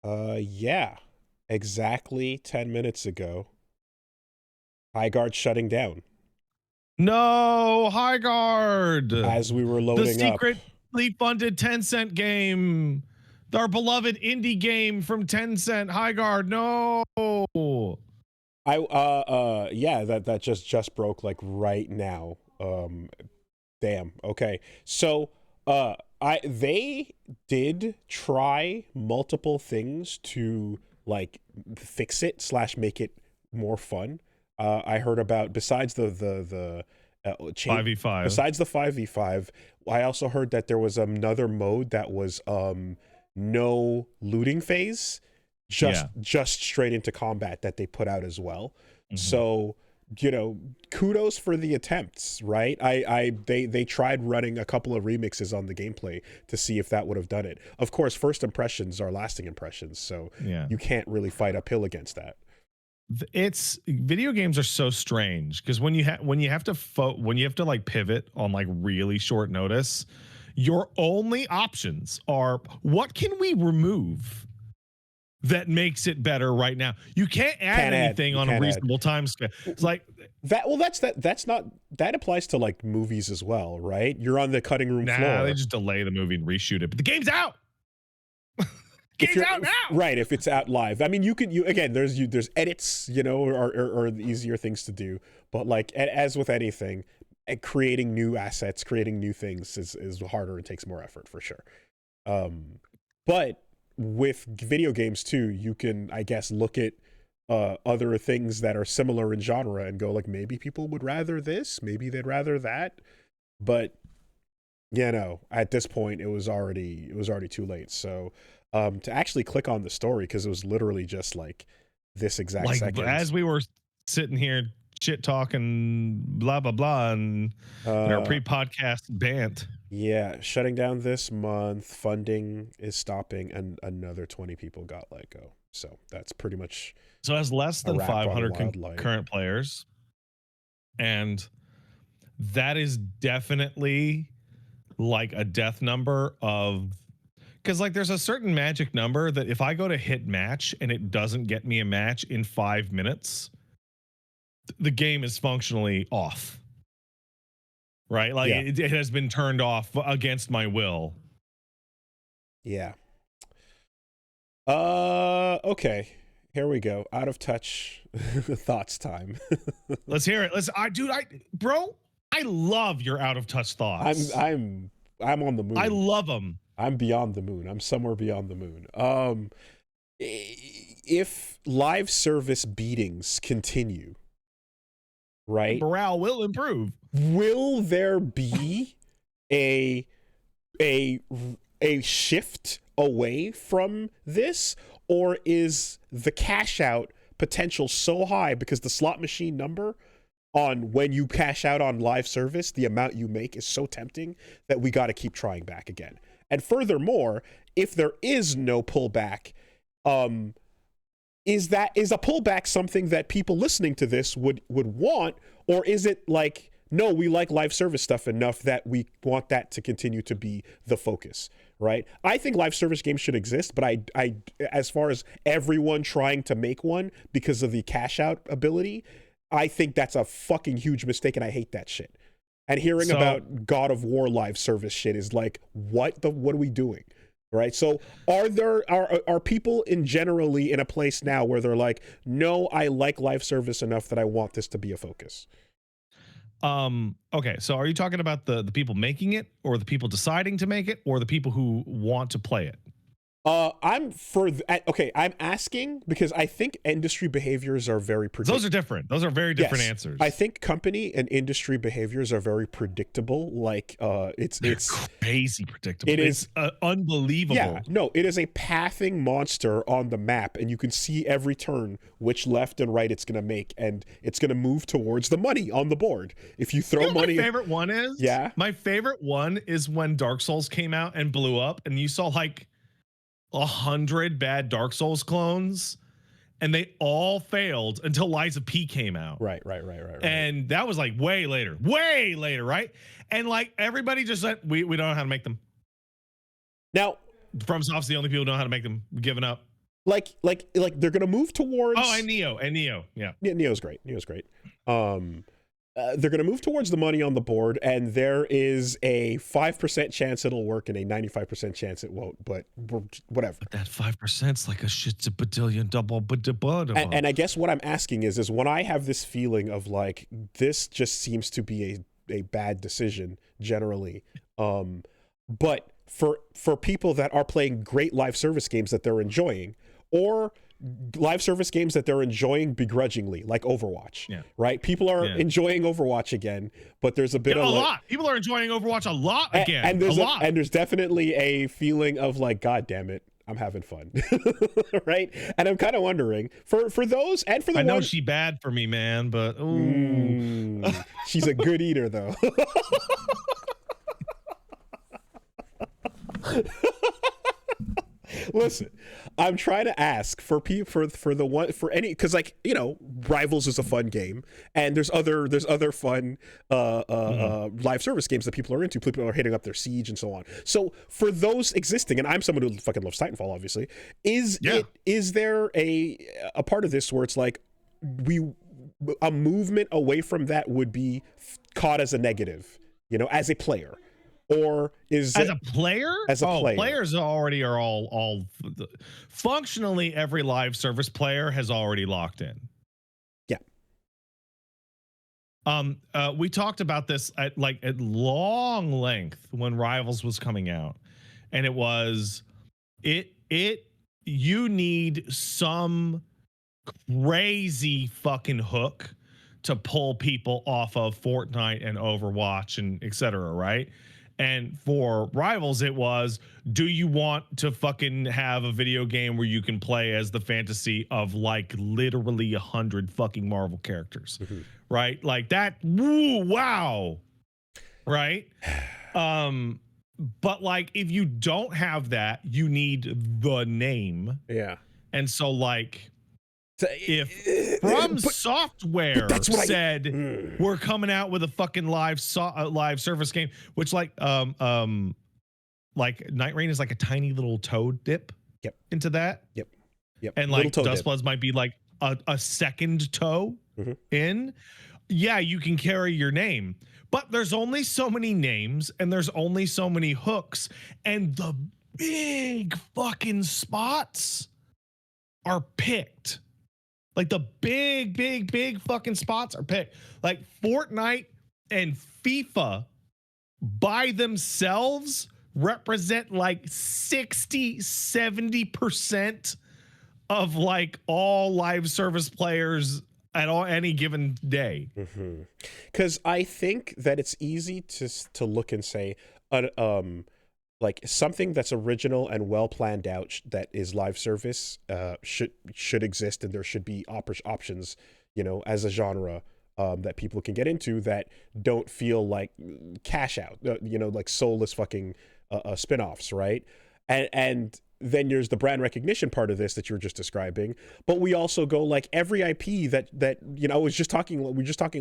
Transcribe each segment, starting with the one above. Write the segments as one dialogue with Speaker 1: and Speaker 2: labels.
Speaker 1: Yeah, exactly 10 minutes ago. High Guard shutting down
Speaker 2: No, High Guard.
Speaker 1: as we were
Speaker 2: The
Speaker 1: loading up.
Speaker 2: secretly funded Tencent game. Our beloved indie game from Tencent, High Guard. No.
Speaker 1: Yeah, that just broke like right now. Damn. Okay. So, they did try multiple things to like fix it slash make it more fun. I heard about besides the chain
Speaker 2: 5v5.
Speaker 1: besides the 5v5, I also heard that there was another mode that was no looting phase, just straight into combat that they put out as well. So, kudos for the attempts, right? They tried running a couple of remixes on the gameplay to see if that would have done it. Of course, first impressions are lasting impressions, so you can't really fight uphill against that.
Speaker 2: It's video games are so strange because when you have to like pivot on like really short notice, your only options are what can we remove that makes it better right now. You can't add anything on a reasonable time scale. It's like
Speaker 1: that. Well, that's not that applies to like movies as well, right? You're on the cutting room floor.
Speaker 2: They just delay the movie and reshoot it, but the game's out. Game's out now,
Speaker 1: right? If it's out live, I mean, there's edits, or the easier things to do, but like as with anything, creating new assets, creating new things is harder and takes more effort for sure. But with video games too, you can, I guess, look at other things that are similar in genre and go like, maybe people would rather this, maybe they'd rather that, but at this point it was already too late. So to actually click on the story, because it was literally just like this exact second
Speaker 2: as we were sitting here shit talking blah blah blah and our pre-podcast bant.
Speaker 1: Yeah, shutting down this month, funding is stopping, and another 20 people got let go. So that's pretty much.
Speaker 2: So it has less than 500 current players, and that is definitely like a death number of. Because like there's a certain magic number that if I go to hit match and it doesn't get me a match in 5 minutes, the game is functionally off. Right? Like it has been turned off against my will.
Speaker 1: Yeah. Okay. Here we go. Out of touch thoughts time.
Speaker 2: Let's hear it. Bro, I love your out of touch thoughts.
Speaker 1: I'm on the moon.
Speaker 2: I love them.
Speaker 1: I'm beyond the moon. I'm somewhere beyond the moon. If live service beatings continue, right?
Speaker 2: Morale will improve.
Speaker 1: Will there be a shift away from this, or is the cash out potential so high because the slot machine number on when you cash out on live service, the amount you make is so tempting that we got to keep trying back again? And furthermore, if there is no pullback, is a pullback something that people listening to this would want, or is it like, no, we like live service stuff enough that we want that to continue to be the focus, right? I think live service games should exist, but I as far as everyone trying to make one because of the cash out ability, I think that's a fucking huge mistake, and I hate that shit. And hearing about God of War live service shit is like, what are we doing? Right? So are people in generally in a place now where they're like, no, I like live service enough that I want this to be a focus?
Speaker 2: Okay, so are you talking about the people making it, or the people deciding to make it, or the people who want to play it?
Speaker 1: I'm asking because I think industry behaviors are very predictable.
Speaker 2: Those are different. Those are very different answers.
Speaker 1: I think company and industry behaviors are very predictable. Like it's
Speaker 2: crazy predictable. It's unbelievable.
Speaker 1: Yeah, no, it is a pathing monster on the map, and you can see every turn which left and right it's going to make, and it's going to move towards the money on the board. If you throw money,
Speaker 2: my favorite one is my favorite one is when Dark Souls came out and blew up, and you saw like 100 bad Dark Souls clones, and they all failed until Lies of P came out.
Speaker 1: Right.
Speaker 2: And that was like way later, right? And like everybody just said, we don't know how to make them.
Speaker 1: Now,
Speaker 2: FromSoft's the only people who know how to make them. Giving up.
Speaker 1: like they're gonna move towards.
Speaker 2: Oh, and Neo, yeah.
Speaker 1: Neo's great. They're going to move towards the money on the board, and there is a 5% chance it'll work and a 95% chance it won't, but whatever.
Speaker 2: But that 5%'s like a shit-a-badillion double.
Speaker 1: And I guess what I'm asking is when I have this feeling of like, this just seems to be a bad decision generally. But for people that are playing great live service games that they're enjoying, or live service games that they're enjoying begrudgingly, like Overwatch, right? People are enjoying Overwatch again, but there's a bit of
Speaker 2: a lot. People are enjoying Overwatch a lot again,
Speaker 1: and there's
Speaker 2: a lot.
Speaker 1: And there's definitely a feeling of like, God damn it, I'm having fun, right? And I'm kind of wondering for those and for the
Speaker 2: I know she bad for me, man, but
Speaker 1: she's a good eater though. Listen, I'm trying to ask for people for the one for any, because like, you know, Rivals is a fun game, and there's other fun live service games that people are into. People are hitting up their Siege and so on. So for those existing, and I'm someone who fucking loves Titanfall, obviously, is there a part of this where it's like a movement away from that would be caught as a negative, you know, as a player? Or is
Speaker 2: as a player?
Speaker 1: As a player.
Speaker 2: Players already are all functionally every live service player has already locked in.
Speaker 1: Yeah.
Speaker 2: We talked about this at long length when Rivals was coming out, and it was you need some crazy fucking hook to pull people off of Fortnite and Overwatch and etc., right? And for Rivals, it was, do you want to fucking have a video game where you can play as the fantasy of like literally 100 fucking Marvel characters, right? Like that. Woo, wow. Right. But like, if you don't have that, you need the name.
Speaker 1: Yeah.
Speaker 2: And so like, if From Software said we're coming out with a fucking live service game, which like Night Rain is like a tiny little toad dip into that.
Speaker 1: Yep.
Speaker 2: And like Dustbloods might be like a second toe in. Yeah, you can carry your name, but there's only so many names and there's only so many hooks, and the big fucking spots are picked. Like the big fucking spots are picked. Like Fortnite and FIFA by themselves represent like 60-70% of like all live service players at any given day.
Speaker 1: Because I think that it's easy to look and say, like something that's original and well planned out that is live service should exist, and there should be options, you know, as a genre that people can get into that don't feel like cash out, you know, like soulless fucking spin-offs, right? And then there's the brand recognition part of this that you were just describing, but we also go like every IP that you know, we were just talking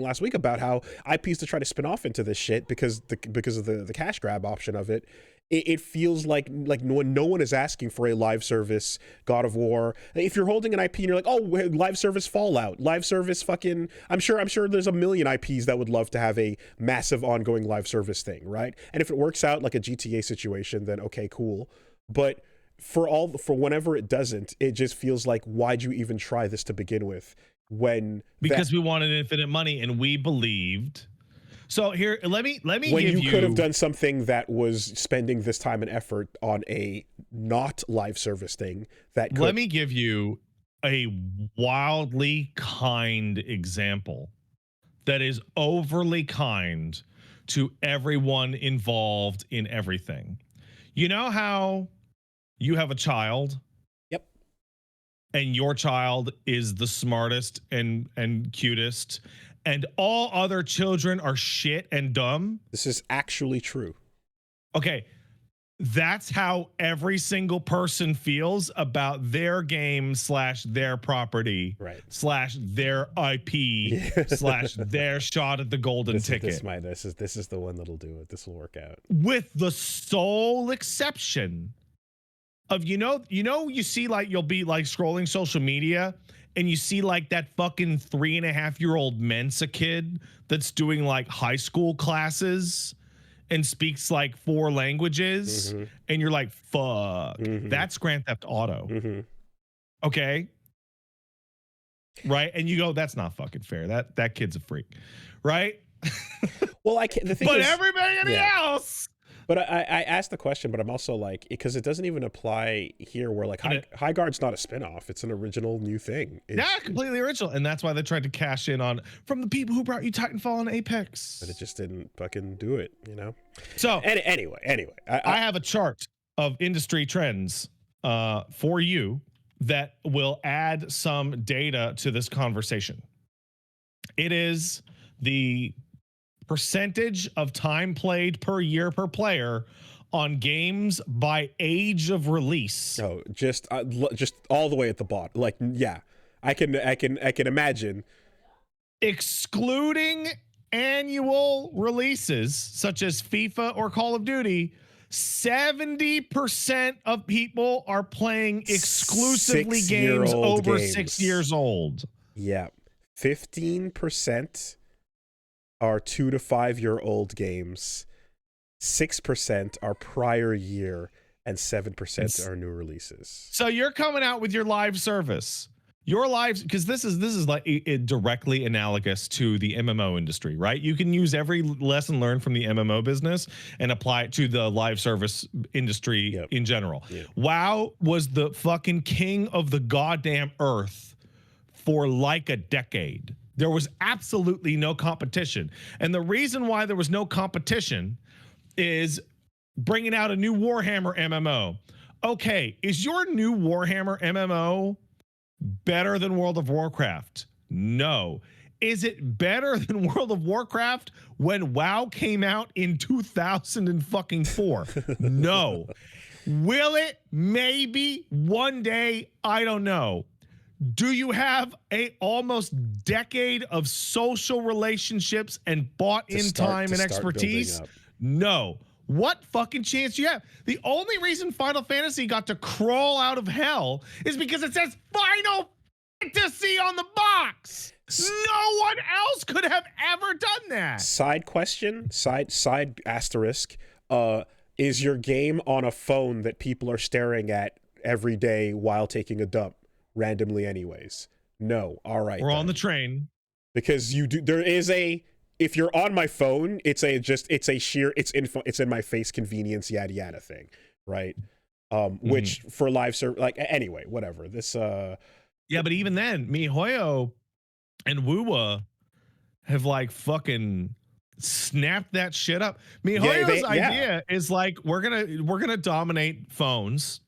Speaker 1: last week about how IPs to try to spin off into this shit because of the cash grab option of it. It feels like no one is asking for a live service God of War. If you're holding an IP and you're like, oh, live service Fallout, live service fucking, I'm sure there's a million IPs that would love to have a massive ongoing live service thing, right? And if it works out like a GTA situation, then okay, cool. But for whenever it doesn't, it just feels like, why'd you even try this to begin with? Because
Speaker 2: we wanted infinite money and we believed. So here, let me when
Speaker 1: you could have done something that was spending this time and effort on a not live service thing that could.
Speaker 2: Let me give you a wildly kind example that is overly kind to everyone involved in everything. You know how you have a child?
Speaker 1: Yep.
Speaker 2: And your child is the smartest and cutest, and all other children are shit and dumb.
Speaker 1: This is actually true.
Speaker 2: Okay. That's how every single person feels about their game / their property / their IP / their shot at the golden ticket.
Speaker 1: This is the one that'll do it. This will work out.
Speaker 2: With the sole exception of you see like you'll be like scrolling social media and you see like that fucking 3.5-year-old Mensa kid that's doing like high school classes and speaks like 4 languages, and you're like, fuck, that's Grand Theft Auto. Okay. Right. And you go, that's not fucking fair. That kid's a freak. Right.
Speaker 1: Well, I can't. The thing
Speaker 2: but
Speaker 1: is,
Speaker 2: everybody else.
Speaker 1: But I asked the question, but I'm also like, because it doesn't even apply here where like High Guard's not a spinoff. It's an original new thing.
Speaker 2: Completely original. And that's why they tried to cash in on from the people who brought you Titanfall and Apex.
Speaker 1: But it just didn't fucking do it, you know?
Speaker 2: So
Speaker 1: anyway,
Speaker 2: I have a chart of industry trends for you that will add some data to this conversation. It is the percentage of time played per year per player on games by age of release.
Speaker 1: Oh, just all the way at the bottom. Like, yeah, I can imagine.
Speaker 2: Excluding annual releases such as FIFA or Call of Duty, 70% of people are playing exclusively games over 6 years old.
Speaker 1: Yeah, 15% are 2 to 5 year old games, 6% are prior year, and 7% are new releases.
Speaker 2: So you're coming out with your live service, your lives, because this is like directly analogous to the MMO industry, right? You can use every lesson learned from the MMO business and apply it to the live service industry in general. Yep. WoW was the fucking king of the goddamn earth for like a decade. There was absolutely no competition. And the reason why there was no competition is bringing out a new Warhammer MMO. Okay, is your new Warhammer MMO better than World of Warcraft? No. Is it better than World of Warcraft when WoW came out in 2004? No. Will it? Maybe one day. I don't know. Do you have a almost decade of social relationships and bought in time and expertise? No. What fucking chance do you have? The only reason Final Fantasy got to crawl out of hell is because it says Final Fantasy on the box. No one else could have ever done that.
Speaker 1: Side question, side asterisk, is your game on a phone that people are staring at every day while taking a dump? Randomly anyways? No. All right,
Speaker 2: we're on the train, because
Speaker 1: there is a, if you're on my phone, it's in my face convenience yada yada thing, right? Which for live serve, like, anyway, whatever this
Speaker 2: yeah, but even then MiHoYo and Wuwa have like fucking snapped that shit up. MiHoYo's idea is like, we're gonna dominate phones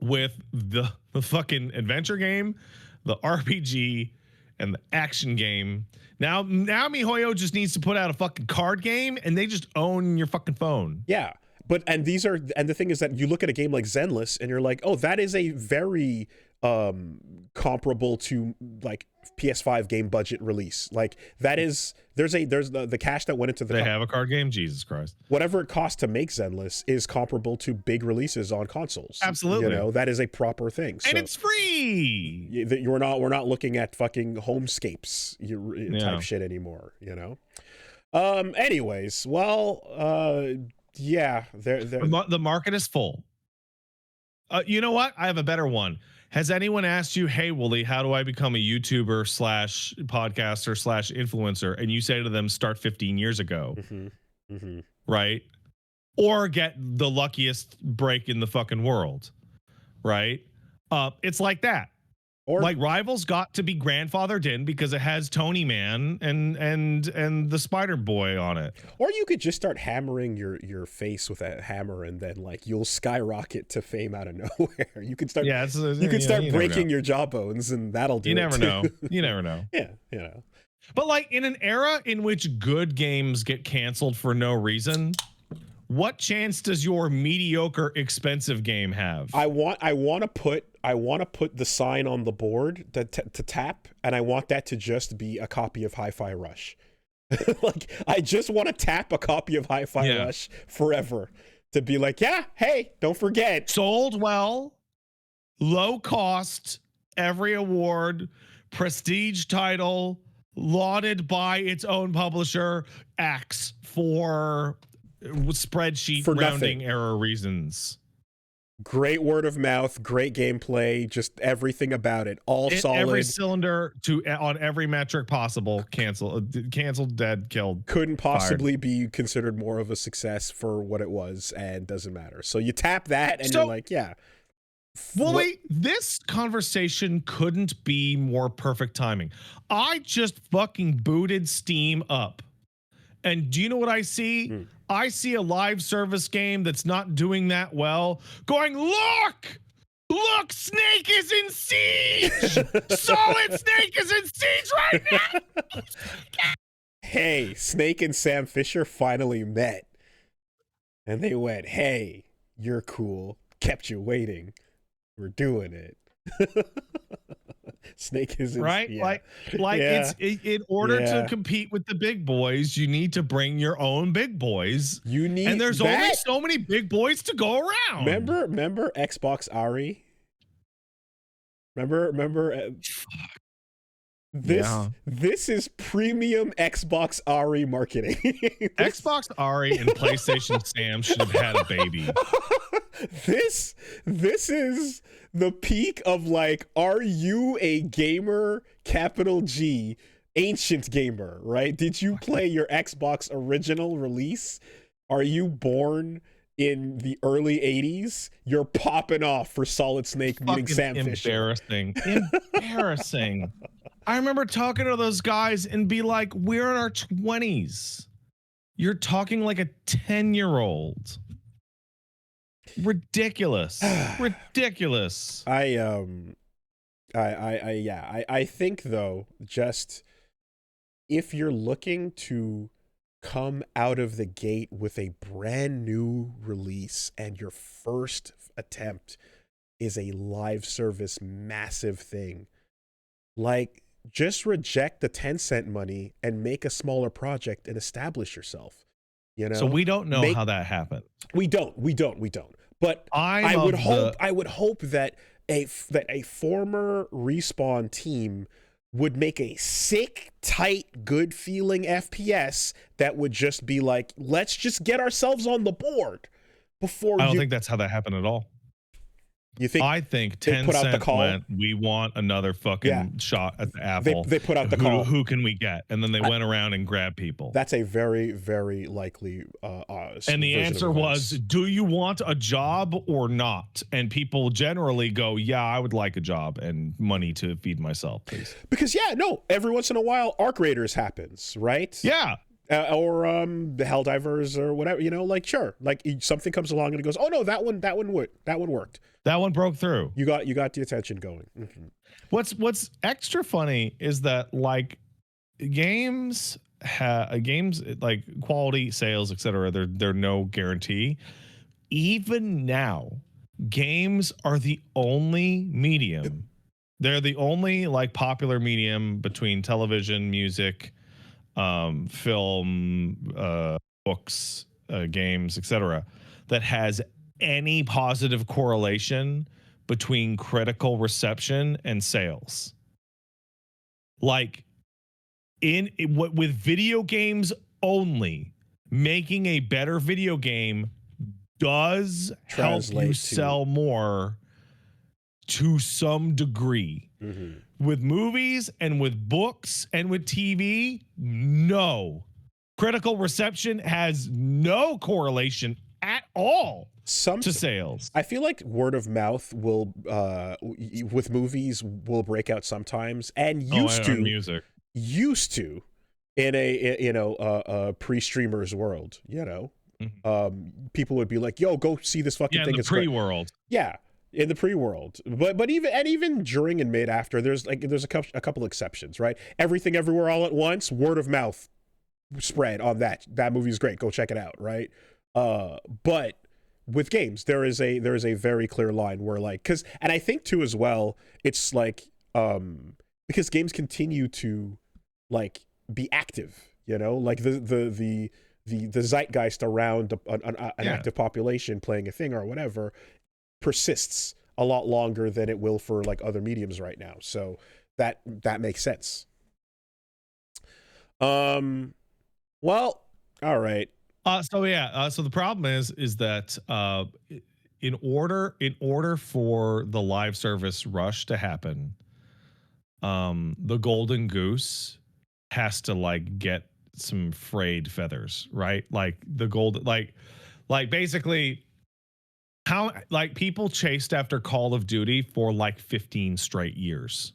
Speaker 2: with the fucking adventure game, the RPG, and the action game. Now MiHoYo just needs to put out a fucking card game, and they just own your fucking phone.
Speaker 1: Yeah, and the thing is that you look at a game like Zenless, and you're like, oh, that is a very comparable to like PS5 game budget release. Like that is, there's the cash that went into
Speaker 2: they have a card game. Jesus Christ,
Speaker 1: whatever it costs to make Zenless is comparable to big releases on consoles.
Speaker 2: Absolutely,
Speaker 1: you know, that is a proper thing,
Speaker 2: and it's free.
Speaker 1: We're not looking at fucking homescapes type shit anymore, you know. Anyways, well, yeah,
Speaker 2: the market is full. You know what? I have a better one. Has anyone asked you, hey, Wooly, how do I become a YouTuber / podcaster / influencer? And you say to them, start 15 years ago, right? Or get the luckiest break in the fucking world, right? It's like that. Or like Rivals got to be grandfathered in because it has Tony Man and the Spider Boy on it.
Speaker 1: Or you could just start hammering your face with a hammer, and then like you'll skyrocket to fame out of nowhere. You could start start breaking your jawbones, and that'll do it.
Speaker 2: You never know. You never know.
Speaker 1: Yeah, you know.
Speaker 2: But like in an era in which good games get canceled for no reason, what chance does your mediocre expensive game have?
Speaker 1: I want to put the sign on the board to tap, and I want that to just be a copy of Hi-Fi Rush. Like I just want to tap a copy of Hi-Fi Rush forever. to be like, yeah, hey, don't forget.
Speaker 2: Sold well, low cost, every award, prestige title, lauded by its own publisher, X for spreadsheet
Speaker 1: For
Speaker 2: rounding
Speaker 1: nothing.
Speaker 2: error reasons.
Speaker 1: Great word of mouth, great gameplay, just everything about it. All solid.
Speaker 2: Every cylinder on every metric possible. Canceled, dead, killed.
Speaker 1: Couldn't possibly be considered more of a success for what it was, and doesn't matter. So you tap that and you're like, yeah.
Speaker 2: Well, wait, this conversation couldn't be more perfect timing. I just fucking booted Steam up. And do you know what I see? I see a live service game that's not doing that well going, look, Snake is in siege. Solid Snake is in siege right now.
Speaker 1: Hey, Snake and Sam Fisher finally met. And they went, hey, you're cool. Kept you waiting. We're doing it. Snake is
Speaker 2: right, it's in order to compete with the big boys, you need to bring your own big boys.
Speaker 1: You need,
Speaker 2: and there's only so many big boys to go around.
Speaker 1: Remember Xbox Ari? Remember this is premium Xbox Ari marketing.
Speaker 2: Xbox Ari and PlayStation Sam should have had a baby.
Speaker 1: This is the peak of like, are you a gamer, capital G, ancient gamer, right? Did you play your Xbox original release? Are you born in the early 80s? You're popping off for Solid Snake meeting Sam Fisher.
Speaker 2: Embarrassing. I remember talking to those guys and be like, we're in our 20s. You're talking like a 10-year-old. Ridiculous.
Speaker 1: I think though, just if you're looking to come out of the gate with a brand new release and your first attempt is a live service massive thing, like, just reject the 10-cent money and make a smaller project and establish yourself. You know,
Speaker 2: so we don't know how that happened.
Speaker 1: We don't. But I would hope that a former Respawn team would make a sick, tight, good feeling FPS that would just be like, let's just get ourselves on the board before.
Speaker 2: I don't think that's how that happened at all.
Speaker 1: You think?
Speaker 2: I think 10 put out the call. Went, we want another fucking shot at the apple.
Speaker 1: They put out the call.
Speaker 2: Who can we get? And then they went around and grabbed people.
Speaker 1: That's a very, very likely.
Speaker 2: And the answer was, do you want a job or not? And people generally go, yeah, I would like a job and money to feed myself, please.
Speaker 1: Because every once in a while, Arc Raiders happens, right?
Speaker 2: Yeah.
Speaker 1: Or the Helldivers or whatever, like, sure, like something comes along and it goes, oh no, that one worked.
Speaker 2: That one broke through.
Speaker 1: You got the attention going. Mm-hmm.
Speaker 2: What's extra funny is that, like, games like quality, sales, etc. They're no guarantee. Even now, games are the only medium. They're the only like popular medium between television, music, film, books, games, etc. that has any positive correlation between critical reception and sales. Like with video games only, making a better video game does help you sell more to some degree. Mm-hmm. With movies and with books and with TV, no. Critical reception has no correlation at all to sales.
Speaker 1: I feel like word of mouth will, with movies, will break out sometimes, and used to in a pre-streamers world. Mm-hmm. People would be like, "Yo, go see this fucking thing."
Speaker 2: In the pre-world.
Speaker 1: Yeah. In the pre-world, but even during and mid after, there's a couple exceptions, right? Everything Everywhere All at Once, word of mouth spread on that movie is great, go check it out, right? But with games, there is a very clear line where, like, and I think too as well, it's like because games continue to like be active, like the the zeitgeist around an active population playing a thing or whatever persists a lot longer than it will for like other mediums right now. So that makes sense. Well, all right.
Speaker 2: So the problem is that in order for the live service rush to happen, the golden goose has to like get some frayed feathers, right? Like the gold, like basically how like people chased after Call of Duty for like 15 straight years,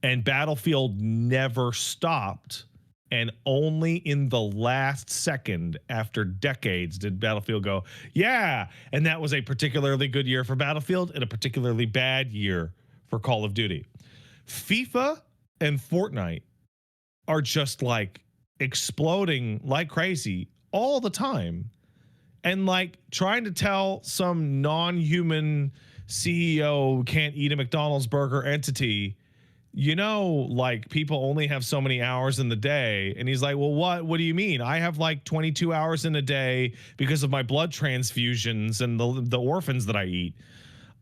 Speaker 2: and Battlefield never stopped. And only in the last second, after decades, did Battlefield go, yeah. And that was a particularly good year for Battlefield and a particularly bad year for Call of Duty. FIFA and Fortnite are just like exploding like crazy all the time. And like trying to tell some non-human CEO can't eat a McDonald's burger entity, you know, like people only have so many hours in the day. And he's like, well, what do you mean? I have like 22 hours in a day because of my blood transfusions and the orphans that I eat.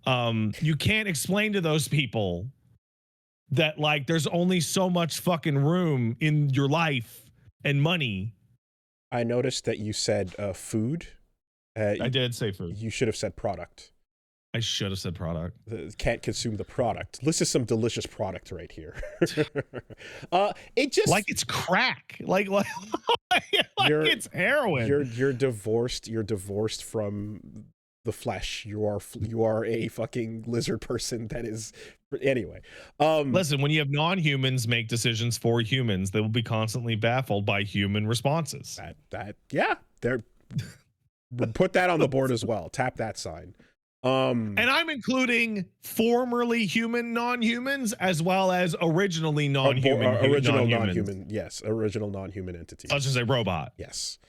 Speaker 2: You can't explain to those people that like there's only so much fucking room in your life and money.
Speaker 1: I noticed that you said food.
Speaker 2: I did say food.
Speaker 1: You should have said product.
Speaker 2: I should have said product.
Speaker 1: Can't consume the product. This is some delicious product right here. It just
Speaker 2: like it's crack. Like it's heroin.
Speaker 1: You're divorced. You're divorced from the flesh. You are a fucking lizard person. That is anyway.
Speaker 2: Listen, when you have non-humans make decisions for humans, they will be constantly baffled by human responses.
Speaker 1: They're put that on the board as well. Tap that sign.
Speaker 2: And I'm including formerly human non-humans as well as originally non-human.
Speaker 1: Original non-human, yes. Original non-human entities.
Speaker 2: Such as a robot.
Speaker 1: Yes.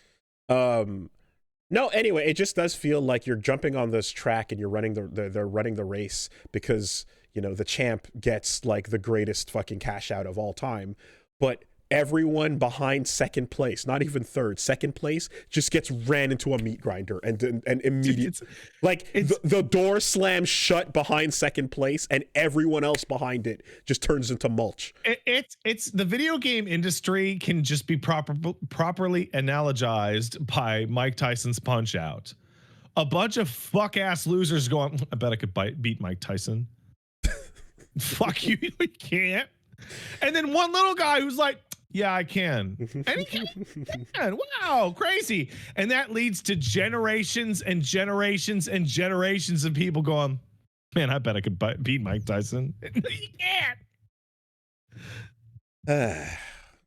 Speaker 1: No, anyway, it just does feel like you're jumping on this track and you're running they're running the race because, you know, the champ gets like the greatest fucking cash out of all time. But everyone behind second place, not even third, second place, just gets ran into a meat grinder and immediately, like the door slams shut behind second place, and everyone else behind it just turns into mulch.
Speaker 2: It's the video game industry can just be properly analogized by Mike Tyson's Punch Out. A bunch of fuck ass losers going, I bet I could beat Mike Tyson. Fuck you, you can't. And then one little guy who's like, yeah, I can. And he can. Wow, crazy. And that leads to generations and generations and generations of people going, man, I bet I could beat Mike Tyson. No, you
Speaker 1: can't.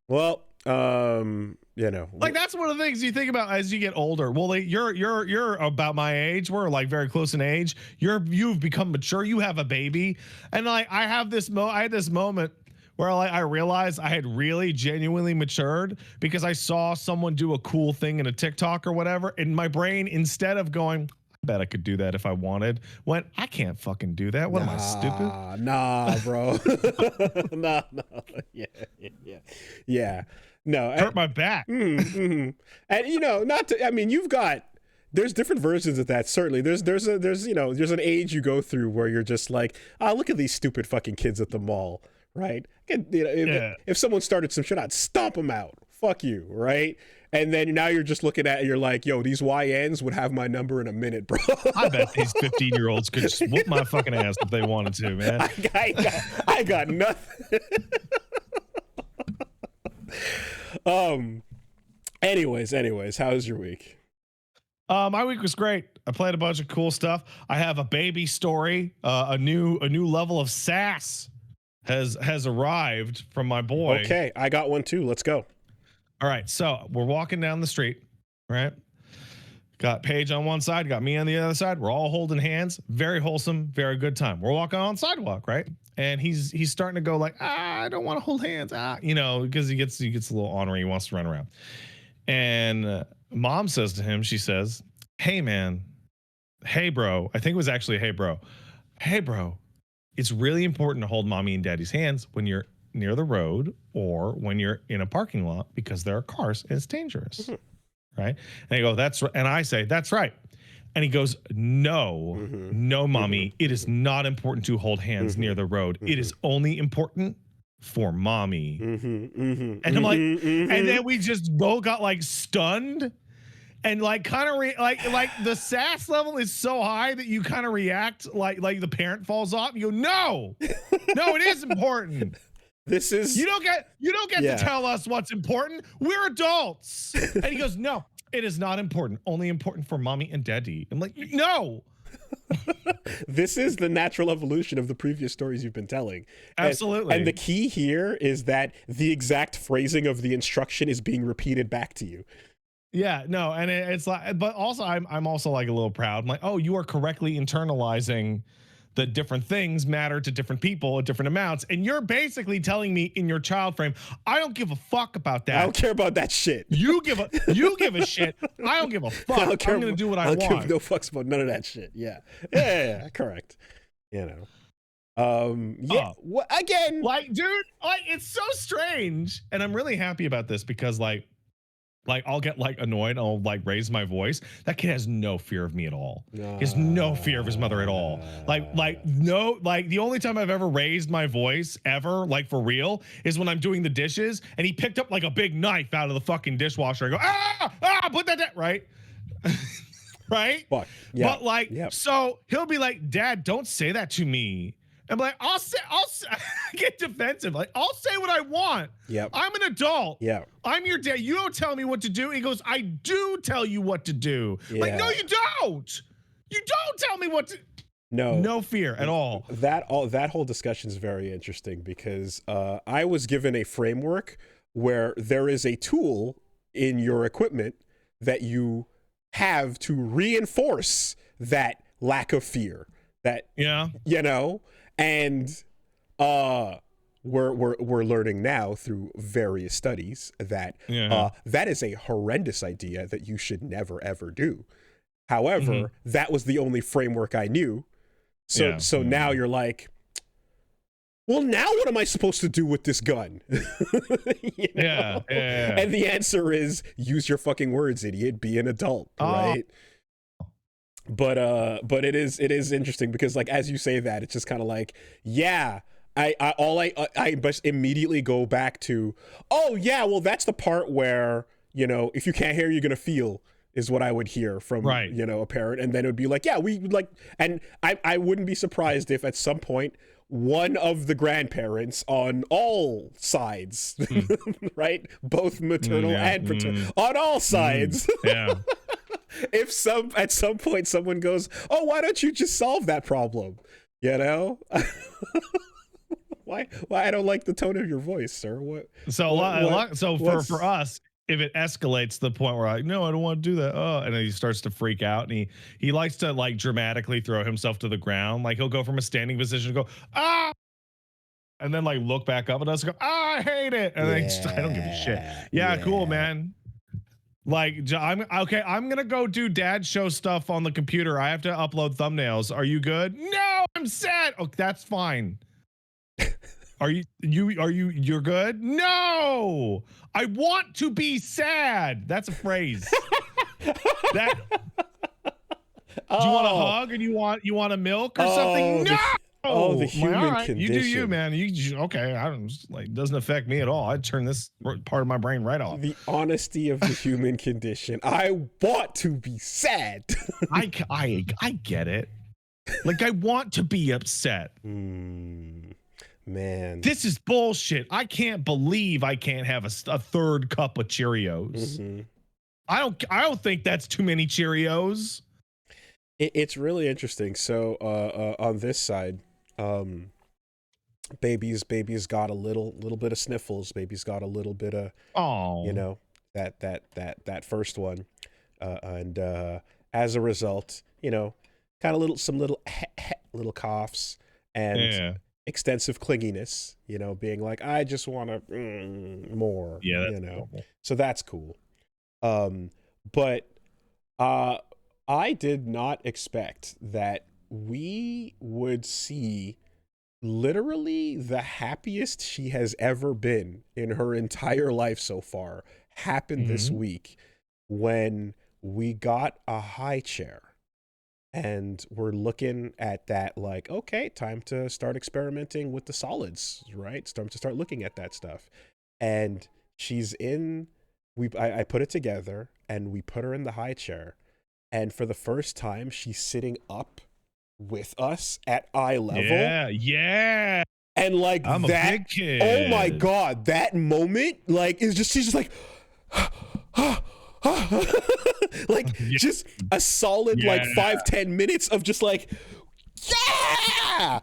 Speaker 1: Well, you know,
Speaker 2: like that's one of the things you think about as you get older. Well, like, you're about my age. We're like very close in age. You've become mature. You have a baby, and like I had this moment where I realized I had really genuinely matured because I saw someone do a cool thing in a TikTok or whatever. And my brain, instead of going, I bet I could do that if I wanted, went, I can't fucking do that. What am I, stupid?
Speaker 1: Nah, bro. No. Yeah. No.
Speaker 2: Hurt my back.
Speaker 1: And, you know, there's different versions of that. Certainly there's an age you go through where you're just like, look at these stupid fucking kids at the mall. Right. If someone started some shit, I'd stomp them out. Fuck you. Right. And then now you're just looking at it, you're like, yo, these YNs would have my number in a minute, bro.
Speaker 2: I bet these 15-year-olds could just whoop my fucking ass if they wanted to, man.
Speaker 1: I got nothing. Anyways, how was your week?
Speaker 2: My week was great. I played a bunch of cool stuff. I have a baby story, a new level of sass has arrived from my boy.
Speaker 1: Okay, I got one too. Let's go.
Speaker 2: All right, so we're walking down the street, right? Got Paige on one side, got me on the other side. We're all holding hands. Very wholesome, very good time. We're walking on the sidewalk, right? And he's starting to go like, I don't want to hold hands, you know, because he gets a little ornery. He wants to run around. And mom says to him, she says, hey man, hey bro. I think it was actually hey bro. Hey bro. It's really important to hold mommy and daddy's hands when you're near the road or when you're in a parking lot because there are cars and it's dangerous.
Speaker 1: Mm-hmm.
Speaker 2: Right? And I go, that's right. And I say, that's right. And he goes, no, no, mommy, it is not important to hold hands near the road. It is only important for mommy. And I'm like, and then we just both got like stunned and like kind of like the sass level is so high that you kind of react like the parent falls off. You go, no, it is important.
Speaker 1: This is
Speaker 2: you don't get to tell us what's important. We're adults. And he goes, no, it is not important. Only important for mommy and daddy. I'm like, no.
Speaker 1: This is the natural evolution of the previous stories you've been telling.
Speaker 2: Absolutely.
Speaker 1: And the key here is that the exact phrasing of the instruction is being repeated back to you.
Speaker 2: Yeah, no, and it's like, but also I'm also like a little proud. I'm like, oh, you are correctly internalizing the different things matter to different people at different amounts, and you're basically telling me in your child frame, I don't give a fuck about that.
Speaker 1: I don't care about that shit.
Speaker 2: You give a shit. I don't give a fuck. I'm gonna do what I want.
Speaker 1: I don't give no fucks about none of that shit. Yeah, correct. You know, again,
Speaker 2: like, dude, like it's so strange, and I'm really happy about this because like I'll get like annoyed. I'll like raise my voice. That kid has no fear of me at all. He has no fear of his mother at all. Like the only time I've ever raised my voice ever, like for real, is when I'm doing the dishes and he picked up like a big knife out of the fucking dishwasher. I go, put that down, right? Right?
Speaker 1: Fuck. Yeah.
Speaker 2: But like, so he'll be like, Dad, don't say that to me. I'm like, I'll say, get defensive. Like, I'll say what I want.
Speaker 1: Yep.
Speaker 2: I'm an adult.
Speaker 1: Yeah.
Speaker 2: I'm your dad. You don't tell me what to do. He goes, I do tell you what to do. Yeah. Like, no, you don't. You don't tell me what to. No fear at all.
Speaker 1: That whole discussion is very interesting because I was given a framework where there is a tool in your equipment that you have to reinforce that lack of fear. That, you know. And we're learning now through various studies that that is a horrendous idea that you should never ever do. However, that was the only framework I knew. So now you're like, well, now what am I supposed to do with this gun? You know? And the answer is use your fucking words, idiot. Be an adult, right? But it is interesting because like as you say that, it's just kind of like, I just immediately go back to, oh yeah, well that's the part where, you know, if you can't hear, you're gonna feel, is what I would hear from you know, a parent, and then it would be like, yeah, we like, and I wouldn't be surprised if at some point one of the grandparents on all sides, right, both maternal and paternal, on all sides, if at some point someone goes, oh, why don't you just solve that problem? You know? Why I don't like the tone of your voice, sir. What?
Speaker 2: So for us, if it escalates to the point where like, no, I don't want to do that. Oh, and then he starts to freak out, and he likes to like dramatically throw himself to the ground. Like he'll go from a standing position to go, ah, and then like look back up at us and go, ah, I hate it. And then I don't give a shit. Yeah, cool, man. Like, I'm gonna go do dad show stuff on the computer. I have to upload thumbnails. Are you good? No, I'm sad. Oh, that's fine. You're good? No, I want to be sad. That's a phrase. That. Do you want a hug and you want a milk or something? No.
Speaker 1: The human condition.
Speaker 2: You do you, man. Okay. I don't like. Doesn't affect me at all. I turn this part of my brain right off.
Speaker 1: The honesty of the human condition. I want to be sad.
Speaker 2: I get it. Like I want to be upset.
Speaker 1: Man,
Speaker 2: this is bullshit. I can't believe I can't have a third cup of Cheerios. I don't think that's too many Cheerios.
Speaker 1: It's really interesting. So on this side, baby's got a little bit of sniffles. Baby's got a little bit of you know, that first one, and as a result, you know, kind of some little coughs and extensive clinginess, you know, being like, I just want to more, you know, so that's cool. But I did not expect that we would see literally the happiest she has ever been in her entire life so far happened this week when we got a high chair. And we're looking at that like, okay, time to start experimenting with the solids, right? Time to start looking at that stuff. And she's in, I put it together and we put her in the high chair. And for the first time, she's sitting up with us at eye level.
Speaker 2: Yeah.
Speaker 1: And like
Speaker 2: I'm
Speaker 1: that,
Speaker 2: a big kid.
Speaker 1: oh my God, that moment, like, is just, she's just like, like just a solid like 5-10 minutes of just like, yeah,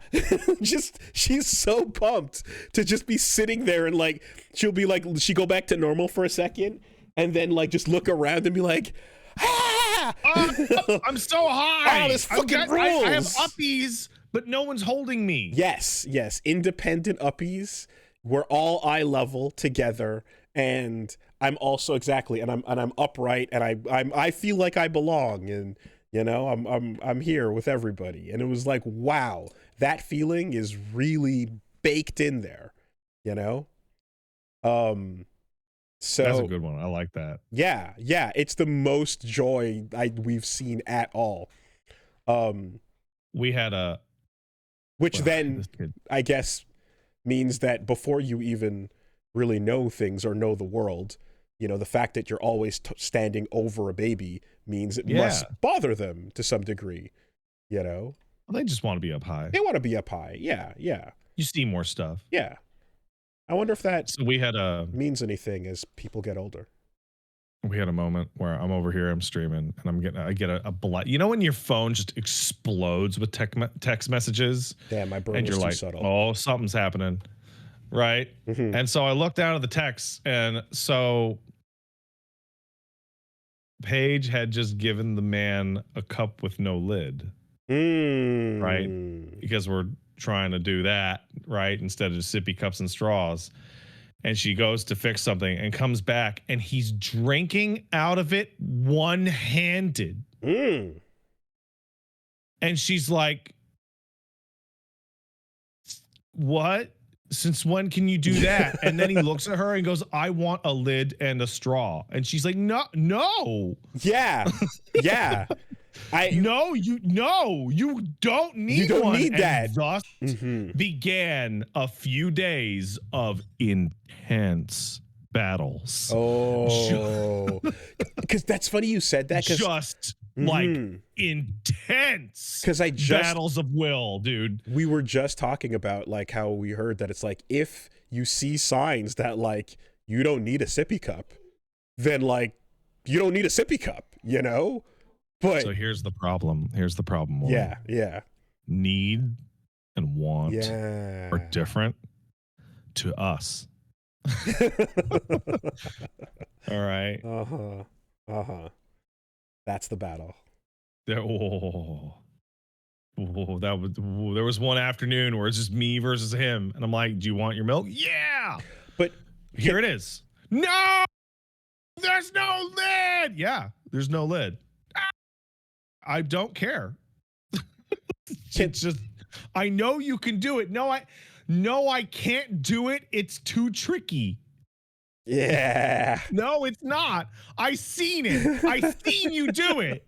Speaker 1: just she's so pumped to just be sitting there, and like she'll be like, she go back to normal for a second and then like just look around and be like,
Speaker 2: I'm so high.
Speaker 1: Oh, this fucking rules.
Speaker 2: I have uppies, but no one's holding me.
Speaker 1: Yes, independent uppies. We're all eye level together, and I'm also and I'm upright, and I feel like I belong, and you know, I'm here with everybody. And it was like, wow, that feeling is really baked in there, you know? So
Speaker 2: that's a good one. I like that.
Speaker 1: Yeah, it's the most joy we've seen at all.
Speaker 2: We had
Speaker 1: which then I guess means that before you even really know things or know the world, you know, the fact that you're always standing over a baby means it must bother them to some degree, you know?
Speaker 2: Well, they just want to be up high.
Speaker 1: They want to be up high. Yeah.
Speaker 2: You see more stuff.
Speaker 1: Yeah. I wonder if that
Speaker 2: means
Speaker 1: anything as people get older.
Speaker 2: We had a moment where I'm over here, I'm streaming, and I get a you know when your phone just explodes with text messages?
Speaker 1: Damn, my brain
Speaker 2: and you're
Speaker 1: is too
Speaker 2: like,
Speaker 1: subtle.
Speaker 2: Oh, something's happening. Right? And so I look down at the text, and so Paige had just given the man a cup with no lid. Right? Because we're trying to do that, right? Instead of sippy cups and straws. And she goes to fix something and comes back, and he's drinking out of it one-handed. And she's like, what? Since when can you do that? And then he looks at her and goes, I want a lid and a straw. And she's like, no.
Speaker 1: Yeah. You don't need one.
Speaker 2: Need that.
Speaker 1: And
Speaker 2: thus began a few days of intense battles.
Speaker 1: Oh, because that's funny you said that.
Speaker 2: Just like intense battles of will, dude.
Speaker 1: We were just talking about like how we heard that it's like, if you see signs that like you don't need a sippy cup, then like you don't need a sippy cup, you know? But
Speaker 2: so here's the problem.
Speaker 1: Yeah.
Speaker 2: Need and want are different to us. All right.
Speaker 1: That's the battle.
Speaker 2: There was one afternoon where it's just me versus him, and I'm like, "Do you want your milk?" Yeah.
Speaker 1: But
Speaker 2: here it is. No, there's no lid. Yeah, there's no lid. I don't care. It's just, I know you can do it. No, I can't do it. It's too tricky.
Speaker 1: Yeah.
Speaker 2: No, it's not. I seen it. I seen you do it.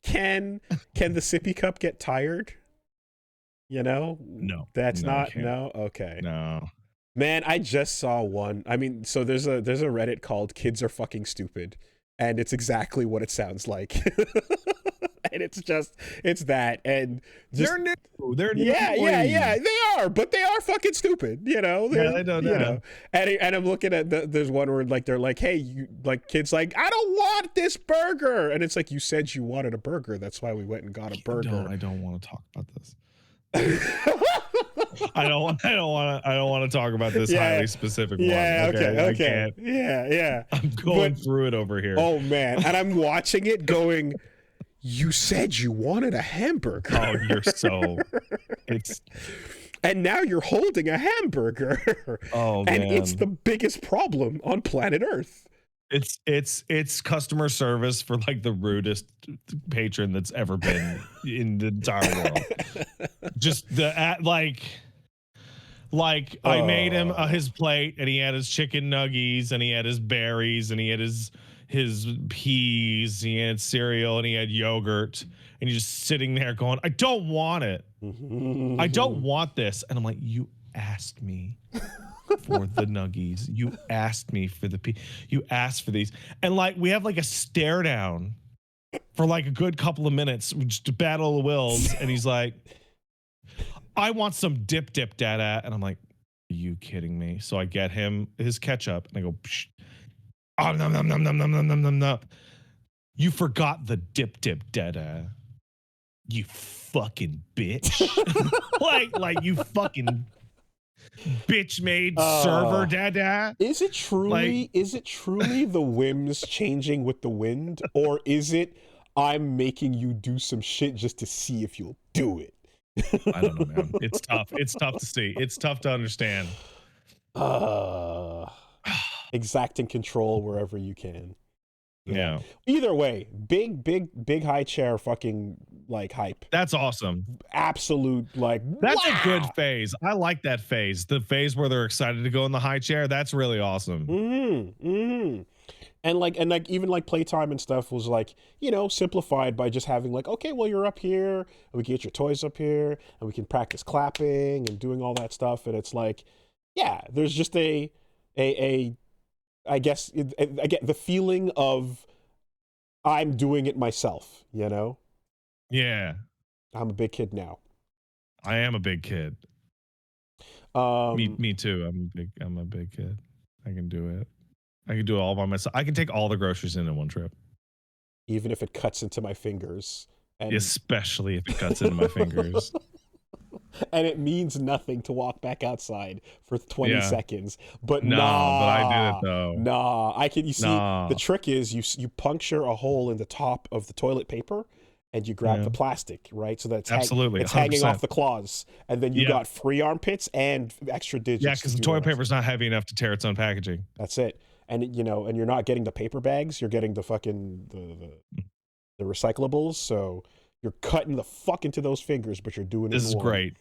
Speaker 1: Can the sippy cup get tired? You know?
Speaker 2: No.
Speaker 1: That's
Speaker 2: no,
Speaker 1: not. No. Okay.
Speaker 2: No.
Speaker 1: Man, I just saw one. I mean, so there's a Reddit called "Kids Are Fucking Stupid," and it's exactly what it sounds like. And it's that, and just,
Speaker 2: they're new.
Speaker 1: Yeah, they are, but they are fucking stupid, you know.
Speaker 2: I don't know.
Speaker 1: You know, and I'm looking at there's one where like they're like, hey, you like kids like, I don't want this burger, and it's like, you said you wanted a burger, that's why we went and got a burger.
Speaker 2: I don't want to talk about this. I don't want to talk about this highly specific one.
Speaker 1: Okay. Yeah.
Speaker 2: I'm going through it over here.
Speaker 1: Oh man, and I'm watching it going, you said you wanted a hamburger.
Speaker 2: Oh, you're so
Speaker 1: and now you're holding a hamburger.
Speaker 2: Oh man.
Speaker 1: And it's the biggest problem on planet Earth.
Speaker 2: It's customer service for like the rudest patron that's ever been in the entire world. Just like I made him his plate, and he had his chicken nuggies, and he had his berries, and he had his peas, he had cereal, and he had yogurt, and he's just sitting there going, I don't want it. I don't want this. And I'm like, you asked me for the nuggies. You asked me for the you asked for these. And like we have like a stare down for like a good couple of minutes, just a battle of wills, and he's like, I want some dip dada. And I'm like, are you kidding me? So I get him his ketchup, and I go, psh. Oh, nom, nom, nom, nom, nom, nom, nom, nom, nom. You forgot the dip dada. You fucking bitch. like you fucking bitch made server dada.
Speaker 1: Is it truly the whims changing with the wind, or is it I'm making you do some shit just to see if you'll do it?
Speaker 2: I don't know, man. It's tough. It's tough to see. It's tough to understand.
Speaker 1: Exacting control wherever you can.
Speaker 2: Yeah.
Speaker 1: Either way, big high chair fucking like hype.
Speaker 2: That's awesome.
Speaker 1: Absolute like
Speaker 2: that's a good phase. I like that phase. The phase where they're excited to go in the high chair. That's really awesome.
Speaker 1: And like even like playtime and stuff was like, you know, simplified by just having like, okay, well you're up here, and we can get your toys up here, and we can practice clapping and doing all that stuff. And it's like, yeah, there's just a I guess I get the feeling of I'm doing it myself, you know?
Speaker 2: Yeah.
Speaker 1: I'm a big kid now.
Speaker 2: I am a big kid. Me too. I'm a big kid. I can do it. I can do it all by myself. I can take all the groceries in one trip.
Speaker 1: Even if it cuts into my fingers.
Speaker 2: And especially if it cuts into my fingers.
Speaker 1: And it means nothing to walk back outside for 20 seconds. But
Speaker 2: but I did it though.
Speaker 1: You see, the trick is you puncture a hole in the top of the toilet paper, and you grab the plastic, right? So that it's hanging off the claws. And then you got free armpits and extra digits.
Speaker 2: Yeah, because the toilet paper is not heavy enough to tear its own packaging.
Speaker 1: That's it. And, you know, and you're not getting the paper bags. You're getting the fucking, the recyclables. So you're cutting the fuck into those fingers, but you're doing it.
Speaker 2: This is great.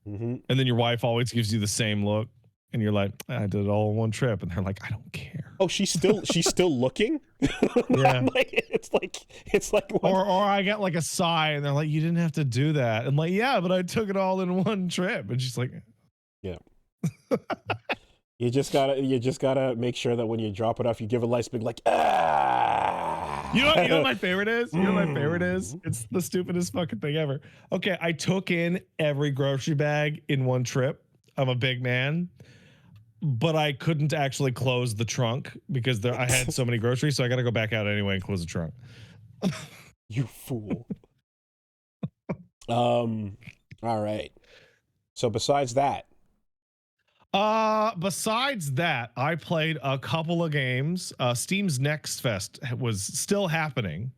Speaker 2: And then your wife always gives you the same look, and you're like, I did it all in one trip, and they're like, I don't care.
Speaker 1: Oh, she's still looking.
Speaker 2: Yeah.
Speaker 1: it's like
Speaker 2: or I get like a sigh, and they're like, you didn't have to do that. I'm like, yeah, but I took it all in one trip. And she's like,
Speaker 1: yeah. You just gotta make sure that when you drop it off, you give a nice big like, ah.
Speaker 2: You know what my favorite is? You know what my favorite is? It's the stupidest fucking thing ever. Okay, I took in every grocery bag in one trip. I'm a big man, but I couldn't actually close the trunk because I had so many groceries, so I got to go back out anyway and close the trunk.
Speaker 1: You fool. All right. So besides that,
Speaker 2: I played a couple of games. Steam's Next Fest was still happening.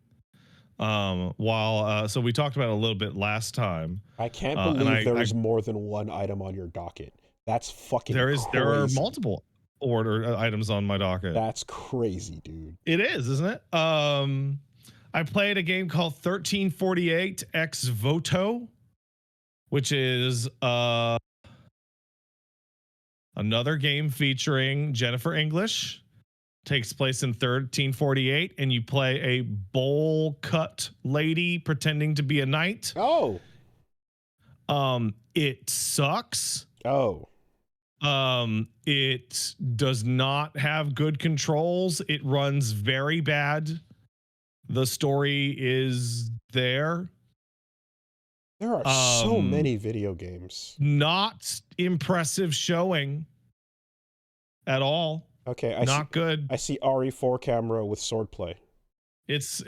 Speaker 2: So we talked about it a little bit last time.
Speaker 1: I can't believe there is more than one item on your docket. That's fucking crazy.
Speaker 2: There are multiple items on my docket.
Speaker 1: That's crazy, dude.
Speaker 2: It is, isn't it? I played a game called 1348 Ex Voto, which is another game featuring Jennifer English. Takes place in 1348, and you play a bowl cut lady pretending to be a knight.
Speaker 1: Oh.
Speaker 2: It sucks.
Speaker 1: Oh.
Speaker 2: It does not have good controls. It runs very bad. The story is there.
Speaker 1: There are so many video games.
Speaker 2: Not impressive showing at all.
Speaker 1: Okay,
Speaker 2: not good.
Speaker 1: I see RE4 camera with swordplay.
Speaker 2: It's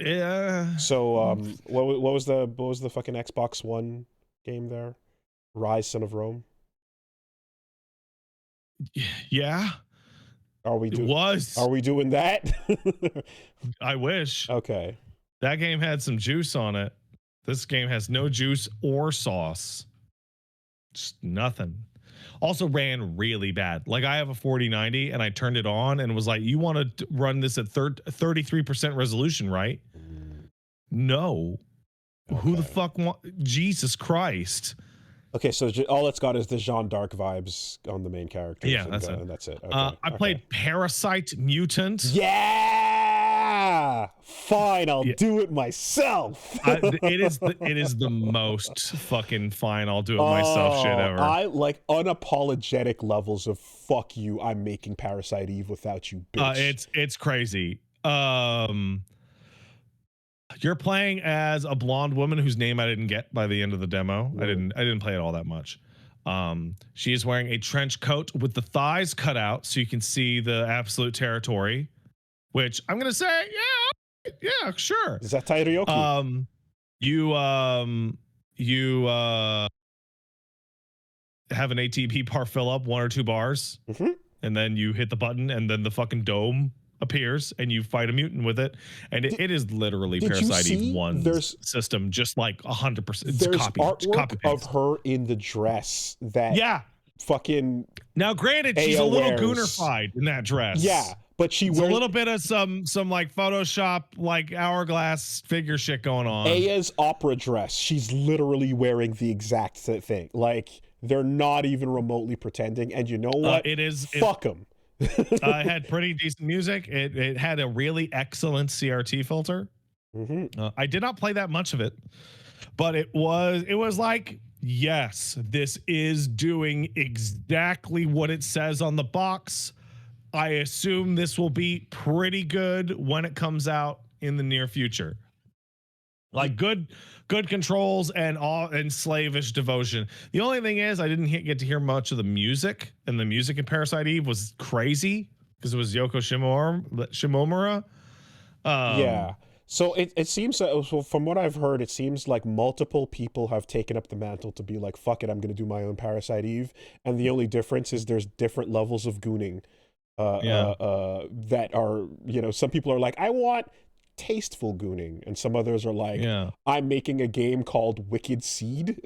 Speaker 1: So what was the fucking Xbox One game there? Rise, Son of Rome.
Speaker 2: Yeah.
Speaker 1: Are we doing that?
Speaker 2: I wish.
Speaker 1: Okay.
Speaker 2: That game had some juice on it. This game has no juice or sauce. Just nothing. Also ran really bad. Like I have a 4090 and I turned it on and was like, you want to run this at 33% resolution, right? No. Okay. Who the fuck Jesus Christ.
Speaker 1: Okay, so all it's got is the Jeanne d'Arc vibes on the main characters.
Speaker 2: Yeah, that's it.
Speaker 1: And that's it. Okay.
Speaker 2: I played Parasite Mutant.
Speaker 1: Yeah! Fine, I'll do it myself.
Speaker 2: It is the most fucking fine I'll do it myself shit ever.
Speaker 1: I like unapologetic levels of fuck you, I'm making Parasite Eve without you, bitch.
Speaker 2: It's crazy. You're playing as a blonde woman whose name I didn't get by the end of the demo. I didn't play it all that much. She is wearing a trench coat with the thighs cut out so you can see the absolute territory, which I'm gonna say, yeah, sure.
Speaker 1: Is that Tairyoki?
Speaker 2: You have an ATP bar fill up 1 or 2 bars, and then you hit the button, and then the fucking dome appears and you fight a mutant with it, and it is literally Parasite Eve 1's system, just like 100%.
Speaker 1: There's artwork of her in the dress that fucking
Speaker 2: now granted she's a little goonified in that dress,
Speaker 1: but she wears
Speaker 2: a little bit of some like Photoshop like hourglass figure shit going on.
Speaker 1: Aya's opera dress, she's literally wearing the exact thing. Like they're not even remotely pretending, and you know what, fuck them.
Speaker 2: It had pretty decent music. It had a really excellent CRT filter. I did not play that much of it, but it was like, yes, this is doing exactly what it says on the box. I assume this will be pretty good when it comes out in the near future. Like good controls and slavish devotion. The only thing is I didn't get to hear much of the music, and the music in Parasite Eve was crazy because it was Yoko Shimomura.
Speaker 1: So it seems that, from what I've heard, it seems like multiple people have taken up the mantle to be like, fuck it, I'm going to do my own Parasite Eve. And the only difference is there's different levels of gooning that are, some people are like, I want tasteful gooning, and some others are like, I'm making a game called Wicked Seed.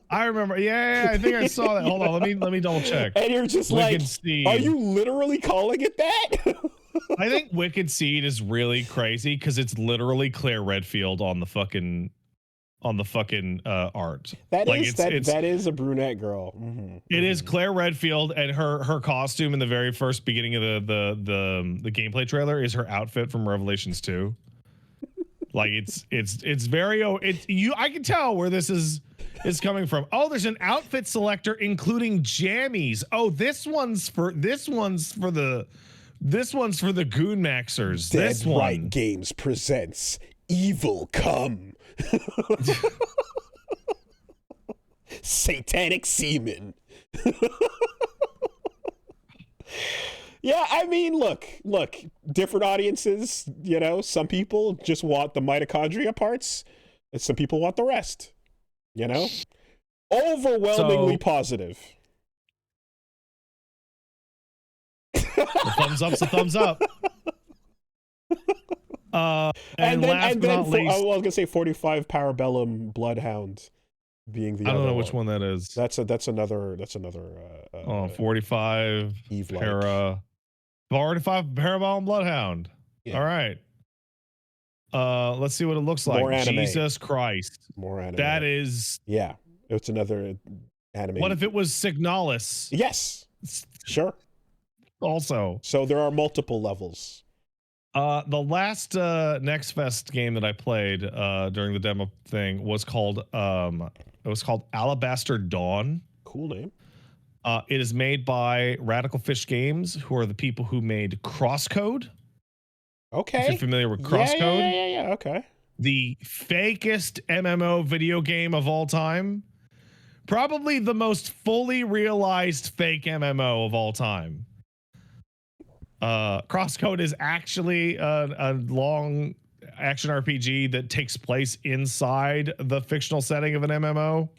Speaker 2: I remember. I think I saw that. Hold on, let me double check.
Speaker 1: And you're just Wicked Seed. Are you literally calling it that?
Speaker 2: I think Wicked Seed is really crazy because it's literally Claire Redfield on the fucking art.
Speaker 1: That is a brunette girl.
Speaker 2: It is Claire Redfield, and her costume in the very first beginning of the gameplay trailer is her outfit from Revelations 2. Like it's very I can tell where this is coming from. Oh, there's an outfit selector including jammies. Oh, this one's for the Goonmaxxers.
Speaker 1: Dead Right Games presents Evil Come. Satanic semen. Yeah, I mean, look, different audiences, some people just want the mitochondria parts, and some people want the rest, Overwhelmingly positive.
Speaker 2: The thumbs up's a thumbs up. And then I was
Speaker 1: gonna say 45 Parabellum Bloodhound being the.
Speaker 2: I don't know
Speaker 1: one.
Speaker 2: Which one that is.
Speaker 1: That's another.
Speaker 2: 45 Eve-like. 45 Parabellum Bloodhound. Yeah. All right. Let's see what it looks like.
Speaker 1: More anime.
Speaker 2: Jesus Christ.
Speaker 1: More anime.
Speaker 2: That is.
Speaker 1: Yeah, it's another anime.
Speaker 2: What if it was Signalis?
Speaker 1: Yes. Sure.
Speaker 2: Also.
Speaker 1: So there are multiple levels.
Speaker 2: The last Next Fest game that I played during the demo thing was called Alabaster Dawn.
Speaker 1: Cool name.
Speaker 2: It is made by Radical Fish Games, who are the people who made Crosscode.
Speaker 1: Okay.
Speaker 2: If you're familiar with Crosscode.
Speaker 1: Yeah. Okay.
Speaker 2: The fakest MMO video game of all time. Probably the most fully realized fake MMO of all time. Crosscode is actually a long action RPG that takes place inside the fictional setting of an MMO.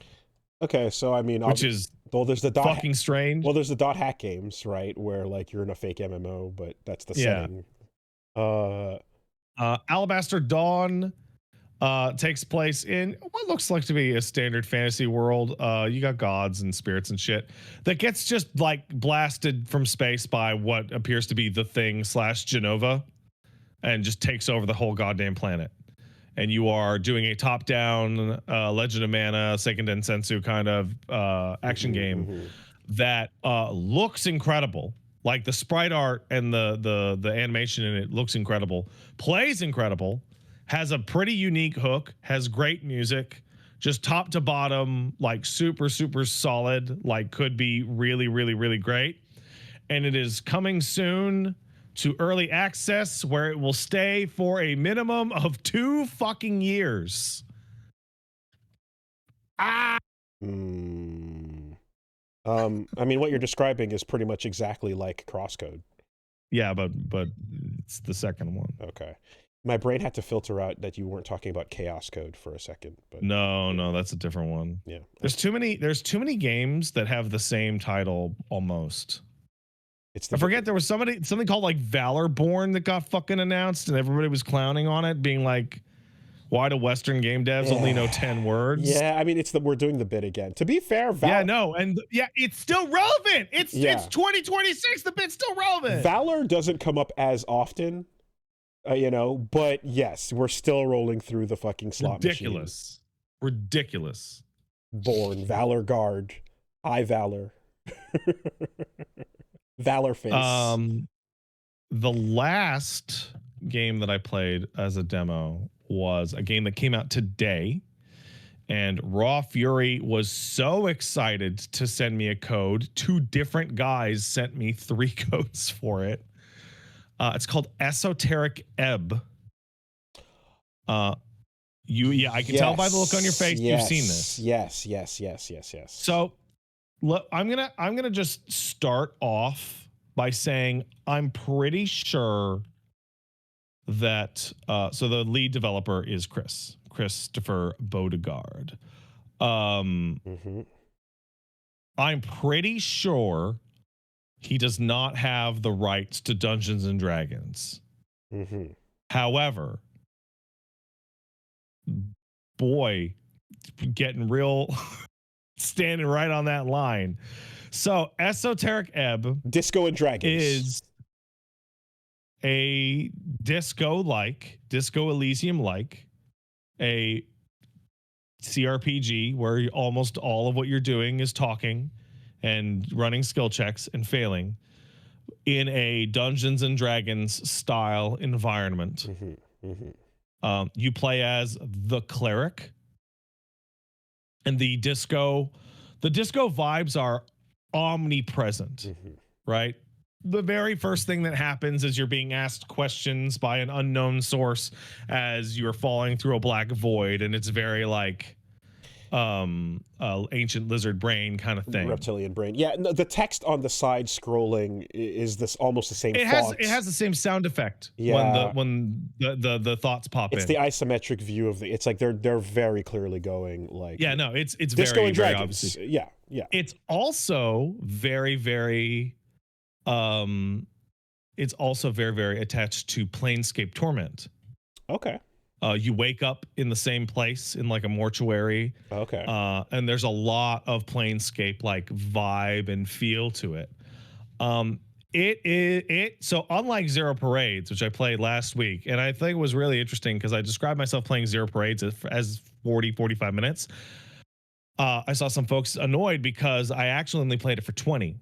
Speaker 1: Okay, so I mean,
Speaker 2: which is
Speaker 1: there's the
Speaker 2: fucking strange.
Speaker 1: Well, there's the .hack games, right, where like you're in a fake MMO, but that's the setting.
Speaker 2: Alabaster Dawn Takes place in what looks like to be a standard fantasy world. You got gods and spirits and shit that gets just like blasted from space by what appears to be the Thing / Genova, and just takes over the whole goddamn planet. And you are doing a top-down Legend of Mana, Seiken Densetsu kind of action game that looks incredible. Like the sprite art and the animation in it looks incredible, plays incredible, has a pretty unique hook, has great music, just top to bottom, like super, super solid, like could be really, really, really great. And it is coming soon to early access, where it will stay for a minimum of 2 fucking years.
Speaker 1: I mean, what you're describing is pretty much exactly like Crosscode.
Speaker 2: Yeah, but it's the second one.
Speaker 1: Okay. My brain had to filter out that you weren't talking about Chaos Code for a second. But
Speaker 2: no, that's a different one.
Speaker 1: Yeah.
Speaker 2: There's too many games that have the same title almost. I forget, there was something called like Valorborn that got fucking announced, and everybody was clowning on it, being like, why do Western game devs only know 10 words?
Speaker 1: Yeah, I mean, we're doing the bit again. To be fair,
Speaker 2: it's still relevant. It's 2026. The bit's still relevant.
Speaker 1: Valor doesn't come up as often, but yes, we're still rolling through the fucking slot machine.
Speaker 2: Ridiculous.
Speaker 1: Born, Valor Guard, I Valor. Valor Face.
Speaker 2: The last game that I played as a demo was a game that came out today, and Raw Fury was so excited to send me a code. 2 different guys sent me 3 codes for it. It's called Esoteric Ebb. I can tell by the look on your face you've seen this.
Speaker 1: Yes.
Speaker 2: So look, I'm gonna just start off by saying I'm pretty sure that so the lead developer is Christopher Beauregard. I'm pretty sure he does not have the rights to Dungeons and Dragons. However, boy, getting real standing right on that line. So Esoteric Ebb,
Speaker 1: Disco and Dragons,
Speaker 2: is a Disco Elysium-like, a CRPG where almost all of what you're doing is talking and running skill checks and failing in a Dungeons and Dragons style environment. You play as the cleric, and the disco vibes are omnipresent, right? The very first thing that happens is you're being asked questions by an unknown source as you're falling through a black void, and it's very like ancient lizard brain kind of thing,
Speaker 1: reptilian brain. Yeah, no, the text on the side scrolling is this almost the same font.
Speaker 2: It has the same sound effect. When the thoughts pop in.
Speaker 1: It's the isometric view of it's like they're very clearly going like,
Speaker 2: it's
Speaker 1: Disco
Speaker 2: very,
Speaker 1: and
Speaker 2: very
Speaker 1: Dragons.
Speaker 2: obviously.
Speaker 1: Yeah
Speaker 2: It's also very, very it's also very, very attached to Planescape Torment.
Speaker 1: Okay.
Speaker 2: You wake up in the same place in like a mortuary.
Speaker 1: Okay.
Speaker 2: And there's a lot of Planescape like vibe and feel to it. So unlike Zero Parades, which I played last week, and I think it was really interesting because I described myself playing Zero Parades as 45 minutes. I saw some folks annoyed because I actually only played it for 20.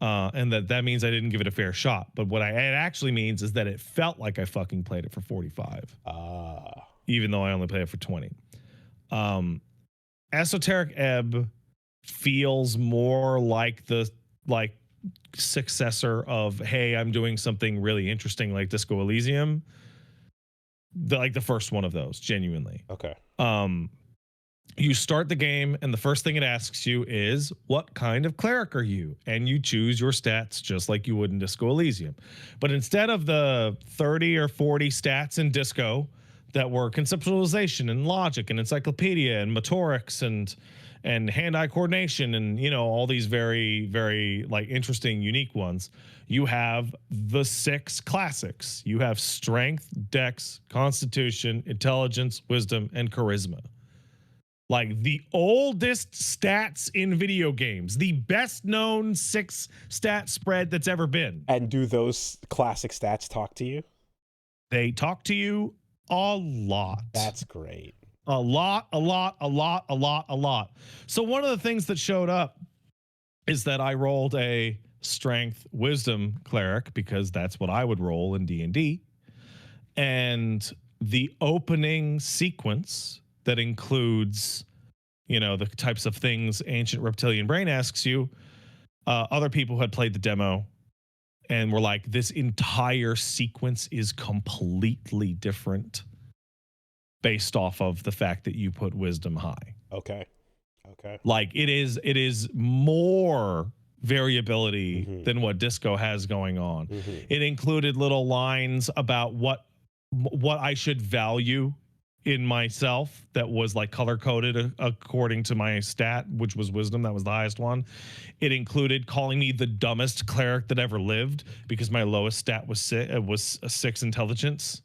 Speaker 2: And that means I didn't give it a fair shot. But what it actually means is that it felt like I fucking played it for 45. Even though I only played it for 20. Esoteric Ebb feels more like the successor of, hey, I'm doing something really interesting like Disco Elysium. The first one of those, genuinely.
Speaker 1: Okay.
Speaker 2: You start the game, and the first thing it asks you is, what kind of cleric are you? And you choose your stats just like you would in Disco Elysium. But instead of the 30 or 40 stats in Disco that were conceptualization and logic and encyclopedia and motorics and and hand-eye coordination, and all these very, very like interesting, unique ones. You have the 6 classics. You have strength, dex, constitution, intelligence, wisdom, and charisma. Like the oldest stats in video games, the best known 6 stat spread that's ever been.
Speaker 1: And do those classic stats talk to you?
Speaker 2: They talk to you a lot.
Speaker 1: That's great.
Speaker 2: A lot. So one of the things that showed up is that I rolled a strength wisdom cleric, because that's what I would roll in D&D. And the opening sequence that includes, the types of things Ancient Reptilian Brain asks you, other people had played the demo and were like, this entire sequence is completely different based off of the fact that you put wisdom high.
Speaker 1: Okay.
Speaker 2: Like it is more variability than what Disco has going on. It included little lines about what I should value in myself that was like color coded according to my stat, which was wisdom. That was the highest one. It included calling me the dumbest cleric that ever lived because my lowest stat was a 6 intelligence.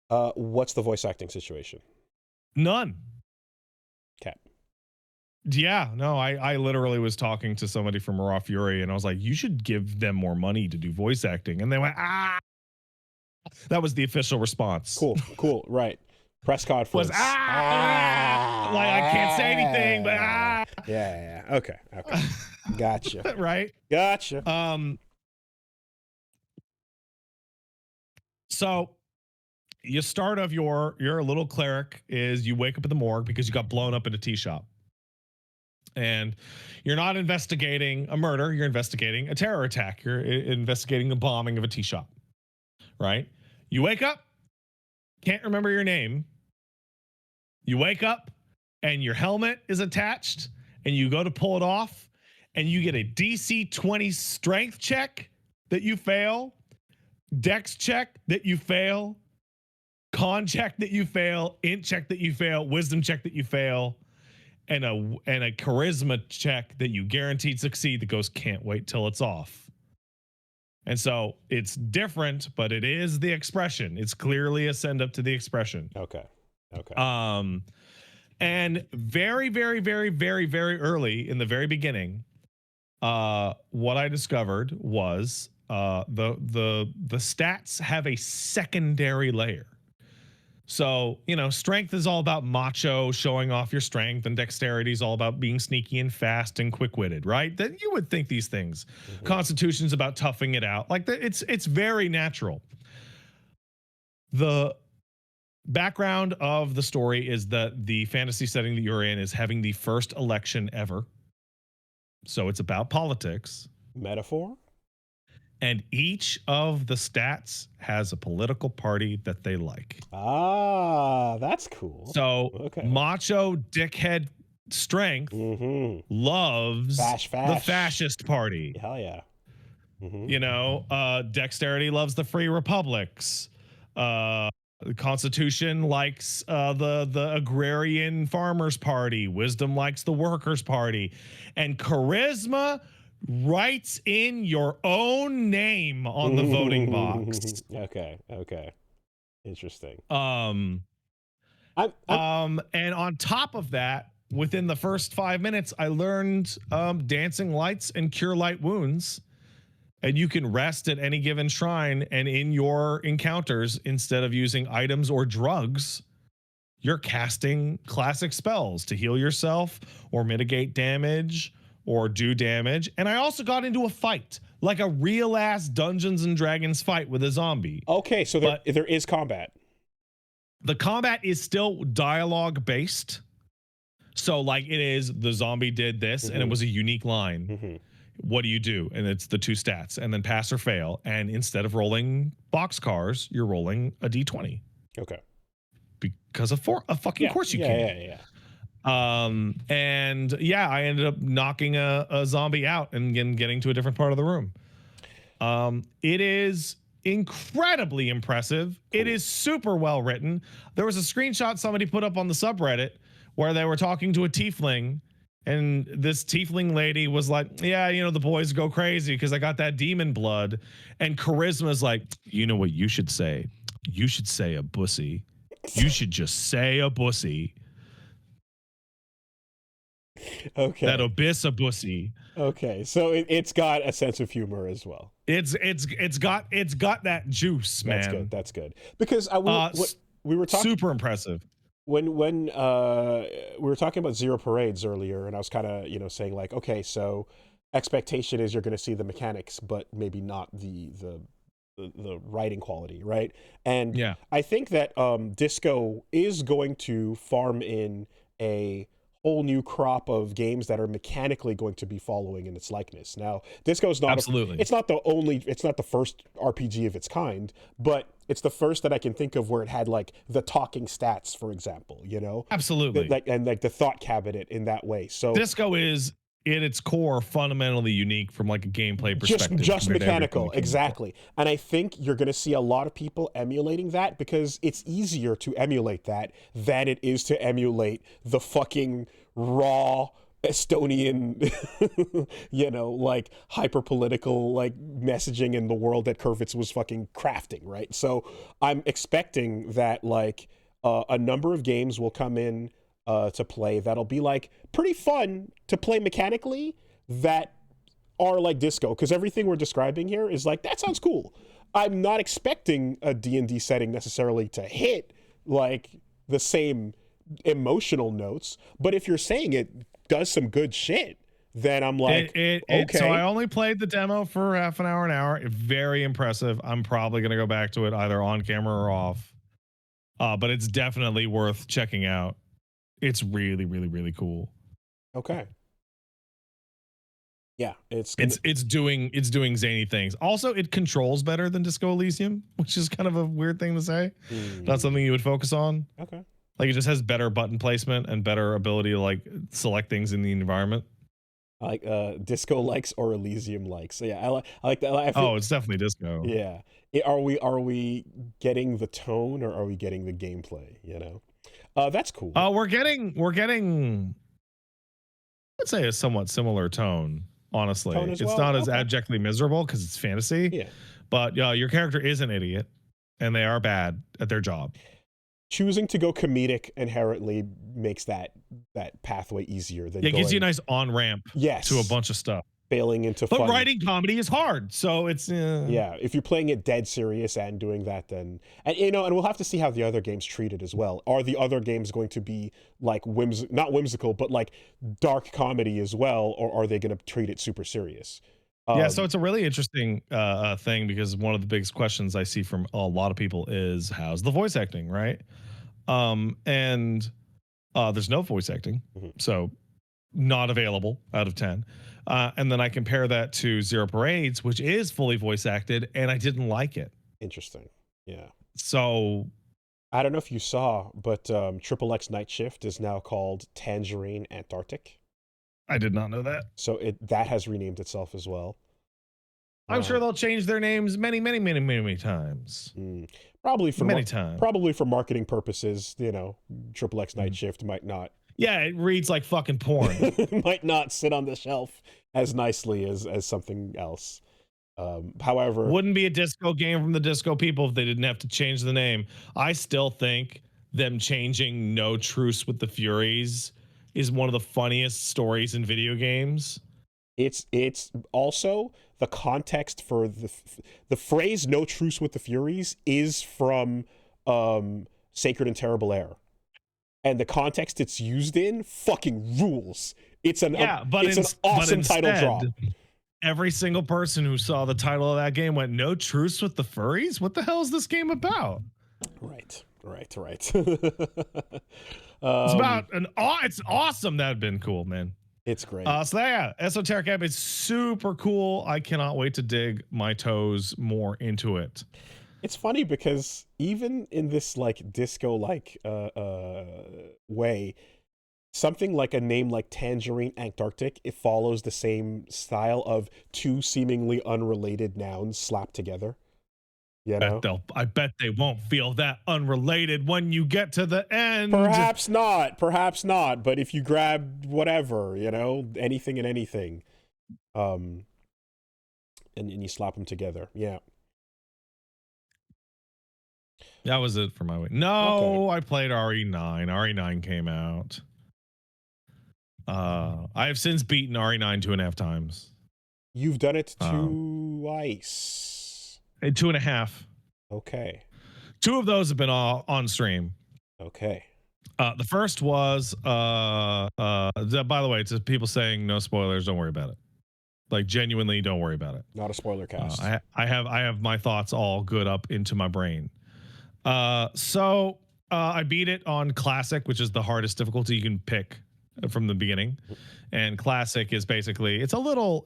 Speaker 1: What's the voice acting situation?
Speaker 2: None.
Speaker 1: Okay.
Speaker 2: Yeah, no, I literally was talking to somebody from Raw Fury and I was like, you should give them more money to do voice acting. And they went, ah. That was the official response.
Speaker 1: Cool. Right. Press conference.
Speaker 2: Was like I can't say anything, but
Speaker 1: Yeah. Okay. Gotcha.
Speaker 2: Right.
Speaker 1: Gotcha.
Speaker 2: So you start of your little cleric is you wake up in the morgue because you got blown up in a tea shop. And you're not investigating a murder, you're investigating a terror attack. You're investigating the bombing of a tea shop. Right? You wake up, can't remember your name. You wake up and your helmet is attached and you go to pull it off and you get a DC 20 strength check that you fail, dex check that you fail, con check that you fail, int check that you fail, wisdom check that you fail, and a charisma check that you guaranteed succeed that goes can't wait till it's off. And so it's different, but it is the expression. It's clearly a send up to the expression.
Speaker 1: Okay.
Speaker 2: And very, very, very, very, very early in the very beginning, what I discovered was the stats have a secondary layer. So, strength is all about macho, showing off your strength, and dexterity is all about being sneaky and fast and quick-witted, right? That you would think these things. Constitution's about toughing it out. Like it's very natural. The background of the story is that the fantasy setting that you're in is having the first election ever. So it's about politics.
Speaker 1: Metaphor?
Speaker 2: And each of the stats has a political party that they like.
Speaker 1: Ah, that's cool.
Speaker 2: So macho dickhead strength loves the fascist party.
Speaker 1: Hell yeah.
Speaker 2: Dexterity loves the free republics. The Constitution likes the agrarian farmers party. Wisdom likes the workers party. And charisma writes in your own name on the voting box.
Speaker 1: Okay. Interesting.
Speaker 2: And on top of that, within the first 5 minutes, I learned dancing lights and cure light wounds. And you can rest at any given shrine, and in your encounters, instead of using items or drugs, you're casting classic spells to heal yourself or mitigate damage or do damage. And I also got into a fight, like a real ass Dungeons and Dragons fight with a zombie.
Speaker 1: Okay, so there is combat.
Speaker 2: The combat is still dialogue based. So like it is, the zombie did this and it was a unique line. What do you do? And it's the 2 stats and then pass or fail. And instead of rolling boxcars, you're rolling a D20.
Speaker 1: Okay.
Speaker 2: Because of a fucking course you can.
Speaker 1: Yeah.
Speaker 2: And yeah, I ended up knocking a zombie out and getting to a different part of the room. It is incredibly impressive. Cool. It is super well written. There was a screenshot somebody put up on the subreddit where they were talking to a tiefling And this tiefling lady was like, yeah, the boys go crazy because I got that demon blood. And Charisma's like, you know what you should say? You should say a bussy. You should just say a bussy.
Speaker 1: Okay.
Speaker 2: That abyss a bussy.
Speaker 1: Okay. So it's got a sense of humor as well.
Speaker 2: It's got that juice, man.
Speaker 1: That's good. Because we were talking
Speaker 2: super impressive.
Speaker 1: When we were talking about Zero Parades earlier, and I was kind of saying like, okay, so expectation is you're going to see the mechanics, but maybe not the writing quality, right? And
Speaker 2: yeah,
Speaker 1: I think that Disco is going to farm in a whole new crop of games that are mechanically going to be following in its likeness. Now, Disco is not
Speaker 2: absolutely.
Speaker 1: It's not the first RPG of its kind, but it's the first that I can think of where it had like the talking stats, for example.
Speaker 2: Absolutely,
Speaker 1: and the thought cabinet in that way. So
Speaker 2: Disco is, in its core, fundamentally unique from like a gameplay perspective.
Speaker 1: Just mechanical, exactly. And I think you're going to see a lot of people emulating that because it's easier to emulate that than it is to emulate the fucking raw Estonian, like hyper political like messaging in the world that Kurvitz was fucking crafting, right? So I'm expecting that like a number of games will come in to play that'll be like pretty fun to play mechanically that are like Disco, because everything we're describing here is like, that sounds cool. I'm not expecting a D&D setting necessarily to hit like the same emotional notes, but if you're saying it does some good shit, then I'm like, okay.
Speaker 2: So I only played the demo for half an hour. Very impressive. I'm probably going to go back to it either on camera or off. But it's definitely worth checking out. It's really, really, really cool.
Speaker 1: Okay. Yeah, it's
Speaker 2: doing zany things. Also, it controls better than Disco Elysium, which is kind of a weird thing to say. Not something you would focus on.
Speaker 1: Okay.
Speaker 2: Like, it just has better button placement and better ability to like select things in the environment.
Speaker 1: Like Disco likes or Elysium likes. So yeah, I like that.
Speaker 2: It's definitely Disco.
Speaker 1: Yeah. Are we getting the tone or are we getting the gameplay? That's cool.
Speaker 2: We're getting I'd say a somewhat similar tone. Honestly, it's not as abjectly miserable because it's fantasy.
Speaker 1: Yeah.
Speaker 2: But your character is an idiot, and they are bad at their job.
Speaker 1: Choosing to go comedic inherently makes that pathway easier than
Speaker 2: it gives you a nice on ramp.
Speaker 1: Yes.
Speaker 2: To a bunch of stuff.
Speaker 1: Failing into
Speaker 2: but
Speaker 1: fun.
Speaker 2: Writing comedy is hard, so it's
Speaker 1: yeah. If you're playing it dead serious and doing that, then and we'll have to see how the other games treat it as well. Are the other games going to be like not whimsical, but like dark comedy as well, or are they going to treat it super serious?
Speaker 2: Yeah, so it's a really interesting thing because one of the biggest questions I see from a lot of people is how's the voice acting, right? And there's no voice acting, so not available out of 10. And then I compare that to Zero Parades, which is fully voice acted, and I didn't like it.
Speaker 1: Interesting. Yeah.
Speaker 2: So
Speaker 1: I don't know if you saw, but XXX Night Shift is now called Tangerine Antarctic.
Speaker 2: I did not know that.
Speaker 1: So that has renamed itself as well.
Speaker 2: I'm sure they'll change their names many, many, many, many times.
Speaker 1: Probably for
Speaker 2: many times.
Speaker 1: Probably for marketing purposes. XXX Night Shift might not.
Speaker 2: Yeah, it reads like fucking porn.
Speaker 1: Might not sit on the shelf as nicely as something else. However,
Speaker 2: wouldn't be a disco game from the Disco people if they didn't have to change the name. I still think them changing No Truce with the Furies is one of the funniest stories in video games.
Speaker 1: It's also the context for the phrase "No Truce with the Furies" is from Sacred and Terrible Air. And the context it's used in fucking rules. It's an awesome title drop.
Speaker 2: Every single person who saw the title of that game went, "No Truce with the Furries? What the hell is this game about?"
Speaker 1: Right.
Speaker 2: It's awesome. That'd been cool, man.
Speaker 1: It's great.
Speaker 2: So yeah, Esoteric App is super cool. I cannot wait to dig my toes more into it.
Speaker 1: It's funny because even in this like disco like way, something like a name like Tangerine Antarctic, it follows the same style of two seemingly unrelated nouns slapped together. You know?
Speaker 2: I bet they won't feel that unrelated when you get to the end.
Speaker 1: Perhaps not. But if you grab whatever, anything and anything, and you slap them together, yeah.
Speaker 2: That was it for my week. No, okay. I played RE9. RE9 came out. I have since beaten RE9 2.5 times.
Speaker 1: You've done it twice.
Speaker 2: 2.5.
Speaker 1: Okay.
Speaker 2: 2 of those have been on stream.
Speaker 1: Okay.
Speaker 2: The first was by the way, to people saying no spoilers, don't worry about it. Like, genuinely, don't worry about it.
Speaker 1: Not a spoiler cast.
Speaker 2: I have my thoughts all good up into my brain. So I beat it on classic, which is the hardest difficulty you can pick from the beginning. And classic is basically it's a little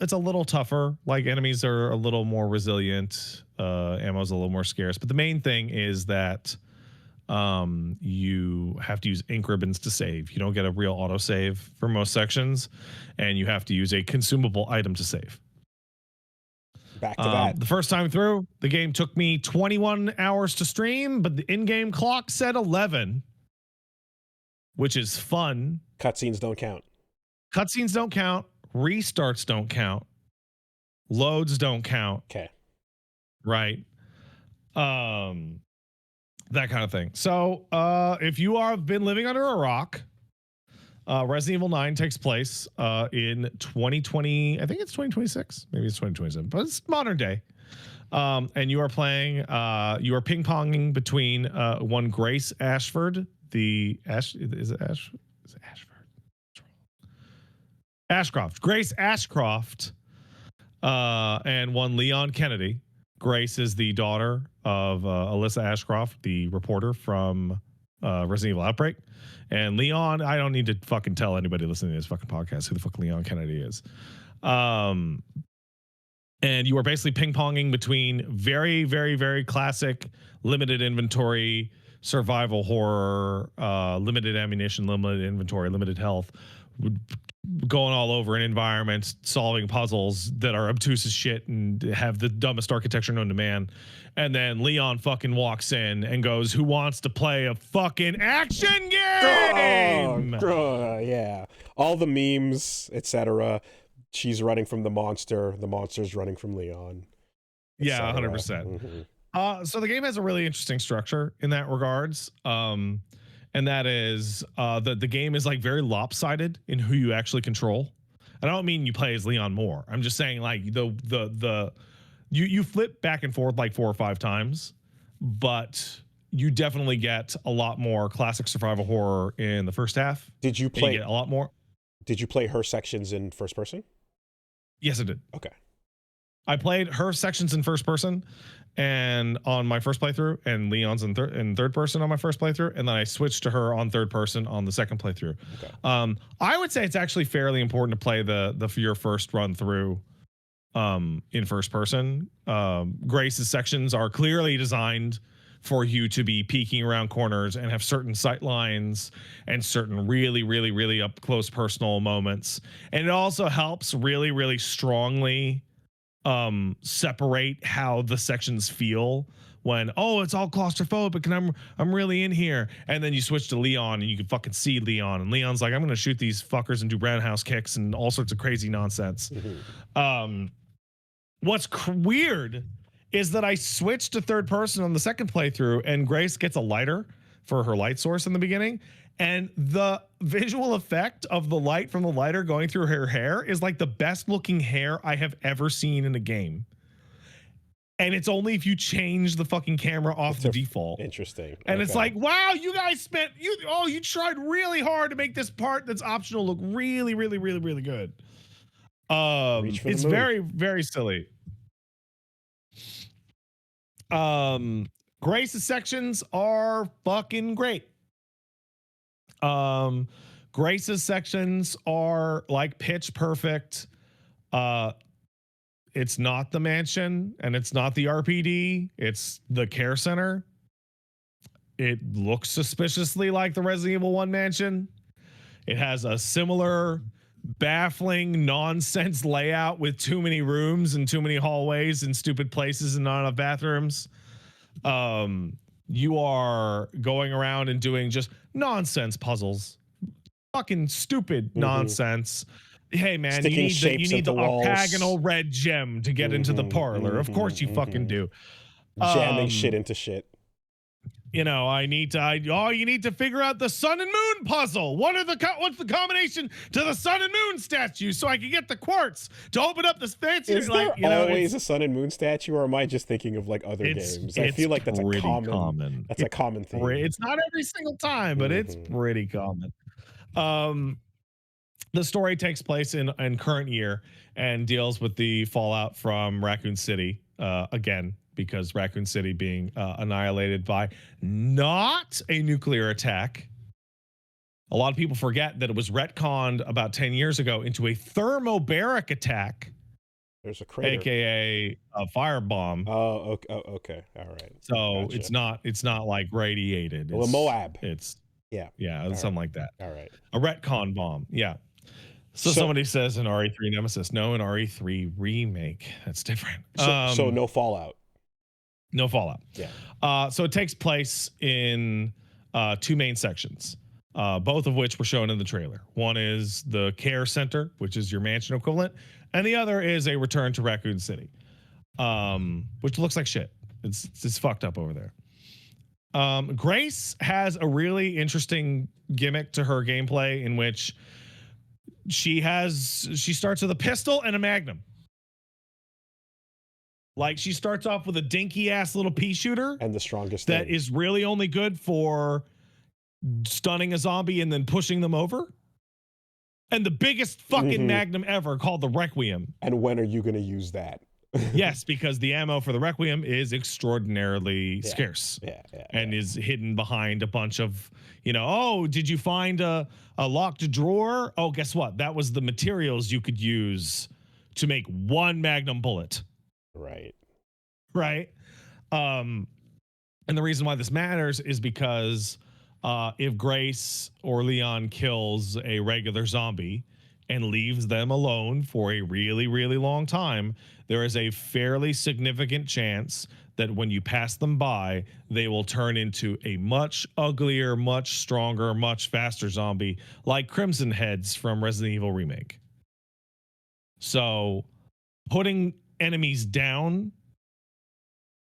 Speaker 2: tougher. Like, enemies are a little more resilient, ammo's a little more scarce. But the main thing is that you have to use ink ribbons to save. You don't get a real autosave for most sections, and you have to use a consumable item to save.
Speaker 1: Back to that.
Speaker 2: The first time through, the game took me 21 hours to stream, but the in-game clock said 11, which is fun.
Speaker 1: Cutscenes don't count.
Speaker 2: Cutscenes don't count. Restarts don't count. Loads don't count.
Speaker 1: Okay.
Speaker 2: Right. That kind of thing. So if you have been living under a rock, Resident Evil 9 takes place in 2020. I think it's 2026. Maybe it's 2027, but it's modern day. And you are playing, you are ping-ponging between one Grace Ashford, Ashcroft. Grace Ashcroft, and one Leon Kennedy. Grace is the daughter of Alyssa Ashcroft, the reporter from Resident Evil Outbreak. And Leon, I don't need to fucking tell anybody listening to this fucking podcast who the fuck Leon Kennedy is. And you are basically ping-ponging between very, very, very classic limited inventory, survival horror, limited ammunition, limited inventory, limited health, going all over an environment, solving puzzles that are obtuse as shit and have the dumbest architecture known to man. And then Leon fucking walks in and goes, "Who wants to play a fucking action game?"
Speaker 1: Yeah. All the memes, etc. She's running from the monster. The monster's running from Leon.
Speaker 2: Yeah, 100%. Mm-hmm. So the game has a really interesting structure in that regards. And that is the game is like very lopsided in who you actually control. And I don't mean you play as Leon more. I'm just saying like you flip back and forth like 4 or 5 times, but you definitely get a lot more classic survival horror in the first half.
Speaker 1: Did you play
Speaker 2: a lot more?
Speaker 1: Did you play her sections in first person?
Speaker 2: Yes, I did.
Speaker 1: Okay.
Speaker 2: I played her sections in first person and on my first playthrough, and Leon's in third person on my first playthrough, and then I switched to her on third person on the second playthrough. Okay. I would say it's actually fairly important to play your first run through in first person. Grace's sections are clearly designed for you to be peeking around corners and have certain sight lines and certain really, really, really up close personal moments. And it also helps really, really strongly separate how the sections feel when, oh, it's all claustrophobic and I'm really in here. And then you switch to Leon and you can fucking see Leon, and Leon's like, I'm going to shoot these fuckers and do roundhouse kicks and all sorts of crazy nonsense. Mm-hmm. What's weird is that I switched to third person on the second playthrough, and Grace gets a lighter for her light source in the beginning. And the visual effect of the light from the lighter going through her hair is like the best looking hair I have ever seen in a game. And it's only if you change the fucking camera off the default.
Speaker 1: Interesting.
Speaker 2: And It's like, wow, you guys you tried really hard to make this part that's optional look really, really, really, really good. It's very, very silly. Grace's sections are fucking great. Grace's sections are like pitch perfect. It's not the mansion and it's not the RPD. It's the care center. It looks suspiciously like the Resident Evil 1 mansion. It has a similar baffling nonsense layout with too many rooms and too many hallways and stupid places and not enough bathrooms. You are going around and doing just nonsense puzzles, fucking stupid nonsense. Hey man,
Speaker 1: Sticking
Speaker 2: you
Speaker 1: shapes
Speaker 2: need the
Speaker 1: into walls.
Speaker 2: octagonal red gem to get into the parlor. Of course you fucking do.
Speaker 1: Jamming shit into shit.
Speaker 2: You know, you need to figure out the sun and moon puzzle. What's the combination to the sun and moon statue so I can get the quartz to open up this fancy?
Speaker 1: Is there always a sun and moon statue, or am I just thinking of like other games? I feel like that's a common. That's a common thing.
Speaker 2: It's not every single time, but it's pretty common. The story takes place in current year and deals with the fallout from Raccoon City again, because Raccoon City being annihilated by not a nuclear attack. A lot of people forget that it was retconned about 10 years ago into a thermobaric attack.
Speaker 1: There's a crater,
Speaker 2: aka a firebomb.
Speaker 1: Oh, okay, all right.
Speaker 2: So gotcha. It's not like radiated.
Speaker 1: Well, Moab.
Speaker 2: It's
Speaker 1: yeah,
Speaker 2: something like that.
Speaker 1: All right,
Speaker 2: a retcon bomb. Yeah. So somebody says an RE3 Nemesis. No, an RE3 remake. That's different.
Speaker 1: So no Fallout.
Speaker 2: No Fallout.
Speaker 1: Yeah.
Speaker 2: So it takes place in 2 main sections, both of which were shown in the trailer. One is the care center, which is your mansion equivalent, and the other is a return to Raccoon City, which looks like shit. It's fucked up over there. Grace has a really interesting gimmick to her gameplay in which she starts with a pistol and a magnum. Like, she starts off with a dinky ass little pea shooter,
Speaker 1: and the strongest
Speaker 2: that is really only good for stunning a zombie and then pushing them over, and the biggest fucking magnum ever called the Requiem.
Speaker 1: And when are you going to use that?
Speaker 2: Yes, because the ammo for the Requiem is extraordinarily scarce. And is hidden behind a bunch of, oh, did you find a locked drawer? Oh, guess what? That was the materials you could use to make 1 magnum bullet. Right. And the reason why this matters is because if Grace or Leon kills a regular zombie and leaves them alone for a really, really long time, there is a fairly significant chance that when you pass them by, they will turn into a much uglier, much stronger, much faster zombie, like Crimson Heads from Resident Evil Remake. So putting enemies down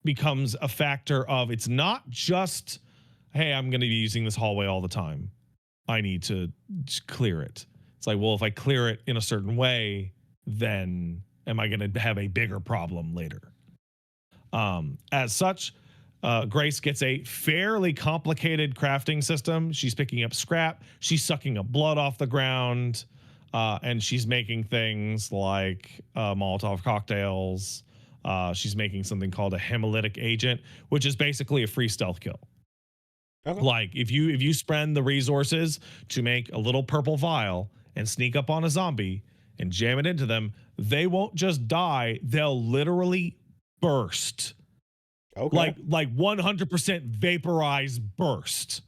Speaker 2: becomes a factor of, it's not just, hey, I'm going to be using this hallway all the time. I need to clear it. It's like, well, if I clear it in a certain way, then am I going to have a bigger problem later? As such, Grace gets a fairly complicated crafting system. She's picking up scrap. She's sucking up blood off the ground. And she's making things like Molotov cocktails. She's making something called a hemolytic agent, which is basically a free stealth kill. Okay. Like, if you spend the resources to make a little purple vial and sneak up on a zombie and jam it into them, they won't just die, they'll literally burst. Okay. Like 100% vaporize burst.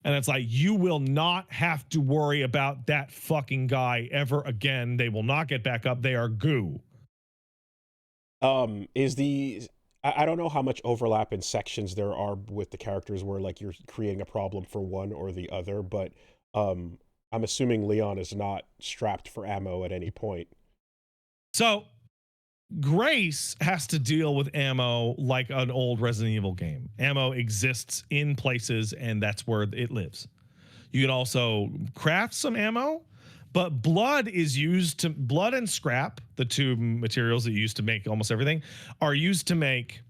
Speaker 2: And it's like, you will not have to worry about that fucking guy ever again. They will not get back up. They are goo.
Speaker 1: I don't know how much overlap in sections there are with the characters where like you're creating a problem for one or the other, but I'm assuming Leon is not strapped for ammo at any point.
Speaker 2: So Grace has to deal with ammo like an old Resident Evil game. Ammo exists in places, and that's where it lives. You can also craft some ammo, but blood and scrap, the 2 materials that you use to make almost everything, are used to make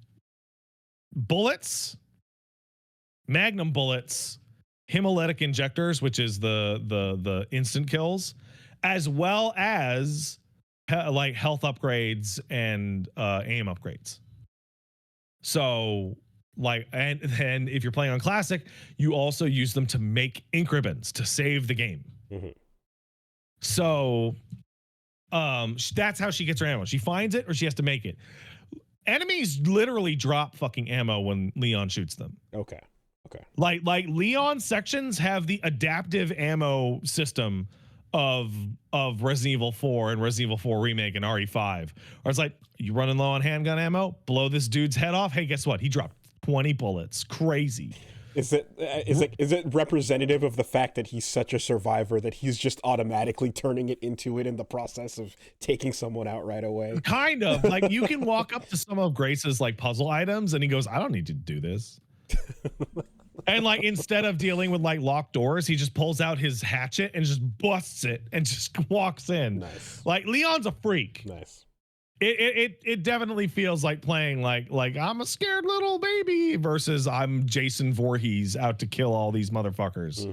Speaker 2: bullets, magnum bullets, hemolytic injectors, which is the instant kills, as well as like health upgrades and aim upgrades. So like, and then if you're playing on classic, you also use them to make ink ribbons to save the game. So that's how she gets her ammo. She finds it or she has to make it. Enemies literally drop fucking ammo when Leon shoots them.
Speaker 1: Okay.
Speaker 2: Like Leon sections have the adaptive ammo system of Resident Evil 4 and Resident Evil 4 Remake and RE5. Or it's like, you running low on handgun ammo, blow this dude's head off. Hey, guess what? He dropped 20 bullets. Crazy.
Speaker 1: Is it representative of the fact that he's such a survivor that he's just automatically turning it into it in the process of taking someone out right away?
Speaker 2: Kind of. Like, you can walk up to some of Grace's like puzzle items and he goes, I don't need to do this. And like, instead of dealing with like locked doors, he just pulls out his hatchet and just busts it and just walks in.
Speaker 1: Nice.
Speaker 2: Like, Leon's a freak.
Speaker 1: Nice.
Speaker 2: It definitely feels like playing like I'm a scared little baby versus I'm Jason Voorhees out to kill all these motherfuckers.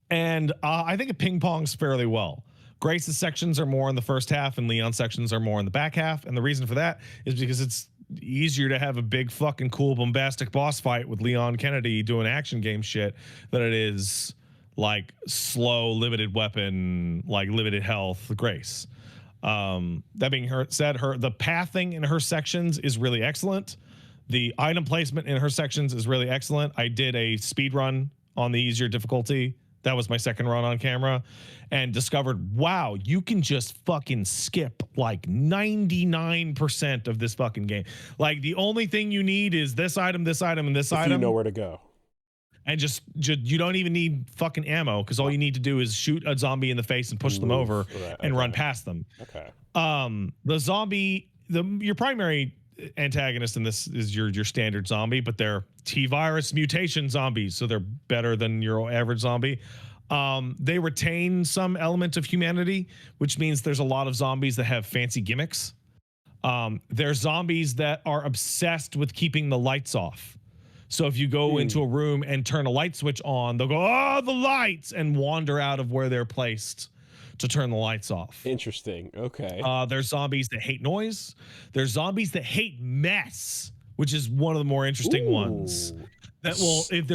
Speaker 2: And I think it ping pongs fairly well. Grace's sections are more in the first half and Leon's sections are more in the back half. And the reason for that is because it's easier to have a big fucking cool bombastic boss fight with Leon Kennedy doing action game shit than it is like slow limited weapon, like limited health Grace. That being said, the pathing in her sections is really excellent. The item placement in her sections is really excellent. I did a speed run on the easier difficulty. That was my second run on camera, and discovered, wow, you can just fucking skip like 99% of this fucking game. Like, the only thing you need is this item, and this item.
Speaker 1: You know where to go.
Speaker 2: And just you don't even need fucking ammo, because all you need to do is shoot a zombie in the face and push them over and run past them.
Speaker 1: Okay.
Speaker 2: The zombie, your primary antagonist in this is your standard zombie, but they're T-virus mutation zombies, so they're better than your average zombie. They retain some element of humanity, which means there's a lot of zombies that have fancy gimmicks. There's zombies that are obsessed with keeping the lights off. So if you go into a room and turn a light switch on, they'll go, oh, the lights, and wander out of where they're placed to turn the lights off.
Speaker 1: Interesting. Okay.
Speaker 2: There's zombies that hate noise. There's zombies that hate mess, which is one of the more interesting ones. That will, if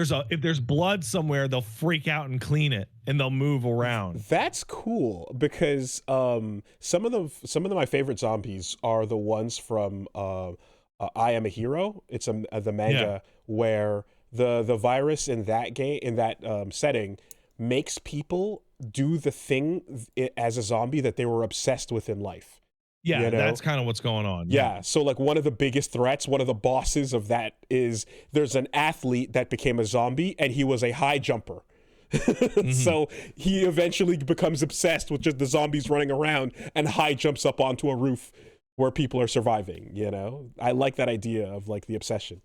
Speaker 2: there's blood somewhere, they'll freak out and clean it, and they'll move around.
Speaker 1: That's cool, because some of my favorite zombies are the ones from I Am a Hero. It's the manga where the virus in that game, in that setting, makes people do the thing as a zombie that they were obsessed with in life.
Speaker 2: Yeah,
Speaker 1: you know?
Speaker 2: That's kind of what's going on.
Speaker 1: Yeah, so like one of the biggest threats, one of the bosses of that is there's an athlete that became a zombie and he was a high jumper. So he eventually becomes obsessed with just the zombies running around and high jumps up onto a roof where people are surviving, you know? I like that idea of like the obsession.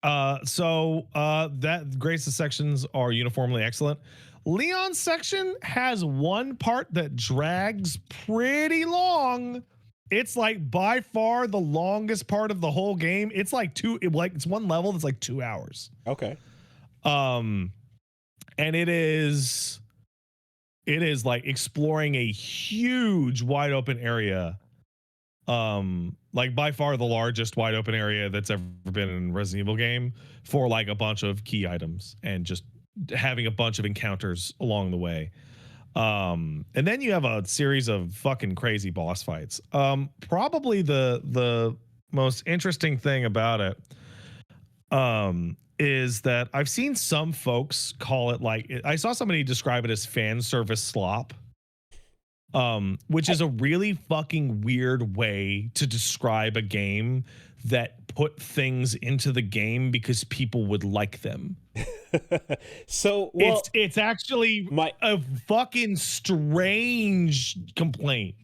Speaker 2: That Grace's sections are uniformly excellent. Leon's section has one part that drags pretty long. It's like by far the longest part of the whole game. It's like it's one level that's like 2 hours.
Speaker 1: Okay.
Speaker 2: And it is like exploring a huge wide open area. Like by far the largest wide open area that's ever been in a Resident Evil game, for like a bunch of key items and just having a bunch of encounters along the way. And then you have a series of fucking crazy boss fights. Probably the most interesting thing about it is that I've seen some folks call it, like, I saw somebody describe it as fan service slop. Which is a really fucking weird way to describe a game that put things into the game because people would like them.
Speaker 1: So, well,
Speaker 2: it's actually a fucking strange complaint.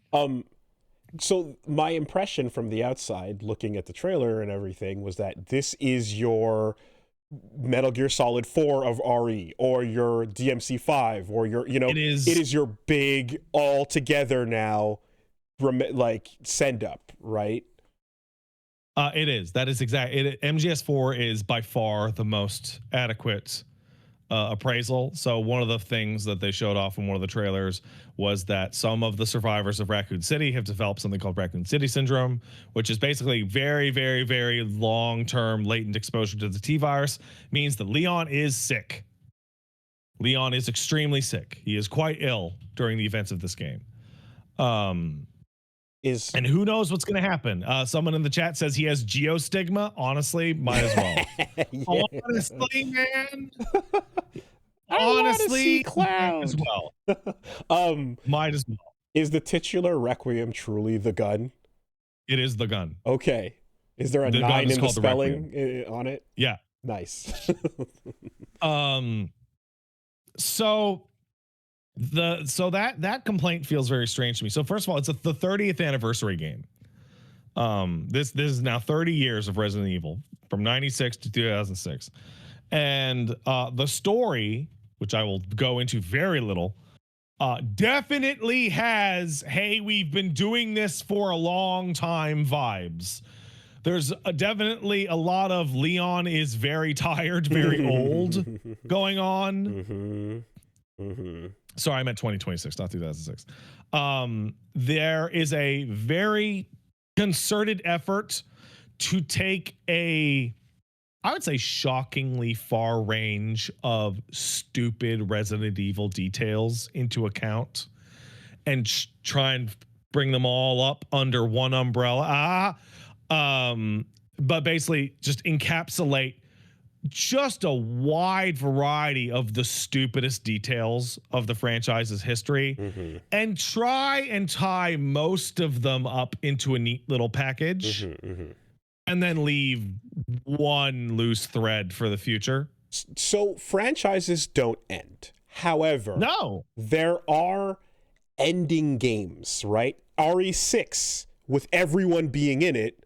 Speaker 1: So my impression from the outside, looking at the trailer and everything, was that this is your Metal Gear Solid 4 of RE, or your DMC5, or your, you know, it is your big all together now, like send up, right?
Speaker 2: It is. That is exactly. MGS4 is by far the most adequate appraisal. So one of the things that they showed off in one of the trailers was that some of the survivors of Raccoon City have developed something called Raccoon City syndrome, which is basically very, very, very long-term latent exposure to the T-virus. Means that Leon is sick. Leon is extremely sick. He is quite ill during the events of this game. And who knows what's going to happen? Someone in the chat says he has geostigma. Honestly, might as well. Yeah. Honestly, man. Honestly,
Speaker 1: Cloud
Speaker 2: as well. Might as well.
Speaker 1: Is the titular Requiem truly the gun?
Speaker 2: It is the gun.
Speaker 1: Okay. Is there a 9 in the spelling on it?
Speaker 2: Yeah.
Speaker 1: Nice.
Speaker 2: So that complaint feels very strange to me. So first of all, it's the 30th anniversary game. This is now 30 years of Resident Evil from 96 to 2006. And the story, which I will go into very little, definitely has, hey, we've been doing this for a long time vibes. There's definitely a lot of Leon is very tired, very old going on. Sorry, I meant 2026, not 2006. There is a very concerted effort to take I would say shockingly far range of stupid Resident Evil details into account and try and bring them all up under one umbrella. But basically just encapsulate just a wide variety of the stupidest details of the franchise's history and try and tie most of them up into a neat little package and then leave one loose thread for the future.
Speaker 1: So franchises don't end. However,
Speaker 2: no,
Speaker 1: there are ending games, right? RE6 with everyone being in it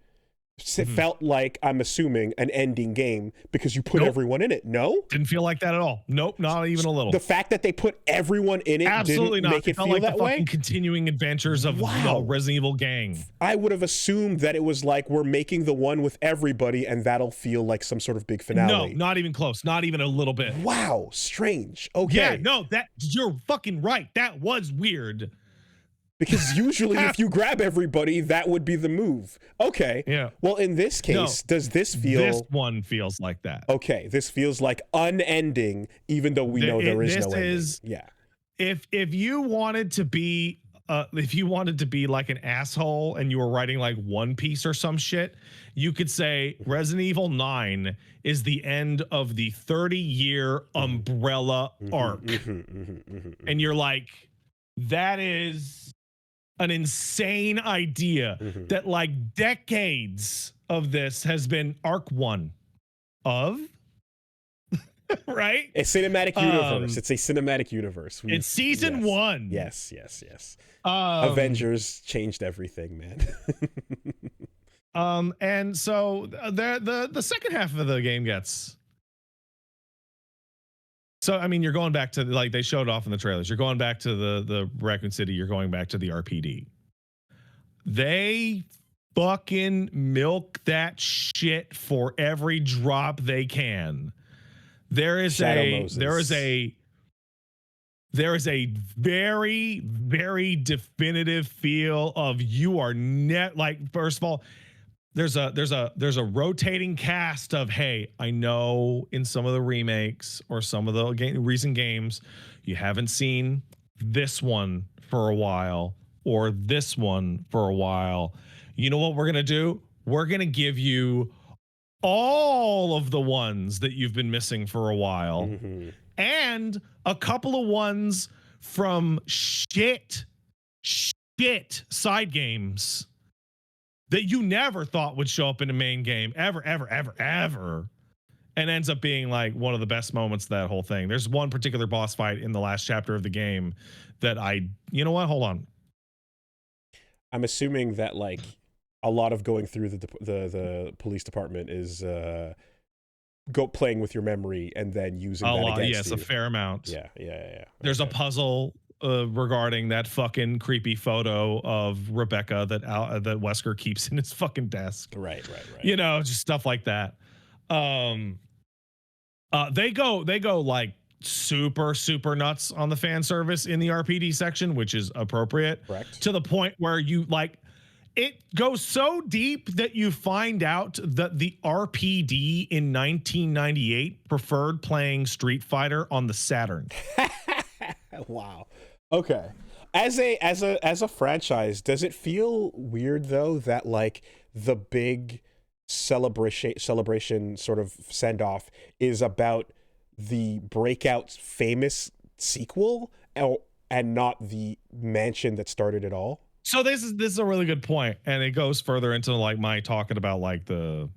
Speaker 1: felt like, I'm assuming, an ending game because you put everyone in it. No?
Speaker 2: Didn't feel like that at all. Nope, not even a little.
Speaker 1: The fact that they put everyone in it
Speaker 2: absolutely
Speaker 1: didn't
Speaker 2: not.
Speaker 1: make it feel
Speaker 2: like
Speaker 1: that
Speaker 2: the
Speaker 1: way?
Speaker 2: Fucking continuing adventures of the Resident Evil gang.
Speaker 1: I would have assumed that it was like, we're making the one with everybody and that'll feel like some sort of big finale.
Speaker 2: No, not even close. Not even a little bit.
Speaker 1: Wow, strange. Okay.
Speaker 2: Yeah, no, you're fucking right. That was weird.
Speaker 1: Because usually if you grab everybody, that would be the move. Okay.
Speaker 2: Yeah.
Speaker 1: Well, in this case, does this feel...
Speaker 2: This one feels like that.
Speaker 1: Okay. This feels like unending, even though we know there is no ending. Yeah.
Speaker 2: If you wanted to be... if you wanted to be like an asshole and you were writing like One Piece or some shit, you could say Resident Evil 9 is the end of the 30-year umbrella arc. And you're like, that is an insane idea that like decades of this has been arc 1 of, right?
Speaker 1: A cinematic universe. It's a cinematic universe.
Speaker 2: It's season 1.
Speaker 1: Yes. Avengers changed everything, man.
Speaker 2: And so the second half of the game gets... So, I mean, you're going back to, like, they showed off in the trailers. You're going back to the Raccoon City. You're going back to the RPD. They fucking milk that shit for every drop they can. There is a very, very definitive feel of you are like, first of all, there's a rotating cast of, hey, I know in some of the remakes or some of the recent games, you haven't seen this one for a while or this one for a while. You know what we're going to do? We're going to give you all of the ones that you've been missing for a while and a couple of ones from shit side games that you never thought would show up in the main game ever, and ends up being like one of the best moments of that whole thing. There's one particular boss fight in the last chapter of the game that you know what? Hold on.
Speaker 1: I'm assuming that like a lot of going through the police department is playing with your memory and then using that against you.
Speaker 2: Yes, a fair amount.
Speaker 1: Yeah.
Speaker 2: There's a puzzle regarding that fucking creepy photo of Rebecca that Wesker keeps in his fucking desk.
Speaker 1: Right.
Speaker 2: You know, just stuff like that. They go like super nuts on the fan service in the RPD section, which is appropriate.
Speaker 1: Correct.
Speaker 2: To the point where you like it goes so deep that you find out that the RPD in 1998 preferred playing Street Fighter on the Saturn.
Speaker 1: Wow. Okay. As a franchise, does it feel weird though that like the big celebration sort of send off is about the breakout famous sequel and not the mansion that started it all?
Speaker 2: So this is a really good point, and it goes further into like my talking about like the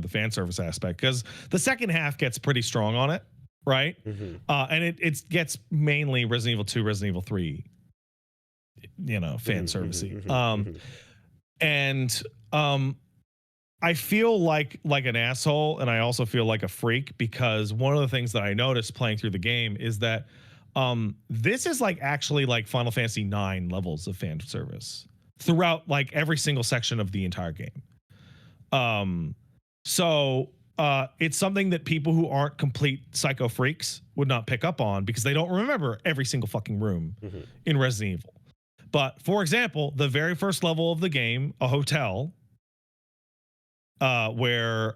Speaker 2: fan service aspect, because the second half gets pretty strong on it, right? And it gets mainly Resident Evil 2, Resident Evil 3, fan servicey. And I feel like an asshole, and I also feel like a freak, because one of the things that I noticed playing through the game is that this is like actually like Final Fantasy 9 levels of fan service throughout like every single section of the entire game. So it's something that people who aren't complete psycho freaks would not pick up on, because they don't remember every single fucking room in Resident Evil. But for example, the very first level of the game, a hotel, where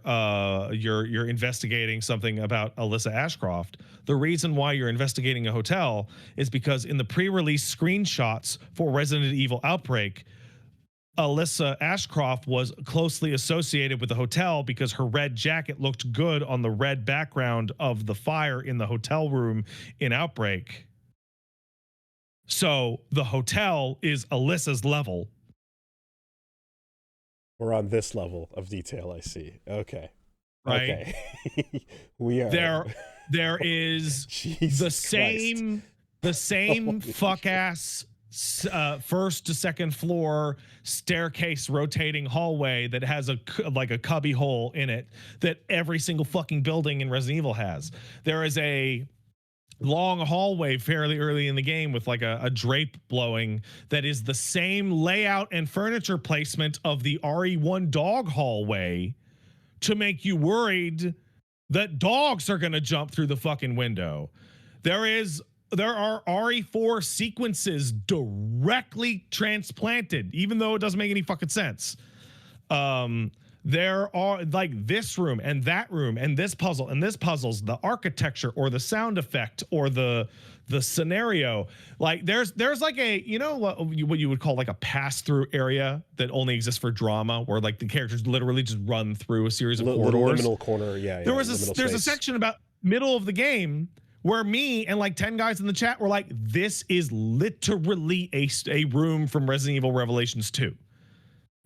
Speaker 2: you're investigating something about Alyssa Ashcroft. The reason why you're investigating a hotel is because in the pre-release screenshots for Resident Evil Outbreak, Alyssa Ashcroft was closely associated with the hotel because her red jacket looked good on the red background of the fire in the hotel room in Outbreak. So the hotel is Alyssa's level.
Speaker 1: We're on this level of detail, I see. Okay.
Speaker 2: Right.
Speaker 1: Okay. We are.
Speaker 2: There is the same fuck ass first to second floor staircase rotating hallway that has a cubby hole in it that every single fucking building in Resident Evil has. There is a long hallway fairly early in the game with like a drape blowing that is the same layout and furniture placement of the RE1 dog hallway to make you worried that dogs are going to jump through the fucking window. There are RE4 sequences directly transplanted, even though it doesn't make any fucking sense. There are like this room and that room and this puzzle and this puzzle's the architecture or the sound effect or the scenario. Like there's like a, what you would call like a pass-through area that only exists for drama, where like the characters literally just run through a series of corridors.
Speaker 1: Liminal corner, yeah.
Speaker 2: There's a section about middle of the game where me and like 10 guys in the chat were like, this is literally a room from Resident Evil Revelations 2.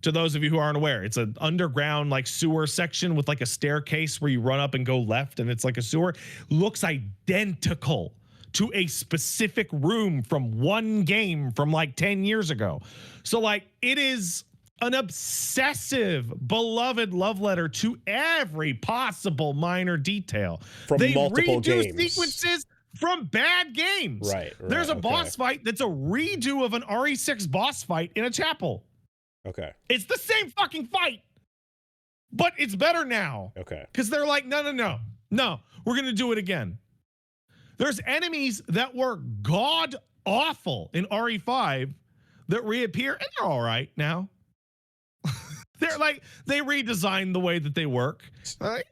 Speaker 2: To those of you who aren't aware, it's an underground like sewer section with like a staircase where you run up and go left, and it's like a sewer. Looks identical to a specific room from one game from like 10 years ago. So like it is an obsessive, beloved love letter to every possible minor detail.
Speaker 1: From multiple games.
Speaker 2: They redo sequences from bad games.
Speaker 1: Right.
Speaker 2: There's a boss fight that's a redo of an RE6 boss fight in a chapel.
Speaker 1: Okay.
Speaker 2: It's the same fucking fight, but it's better now.
Speaker 1: Okay.
Speaker 2: Because they're like, no, we're going to do it again. There's enemies that were god awful in RE5 that reappear, and they're all right now. They're like, they redesigned the way that they work. Right.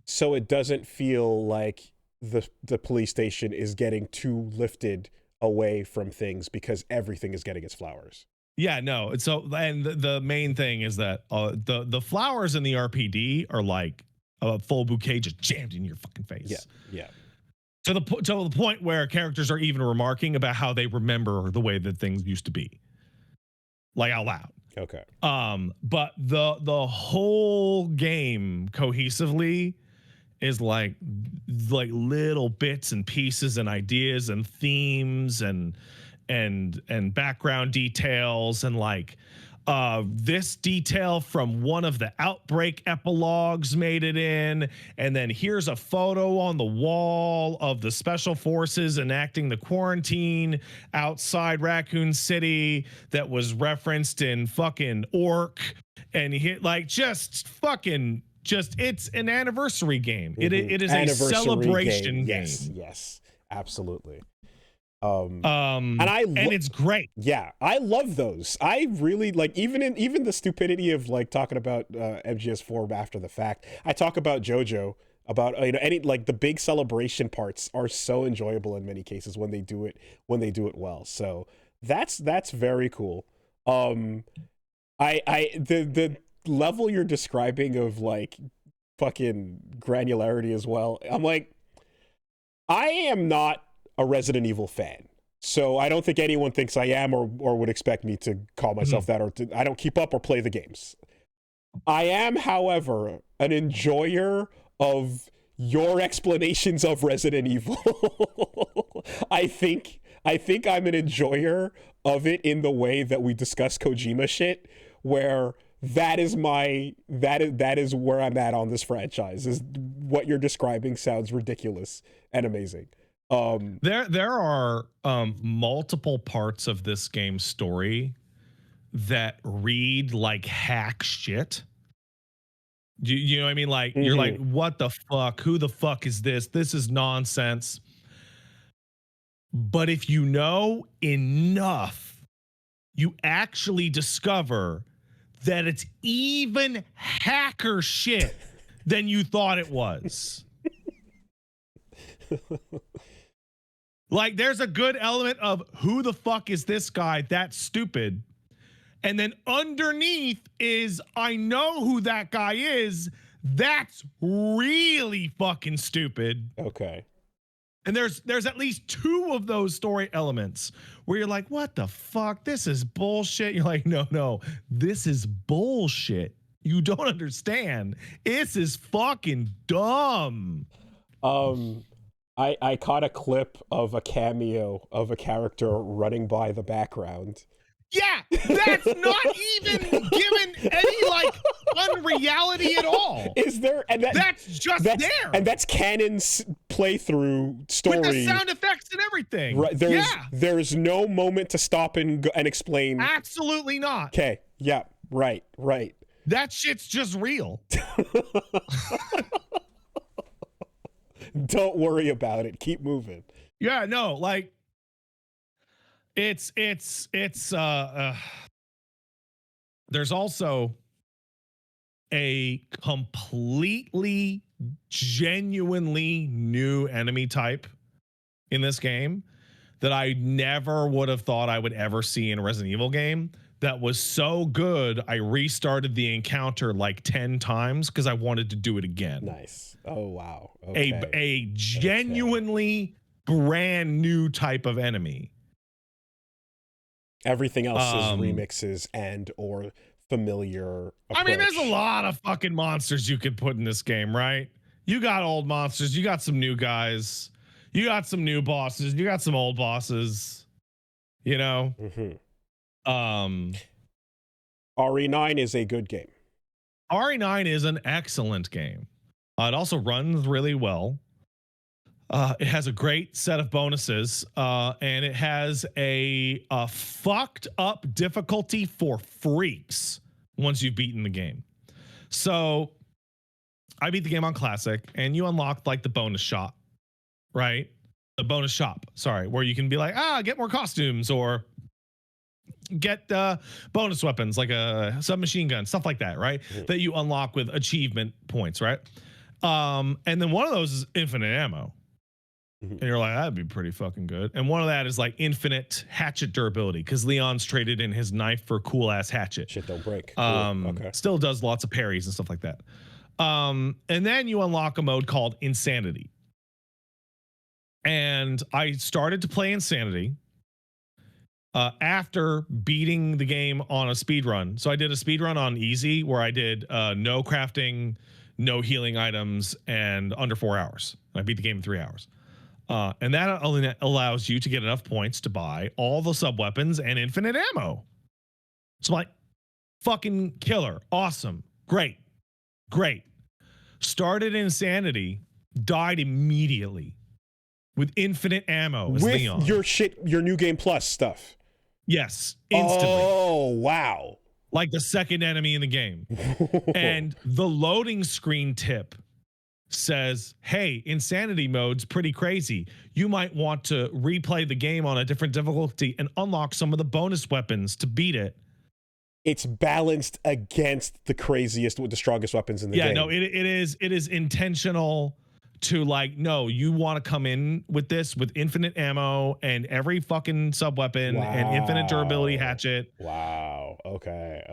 Speaker 1: So it doesn't feel like the police station is getting too lifted away from things because everything is getting its flowers.
Speaker 2: Yeah, no. So, and the main thing is that the flowers in the RPD are like a full bouquet just jammed in your fucking face.
Speaker 1: Yeah.
Speaker 2: To the point where characters are even remarking about how they remember the way that things used to be, like out loud.
Speaker 1: Okay.
Speaker 2: But the whole game cohesively is like little bits and pieces and ideas and themes and background details, and like this detail from one of the Outbreak epilogues made it in, and then here's a photo on the wall of the special forces enacting the quarantine outside Raccoon City that was referenced in fucking Orc, and it's an anniversary game. It is a celebration game.
Speaker 1: Yes, absolutely.
Speaker 2: And it's great.
Speaker 1: Yeah, I love those. I really like even the stupidity of like talking about MGS4 after the fact. I talk about JoJo, about any like the big celebration parts are so enjoyable in many cases when they do it well. So that's very cool. The level you're describing of like fucking granularity as well. I'm like, I am not a Resident Evil fan. So I don't think anyone thinks I am or would expect me to call myself that, or I don't keep up or play the games. I am, however, an enjoyer of your explanations of Resident Evil. I think I'm an enjoyer of it in the way that we discuss Kojima shit, where that is where I'm at on this franchise. Is what you're describing sounds ridiculous and amazing.
Speaker 2: There are multiple parts of this game's story that read like hack shit. You know what I mean? Like, you're like, what the fuck? Who the fuck is this? This is nonsense. But if you know enough, you actually discover that it's even hacker shit than you thought it was. Like, there's a good element of who the fuck is this guy? That's stupid. And then underneath is, I know who that guy is. That's really fucking stupid.
Speaker 1: Okay.
Speaker 2: And there's at least 2 of those story elements where you're like, what the fuck? This is bullshit. You're like, no, this is bullshit. You don't understand. This is fucking dumb.
Speaker 1: I caught a clip of a cameo of a character running by the background.
Speaker 2: Yeah, that's not even given any like unreality at all.
Speaker 1: Is there? And
Speaker 2: that's just there.
Speaker 1: And that's canon's playthrough story
Speaker 2: with the sound effects and everything.
Speaker 1: Right. There's no moment to stop and explain.
Speaker 2: Absolutely not.
Speaker 1: Okay. Yeah. Right.
Speaker 2: That shit's just real.
Speaker 1: Don't worry about it. Keep moving.
Speaker 2: Yeah. No. Like. It's there's also a completely genuinely new enemy type in this game that I never would have thought I would ever see in a Resident Evil game. That was so good, I restarted the encounter like 10 times because I wanted to do it again.
Speaker 1: Nice. Oh wow. Okay.
Speaker 2: A genuinely brand new type of enemy.
Speaker 1: Everything else is remixes and or familiar approach.
Speaker 2: I mean, there's a lot of fucking monsters you could put in this game, right? You got old monsters, you got some new guys, you got some new bosses, you got some old bosses, you know?
Speaker 1: RE9 is a good game.
Speaker 2: RE9 is an excellent game. It also runs really well. It has a great set of bonuses, and it has a fucked up difficulty for freaks once you've beaten the game. So I beat the game on classic, and you unlocked like the bonus shop, right? The bonus shop, sorry, where you can be like, get more costumes or get bonus weapons like a submachine gun, stuff like that, right? That you unlock with achievement points, right? And then one of those is infinite ammo. And you're like, that'd be pretty fucking good. And one of that is like infinite hatchet durability because Leon's traded in his knife for cool ass hatchet.
Speaker 1: Shit don't break.
Speaker 2: Okay. Still does lots of parries and stuff like that. And then you unlock a mode called Insanity. And I started to play Insanity after beating the game on a speed run. So I did a speed run on easy where I did no crafting, no healing items, and under 4 hours. I beat the game in 3 hours. And that allows you to get enough points to buy all the sub weapons and infinite ammo. So I'm like, fucking killer. Awesome. Great. Started Insanity, died immediately with infinite ammo as
Speaker 1: with
Speaker 2: Leon.
Speaker 1: Your new game plus stuff.
Speaker 2: Yes. Instantly.
Speaker 1: Oh, wow.
Speaker 2: Like the second enemy in the game. And the loading screen tip says, hey, Insanity mode's pretty crazy. You might want to replay the game on a different difficulty and unlock some of the bonus weapons to beat it.
Speaker 1: It's balanced against the craziest with the strongest weapons in the game.
Speaker 2: Yeah, no, it is intentional to like, no, you want to come in with this with infinite ammo and every fucking sub weapon and infinite durability hatchet.
Speaker 1: Wow. Okay.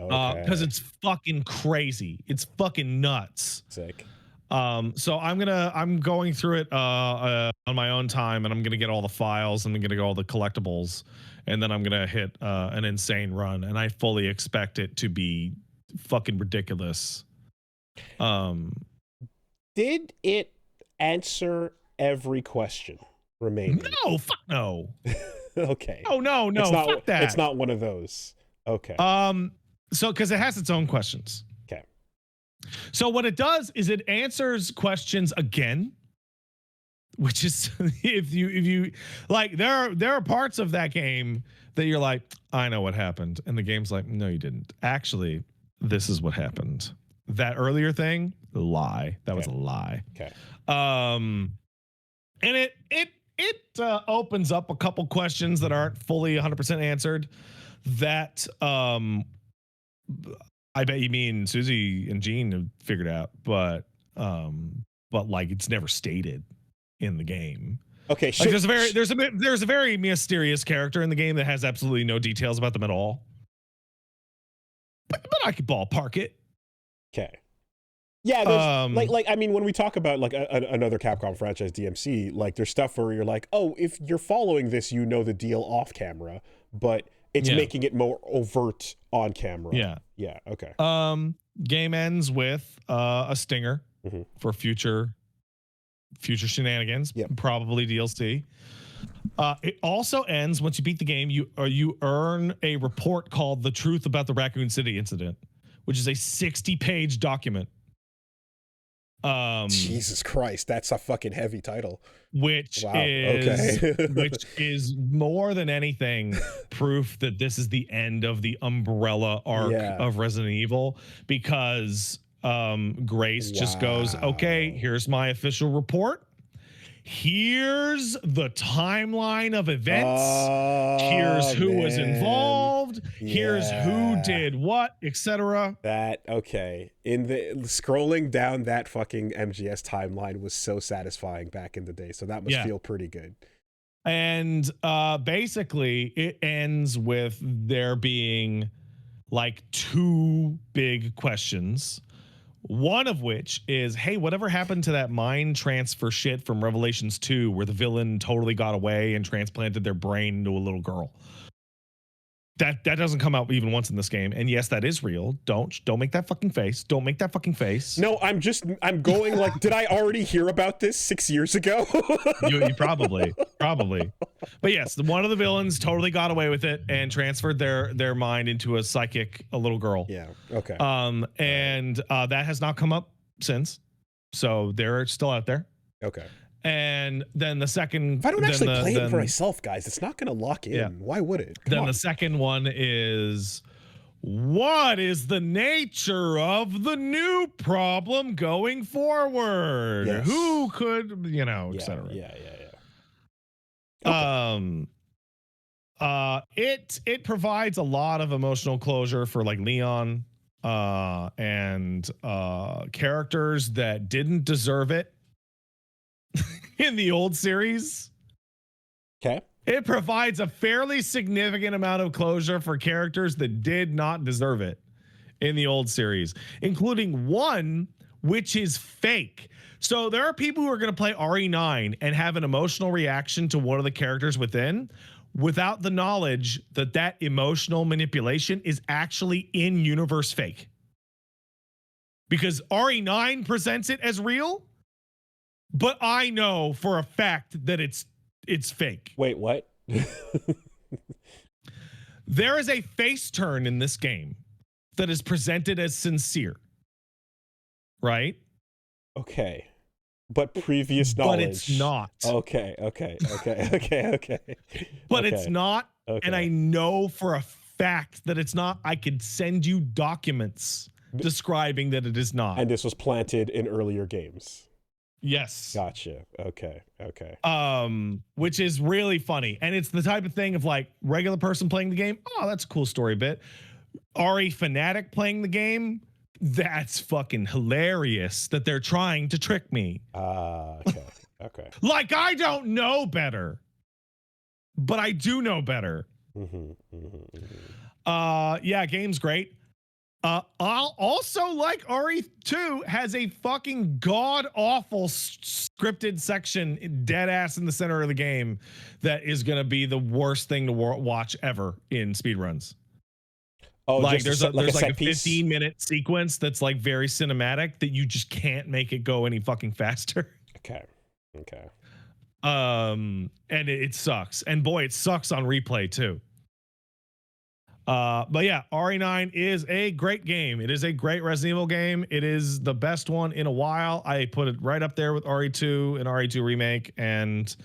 Speaker 2: Because it's fucking crazy. It's fucking nuts.
Speaker 1: Sick.
Speaker 2: So I'm going through it on my own time, and I'm gonna get all the files, and I'm gonna get all the collectibles, and then I'm gonna hit an insane run, and I fully expect it to be fucking ridiculous.
Speaker 1: Did it answer every question remaining?
Speaker 2: No, fuck no.
Speaker 1: Okay.
Speaker 2: Oh no, fuck that.
Speaker 1: It's not one of those. Okay.
Speaker 2: So because it has its own questions.
Speaker 1: Okay.
Speaker 2: So what it does is it answers questions again, which is if you like, there are parts of that game that you're like, I know what happened, and the game's like, no, you didn't. Actually, this is what happened. That earlier thing, lie. That was a lie.
Speaker 1: Okay.
Speaker 2: And it opens up a couple questions that aren't fully 100% answered. That I bet you mean Susie and Gene have figured out, but like it's never stated in the game.
Speaker 1: Okay.
Speaker 2: Like there's a very mysterious character in the game that has absolutely no details about them at all. But I could ballpark it.
Speaker 1: Okay. Yeah, there's like I mean, when we talk about like another Capcom franchise, DMC, like there's stuff where you're like, oh, if you're following this, you know the deal off camera, but it's making it more overt on camera.
Speaker 2: Yeah.
Speaker 1: Yeah. Okay.
Speaker 2: Game ends with a stinger for future shenanigans.
Speaker 1: Yep.
Speaker 2: Probably DLC. It also ends once you beat the game. You earn a report called "The Truth About the Raccoon City Incident," which is a 60-page document.
Speaker 1: Jesus Christ, that's a fucking heavy title.
Speaker 2: Which is more than anything proof that this is the end of the Umbrella arc of Resident Evil, because Grace just goes, okay, here's my official report. Here's the timeline of events. Here's who was involved. Here's who did what, etc.
Speaker 1: Okay. In the scrolling down that fucking MGS timeline was so satisfying back in the day. So that must feel pretty good.
Speaker 2: And basically it ends with there being like two big questions. One of which is, hey, whatever happened to that mind transfer shit from Revelations 2 where the villain totally got away and transplanted their brain into a little girl? That doesn't come out even once in this game. And yes, that is real. Don't make that fucking face. Don't make that fucking face.
Speaker 1: No, I'm going like, did I already hear about this 6 years ago?
Speaker 2: you probably. But yes, one of the villains totally got away with it and transferred their mind into a little girl.
Speaker 1: Yeah. Okay.
Speaker 2: And that has not come up since. So they're still out there.
Speaker 1: Okay.
Speaker 2: And then the second,
Speaker 1: if I don't actually play it for myself, guys, it's not going to lock in. Yeah. Why would it?
Speaker 2: Come on. The second one is, what is the nature of the new problem going forward?
Speaker 1: Yes.
Speaker 2: Who could, etc.
Speaker 1: Yeah.
Speaker 2: Okay. It provides a lot of emotional closure for like Leon and characters that didn't deserve it in the old series.
Speaker 1: Okay.
Speaker 2: It provides a fairly significant amount of closure for characters that did not deserve it in the old series, including one which is fake. So there are people who are going to play RE9 and have an emotional reaction to one of the characters within without the knowledge that that emotional manipulation is actually in-universe fake. Because RE9 presents it as real, but I know for a fact that it's fake.
Speaker 1: Wait, what?
Speaker 2: There is a face turn in this game that is presented as sincere. Right?
Speaker 1: Okay. But previous knowledge.
Speaker 2: But it's not.
Speaker 1: Okay.
Speaker 2: But it's not. Okay. And I know for a fact that it's not. I could send you documents describing that it is not.
Speaker 1: And this was planted in earlier games.
Speaker 2: Yes.
Speaker 1: Gotcha. Okay.
Speaker 2: Which is really funny. And it's the type of thing of like regular person playing the game. Oh, that's a cool story bit. RE fanatic playing the game. That's fucking hilarious that they're trying to trick me.
Speaker 1: Okay.
Speaker 2: Like I don't know better, but I do know better. Yeah, game's great. I'll also like RE2 has a fucking god awful scripted section dead ass in the center of the game that is going to be the worst thing to watch ever in speedruns.
Speaker 1: Oh,
Speaker 2: like there's a
Speaker 1: 15-minute
Speaker 2: sequence that's like very cinematic that you just can't make it go any fucking faster.
Speaker 1: Okay.
Speaker 2: And it sucks. And boy, it sucks on replay too. But yeah, RE9 is a great game. It is a great Resident Evil game. It is the best one in a while. I put it right up there with RE2 and RE2 Remake and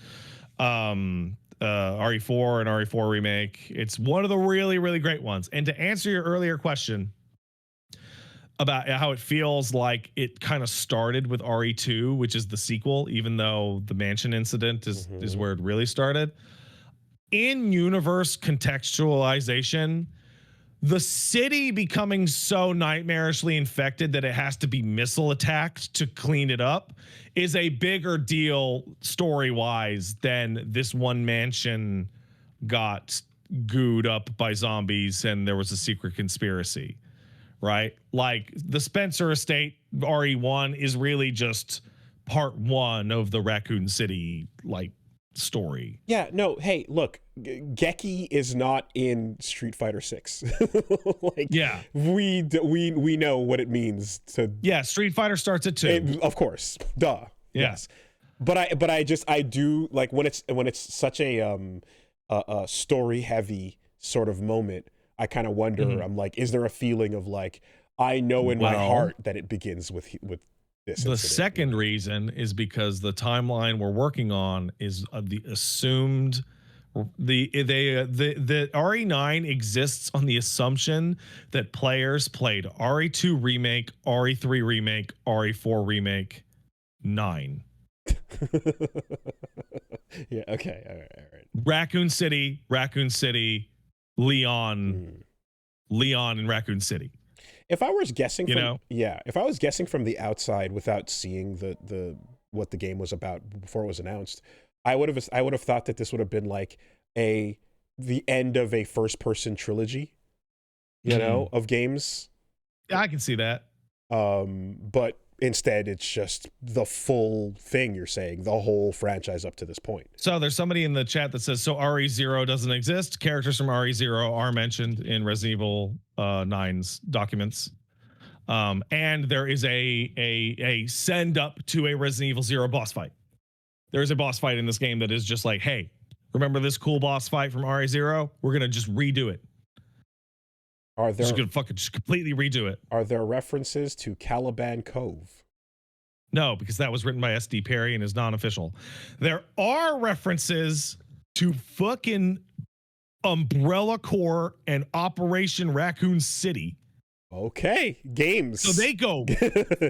Speaker 2: RE4 and RE4 Remake. It's one of the really, really great ones. And to answer your earlier question about how it feels like it kind of started with RE2, which is the sequel, even though the mansion incident is where it really started. In universe contextualization, the city becoming so nightmarishly infected that it has to be missile attacked to clean it up is a bigger deal story-wise than this one mansion got gooed up by zombies and there was a secret conspiracy, right? Like the Spencer Estate RE1 is really just part one of the Raccoon City like story.
Speaker 1: Yeah, no, hey, look, Geki is not in Street Fighter 6. Like, yeah, we know what it means to.
Speaker 2: Yeah, Street Fighter starts at 2.
Speaker 1: Of course, duh.
Speaker 2: Yeah.
Speaker 1: Yes, but I do like when it's such a story heavy sort of moment. I kind of wonder. I'm like, is there a feeling of like I know in my heart that it begins with this
Speaker 2: the
Speaker 1: incident.
Speaker 2: Second reason is because the timeline we're working on is the assumed the RE9 exists on the assumption that players played RE2 Remake, RE3 Remake, RE4 Remake 9.
Speaker 1: Yeah, okay. All right.
Speaker 2: Raccoon City, Leon and Raccoon City.
Speaker 1: If I was guessing if I was guessing from the outside without seeing the what the game was about before it was announced, I would have thought that this would have been like the end of a first person trilogy, of games.
Speaker 2: Yeah, I can see that.
Speaker 1: But instead it's just the full thing. You're saying the whole franchise up to this point.
Speaker 2: So there's somebody in the chat that says, so RE0 doesn't exist. Characters from RE0 are mentioned in Resident Evil 9's documents. And there is a send up to a Resident Evil 0 boss fight. There is a boss fight in this game that is just like, hey, remember this cool boss fight from RE0? We're going to just redo it.
Speaker 1: Are there
Speaker 2: just gonna fucking just completely redo it?
Speaker 1: Are there references to Caliban Cove?
Speaker 2: No, because that was written by S.D. Perry and is non-official. There are references to fucking Umbrella Corps and Operation Raccoon City.
Speaker 1: Okay, games.
Speaker 2: So they go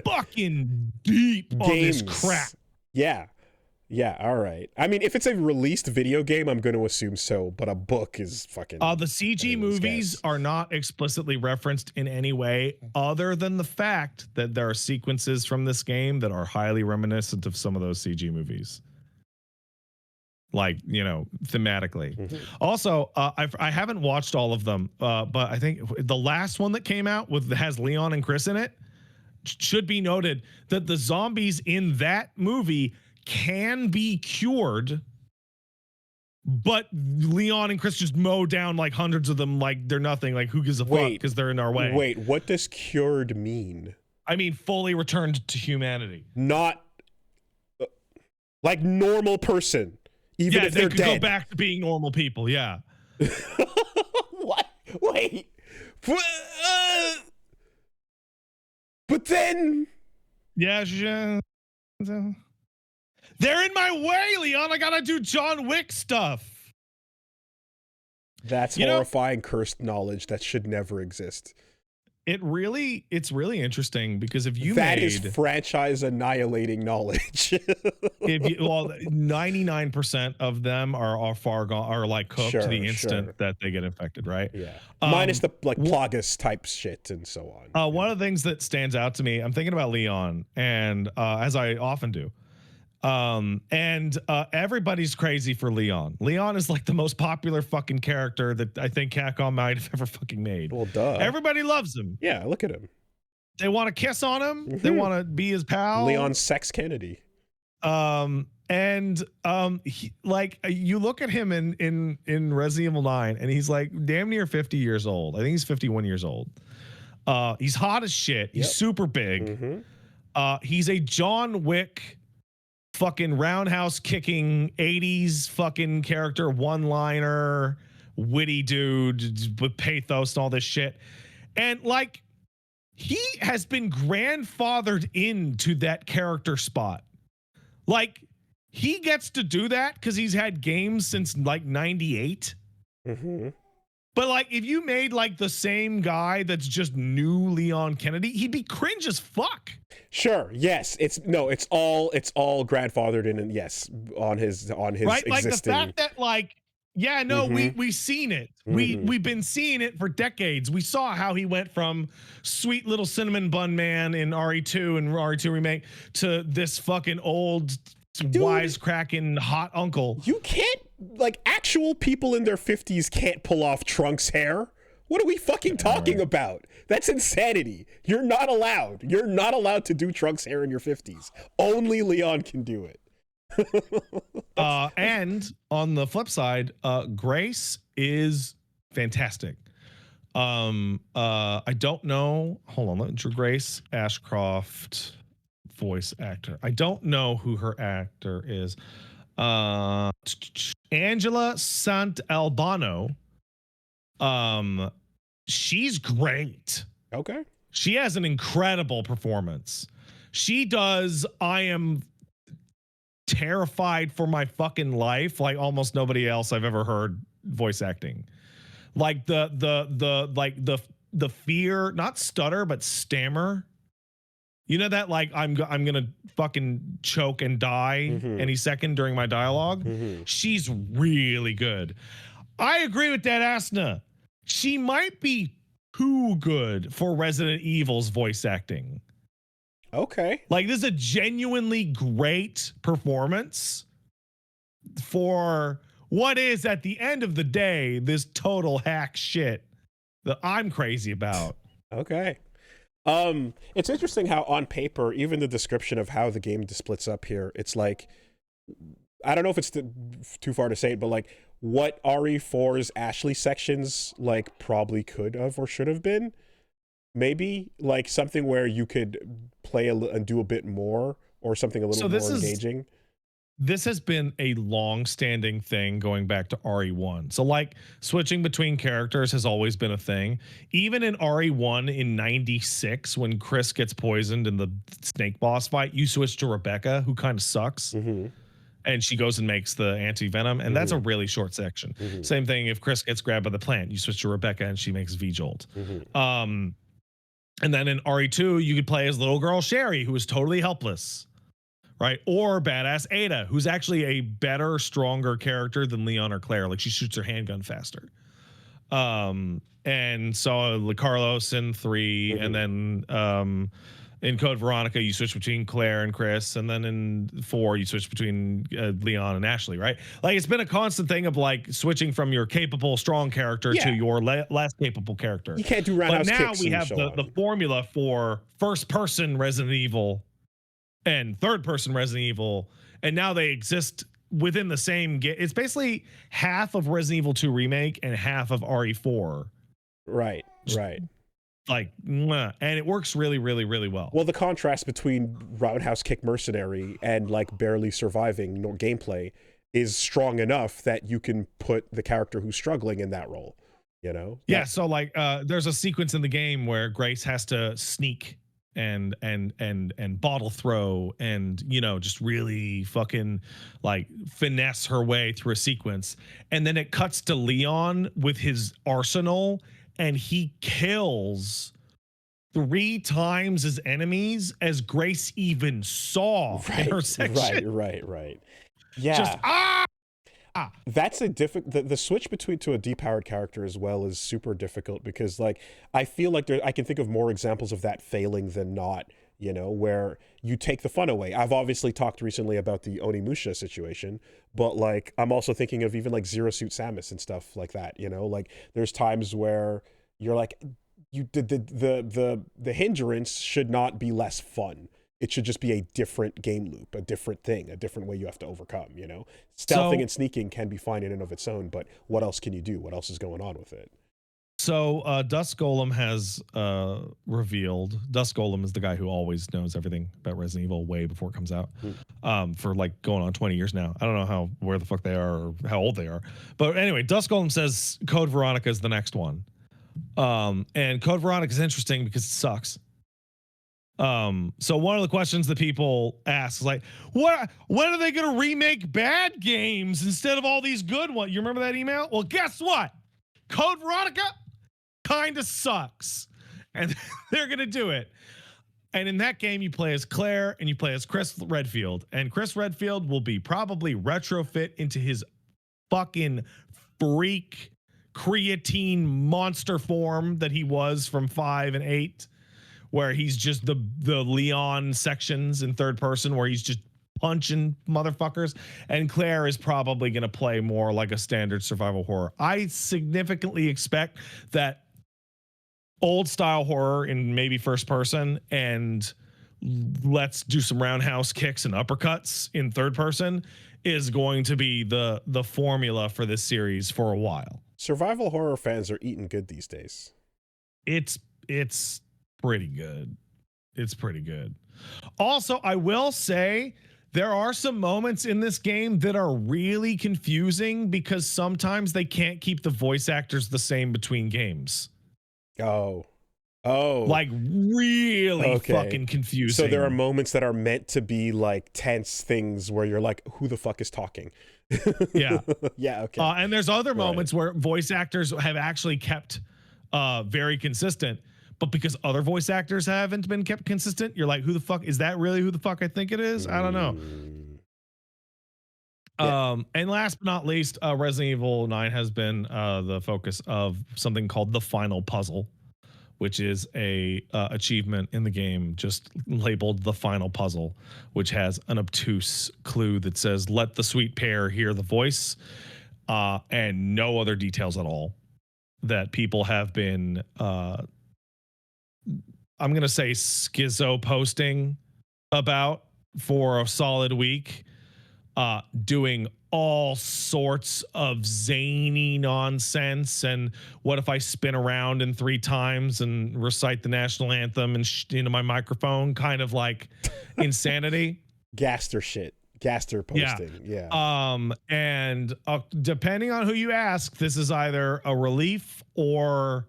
Speaker 2: fucking deep on this crap.
Speaker 1: Yeah, all right. I mean, if it's a released video game, I'm going to assume so, but a book is fucking...
Speaker 2: the CG movies are not explicitly referenced in any way other than the fact that there are sequences from this game that are highly reminiscent of some of those CG movies. Like, thematically. Also, I haven't watched all of them, but I think the last one that came out has Leon and Chris in it. Should be noted that the zombies in that movie can be cured, but Leon and Chris just mow down like hundreds of them like they're nothing. Like, who gives a fuck because they're in our way.
Speaker 1: Wait, what does cured mean?
Speaker 2: I mean, fully returned to humanity.
Speaker 1: Not like normal person, even if they're dead.
Speaker 2: They could go back to being normal people, yeah.
Speaker 1: What? Wait. But then...
Speaker 2: Yeah. They're in my way, Leon. I gotta do John Wick stuff.
Speaker 1: That's horrifying cursed knowledge that should never exist.
Speaker 2: It's really interesting because if you
Speaker 1: that is franchise annihilating knowledge.
Speaker 2: 99% of them are far gone, are like cooked to the instant that they get infected, right?
Speaker 1: Yeah. Minus the like Plagueis type shit and so on.
Speaker 2: One of the things that stands out to me, I'm thinking about Leon, and as I often do, Everybody's crazy for Leon. Leon is like the most popular fucking character that I think Capcom might have ever fucking made.
Speaker 1: Well, duh.
Speaker 2: Everybody loves him.
Speaker 1: Yeah, look at him.
Speaker 2: They want to kiss on him. They want to be his pal.
Speaker 1: Leon Sex Kennedy.
Speaker 2: Like you look at him in Resident Evil 9, and he's like damn near 50 years old. I think he's 51 years old. He's hot as shit. He's super big. He's a John Wick fucking roundhouse kicking 80s fucking character, one-liner, witty dude with pathos and all this shit. And like he has been grandfathered into that character spot. Like he gets to do that because he's had games since like 98. But like if you made like the same guy that's just new Leon Kennedy, he'd be cringe as fuck.
Speaker 1: Sure. Yes. It's all grandfathered in, and yes, on his right? Existing.
Speaker 2: Like the fact that like, yeah, no, we've seen it. We've been seeing it for decades. We saw how he went from sweet little cinnamon bun man in RE2 and RE2 remake to this fucking old wisecracking hot uncle.
Speaker 1: You can't, like, actual people in their 50s can't pull off Trunks' hair. What are we fucking talking about? That's insanity. You're not allowed. You're not allowed to do Trunks' hair in your 50s. Only Leon can do it.
Speaker 2: And on the flip side, Grace is fantastic. I don't know. Hold on, Grace Ashcroft, voice actor. I don't know who her actor is. Angela Sant'Albano. She's great.
Speaker 1: Okay.
Speaker 2: She has an incredible performance. She does I am terrified for my fucking life like almost nobody else I've ever heard voice acting. Like the fear, not stutter, but stammer. You know that like I'm gonna fucking choke and die any second during my dialogue. She's really good. I agree with that, Asna. She might be too good for Resident Evil's voice acting.
Speaker 1: Okay.
Speaker 2: Like this is a genuinely great performance for what is at the end of the day this total hack shit that I'm crazy about.
Speaker 1: Okay. It's interesting how on paper, even the description of how the game splits up here, it's like, I don't know if it's too far to say it, but like what RE4's Ashley sections like probably could have or should have been. Maybe like something where you could play and do a bit more, or something a little more engaging.
Speaker 2: This has been a long-standing thing going back to RE1. So like switching between characters has always been a thing. Even in RE1 in 96, when Chris gets poisoned in the snake boss fight, you switch to Rebecca, who kind of sucks. And she goes and makes the anti-venom, and that's a really short section. Same thing if Chris gets grabbed by the plant, you switch to Rebecca and she makes V-Jolt. And then in RE2, you could play as little girl Sherry, who is totally helpless, right? Or badass Ada, who's actually a better, stronger character than Leon or Claire. Like she shoots her handgun faster. And so Carlos in 3, and then in Code Veronica, you switch between Claire and Chris, and then in 4, you switch between Leon and Ashley, right? Like it's been a constant thing of like switching from your capable, strong character to your less capable character.
Speaker 1: You can't do roundhouse kicks.
Speaker 2: But now we have the formula for first-person Resident Evil and third-person Resident Evil, and now they exist within the same game. It's basically half of Resident Evil 2 Remake and half of RE4.
Speaker 1: Right, right.
Speaker 2: Like, and it works really, really, really well.
Speaker 1: Well, the contrast between roundhouse kick mercenary and like barely surviving gameplay is strong enough that you can put the character who's struggling in that role, you know?
Speaker 2: Yeah, so like there's a sequence in the game where Grace has to sneak and bottle throw and, you know, just really fucking like finesse her way through a sequence. And then it cuts to Leon with his arsenal, and he kills 3 times as enemies as Grace even saw in her section.
Speaker 1: Right. Yeah.
Speaker 2: Just
Speaker 1: That's a the switch between to a depowered character as well is super difficult, because like I feel like I can think of more examples of that failing than not you know, where you take the fun away. I've obviously talked recently about the Onimusha situation, but like I'm also thinking of even like Zero Suit Samus and stuff like that, you know, like there's times where you're like the hindrance should not be less fun. It should just be a different game loop, a different thing, a different way you have to overcome, you know. Stealthing and sneaking can be fine in and of its own, but what else can you do? What else is going on with it?
Speaker 2: So Dust Golem has revealed. Dust Golem is the guy who always knows everything about Resident Evil way before it comes out. For like going on 20 years now. I don't know where the fuck they are or how old they are. But anyway, Dust Golem says Code Veronica is the next one. And Code Veronica is interesting because it sucks. So one of the questions that people ask is like, when are they going to remake bad games instead of all these good ones? You remember that email? Well, guess what? Code Veronica kind of sucks, and they're going to do it. And in that game, you play as Claire and you play as Chris Redfield, and Chris Redfield will be probably retrofit into his fucking freak creatine monster form that he was from 5 and 8, where he's just the Leon sections in third person where he's just punching motherfuckers, and Claire is probably going to play more like a standard survival horror. I significantly expect that old style horror in maybe first person and let's do some roundhouse kicks and uppercuts in third person is going to be the formula for this series for a while.
Speaker 1: Survival horror fans are eating good these days.
Speaker 2: It's pretty good. It's pretty good. Also, I will say there are some moments in this game that are really confusing because sometimes they can't keep the voice actors the same between games.
Speaker 1: Oh.
Speaker 2: Like really fucking confusing.
Speaker 1: So there are moments that are meant to be like tense things where you're like, who the fuck is talking?
Speaker 2: Yeah.
Speaker 1: Yeah, okay.
Speaker 2: And there's other moments where voice actors have actually kept very consistent. But because other voice actors haven't been kept consistent, you're like, who the fuck is that? Really who the fuck I think it is? I don't know. Yeah. And last but not least, Resident Evil 9 has been the focus of something called the final puzzle, which is a achievement in the game just labeled the final puzzle, which has an obtuse clue that says, let the sweet pear hear the voice, and no other details at all that people have been I'm going to say schizo posting about for a solid week, doing all sorts of zany nonsense. And what if I spin around in 3 times and recite the national anthem and into my microphone, kind of like insanity.
Speaker 1: Gaster shit. Gaster posting. Yeah.
Speaker 2: And depending on who you ask, this is either a relief or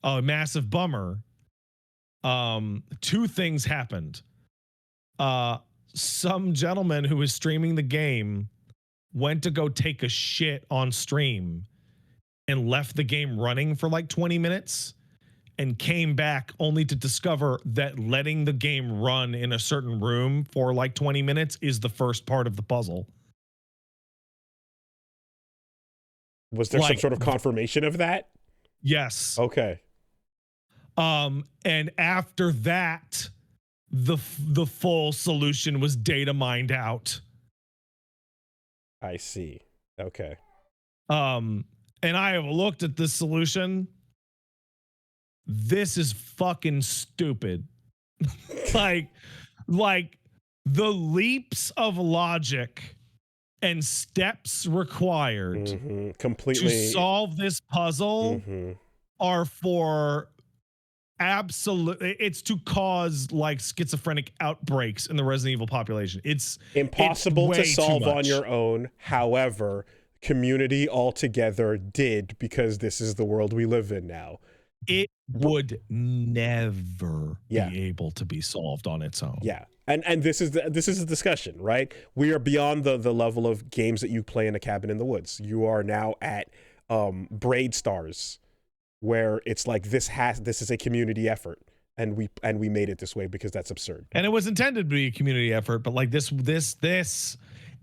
Speaker 2: a massive bummer. 2 things happened. Some gentleman who was streaming the game went to go take a shit on stream and left the game running for like 20 minutes and came back only to discover that letting the game run in a certain room for like 20 minutes is the first part of the puzzle.
Speaker 1: Was there some sort of confirmation of that?
Speaker 2: Yes.
Speaker 1: Okay.
Speaker 2: And after that, the full solution was data mined out.
Speaker 1: I see. Okay.
Speaker 2: And I have looked at this solution. This is fucking stupid. like the leaps of logic and steps required
Speaker 1: completely
Speaker 2: to solve this puzzle are for it's to cause like schizophrenic outbreaks in the Resident Evil population. It's
Speaker 1: impossible to solve on your own. However, community altogether did, because this is the world we live in now.
Speaker 2: It would never be able to be solved on its own.
Speaker 1: Yeah. And this is a discussion, right? We are beyond the level of games that you play in a cabin in the woods. You are now at Braid Stars, where it's like this is a community effort, and we made it this way because that's absurd.
Speaker 2: And it was intended to be a community effort, but like this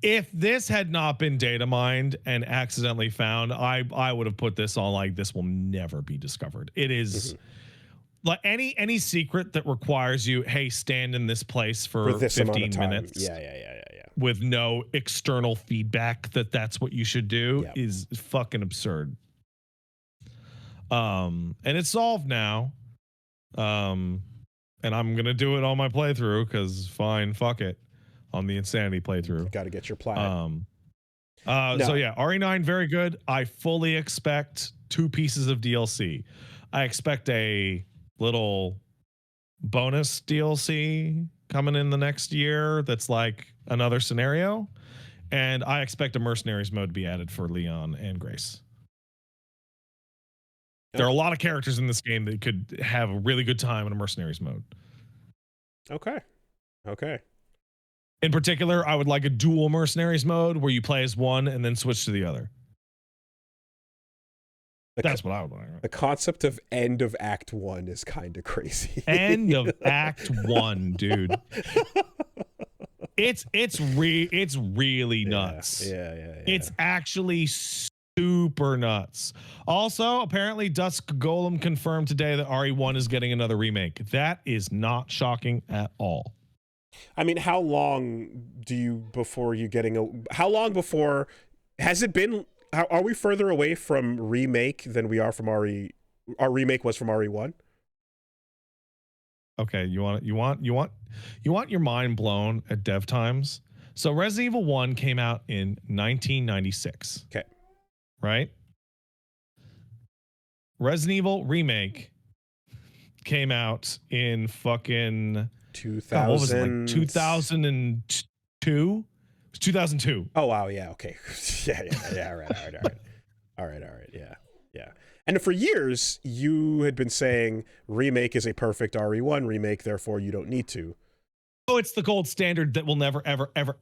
Speaker 2: if this had not been data mined and accidentally found, I would have put this on like this will never be discovered. It is like any secret that requires you, hey, stand in this place for
Speaker 1: this
Speaker 2: 15 minutes.
Speaker 1: Yeah.
Speaker 2: With no external feedback that's what you should do is fucking absurd. And it's solved now. And I'm gonna do it on my playthrough because fine, fuck it, on the Insanity playthrough.
Speaker 1: Got to get your platinum.
Speaker 2: So yeah, RE9 very good. I fully expect 2 pieces of DLC. I expect a little bonus DLC coming in the next year that's like another scenario, and I expect a mercenaries mode to be added for Leon and Grace. There are a lot of characters in this game that could have a really good time in a mercenaries mode.
Speaker 1: Okay.
Speaker 2: In particular, I would like a dual mercenaries mode where you play as one and then switch to the other. That's what I would like.
Speaker 1: The concept of end of Act 1 is kind of crazy.
Speaker 2: End of Act 1, dude. It's really nuts.
Speaker 1: Yeah.
Speaker 2: It's actually super nuts. Also, apparently Dusk Golem confirmed today that RE1 is getting another remake. That is not shocking at all.
Speaker 1: I mean, how long has it been? Are we further away from remake than we are from RE? Our remake was from RE1.
Speaker 2: Okay, you want your mind blown at dev times. So Resident Evil 1 came out in 1996.
Speaker 1: Okay.
Speaker 2: Right? Resident Evil Remake came out in fucking
Speaker 1: 2000.
Speaker 2: What was it, like 2002? 2002.
Speaker 1: Oh wow, yeah, okay. yeah, all right, yeah. And for years you had been saying remake is a perfect RE1 remake, therefore you don't need to.
Speaker 2: Oh, it's the gold standard that will never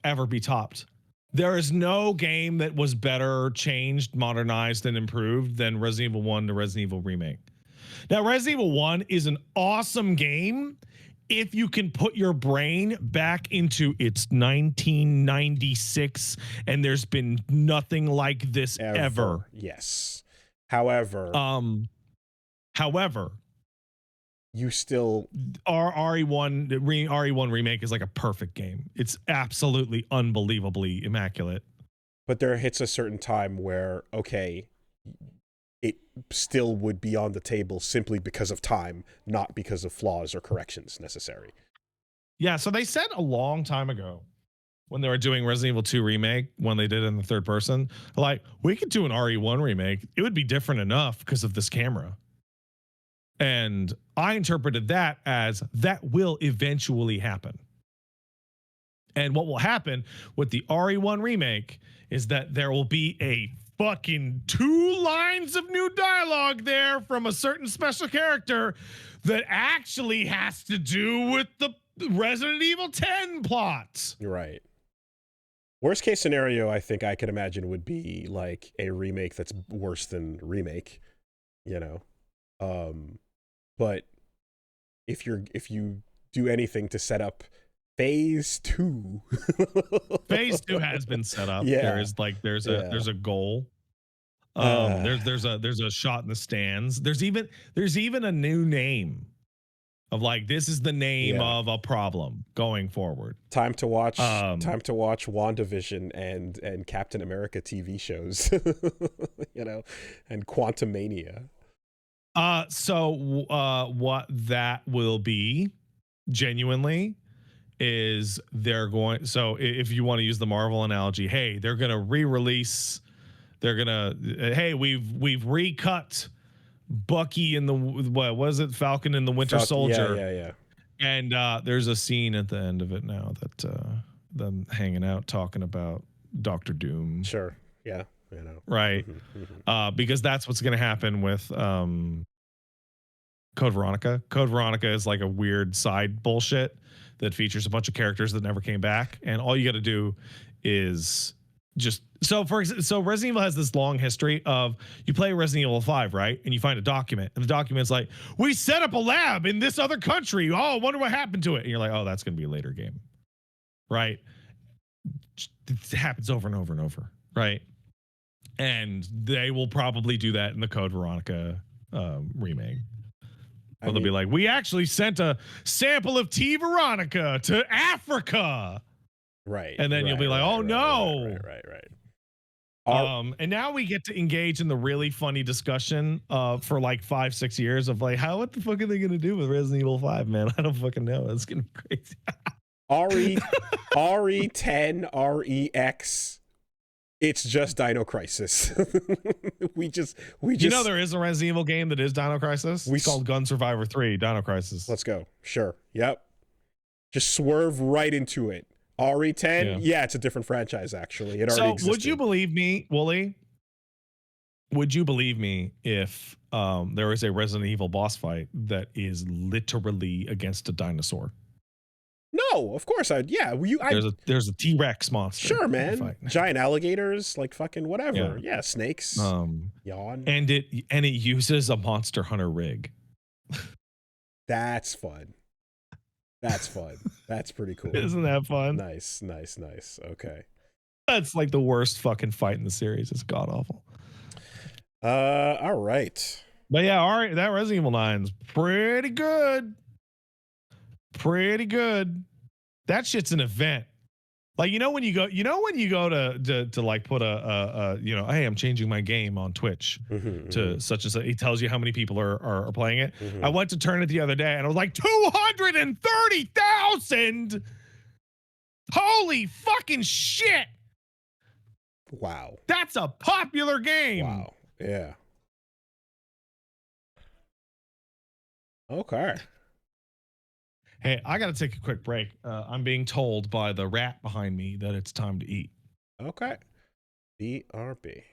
Speaker 2: ever be topped. There is no game that was better changed, modernized, and improved than Resident Evil 1 to Resident Evil Remake. Now, Resident Evil 1 is an awesome game if you can put your brain back into its 1996, and there's been nothing like this ever.
Speaker 1: Yes. However, you still RE1 remake is like a perfect game. It's absolutely unbelievably immaculate. But there hits a certain time where, okay, it still would be on the table simply because of time, not because of flaws or corrections necessary.
Speaker 2: Yeah, so they said a long time ago when they were doing Resident Evil 2 remake, when they did it in the third person, like, we could do an RE1 remake. It would be different enough because of this camera. And I interpreted that as that will eventually happen. And what will happen with the RE1 remake is that there will be a fucking 2 lines of new dialogue there from a certain special character that actually has to do with the Resident Evil 10 plot.
Speaker 1: You're right. Worst case scenario, I think I could imagine would be like a remake that's worse than remake, you know. But if you do anything to set up phase 2,
Speaker 2: phase 2 has been set up.
Speaker 1: Yeah.
Speaker 2: There's a goal. There's a shot in the stands. There's even a new name of like, this is the name of a problem going forward. Time to watch
Speaker 1: WandaVision and Captain America TV shows, you know, and Quantumania.
Speaker 2: So what that will be genuinely is if you want to use the Marvel analogy, hey, they're going to re-release, we've recut Bucky in the, what was it? Falcon and the Winter Soldier.
Speaker 1: Yeah.
Speaker 2: And there's a scene at the end of it now that them hanging out talking about Dr. Doom.
Speaker 1: Sure. Yeah. You know.
Speaker 2: Right. Because that's what's going to happen with Code Veronica. Code Veronica is like a weird side bullshit that features a bunch of characters that never came back, and all you got to do is just so Resident Evil has this long history of, you play Resident Evil 5, right? And you find a document, and the document's like, we set up a lab in this other country. Oh, I wonder what happened to it. And you're like, oh, that's going to be a later game. Right? It happens over and over and over. Right? And they will probably do that in the Code Veronica remake. Or they'll be like, we actually sent a sample of T. Veronica to Africa.
Speaker 1: Right.
Speaker 2: And then you'll be like, oh no.
Speaker 1: Right.
Speaker 2: And now we get to engage in the really funny discussion for like 5-6 years of like, what the fuck are they going to do with Resident Evil 5, man? I don't fucking know. It's going to be crazy.
Speaker 1: RE10, REX. It's just Dino Crisis. we just.
Speaker 2: You know, there is a Resident Evil game that is Dino Crisis. It's called Gun Survivor 3, Dino Crisis.
Speaker 1: Let's go. Sure. Yep. Just swerve right into it. RE10, yeah, it's a different franchise, actually. It already existed.
Speaker 2: Would you believe me, Wooly? Would you believe me if there is a Resident Evil boss fight that is literally against a dinosaur?
Speaker 1: No, of course
Speaker 2: there's a T-Rex monster.
Speaker 1: Sure, man. Giant alligators, like fucking whatever. Yeah, snakes.
Speaker 2: Yawn. And it uses a Monster Hunter rig.
Speaker 1: That's fun. That's fun. That's pretty cool.
Speaker 2: Isn't that fun?
Speaker 1: Nice. Okay.
Speaker 2: That's like the worst fucking fight in the series. It's god awful.
Speaker 1: All right.
Speaker 2: But yeah, all right, that Resident Evil 9's pretty good. Pretty good. That shit's an event. Like, when you go to like put hey, I'm changing my game on Twitch to such and such. He tells you how many people are playing it. I went to turn it the other day and I was like 230,000. Holy fucking shit.
Speaker 1: Wow.
Speaker 2: That's a popular game.
Speaker 1: Wow. Yeah. Okay.
Speaker 2: Hey, I got to take a quick break. I'm being told by the rat behind me that it's time to eat.
Speaker 1: Okay. BRB.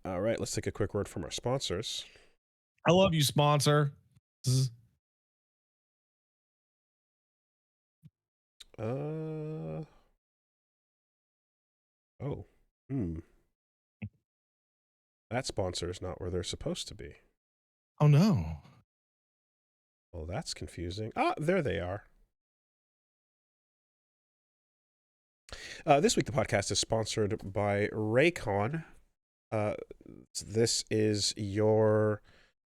Speaker 1: All right, let's take a quick word from our sponsors.
Speaker 2: I love you, sponsor.
Speaker 1: That sponsor is not where they're supposed to be.
Speaker 2: Oh, no.
Speaker 1: Well, that's confusing. Ah, there they are. This week, the podcast is sponsored by Raycon. This is your...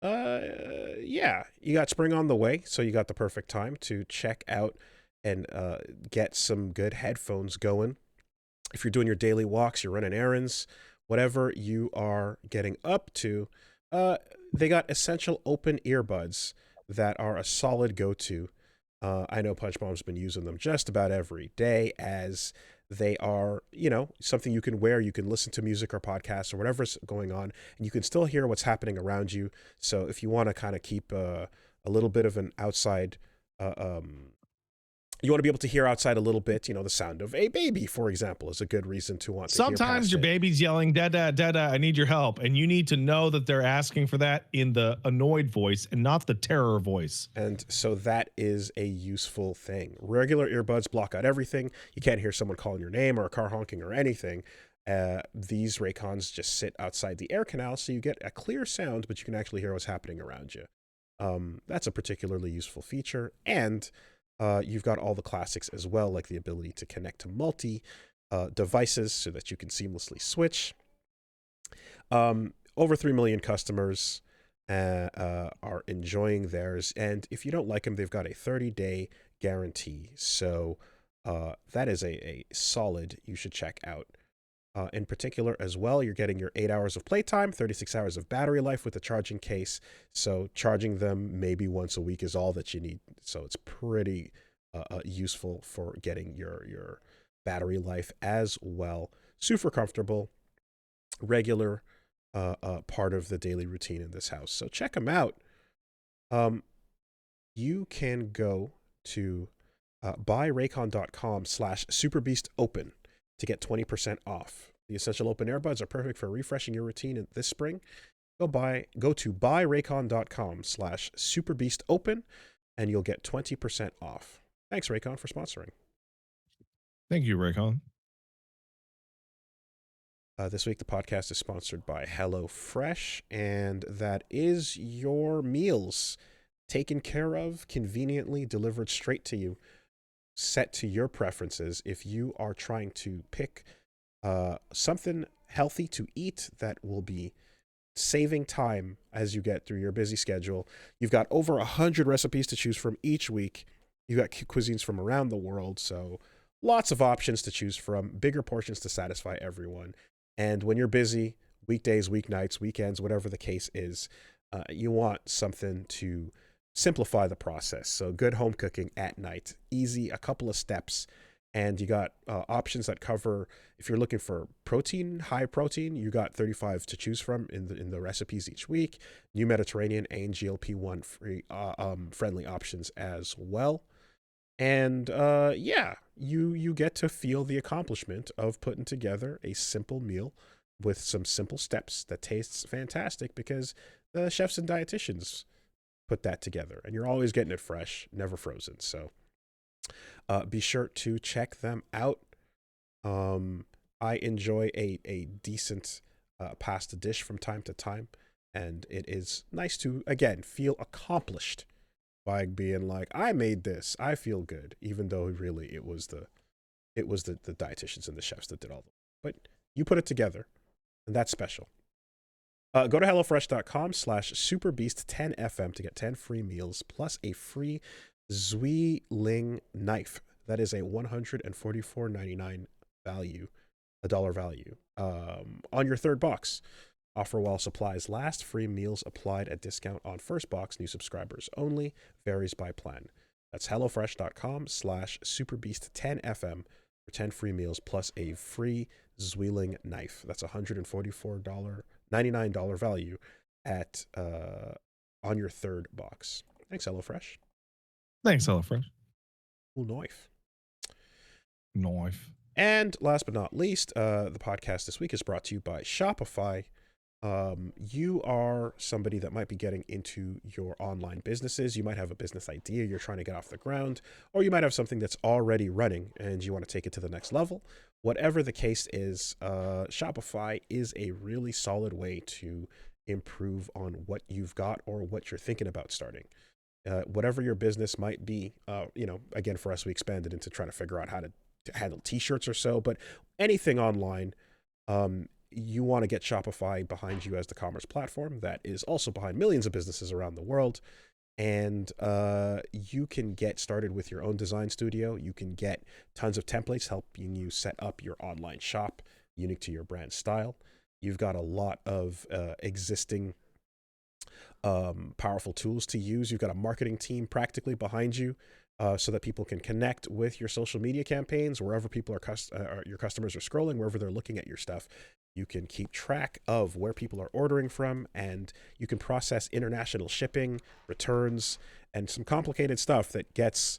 Speaker 1: you got spring on the way, so you got the perfect time to check out and get some good headphones going. If you're doing your daily walks, you're running errands, whatever you are getting up to, they got essential open earbuds that are a solid go-to. I know Punch Bomb's been using them just about every day, as they are, something you can wear. You can listen to music or podcasts or whatever's going on, and you can still hear what's happening around you. So if you want to kind of keep a little bit of an outside, you want to be able to hear outside a little bit, the sound of a baby, for example, is a good reason to want to hear
Speaker 2: Sometimes your baby's yelling, Dada, Dada, I need your help. And you need to know that they're asking for that in the annoyed voice and not the terror voice.
Speaker 1: And so that is a useful thing. Regular earbuds block out everything. You can't hear someone calling your name or a car honking or anything. These Raycons just sit outside the air canal, so you get a clear sound, but you can actually hear what's happening around you. That's a particularly useful feature. And you've got all the classics as well, like the ability to connect to multi devices so that you can seamlessly switch. Over 3 million customers are enjoying theirs. And if you don't like them, they've got a 30-day guarantee. So that is a solid you should check out. In particular as well, you're getting your 8 hours of playtime, 36 hours of battery life with the charging case. So charging them maybe once a week is all that you need. So it's pretty useful for getting your battery life as well. Super comfortable, regular part of the daily routine in this house. So check them out. You can go to buyraycon.com/superbeastopen to get 20% off. The Essential Open Earbuds are perfect for refreshing your routine this spring. Go to buyraycon.com/superbeastopen and you'll get 20% off. Thanks, Raycon, for sponsoring.
Speaker 2: Thank you, Raycon.
Speaker 1: This week, the podcast is sponsored by HelloFresh, and that is your meals taken care of, conveniently delivered straight to you, set to your preferences. If you are trying to pick something healthy to eat that will be saving time as you get through your busy schedule, you've got over 100 recipes to choose from each week. You've got cuisines from around the world, so lots of options to choose from, bigger portions to satisfy everyone. And when you're busy, weekdays, weeknights, weekends, whatever the case is, you want something to simplify the process. So good home cooking at night, easy, a couple of steps, and you got options that cover, if you're looking for protein, high protein, you got 35 to choose from in the recipes each week. New Mediterranean and GLP-1 free friendly options as well. And you get to feel the accomplishment of putting together a simple meal with some simple steps that tastes fantastic, because the chefs and dietitians put that together, and you're always getting it fresh, never frozen. So be sure to check them out. I enjoy a decent pasta dish from time to time, and it is nice to, again, feel accomplished by being like, I made this, I feel good, even though really it was the dietitians and the chefs that did all the work. But you put it together, and that's special. Go to HelloFresh.com/SuperBeast10FM to get 10 free meals plus a free Zwilling knife. That is a $144.99 dollar value on your third box. Offer while supplies last. Free meals applied at discount on first box. New subscribers only. Varies by plan. That's HelloFresh.com/SuperBeast10FM for 10 free meals plus a free Zwilling knife. That's $144.99 value at on your third box. Thanks, HelloFresh.
Speaker 2: Thanks, HelloFresh.
Speaker 1: Cool knife.
Speaker 2: Knife.
Speaker 1: And last but not least, the podcast this week is brought to you by Shopify. You are somebody that might be getting into your online businesses. You might have a business idea you're trying to get off the ground, or you might have something that's already running and you want to take it to the next level. Whatever the case is, Shopify is a really solid way to improve on what you've got or what you're thinking about starting. Whatever your business might be, again, for us, we expanded into trying to figure out how to handle t-shirts or so, but anything online, you want to get Shopify behind you as the commerce platform that is also behind millions of businesses around the world. And you can get started with your own design studio. You can get tons of templates helping you set up your online shop unique to your brand style. You've got a lot of existing powerful tools to use. You've got a marketing team practically behind you so that people can connect with your social media campaigns wherever people are your customers are scrolling, wherever they're looking at your stuff. You can keep track of where people are ordering from, and you can process international shipping, returns, and some complicated stuff that gets,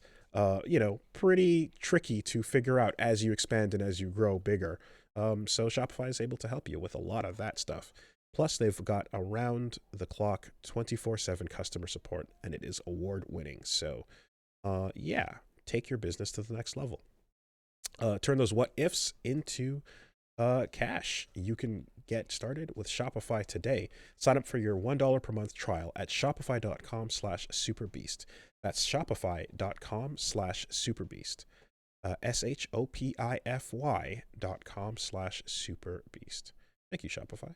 Speaker 1: pretty tricky to figure out as you expand and as you grow bigger. So Shopify is able to help you with a lot of that stuff. Plus, they've got around-the-clock 24/7 customer support, and it is award-winning. So, take your business to the next level. Turn those what-ifs into cash. You can get started with Shopify today. Sign up for your $1 per month trial at shopify.com/superbeast. That's shopify.com/superbeast. shopify.com/superbeast. Thank you, Shopify.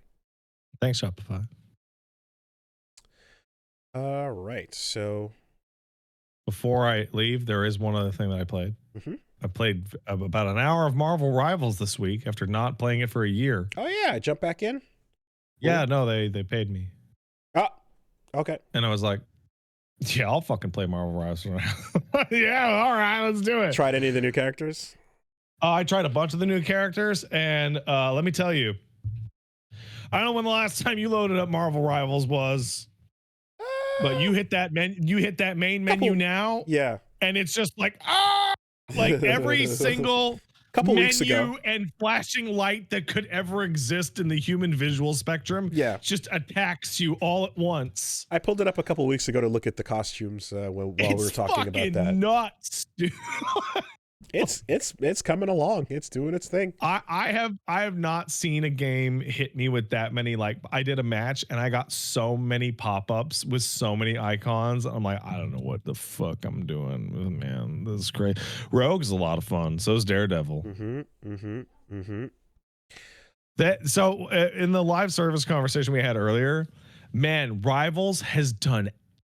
Speaker 2: Thanks, Shopify.
Speaker 1: All right. So
Speaker 2: before I leave, there is one other thing that I played.
Speaker 1: Mm-hmm.
Speaker 2: I played about an hour of Marvel Rivals this week after not playing it for a year.
Speaker 1: Oh, yeah. Jump back in?
Speaker 2: Yeah, no, they paid me.
Speaker 1: Oh, okay.
Speaker 2: And I was like, yeah, I'll fucking play Marvel Rivals. Yeah, all right, let's do it.
Speaker 1: Tried any of the new characters?
Speaker 2: I tried a bunch of the new characters, and let me tell you, I don't know when the last time you loaded up Marvel Rivals was, but you hit that main menu now.
Speaker 1: Yeah.
Speaker 2: And it's just like, like every single
Speaker 1: couple weeks ago
Speaker 2: and flashing light that could ever exist in the human visual spectrum just attacks you all at once.
Speaker 1: I pulled it up a couple weeks ago to look at the costumes while we were talking about that.
Speaker 2: Nuts, dude.
Speaker 1: It's coming along. It's doing its thing.
Speaker 2: I have not seen a game hit me with that many. Like, I did a match and I got so many pop-ups with so many icons. I'm like, I don't know what the fuck I'm doing. Man, this is great. Rogue's a lot of fun. So is Daredevil. So in the live service conversation we had earlier, man, Rivals has done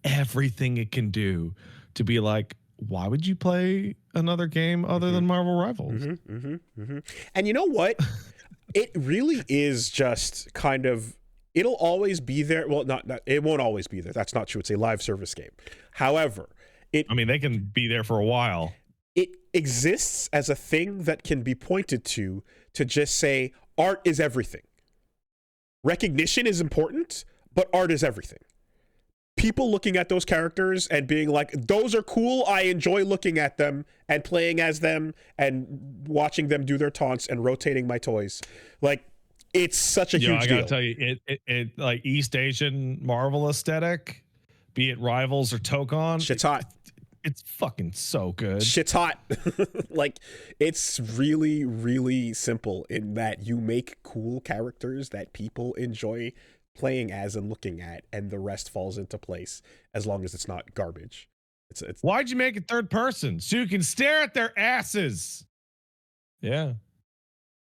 Speaker 2: everything it can do to be like, why would you play another game other than Marvel Rivals?
Speaker 1: And you know what? It really is just kind of, it'll always be there. Well, it won't always be there. That's not true. It's a live service game. However, they
Speaker 2: can be there for a while.
Speaker 1: It exists as a thing that can be pointed to just say art is everything. Recognition is important, but art is everything. People looking at those characters and being like, those are cool. I enjoy looking at them and playing as them and watching them do their taunts and rotating my toys. Like, it's such a huge deal.
Speaker 2: I gotta tell you, it like East Asian Marvel aesthetic, be it Rivals or Tokon.
Speaker 1: Shit's hot.
Speaker 2: It's fucking so good.
Speaker 1: Shit's hot. Like, it's really, really simple in that you make cool characters that people enjoy playing as and looking at, and the rest falls into place as long as it's not garbage. It's
Speaker 2: Why'd you make it third person? So you can stare at their asses. Yeah.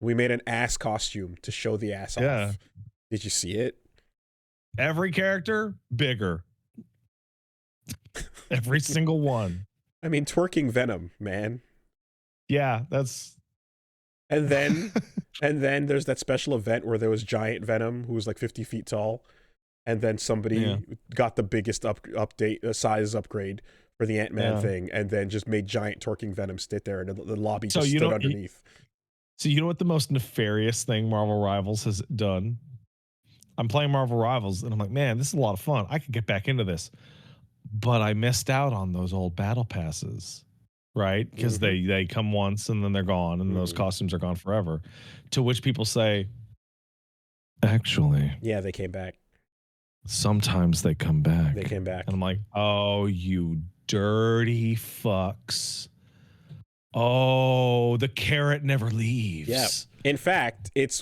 Speaker 1: We made an ass costume to show the ass off. Did you see it?
Speaker 2: Every character bigger. Every single one.
Speaker 1: I mean, twerking Venom, man.
Speaker 2: Yeah, that's.
Speaker 1: And then there's that special event where there was giant Venom who was like 50 feet tall, and then somebody got the biggest size upgrade for the Ant-Man thing, and then just made giant twerking Venom sit there, and the lobby just stood underneath.
Speaker 2: So you know what the most nefarious thing Marvel Rivals has done? I'm playing Marvel Rivals, and I'm like, man, this is a lot of fun. I could get back into this, but I missed out on those old battle passes. Right? Because they come once and then they're gone, and those costumes are gone forever. To which people say, Actually,
Speaker 1: yeah, they came back.
Speaker 2: Sometimes they come back.
Speaker 1: They came back.
Speaker 2: And I'm like, oh, you dirty fucks. Oh, the carrot never leaves.
Speaker 1: Yeah. In fact, it's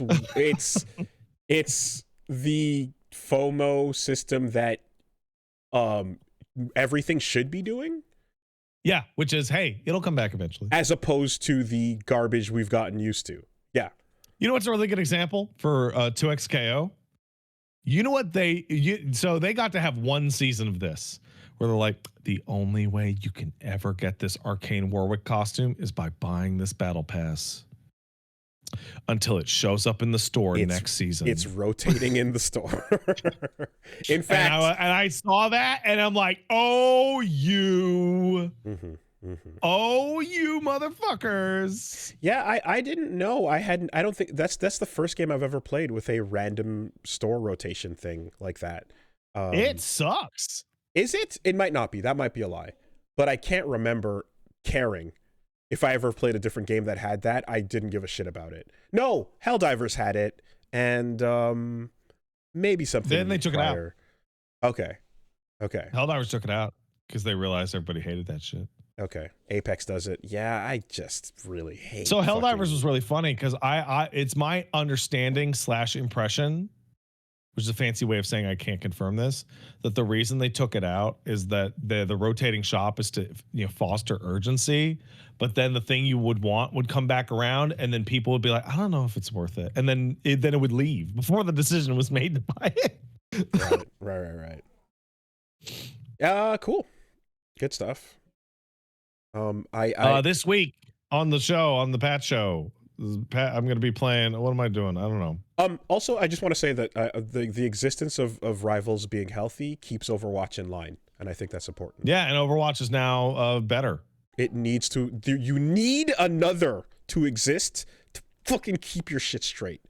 Speaker 1: the FOMO system that everything should be doing.
Speaker 2: Yeah, which is, hey, it'll come back eventually.
Speaker 1: As opposed to the garbage we've gotten used to. Yeah.
Speaker 2: You know what's a really good example for 2XKO? You know what so they got to have one season of this where they're like, the only way you can ever get this Arcane Warwick costume is by buying this battle pass until it shows up in the store next season.
Speaker 1: It's rotating in the store. In fact,
Speaker 2: and I saw that and I'm like, oh, you. Oh, you motherfuckers.
Speaker 1: Yeah, I didn't know. I don't think that's the first game I've ever played with a random store rotation thing like that.
Speaker 2: It sucks.
Speaker 1: Is it? It might not be. That might be a lie. But I can't remember caring. If I ever played a different game that had that, I didn't give a shit about it. No, Helldivers had it, and maybe something.
Speaker 2: Then they took
Speaker 1: prior. It out. Okay.
Speaker 2: Helldivers took it out because they realized everybody hated that shit.
Speaker 1: Okay. Apex does it. Yeah, I just really hate.
Speaker 2: So Helldivers was really funny because it's my understanding / impression, which is a fancy way of saying I can't confirm this, that the reason they took it out is that the rotating shop is to foster urgency, but then the thing you would want would come back around, and then people would be like, I don't know if it's worth it, and then it would leave before the decision was made to buy it.
Speaker 1: Right. Cool, good stuff.
Speaker 2: This week on the Pat Show, I'm going to be playing. What am I doing? I don't know.
Speaker 1: Also, I just want to say that the existence of rivals being healthy keeps Overwatch in line, and I think that's important.
Speaker 2: Yeah, and Overwatch is now better.
Speaker 1: It needs to. You need another to exist to fucking keep your shit straight.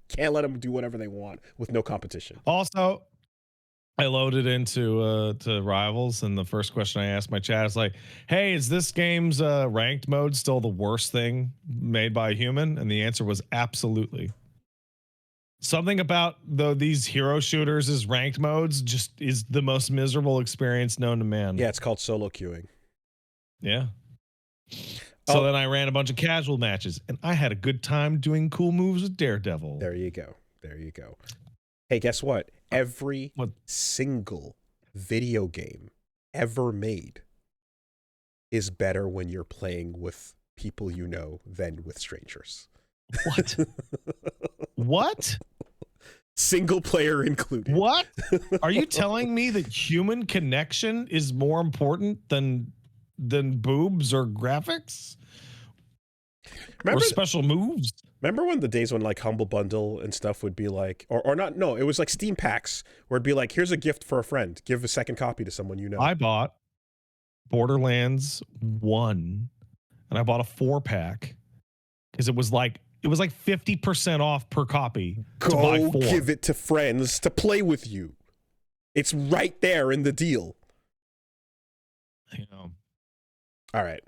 Speaker 1: Can't let them do whatever they want with no competition.
Speaker 2: Also, I loaded into to Rivals, and the first question I asked my chat is like, hey, is this game's ranked mode still the worst thing made by a human? And the answer was absolutely. Something about these hero shooters as ranked modes just is the most miserable experience known to man.
Speaker 1: Yeah, it's called solo queuing.
Speaker 2: Yeah. So then I ran a bunch of casual matches, and I had a good time doing cool moves with Daredevil.
Speaker 1: There you go. Hey, guess what? Every single video game ever made is better when you're playing with people you know than with strangers.
Speaker 2: What? What?
Speaker 1: Single player included.
Speaker 2: What? Are you telling me that human connection is more important than boobs or graphics? Or special moves?
Speaker 1: Remember when the days when like Humble Bundle and stuff would be like, or not, no, it was like Steam packs where it'd be like, here's a gift for a friend. Give a second copy to someone you know.
Speaker 2: I bought Borderlands 1 and I bought a 4-pack because it was like 50% off per copy.
Speaker 1: Go give it to friends to play with you. It's right there in the deal. All right.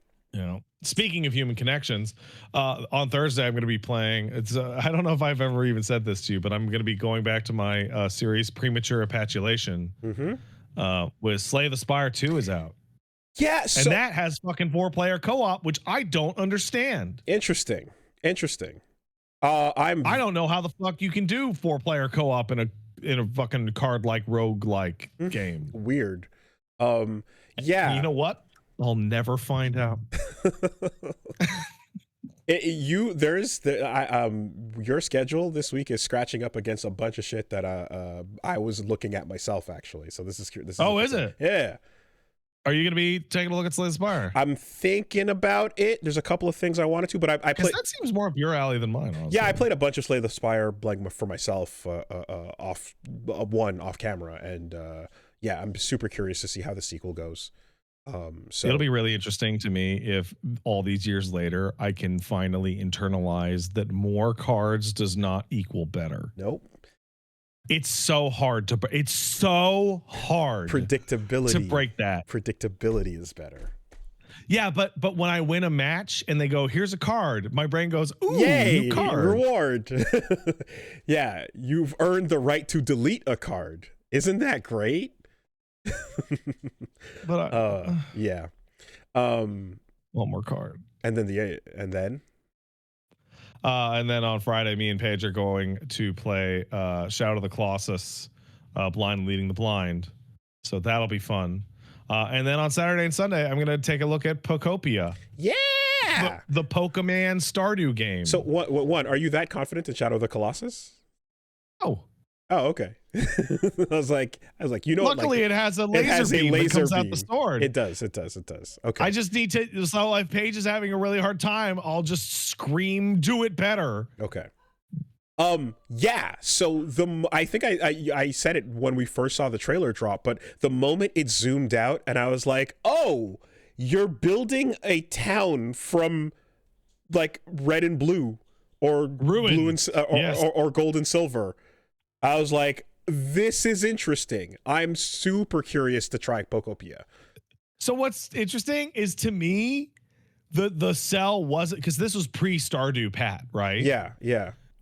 Speaker 2: Speaking of human connections, on Thursday I'm going to be playing. I don't know if I've ever even said this to you, but I'm going to be going back to my series Premature Apatulation. With Slay the Spire 2 is out.
Speaker 1: Yeah,
Speaker 2: and that has fucking 4-player co-op, which I don't understand.
Speaker 1: Interesting. I
Speaker 2: don't know how the fuck you can do 4-player co-op in a fucking card-like rogue-like game.
Speaker 1: Weird. Yeah.
Speaker 2: You know what? I'll never find out.
Speaker 1: Your schedule this week is scratching up against a bunch of shit that I was looking at myself actually. So this is
Speaker 2: is it?
Speaker 1: Yeah.
Speaker 2: Are you going to be taking a look at Slay the Spire?
Speaker 1: I'm thinking about it. There's a couple of things I wanted to, but I played.
Speaker 2: That seems more up your alley than mine. Honestly.
Speaker 1: Yeah, I played a bunch of Slay the Spire like for myself off camera, and yeah, I'm super curious to see how the sequel goes. So
Speaker 2: it'll be really interesting to me if all these years later I can finally internalize that more cards does not equal better.
Speaker 1: Nope.
Speaker 2: It's so hard
Speaker 1: predictability
Speaker 2: to break that.
Speaker 1: Predictability is better.
Speaker 2: Yeah, but when I win a match and they go, here's a card, my brain goes, ooh,
Speaker 1: yay,
Speaker 2: new card.
Speaker 1: Reward. Yeah, you've earned the right to delete a card. Isn't that great?
Speaker 2: But
Speaker 1: yeah.
Speaker 2: One more card.
Speaker 1: And then
Speaker 2: on Friday, me and Paige are going to play Shadow of the Colossus, Blind Leading the Blind. So that'll be fun. And then on Saturday and Sunday, I'm going to take a look at Pokopia.
Speaker 1: Yeah!
Speaker 2: The Pokemon Stardew game.
Speaker 1: So one, are you that confident in Shadow of the Colossus?
Speaker 2: Oh,
Speaker 1: okay. I was like,
Speaker 2: luckily it has a laser beam that comes out the sword.
Speaker 1: It does. Okay.
Speaker 2: I just need to, so if Paige is having a really hard time, I'll just scream, do it better.
Speaker 1: Okay. Yeah, so I think I said it when we first saw the trailer drop, but the moment it zoomed out and I was like, oh, you're building a town from like red and blue or
Speaker 2: Ruined.
Speaker 1: blue and or gold and silver. I was like, this is interesting. I'm super curious to try Pokopia.
Speaker 2: So what's interesting is, to me, the sell wasn't, because this was pre-Stardew Pat, right?
Speaker 1: Yeah.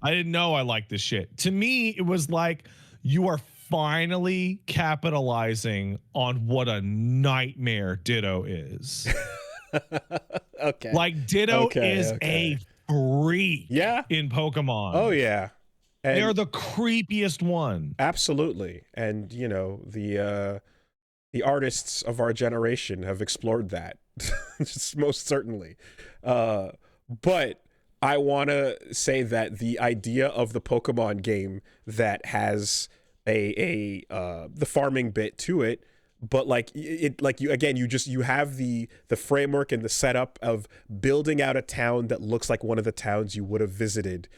Speaker 2: I didn't know I liked this shit. To me, it was like, you are finally capitalizing on what a nightmare Ditto is.
Speaker 1: Okay.
Speaker 2: Like, Ditto is a freak in Pokemon.
Speaker 1: Oh, yeah. And
Speaker 2: they're the creepiest one.
Speaker 1: Absolutely. And, you know, the artists of our generation have explored that. Most certainly. But I want to say that the idea of the Pokemon game that has the farming bit to it, but like you have the framework and the setup of building out a town that looks like one of the towns you would have visited,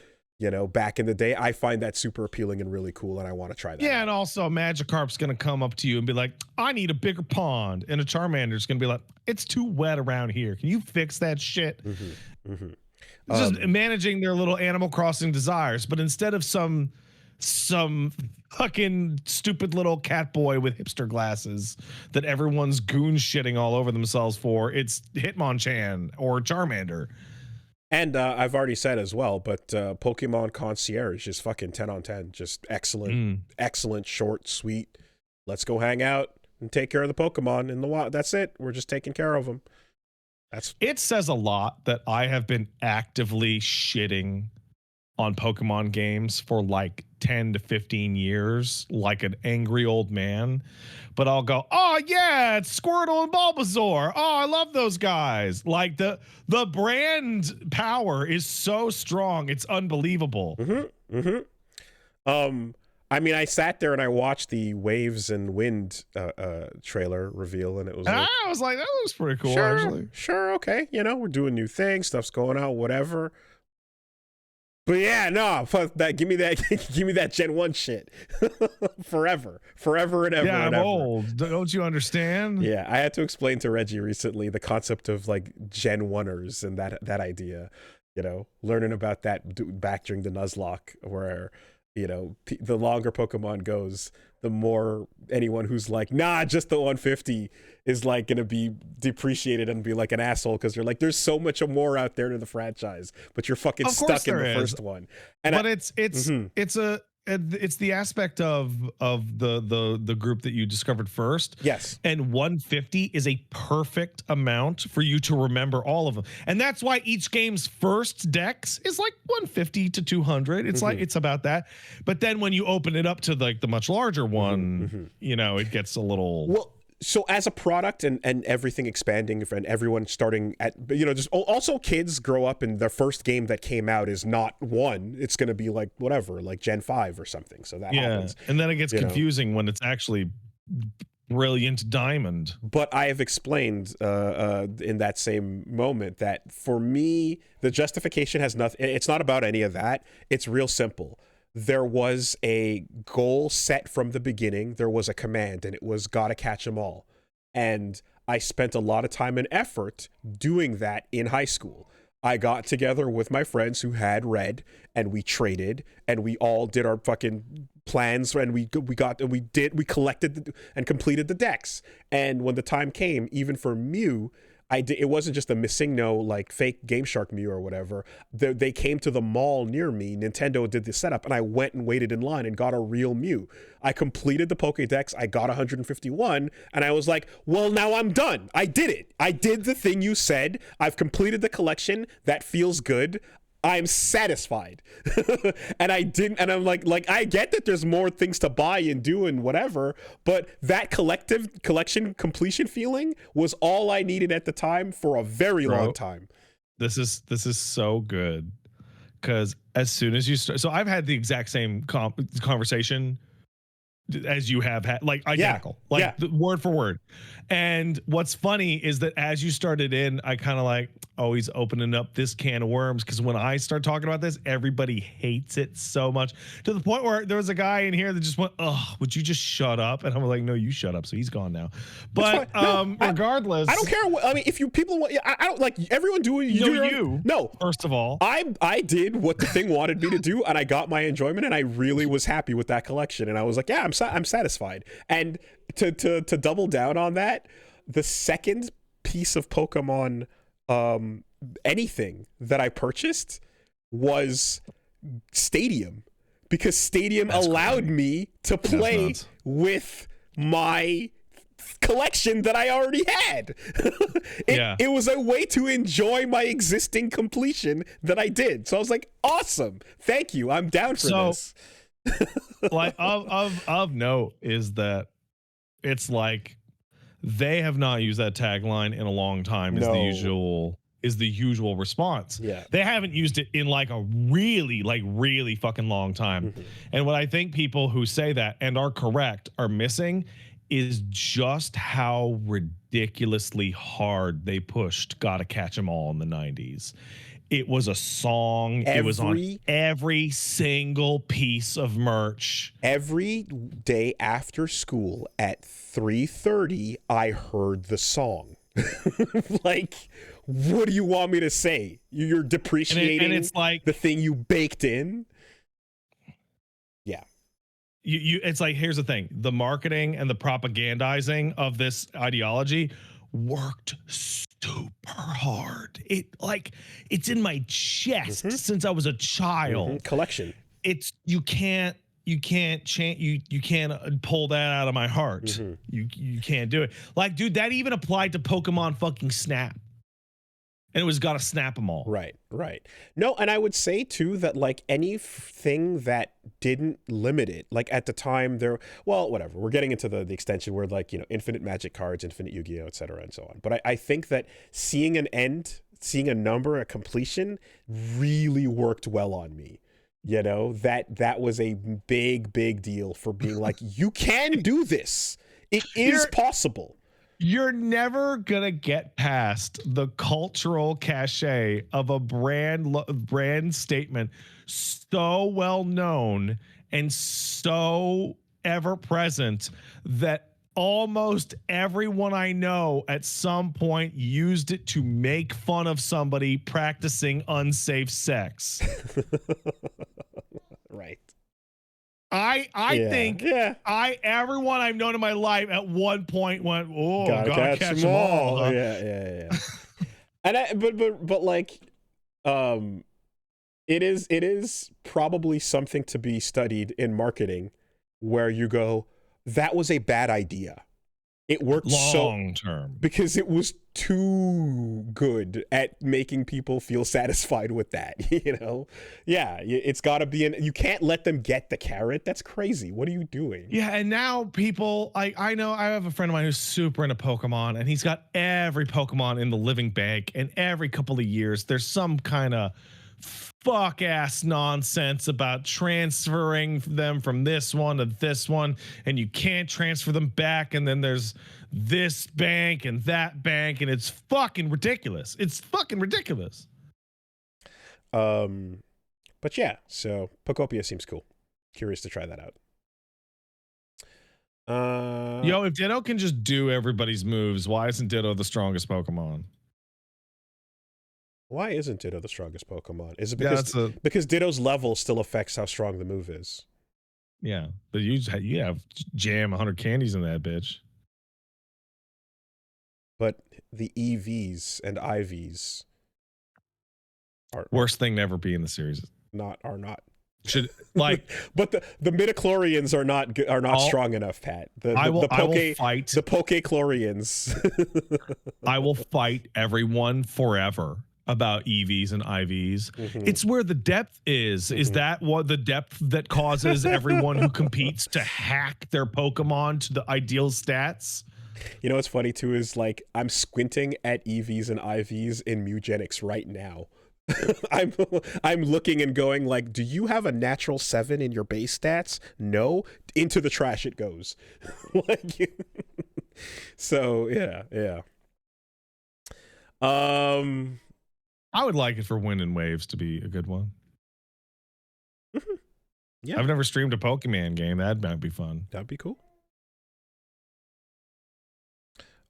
Speaker 1: you know, back in the day. I find that super appealing and really cool, and I want to try that.
Speaker 2: Yeah, and also Magikarp's going to come up to you and be like, I need a bigger pond. And a Charmander's going to be like, it's too wet around here. Can you fix that shit? Just managing their little Animal Crossing desires. But instead of some fucking stupid little cat boy with hipster glasses that everyone's goon shitting all over themselves for, it's Hitmonchan or Charmander.
Speaker 1: And I've already said as well, but Pokemon Concierge is fucking 10 on 10. Just excellent, excellent, short, sweet. Let's go hang out and take care of the Pokemon in the wild. That's it. We're just taking care of them.
Speaker 2: It says a lot that I have been actively shitting on Pokemon games for like 10 to 15 years, like an angry old man. But I'll go, oh yeah, it's Squirtle and Bulbasaur. Oh, I love those guys. Like the brand power is so strong, it's unbelievable.
Speaker 1: I mean, I sat there and I watched the Waves and Wind trailer reveal, and it was.
Speaker 2: And I was like, that looks pretty cool, actually.
Speaker 1: Sure, okay. You know, we're doing new things, stuff's going out, whatever. But yeah, no, fuck that. Give me that Gen 1 shit. Forever and ever.
Speaker 2: Yeah,
Speaker 1: I'm
Speaker 2: old. Don't you understand?
Speaker 1: Yeah, I had to explain to Reggie recently the concept of like Gen 1ers and that idea. You know, learning about that back during the Nuzlocke, where, you know, the longer Pokemon goes, the more anyone who's like, nah, just the 150 is like going to be depreciated and be like an asshole, because you're like, there's so much more out there to the franchise, but you're fucking stuck in the first one. And
Speaker 2: but it's the aspect of the group that you discovered first.
Speaker 1: Yes.
Speaker 2: And 150 is a perfect amount for you to remember all of them. And that's why each game's first dex is like 150 to 200. It's like, it's about that. But then when you open it up to like the much larger one, you know, it gets a little...
Speaker 1: Well, so as a product and everything expanding and everyone starting at, you know, just also kids grow up and their first game that came out is not 1. It's going to be like whatever, like Gen 5 or something. So that happens.
Speaker 2: And then it gets confusing when it's actually Brilliant Diamond.
Speaker 1: But I have explained in that same moment that for me, the justification has nothing. It's not about any of that. It's real simple. There was a goal set from the beginning. There was a command, and it was gotta catch them all. And I spent a lot of time and effort doing that in high school. I got together with my friends who had Red, and we traded, and we all did our fucking plans, and we collected and completed the decks. And when the time came, even for Mew, It wasn't just a Missingno like fake Game Shark Mew or whatever. They came to the mall near me. Nintendo did the setup, and I went and waited in line and got a real Mew. I completed the Pokédex. I got 151, and I was like, well, now I'm done. I did it. I did the thing you said. I've completed the collection. That feels good. I'm satisfied. And I'm like, I get that there's more things to buy and do and whatever, but that collection completion feeling was all I needed at the time for a very long time.
Speaker 2: This is so good, because as soon as you start, so I've had the exact same conversation as you have had, like identical, word for word. And what's funny is that as you started in, I kind of like always opening up this can of worms, because when I start talking about this, everybody hates it so much, to the point where there was a guy in here that just went, "Oh, would you just shut up?" And I'm like, "No, you shut up." So he's gone now. But regardless,
Speaker 1: I don't care what, I mean, if you people want, I don't like, everyone do what you do. No,
Speaker 2: first of all,
Speaker 1: I did what the thing wanted me to do, and I got my enjoyment, and I really was happy with that collection, and I was like, yeah, I'm satisfied. And to double down on that, the second piece of Pokemon anything that I purchased was Stadium, because Stadium allowed me to play with my collection that I already had. It was a way to enjoy my existing completion that I did. So I was like, awesome, thank you, I'm down for this.
Speaker 2: Like of note is that it's like they have not used that tagline in a long time. Is the usual response.
Speaker 1: Yeah,
Speaker 2: they haven't used it in like a really fucking long time. And what I think people who say that and are correct are missing is just how ridiculously hard they pushed Gotta Catch 'Em All in the 90s. It was a song. It was on every single piece of merch.
Speaker 1: Every day after school at 3:30, I heard the song. Like, what do you want me to say? You're depreciating
Speaker 2: and it's like
Speaker 1: the thing you baked in? Yeah.
Speaker 2: It's like, here's the thing. The marketing and the propagandizing of this ideology worked super hard. It's in my chest since I was a child.
Speaker 1: Collection.
Speaker 2: It's you can't pull that out of my heart. You can't do it. Like, dude, that even applied to Pokemon fucking Snap. And it was gotta snap them all.
Speaker 1: Right. No, and I would say too that like anything that didn't limit it, like at the time whatever. We're getting into the extension where like, you know, infinite Magic cards, infinite Yu-Gi-Oh, etc. and so on. But I think that seeing an end, seeing a number, a completion, really worked well on me. You know, that was a big deal for being like, you can do this. It is possible.
Speaker 2: You're never gonna get past the cultural cachet of a brand statement so well known and so ever present that almost everyone I know at some point used it to make fun of somebody practicing unsafe sex.
Speaker 1: Right.
Speaker 2: I think everyone I've known in my life at one point went, "Oh, gotta catch them all." Huh?
Speaker 1: Yeah. And but like, it is probably something to be studied in marketing, where you go, that was a bad idea. It worked
Speaker 2: long term
Speaker 1: because it was too good at making people feel satisfied with that. You know, it's got to be you can't let them get the carrot. That's crazy. What are you doing?
Speaker 2: Yeah, and now people, I know I have a friend of mine who's super into Pokemon, and he's got every Pokemon in the living bank, and every couple of years there's some kind of fuck ass nonsense about transferring them from this one to this one, and you can't transfer them back, and then there's this bank and that bank, and it's fucking ridiculous.
Speaker 1: But yeah, so Pokopia seems cool. Curious to try that out.
Speaker 2: Yo, if Ditto can just do everybody's moves, why isn't Ditto the strongest Pokemon?
Speaker 1: Why isn't Ditto the strongest Pokemon? Is it because Ditto's level still affects how strong the move is?
Speaker 2: Yeah, but you have jam 100 candies in that bitch.
Speaker 1: but the EVs and IVs are
Speaker 2: worst thing to ever be in the series.
Speaker 1: Are not.
Speaker 2: Should like,
Speaker 1: but the midichlorians are not strong enough, Pat.
Speaker 2: I will fight
Speaker 1: the pokechlorians.
Speaker 2: I will fight everyone forever about EVs and IVs. It's where the depth is. Is that what the depth that causes everyone who competes to hack their Pokemon to the ideal stats?
Speaker 1: You know what's funny too is like I'm squinting at EVs and IVs in Mugenics right now. I'm looking and going like, do you have a natural 7 in your base stats? No. Into the trash it goes. Like, so yeah.
Speaker 2: I would like it for Wind and Waves to be a good one.
Speaker 1: Yeah.
Speaker 2: I've never streamed a Pokemon game. That might be fun.
Speaker 1: That'd be cool.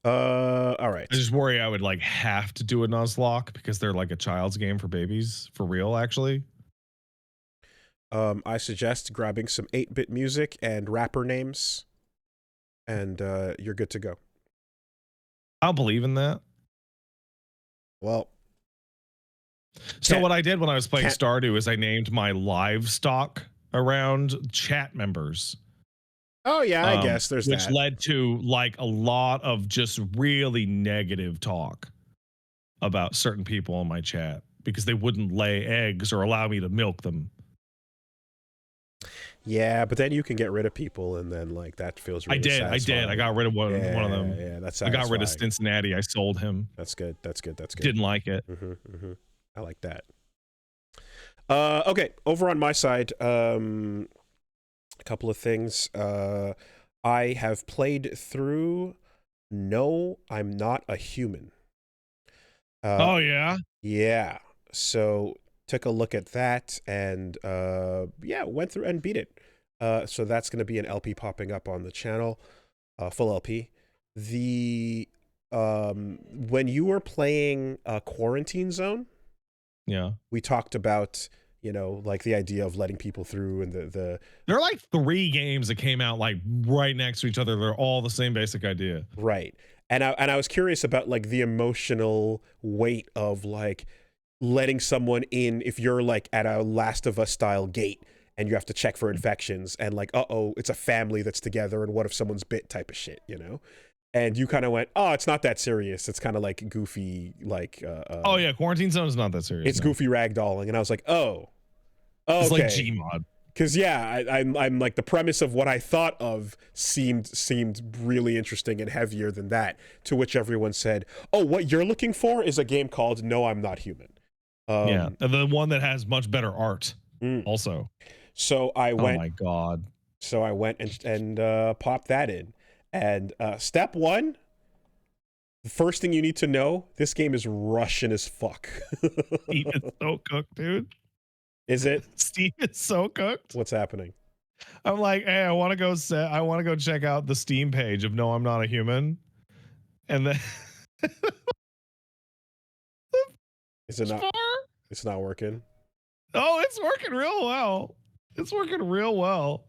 Speaker 1: All right.
Speaker 2: I just worry I would like have to do a Nuzlocke because they're like a child's game for babies, for real, actually.
Speaker 1: I suggest grabbing some 8-bit music and rapper names, and you're good to go.
Speaker 2: I'll believe in that.
Speaker 1: Well,
Speaker 2: so what I did when I was playing Stardew is I named my livestock around chat members.
Speaker 1: Oh yeah, I guess there's
Speaker 2: which
Speaker 1: that.
Speaker 2: led to like a lot of just really negative talk about certain people in my chat because they wouldn't lay eggs or allow me to milk them.
Speaker 1: Yeah, but then you can get rid of people, and then like that feels really satisfying.
Speaker 2: I got rid of one of them.
Speaker 1: Yeah, that's
Speaker 2: I got rid of Cincinnati. I sold him.
Speaker 1: That's good.
Speaker 2: Didn't like it.
Speaker 1: I like that. Okay, over on my side, a couple of things. I have played through No, I'm Not a Human.
Speaker 2: Oh yeah?
Speaker 1: Yeah. So took a look at that and went through and beat it. So that's going to be an LP popping up on the channel, full LP. The when you were playing Quarantine Zone,
Speaker 2: yeah,
Speaker 1: we talked about, you know, like the idea of letting people through, and the
Speaker 2: there are like 3 games that came out like right next to each other. They're all the same basic idea,
Speaker 1: right? And I was curious about like the emotional weight of like letting someone in if you're like at a Last of Us style gate and you have to check for infections and like, uh-oh, it's a family that's together and what if someone's bit type of shit, you know? And you kind of went, oh, it's not that serious. It's kind of like goofy, like...
Speaker 2: oh, yeah, Quarantine Zone is not that serious.
Speaker 1: It's goofy ragdolling. And I was like, oh, okay.
Speaker 2: It's like Gmod.
Speaker 1: Because, yeah, I'm like, the premise of what I thought of seemed really interesting and heavier than that, to which everyone said, oh, what you're looking for is a game called No, I'm Not Human.
Speaker 2: Yeah, the one that has much better art also.
Speaker 1: So I went...
Speaker 2: Oh, my God.
Speaker 1: So I went and popped that in. And step 1, the first thing you need to know, this game is Russian as fuck.
Speaker 2: Steam is so cooked, dude.
Speaker 1: Is it?
Speaker 2: Steam is so cooked.
Speaker 1: What's happening?
Speaker 2: I'm like, hey, I want to go check out the Steam page of No, I'm Not a Human. And then
Speaker 1: is it not? It's not working.
Speaker 2: Oh, it's working real well. It's working real well.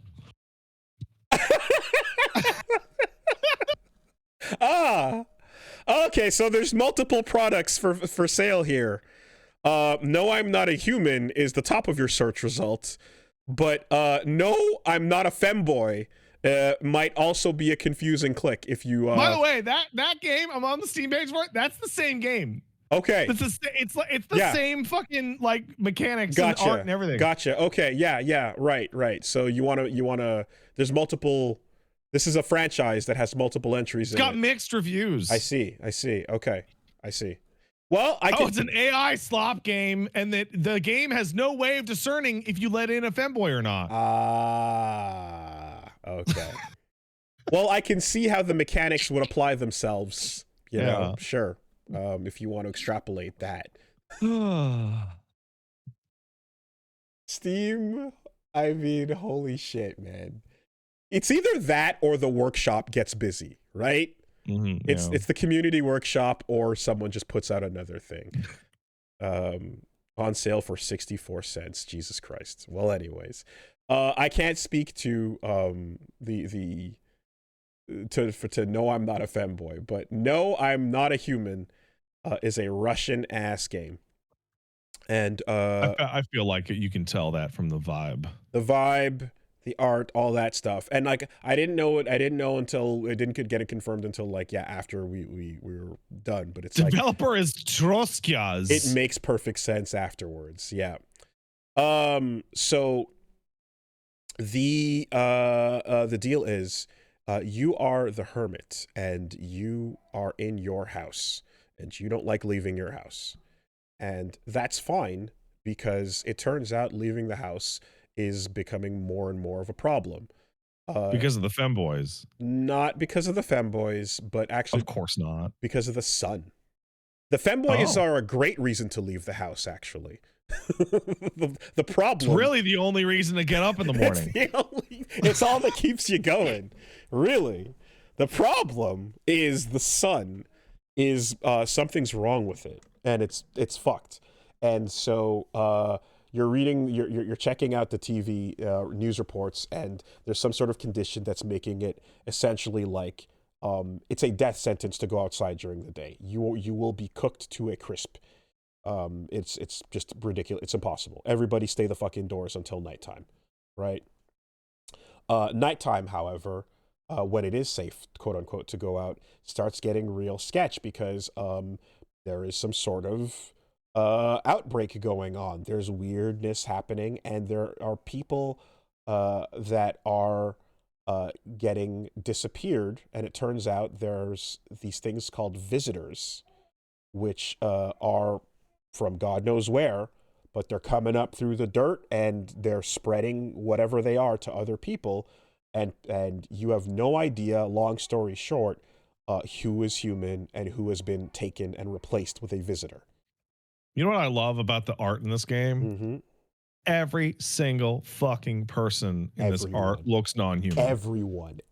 Speaker 1: Okay, so there's multiple products for sale here. No, I'm Not a Human is the top of your search results, but No, I'm Not a Femboy might also be a confusing click if you
Speaker 2: by the way, that game, I'm on the Steam page for it, that's the same game.
Speaker 1: Okay,
Speaker 2: it's the same fucking like mechanics and art and everything.
Speaker 1: Gotcha. Okay, yeah, right. So you wanna there's multiple. This is a franchise that has multiple entries.
Speaker 2: It's got mixed reviews.
Speaker 1: I see. Okay, I see. Well,
Speaker 2: it's an AI slop game, and the game has no way of discerning if you let in a femboy or not.
Speaker 1: Okay. Well, I can see how the mechanics would apply themselves. You know, sure. If you want to extrapolate that. Steam, I mean, holy shit, man. It's either that or the workshop gets busy, right? It's the community workshop or someone just puts out another thing. On sale for 64 cents. Jesus Christ. Well, anyways. I can't speak to the to No, I'm Not a Femboy, but No, I'm Not a Human is a Russian ass game. And
Speaker 2: I feel like you can tell that from the vibe.
Speaker 1: The vibe, the art, all that stuff. And like I didn't know until it didn't get it confirmed until like after we were done. But it's
Speaker 2: developer
Speaker 1: like,
Speaker 2: is Troskias.
Speaker 1: It makes perfect sense afterwards. Yeah. So the deal is you are the hermit and you are in your house and you don't like leaving your house. And that's fine because it turns out leaving the house is becoming more and more of a problem.
Speaker 2: Because of the femboys.
Speaker 1: Not because of the femboys, but actually...
Speaker 2: Of course not.
Speaker 1: Because of the sun. The femboys are a great reason to leave the house, actually. the problem...
Speaker 2: It's really the only reason to get up in the morning.
Speaker 1: It's all that keeps you going. Really. The problem is the sun is... something's wrong with it. And it's fucked. And so... you're checking out the TV news reports, and there's some sort of condition that's making it essentially like it's a death sentence to go outside during the day. You will be cooked to a crisp. It's just ridiculous. It's impossible. Everybody stay the fuck indoors until nighttime, right? Nighttime, however, when it is safe, quote unquote, to go out, starts getting real sketch because there is some sort of outbreak going on. There's weirdness happening, and there are people that are getting disappeared, and it turns out there's these things called visitors, which are from God knows where, but they're coming up through the dirt and they're spreading whatever they are to other people, and you have no idea, long story short, who is human and who has been taken and replaced with a visitor.
Speaker 2: You know what I love about the art in this game?
Speaker 1: Mm-hmm.
Speaker 2: Every single fucking person in this art looks non-human.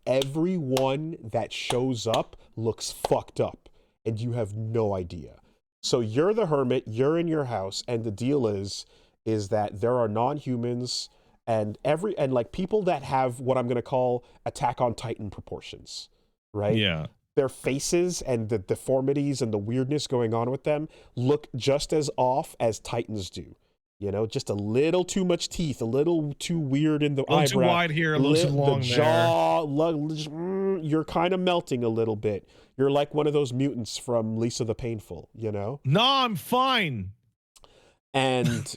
Speaker 2: Everyone
Speaker 1: that shows up looks fucked up, and you have no idea. So you're the hermit, you're in your house, and the deal is that there are non-humans and like people that have what I'm going to call Attack on Titan proportions, right?
Speaker 2: Yeah.
Speaker 1: Their faces and the deformities and the weirdness going on with them look just as off as Titans do. You know, just a little too much teeth, a little too weird in the eyebrow. A little
Speaker 2: too wide here, a little too long
Speaker 1: the jaw, you're kind of melting a little bit. You're like one of those mutants from Lisa the Painful, you know?
Speaker 2: No, I'm fine.
Speaker 1: And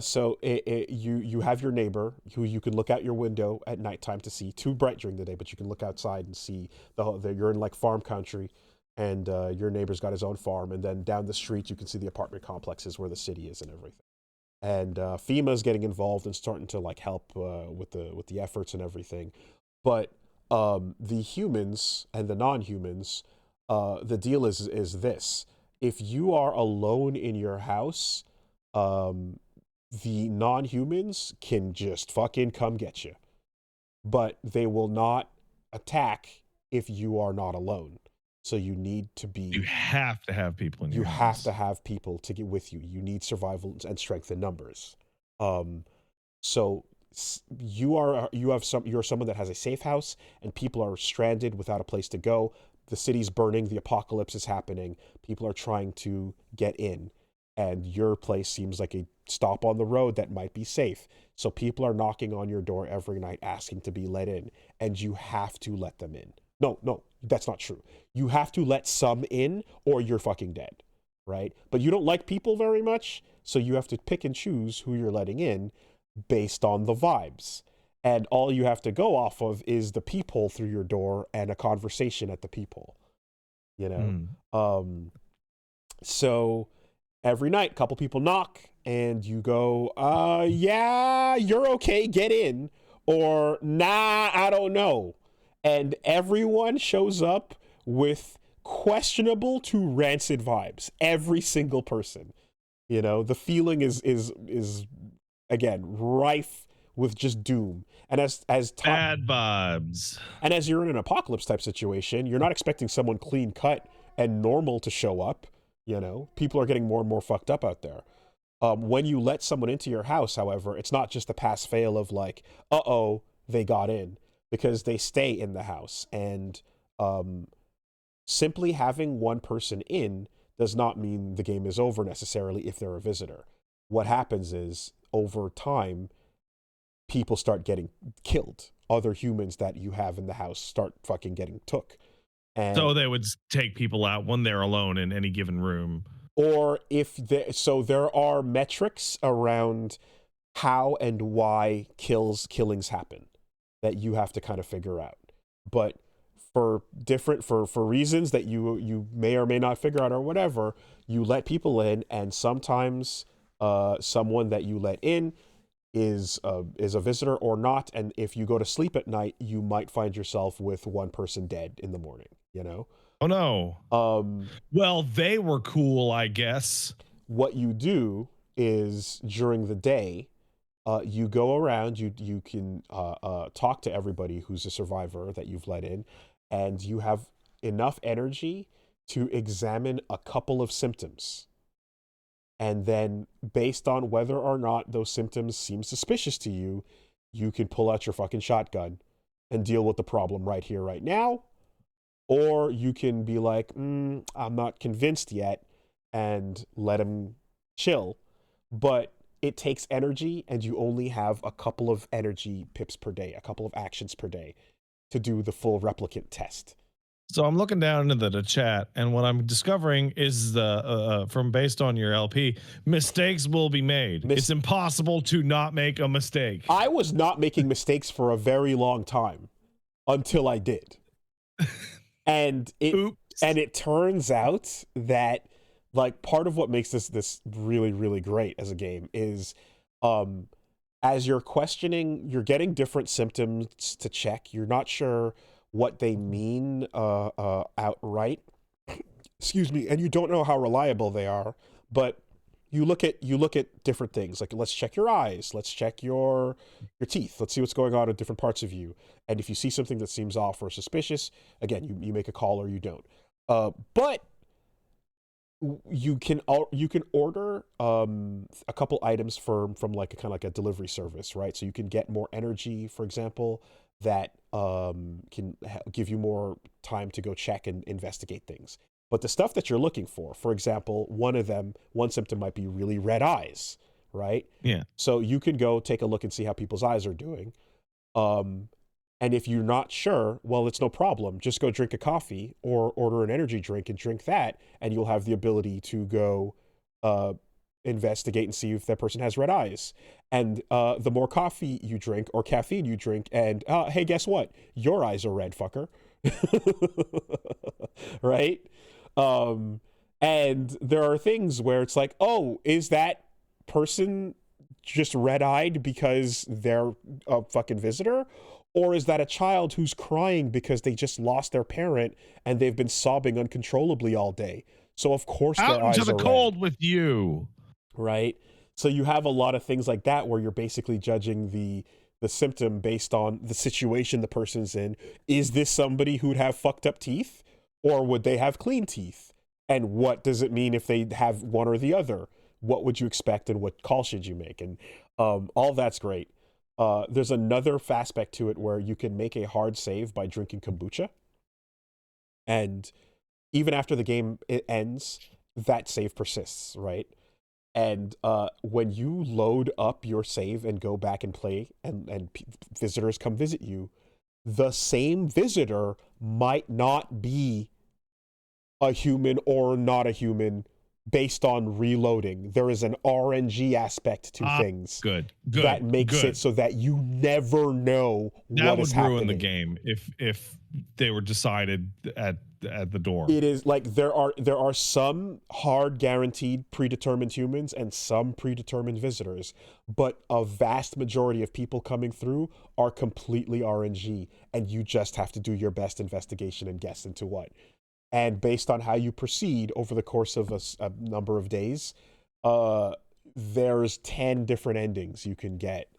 Speaker 1: so you have your neighbor who you can look out your window at nighttime to see. Too bright during the day, but you can look outside and see you're in like farm country, and your neighbor's got his own farm, and then down the street you can see the apartment complexes where the city is and everything. And FEMA's getting involved and starting to like help with the efforts and everything. But the humans and the non-humans, the deal is this: if you are alone in your house, the non-humans can just fucking come get you, but they will not attack if you are not alone. So you need to be...
Speaker 2: You have to have people in your house.
Speaker 1: You have to have people to get with you. You need survival and strength in numbers. So you're someone that has a safe house, and people are stranded without a place to go. The city's burning. The apocalypse is happening. People are trying to get in, and your place seems like a stop on the road that might be safe. So people are knocking on your door every night asking to be let in, and you have to let them in. No, that's not true. You have to let some in or you're fucking dead, right? But you don't like people very much, so you have to pick and choose who you're letting in based on the vibes. And all you have to go off of is the peephole through your door and a conversation at the peephole, you know? So every night, a couple people knock, and you go, yeah, you're okay, get in, or nah, I don't know. And everyone shows up with questionable to rancid vibes. Every single person, you know, the feeling is again rife with just doom. And as
Speaker 2: bad vibes.
Speaker 1: And as you're in an apocalypse type situation, you're not expecting someone clean cut and normal to show up. You know, people are getting more and more fucked up out there. When you let someone into your house, however, it's not just a pass fail of like, they got in. because they stay in the house. And simply having one person in does not mean the game is over necessarily if they're a visitor. What happens is, over time, people start getting killed. Other humans that you have in the house start fucking getting took. And
Speaker 2: so they would take people out when they're alone in any given room.
Speaker 1: Or so there are metrics around how and why killings happen that you have to kind of figure out. But for reasons that you may or may not figure out or whatever, you let people in, and sometimes someone that you let in is a visitor or not, and if you go to sleep at night, you might find yourself with one person dead in the morning, you know?
Speaker 2: Oh no. Well, they were cool, I guess.
Speaker 1: What you do is, during the day, you go around, you can talk to everybody who's a survivor that you've let in, and you have enough energy to examine a couple of symptoms. And then, based on whether or not those symptoms seem suspicious to you, you can pull out your fucking shotgun and deal with the problem right here, right now. Or you can be like, I'm not convinced yet, and let him chill. But it takes energy, and you only have a couple of energy pips per day, a couple of actions per day to do the full replicant test.
Speaker 2: So I'm looking down into the chat, and what I'm discovering is from based on your LP, mistakes will be made. It's impossible to not make a mistake.
Speaker 1: I was not making mistakes for a very long time until I did. And it turns out that, like, part of what makes this really, really great as a game is as you're questioning, you're getting different symptoms to check. You're not sure what they mean outright. Excuse me. And you don't know how reliable they are, but you look at different things. Like, let's check your eyes, let's check your teeth, let's see what's going on in different parts of you. And if you see something that seems off or suspicious, again, you make a call or you don't. But you can order a couple items from like a kind of like a delivery service, right? So you can get more energy, for example, that can give you more time to go check and investigate things. But the stuff that you're looking for example, one symptom might be really red eyes, right?
Speaker 2: Yeah.
Speaker 1: So you can go take a look and see how people's eyes are doing. And if you're not sure, well, it's no problem. Just go drink a coffee or order an energy drink and drink that, and you'll have the ability to go investigate and see if that person has red eyes. And the more coffee you drink or caffeine you drink, and hey, guess what? Your eyes are red, fucker. Right? And there are things where it's like, oh, is that person just red-eyed because they're a fucking visitor? Or is that a child who's crying because they just lost their parent and they've been sobbing uncontrollably all day? So of course their eyes are red.
Speaker 2: Out into the cold with you.
Speaker 1: Right? So you have a lot of things like that where you're basically judging the symptom based on the situation the person's in. Is this somebody who'd have fucked up teeth, or would they have clean teeth? And what does it mean if they have one or the other? What would you expect, and what call should you make? And all that's great. There's another aspect to it where you can make a hard save by drinking kombucha. And even after the game ends, that save persists, right? And when you load up your save and go back and play, and visitors come visit you, the same visitor might not be a human or not a human based on reloading. There is an RNG aspect to things.
Speaker 2: Good.
Speaker 1: That makes it so that you never know what is happening. That would ruin
Speaker 2: the game if they were decided at the door.
Speaker 1: It is like there are some hard guaranteed predetermined humans and some predetermined visitors, but a vast majority of people coming through are completely RNG, and you just have to do your best investigation and guess into what. And based on how you proceed over the course of a number of days, there's 10 different endings you can get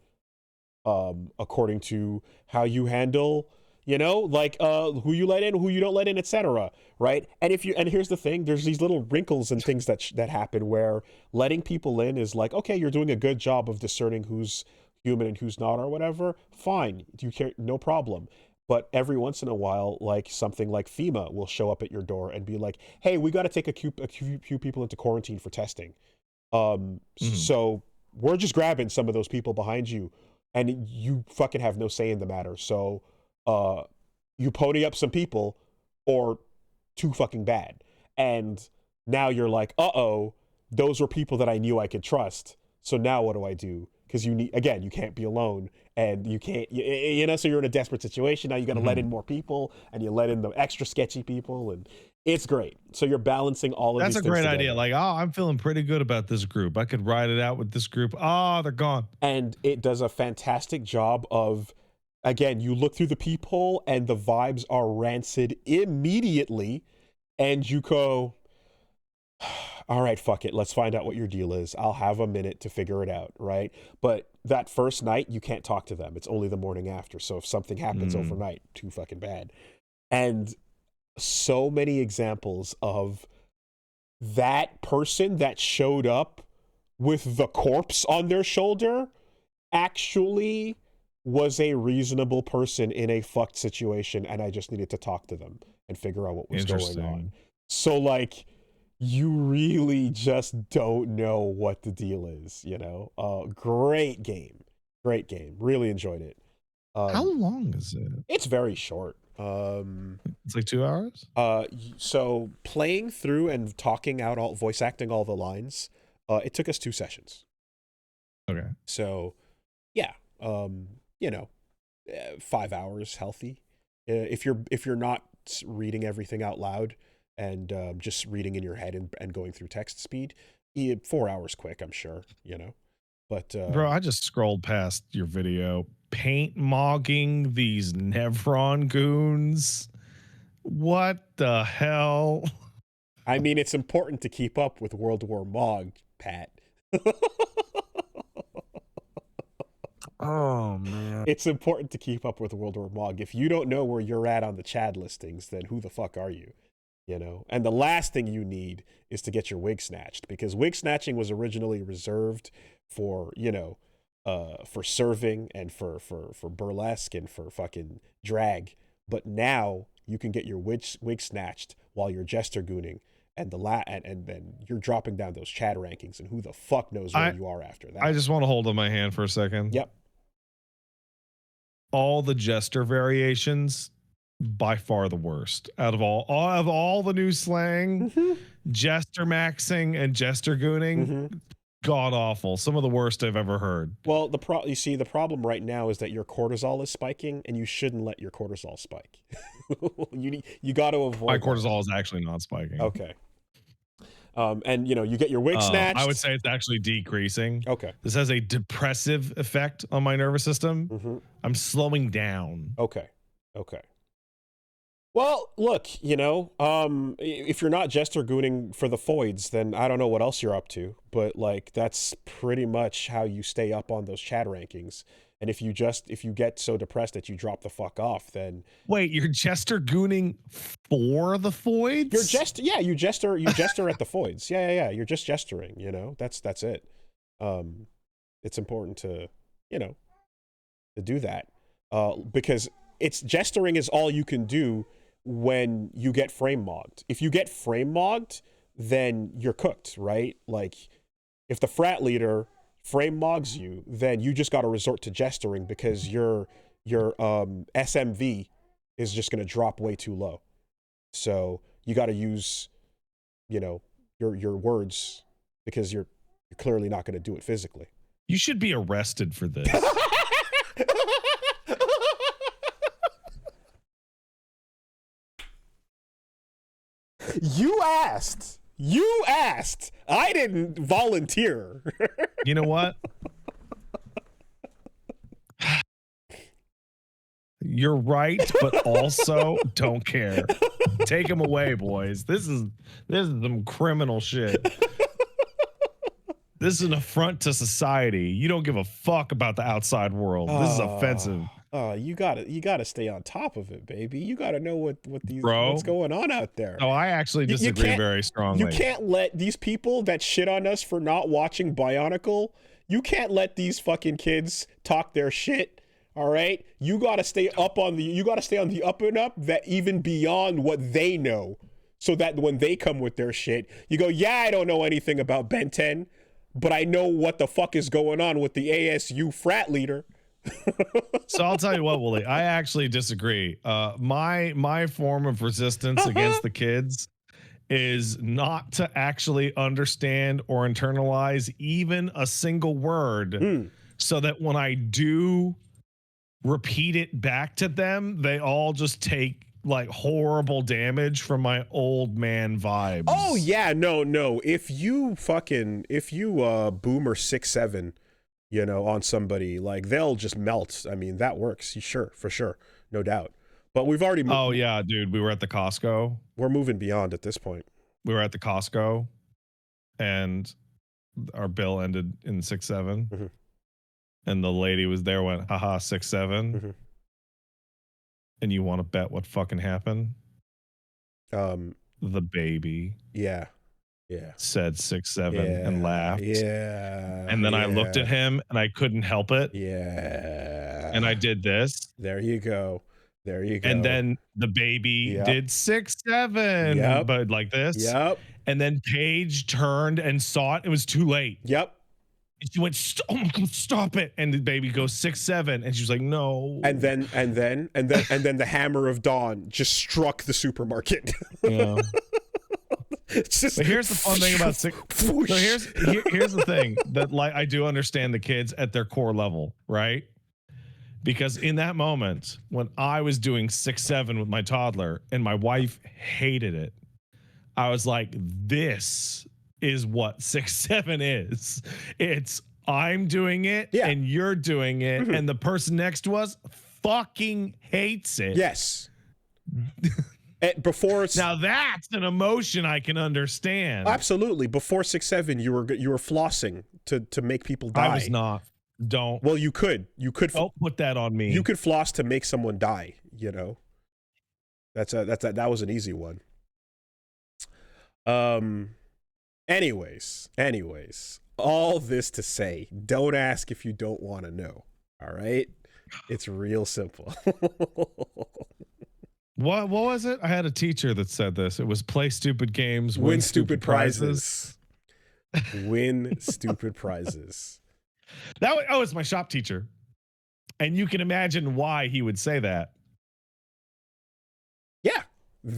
Speaker 1: according to how you handle, like who you let in, who you don't let in, etc. Right? And here's the thing: there's these little wrinkles and things that happen where letting people in is like, okay, you're doing a good job of discerning who's human and who's not, or whatever. Fine, do you care? No problem. But every once in a while, like something like FEMA will show up at your door and be like, hey, we got to take a few people into quarantine for testing. So we're just grabbing some of those people behind you, and you fucking have no say in the matter. So you pony up some people, or too fucking bad. And now you're like, uh-oh, those were people that I knew I could trust. So now what do I do? Because you can't be alone, and you can't, so you're in a desperate situation. Now you got to let in more people, and you let in the extra sketchy people, and it's great. So you're balancing all of these things.
Speaker 2: That's a great
Speaker 1: together.
Speaker 2: idea. Like, oh, I'm feeling pretty good about this group. I could ride it out with this group. Oh, they're gone.
Speaker 1: And it does a fantastic job of, again, you look through the peephole and the vibes are rancid immediately, and you go, all right, fuck it. Let's find out what your deal is. I'll have a minute to figure it out, right? But that first night, you can't talk to them. It's only the morning after. So if something happens overnight, too fucking bad. And so many examples of that person that showed up with the corpse on their shoulder actually was a reasonable person in a fucked situation, and I just needed to talk to them and figure out what was going on. So, like, you really just don't know what the deal is, Great game. Really enjoyed it.
Speaker 2: How long is it?
Speaker 1: It's very short.
Speaker 2: It's like 2 hours?
Speaker 1: So playing through and talking out voice acting all the lines, it took us 2 sessions.
Speaker 2: Okay.
Speaker 1: So, yeah, 5 hours healthy. If you're not reading everything out loud and just reading in your head and going through text speed, 4 hours quick, I'm sure, But
Speaker 2: bro, I just scrolled past your video. Paint mogging these Nevron goons. What the hell?
Speaker 1: I mean, it's important to keep up with World War Mog, Pat.
Speaker 2: Oh, man.
Speaker 1: It's important to keep up with World War Mog. If you don't know where you're at on the Chad listings, then who the fuck are you? And the last thing you need is to get your wig snatched, because wig snatching was originally reserved for, for serving and for burlesque and for fucking drag. But now you can get your wig snatched while you're jester gooning, and then you're dropping down those Chad rankings, and who the fuck knows where you are after that.
Speaker 2: I just want to hold up my hand for a second.
Speaker 1: Yep.
Speaker 2: All the jester variations, by far the worst out of all the new slang. Jester maxing and jester gooning, god awful. Some of the worst I've ever heard.
Speaker 1: Well, the problem right now is that your cortisol is spiking, and you shouldn't let your cortisol spike. you got to avoid.
Speaker 2: My cortisol is actually not spiking.
Speaker 1: Okay. And you get your wig snatched.
Speaker 2: I would say it's actually decreasing.
Speaker 1: Okay.
Speaker 2: This has a depressive effect on my nervous system. I'm slowing down.
Speaker 1: Okay. Well, look, if you're not jester gooning for the foids, then I don't know what else you're up to. But like, that's pretty much how you stay up on those chat rankings. And if you get so depressed that you drop the fuck off, then
Speaker 2: wait, you're jester gooning for the foids?
Speaker 1: You jester at the foids. Yeah. You're just gesturing. That's it. It's important to do that because gesturing is all you can do when you get frame mogged. If you get frame mogged, then you're cooked, right? Like, if the frat leader frame mogs you, then you just got to resort to gesturing, because your SMV is just going to drop way too low. So you got to use, your words, because you're clearly not going to do it physically.
Speaker 2: You should be arrested for this.
Speaker 1: You asked. I didn't volunteer.
Speaker 2: You know what? You're right, but also don't care. Take him away, boys. This is some criminal shit. This is an affront to society. You don't give a fuck about the outside world. This is offensive.
Speaker 1: You gotta stay on top of it, baby. You gotta know what's going on out there.
Speaker 2: Oh, I actually disagree very strongly.
Speaker 1: You can't let these people that shit on us for not watching Bionicle, you can't let these fucking kids talk their shit All right, you gotta stay on the up and up, that even beyond what they know, so that when they come with their shit, you go, yeah, I don't know anything about Ben 10, but I know what the fuck is going on with the ASU frat leader.
Speaker 2: So I'll tell you what, Wooly, I actually disagree. My form of resistance against the kids is not to actually understand or internalize even a single word, so that when I do repeat it back to them, they all just take like horrible damage from my old man vibes.
Speaker 1: Oh yeah, no. If you boomer 6'7", you know, on somebody, like, they'll just melt. I mean, that works. Sure, for sure, no doubt. But we've already.
Speaker 2: Oh yeah, dude. We were at the Costco.
Speaker 1: We're moving beyond at this point.
Speaker 2: We were at the Costco, and our bill ended in 6'7", and the lady was there, went, haha, 6'7". And you want to bet what fucking happened? The baby.
Speaker 1: Yeah.
Speaker 2: Said 6'7" and laughed.
Speaker 1: Yeah.
Speaker 2: And then I looked at him and I couldn't help it.
Speaker 1: Yeah.
Speaker 2: And I did this.
Speaker 1: There you go.
Speaker 2: And then the baby did 6'7", but like this.
Speaker 1: Yep.
Speaker 2: And then Paige turned and saw it. It was too late.
Speaker 1: Yep.
Speaker 2: And she went, oh my God, stop it. And the baby goes 6'7", and she was like, no.
Speaker 1: And then the hammer of dawn just struck the supermarket.
Speaker 2: Yeah. But here's the fun thing about six. So here's the thing that, like, I do understand the kids at their core level, right? Because in that moment when I was doing 6'7" with my toddler and my wife hated it, I was like, this is what 6'7" is. It's I'm doing it and you're doing it, and the person next to us fucking hates it.
Speaker 1: Yes. Before
Speaker 2: now that's an emotion I can understand.
Speaker 1: Absolutely. Before 6'7", you were flossing to make people die.
Speaker 2: I was not. Don't.
Speaker 1: Well, you could.
Speaker 2: Don't put that on me.
Speaker 1: You could floss to make someone die. You know. That was an easy one. Anyways, all this to say, don't ask if you don't want to know. All right, it's real simple.
Speaker 2: What was it? I had a teacher that said this. It was play stupid games, win stupid prizes.
Speaker 1: Win stupid prizes.
Speaker 2: That was my shop teacher, and you can imagine why he would say that.
Speaker 1: Yeah.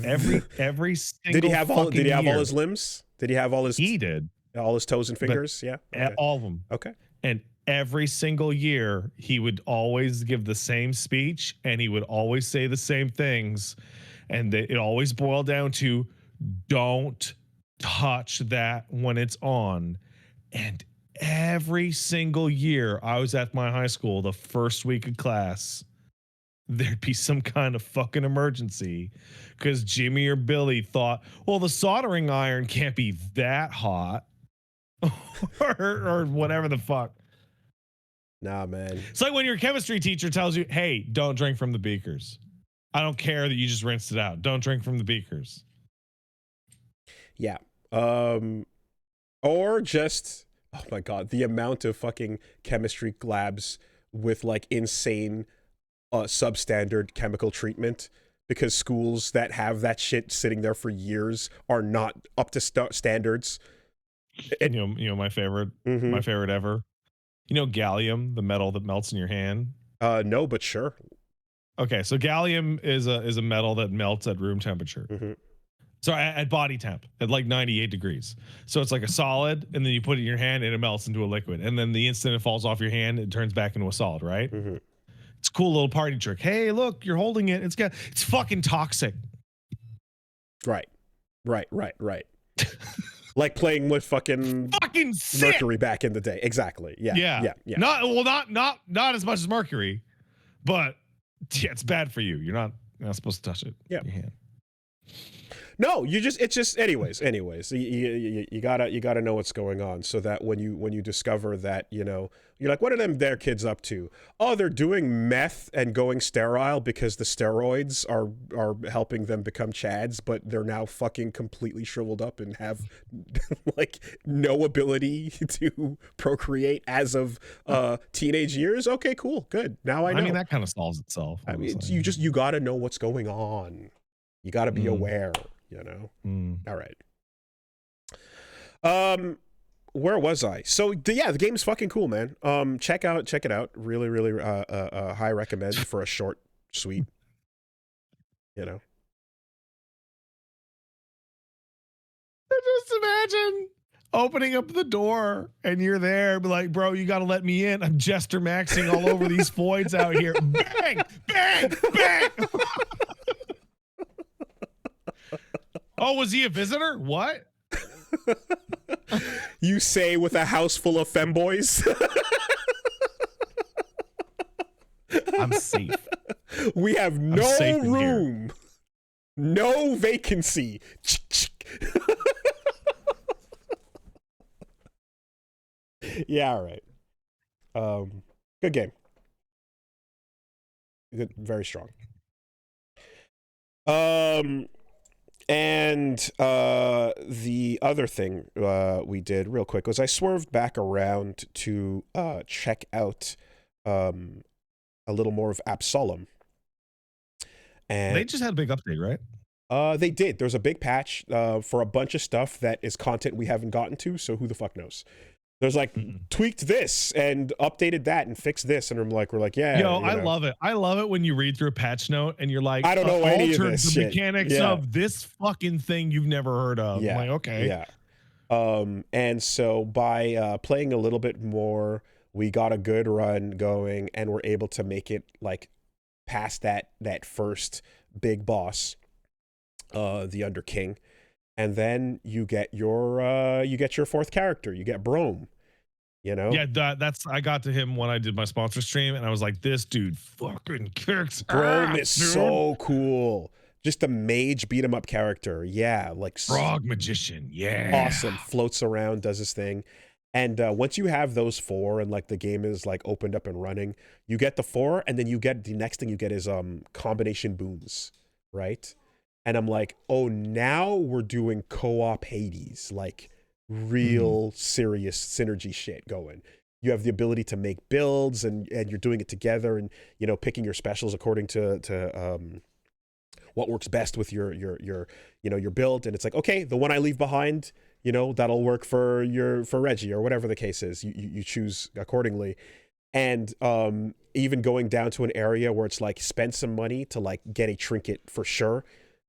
Speaker 2: Every single.
Speaker 1: Did he have all his limbs? Did he have all his?
Speaker 2: He did.
Speaker 1: All his toes and fingers. Yeah.
Speaker 2: Okay. All of them.
Speaker 1: Okay.
Speaker 2: And every single year, he would always give the same speech, and he would always say the same things, and it always boiled down to, "Don't touch that when it's on." And every single year I was at my high school, the first week of class, there'd be some kind of fucking emergency because Jimmy or Billy thought, well, the soldering iron can't be that hot or whatever the fuck.
Speaker 1: Nah, man.
Speaker 2: It's like when your chemistry teacher tells you, hey, don't drink from the beakers. I don't care that you just rinsed it out. Don't drink from the beakers.
Speaker 1: Yeah. Or just, oh my God, the amount of fucking chemistry labs with like insane substandard chemical treatment, because schools that have that shit sitting there for years are not up to standards.
Speaker 2: You know my favorite, my favorite ever. You know gallium, the metal that melts in your hand?
Speaker 1: No, but sure.
Speaker 2: Okay, so gallium is a metal that melts at room temperature. So at body temp, at like 98 degrees. So it's like a solid, and then you put it in your hand and it melts into a liquid. And then the instant it falls off your hand, it turns back into a solid, right? It's a cool little party trick. Hey, look, you're holding it. It's fucking toxic.
Speaker 1: Right. Like playing with fucking mercury back in the day. Exactly. Yeah.
Speaker 2: Not as much as mercury, but yeah, it's bad for you. You're not supposed to touch it.
Speaker 1: Yeah.
Speaker 2: Your hand.
Speaker 1: No, it's just anyways. You gotta know what's going on so that when you discover that, you're like, what are their kids up to? Oh, they're doing meth and going sterile because the steroids are helping them become chads, but they're now fucking completely shriveled up and have like no ability to procreate as of teenage years. Okay, cool, good. Now I know.
Speaker 2: I mean, that kind of solves itself.
Speaker 1: I mean, you gotta know what's going on. You gotta be aware. All right. Where was I? So yeah, the game's fucking cool, man. Check it out. Really, really high recommend for a short, sweet. I
Speaker 2: just imagine opening up the door and you're there, be like, bro, you got to let me in. I'm Jester Maxing all over these voids out here. Bang, bang, bang. Oh, was he a visitor? What?
Speaker 1: You say with a house full of femboys.
Speaker 2: I'm safe.
Speaker 1: We have no room. No vacancy. Yeah, all right. Good game. Good, very strong. And the other thing we did real quick was I swerved back around to check out a little more of Absolem. And
Speaker 2: they just had a big update, right?
Speaker 1: They did. There's a big patch for a bunch of stuff that is content we haven't gotten to, so who the fuck knows? There's like tweaked this and updated that and fixed this, and we're like, yeah.
Speaker 2: Yo, I love it. I love it when you read through a patch note and you're like,
Speaker 1: I don't know any of this
Speaker 2: the
Speaker 1: shit.
Speaker 2: mechanics of this fucking thing you've never heard of.
Speaker 1: Yeah.
Speaker 2: I'm like, okay.
Speaker 1: Yeah. And so by playing a little bit more, we got a good run going, and we're able to make it like past that first big boss, the Under King. And then you get your fourth character. You get Brome.
Speaker 2: Yeah, that's I got to him when I did my sponsor stream, and I was like, this dude fucking kicks.
Speaker 1: Brome is so cool. Just a mage beat 'em up character. Yeah, like
Speaker 2: frog magician. Yeah,
Speaker 1: awesome. Floats around, does his thing. And once you have those 4 and like the game is like opened up and running, you get the 4, and then you get the next thing you get is combination boons, right? And I'm like, oh, now we're doing co-op Hades, like real serious synergy shit going. You have the ability to make builds, and you're doing it together, and picking your specials according to what works best with your build. And it's like, okay, the one I leave behind, that'll work for Reggie or whatever the case is. You choose accordingly. And even going down to an area where it's like spend some money to like get a trinket for sure,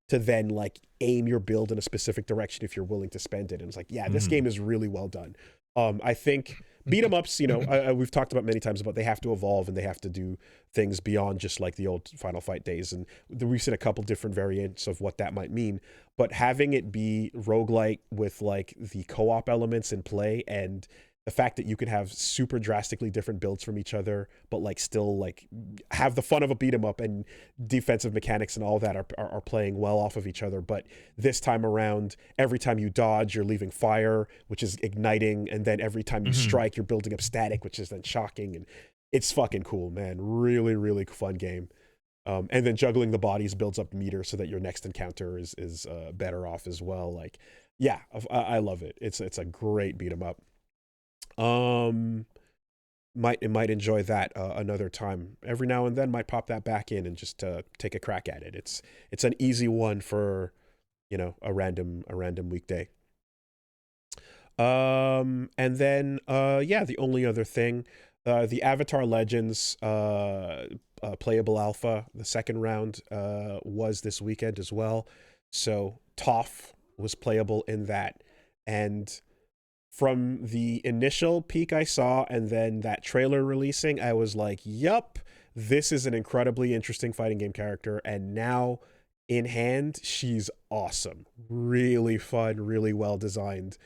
Speaker 1: to then like aim your build in a specific direction if you're willing to spend it. And it's like, yeah, this game is really well done. I think beat 'em ups, we've talked about many times about they have to evolve and they have to do things beyond just like the old Final Fight days. And we've seen a couple different variants of what that might mean. But having it be roguelike with like the co-op elements in play, and the fact that you can have super drastically different builds from each other, but like still like have the fun of a beat 'em up, and defensive mechanics and all that are playing well off of each other. But this time around, every time you dodge, you're leaving fire, which is igniting. And then every time you strike, you're building up static, which is then shocking. And it's fucking cool, man. Really, really fun game. And then juggling the bodies builds up meter so that your next encounter is better off as well. Like, yeah, I love it. It's a great beat 'em up. Might enjoy that another time. Every now and then might pop that back in and just take a crack at it. It's an easy one for a random weekday. And then the only other thing, the Avatar Legends playable alpha, the second round was this weekend as well. So Toph was playable in that, and from the initial peek I saw and then that trailer releasing, I was like, yup, this is an incredibly interesting fighting game character. And now in hand, she's awesome. Really fun, really well designed,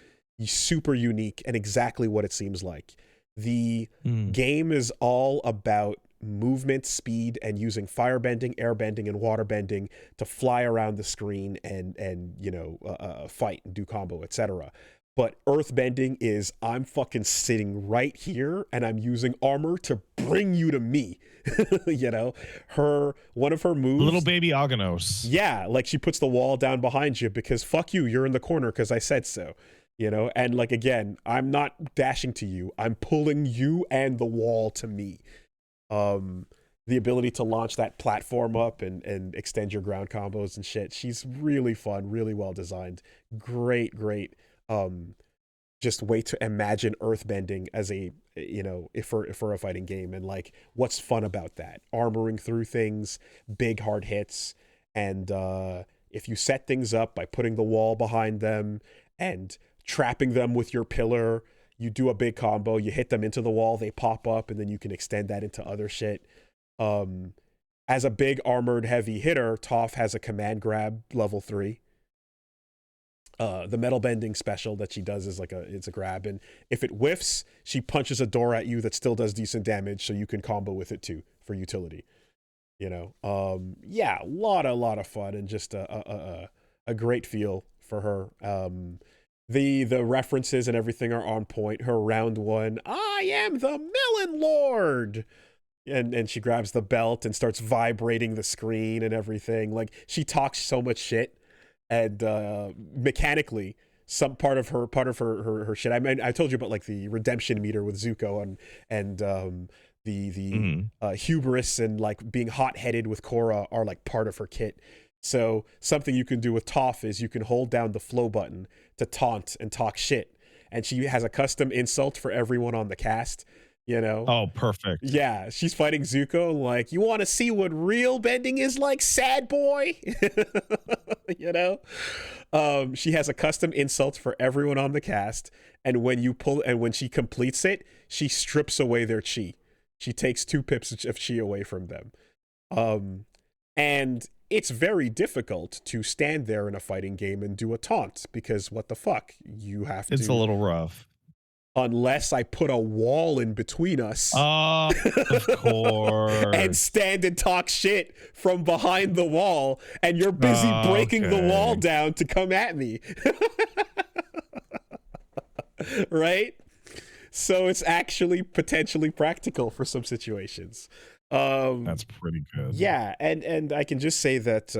Speaker 1: super unique, and exactly what it seems like. The game is all about movement, speed, and using firebending, airbending, and waterbending to fly around the screen and fight and do combo, etc. But earthbending is I'm fucking sitting right here and I'm using armor to bring you to me. One of her moves,
Speaker 2: little baby Aganos.
Speaker 1: yeah, like she puts the wall down behind you because fuck you, you're in the corner because I said so. And like, again, I'm not dashing to you, I'm pulling you and the wall to me. The ability to launch that platform up and extend your ground combos and shit, she's really fun, really well designed, great just way to imagine earthbending as a if for a fighting game. And like, what's fun about that? Armoring through things, big hard hits, and if you set things up by putting the wall behind them and trapping them with your pillar, you do a big combo, you hit them into the wall, they pop up, and then you can extend that into other shit. As a big armored heavy hitter, Toph has a command grab level 3. The metal bending special that she does is it's a grab, and if it whiffs, she punches a door at you that still does decent damage, so you can combo with it too for utility. Yeah, a lot of fun, and just a great feel for her. The references and everything are on point. Her round one, I am the Melon Lord, and she grabs the belt and starts vibrating the screen and everything. Like, she talks so much shit, and mechanically, some part of her shit. I mean, I told you about like the redemption meter with Zuko and the hubris and like being hot-headed with Korra are like part of her kit. So something you can do with Toph is you can hold down the flow button to taunt and talk shit, and she has a custom insult for everyone on the cast.
Speaker 2: Oh, perfect.
Speaker 1: Yeah, she's fighting Zuko like, you want to see what real bending is like, sad boy? She has a custom insult for everyone on the cast, and when she completes it, she strips away their chi. She takes 2 pips of chi away from them. And it's very difficult to stand there in a fighting game and do a taunt, because what the fuck? It's
Speaker 2: a little rough.
Speaker 1: Unless I put a wall in between us.
Speaker 2: Of course.
Speaker 1: And stand and talk shit from behind the wall, and you're busy breaking the wall down to come at me. Right? So it's actually potentially practical for some situations.
Speaker 2: That's pretty good.
Speaker 1: Yeah, and I can just say that,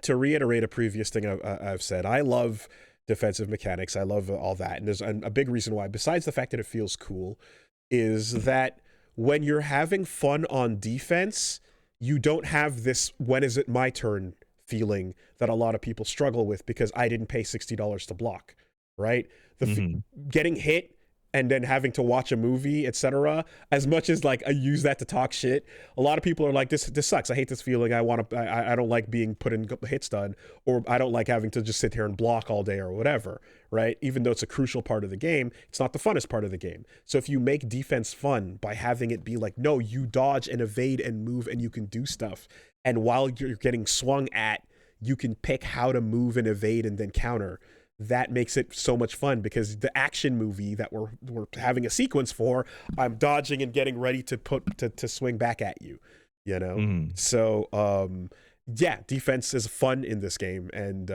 Speaker 1: to reiterate a previous thing I've said, I love defensive mechanics. I love all that. And there's a big reason why, besides the fact that it feels cool, is that when you're having fun on defense, you don't have this when is it my turn feeling that a lot of people struggle with because I didn't pay $60 to block, right? Getting hit and then having to watch a movie, etc. As much as like I use that to talk shit, a lot of people are like, this sucks. I hate this feeling. I don't like being put in hits done, or I don't like having to just sit here and block all day or whatever, right? Even though it's a crucial part of the game, it's not the funnest part of the game. So if you make defense fun by having it be like, no, you dodge and evade and move and you can do stuff, and while you're getting swung at, you can pick how to move and evade and then counter. That makes it so much fun, because the action movie that we're having a sequence for, I'm dodging and getting ready to swing back at you, So yeah, defense is fun in this game, and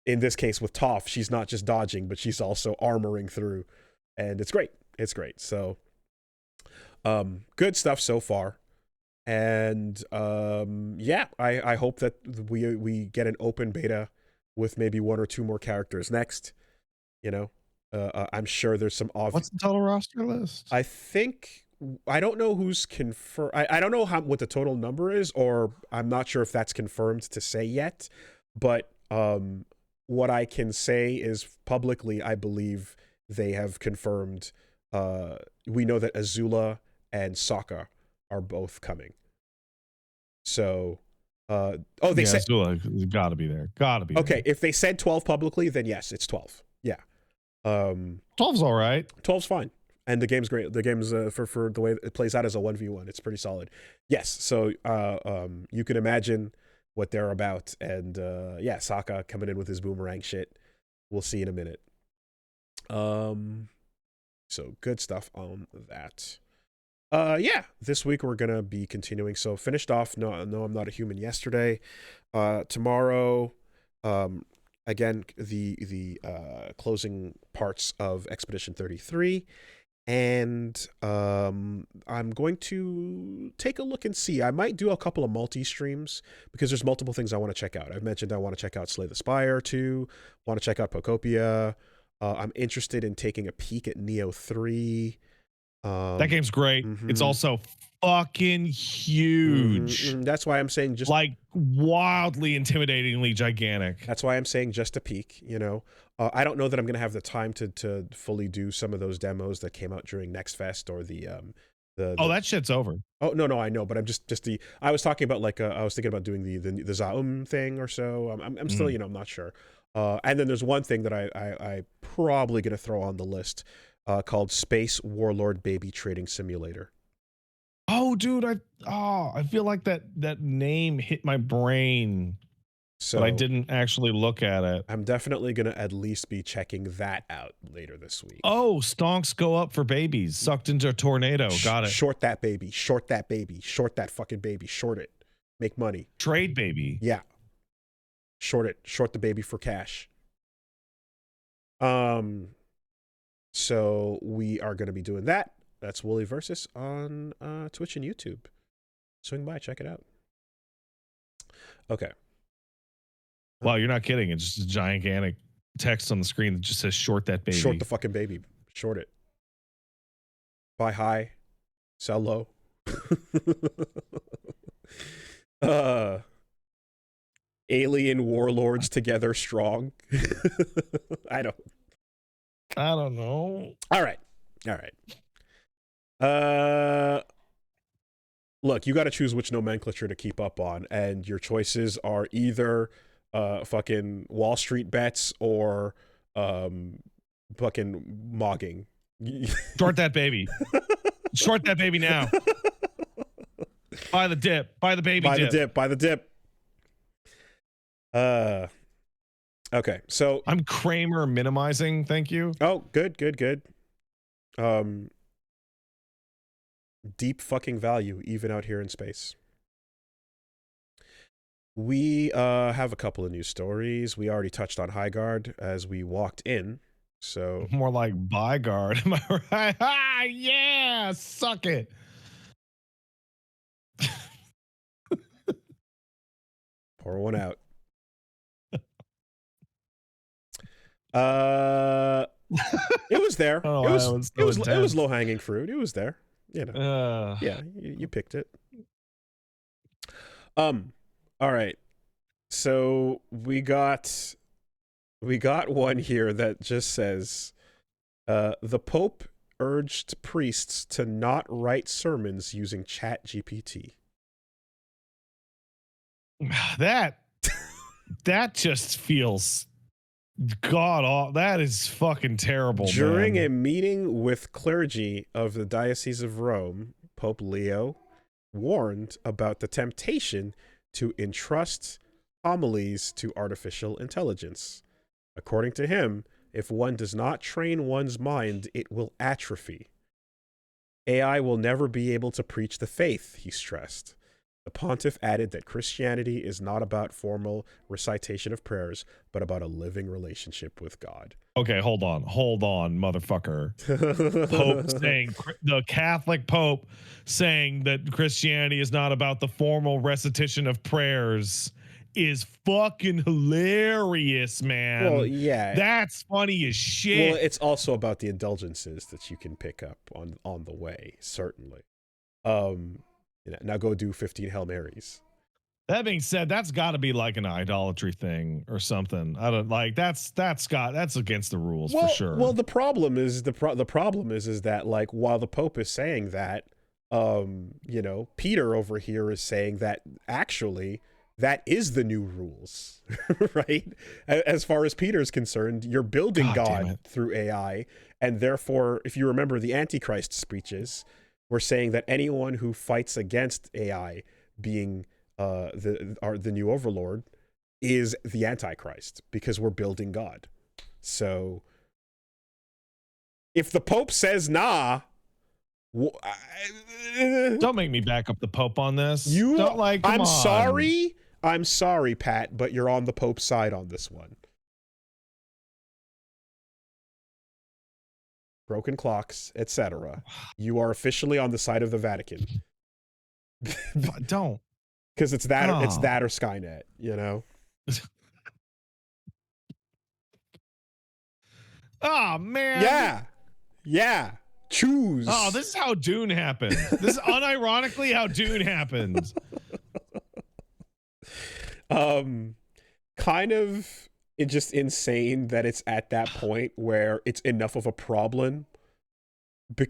Speaker 1: in this case with Toph, she's not just dodging, but she's also armoring through, and it's great. So good stuff so far. And yeah, I hope that we get an open beta with maybe 1 or 2 more characters next. I'm sure there's some
Speaker 2: What's the total roster list?
Speaker 1: I don't know who's confirmed. I don't know what the total number is, or I'm not sure if that's confirmed to say yet. But what I can say is publicly, I believe they have confirmed. We know that Azula and Sokka are both coming. So. They said
Speaker 2: Azula gotta be there.
Speaker 1: Okay, if they said 12 publicly, then yes, it's 12. Yeah.
Speaker 2: 12's all right.
Speaker 1: 12's fine. And the game's great. The game's for the way it plays out as a 1v1, it's pretty solid. Yes, so you can imagine what they're about. And yeah, Sokka coming in with his boomerang shit. We'll see in a minute. So good stuff on that. Yeah, this week we're gonna be continuing. So finished off. No, I'm not a human. Yesterday, tomorrow, again the closing parts of Expedition 33, and I'm going to take a look and see. I might do a couple of multi streams because there's multiple things I want to check out. I've mentioned I want to check out Slay the Spire 2, want to check out Pocopia. I'm interested in taking a peek at Neo 3.
Speaker 2: That game's great. It's also fucking huge.
Speaker 1: That's why I'm saying just
Speaker 2: like wildly intimidatingly gigantic.
Speaker 1: That's why I'm saying just a peek, you know. I don't know that I'm going to have the time to fully do some of those demos that came out during Next Fest or the
Speaker 2: that shit's over.
Speaker 1: Oh, no, I know, but I'm just I was talking about like I was thinking about doing the Zaum thing or so. I'm still, you know, I'm not sure. And then there's one thing that I probably going to throw on the list called Space Warlord Baby Trading Simulator.
Speaker 2: Oh, dude, I feel like that name hit my brain, so but I didn't actually look at it.
Speaker 1: I'm definitely going to at least be checking that out later this week.
Speaker 2: Oh, stonks go up for babies. Sucked into a tornado. Got it.
Speaker 1: Short that baby. Short that baby. Short that fucking baby. Short it. Make money.
Speaker 2: Trade baby.
Speaker 1: Yeah. Short it. Short the baby for cash. So we are going to be doing that. That's Wooly Versus on Twitch and YouTube. Swing by, check it out. Okay.
Speaker 2: Wow, you're not kidding. It's just a gigantic text on the screen that just says "short that baby."
Speaker 1: Short the fucking baby. Short it. Buy high, sell low. Alien warlords together strong. I don't know. All right. Look, you got to choose which nomenclature to keep up on, and your choices are either fucking Wall Street bets or fucking mogging.
Speaker 2: Short that baby. Short that baby now. Buy the dip. Buy the baby dip.
Speaker 1: Buy the dip. Okay, so
Speaker 2: I'm Kramer minimizing. Thank you.
Speaker 1: Oh, good. Deep fucking value, even out here in space. We have a couple of news stories. We already touched on Highguard as we walked in. So
Speaker 2: more like Byguard. Am I right? Ah, yeah, suck it.
Speaker 1: Pour one out. It was there. It was low hanging fruit. It was there. You know. Yeah, you picked it. All right. So we got one here that just says the Pope urged priests to not write sermons using ChatGPT.
Speaker 2: That just feels that is fucking terrible.
Speaker 1: During a meeting with clergy of the Diocese of Rome, Pope Leo warned about the temptation to entrust homilies to artificial intelligence. According to him, if one does not train one's mind, it will atrophy. AI will never be able to preach the faith, he stressed. The pontiff added that Christianity is not about formal recitation of prayers, but about a living relationship with God.
Speaker 2: Okay, hold on, motherfucker. The Catholic Pope saying that Christianity is not about the formal recitation of prayers is fucking hilarious, man.
Speaker 1: Well, yeah.
Speaker 2: That's funny as shit.
Speaker 1: Well, it's also about the indulgences that you can pick up on the way, certainly. Now go do 15 Hail Marys.
Speaker 2: That being said, that's got to be like an idolatry thing or something. I don't like that's against the rules for sure.
Speaker 1: Well, the problem is that like while the Pope is saying that, Peter over here is saying that actually that is the new rules, right? As far as Peter's concerned, you're building God through AI, and therefore, if you remember the Antichrist speeches, we're saying that anyone who fights against AI being the new overlord is the Antichrist, because we're building God. So if the Pope says nah,
Speaker 2: Don't make me back up the Pope on this.
Speaker 1: You
Speaker 2: don't like.
Speaker 1: I'm sorry. I'm sorry, Pat, but you're on the Pope's side on this one. Broken clocks, etc. You are officially on the side of the Vatican.
Speaker 2: Don't.
Speaker 1: Because it's that or Skynet, you know?
Speaker 2: Oh, man.
Speaker 1: Yeah. Choose.
Speaker 2: Oh, this is how Dune happened. This is unironically how Dune happened.
Speaker 1: Kind of just insane that it's at that point where it's enough of a problem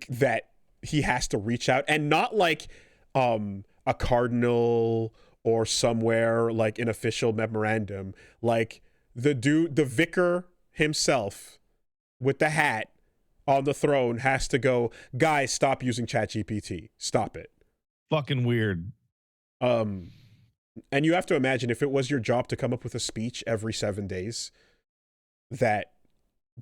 Speaker 1: that he has to reach out, and not like a cardinal or somewhere like an official memorandum, like the vicar himself with the hat on the throne has to go, guys, stop using ChatGPT. Stop it.
Speaker 2: Fucking weird.
Speaker 1: And you have to imagine, if it was your job to come up with a speech every 7 days, that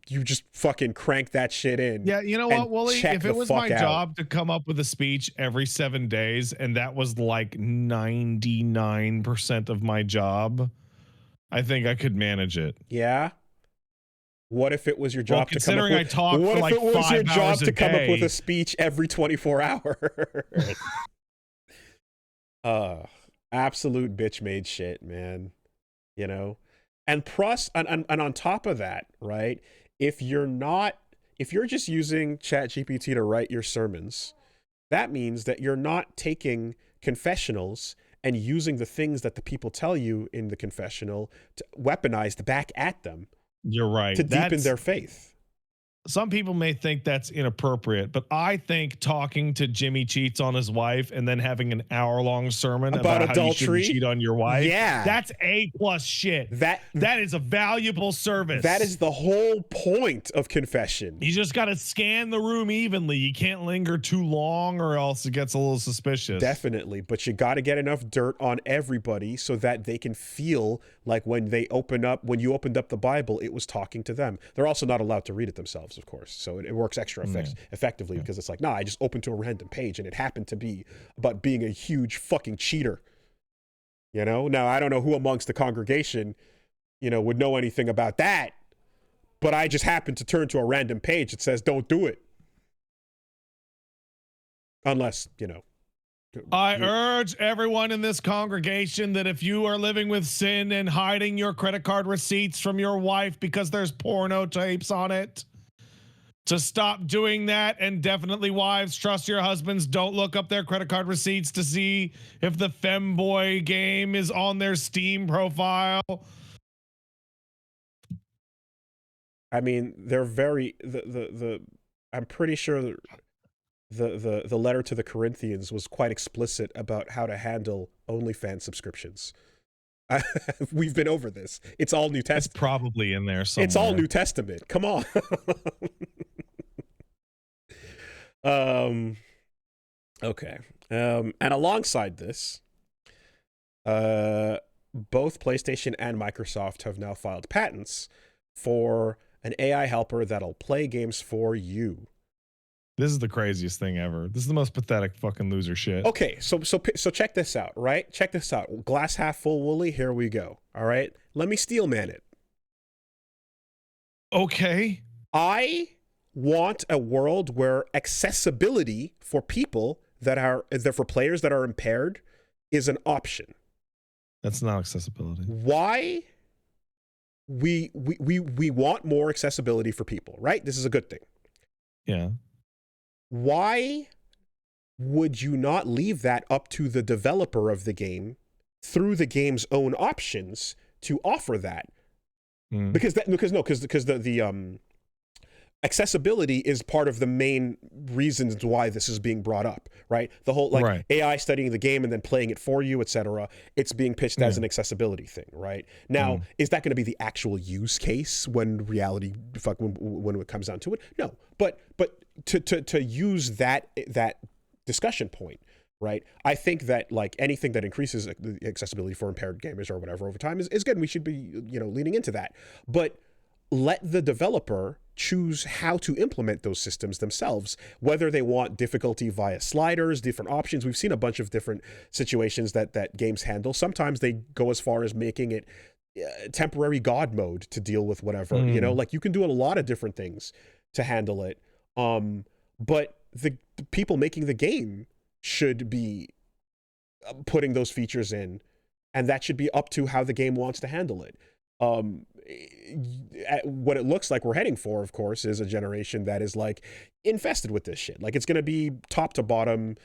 Speaker 1: you just fucking crank that shit in.
Speaker 2: Yeah, you know what, Wooly? If it was my job to come up with a speech every 7 days, and that was like 99% of my job, I think I could manage it.
Speaker 1: Yeah. What if it was your job to come up with?
Speaker 2: I talk for like 5 hours a day. What if it was your job to come up with
Speaker 1: a speech every 24 hours? Absolute bitch made shit, man. You know? And plus, and on top of that, right? If you're just using ChatGPT to write your sermons, that means that you're not taking confessionals and using the things that the people tell you in the confessional to weaponized back at them.
Speaker 2: You're right.
Speaker 1: To deepen their faith.
Speaker 2: Some people may think that's inappropriate, but I think talking to Jimmy cheats on his wife and then having an hour-long sermon about adultery, how you shouldn't cheat on your wife, that's A+ shit. That is a valuable service.
Speaker 1: That is the whole point of confession.
Speaker 2: You just got to scan the room evenly. You can't linger too long, or else it gets a little suspicious.
Speaker 1: Definitely, but you got to get enough dirt on everybody so that they can feel like when you opened up the Bible, it was talking to them. They're also not allowed to read it themselves, of course, so it works extra effectively because it's like, I just opened to a random page and it happened to be about being a huge fucking cheater. You know, now I don't know who amongst the congregation, would know anything about that, but I just happened to turn to a random page that says don't do it, unless
Speaker 2: I urge everyone in this congregation that if you are living with sin and hiding your credit card receipts from your wife because there's porno tapes on it, to stop doing that. And definitely, wives, trust your husbands. Don't look up their credit card receipts to see if the Femboy game is on their Steam profile.
Speaker 1: I mean, they're very I'm pretty sure the letter to the Corinthians was quite explicit about how to handle OnlyFans subscriptions. We've been over this. It's all New Testament.
Speaker 2: It's probably in there somewhere.
Speaker 1: It's all New Testament. Come on. Okay. And alongside this, both PlayStation and Microsoft have now filed patents for an AI helper that'll play games for you.
Speaker 2: This is the craziest thing ever. This is the most pathetic fucking loser shit.
Speaker 1: Okay, so check this out, right? Check this out. Glass half full, Wooly. Here we go. All right, let me steelman it.
Speaker 2: Okay.
Speaker 1: I want a world where accessibility for people for players that are impaired is an option.
Speaker 2: That's not accessibility.
Speaker 1: Why? We want more accessibility for people, right? This is a good thing.
Speaker 2: Yeah.
Speaker 1: Why would you not leave that up to the developer of the game through the game's own options to offer that? Because the accessibility is part of the main reasons why this is being brought up, right? The whole AI studying the game and then playing it for you, etc. It's being pitched as an accessibility thing, right? Now, is that going to be the actual use case when when it comes down to it? No, but to use that discussion point, right? I think that like anything that increases accessibility for impaired gamers or whatever over time is good. And we should be leaning into that, but let the developer choose how to implement those systems themselves, whether they want difficulty via sliders, different options. We've seen a bunch of different situations that games handle. Sometimes they go as far as making it temporary God mode to deal with whatever, like you can do a lot of different things to handle it. But the people making the game should be putting those features in, and that should be up to how the game wants to handle it. What it looks like we're heading for, of course, is a generation that is like infested with this shit. Like it's going to be top to bottom.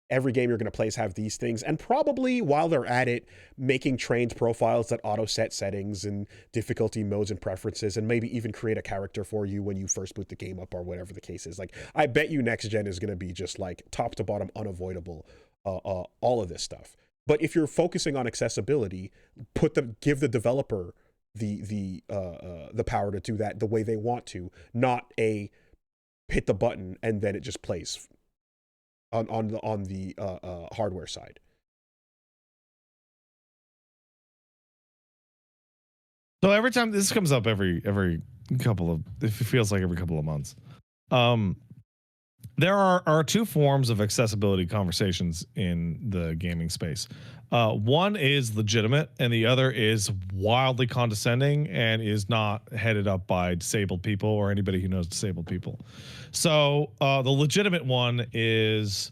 Speaker 1: Every game you're going to play have these things, and probably while they're at it, making trained profiles that auto set settings and difficulty modes and preferences, and maybe even create a character for you when you first boot the game up or whatever the case is. Like I bet you next gen is going to be just like top to bottom unavoidable, all of this stuff. But if you're focusing on accessibility, give the developer the power to do that the way they want to, not hit the button and then it just plays on the hardware side.
Speaker 2: So every time this comes up, every couple of, it feels like every couple of months, there are two forms of accessibility conversations in the gaming space. One is legitimate, and the other is wildly condescending and is not headed up by disabled people or anybody who knows disabled people. So the legitimate one is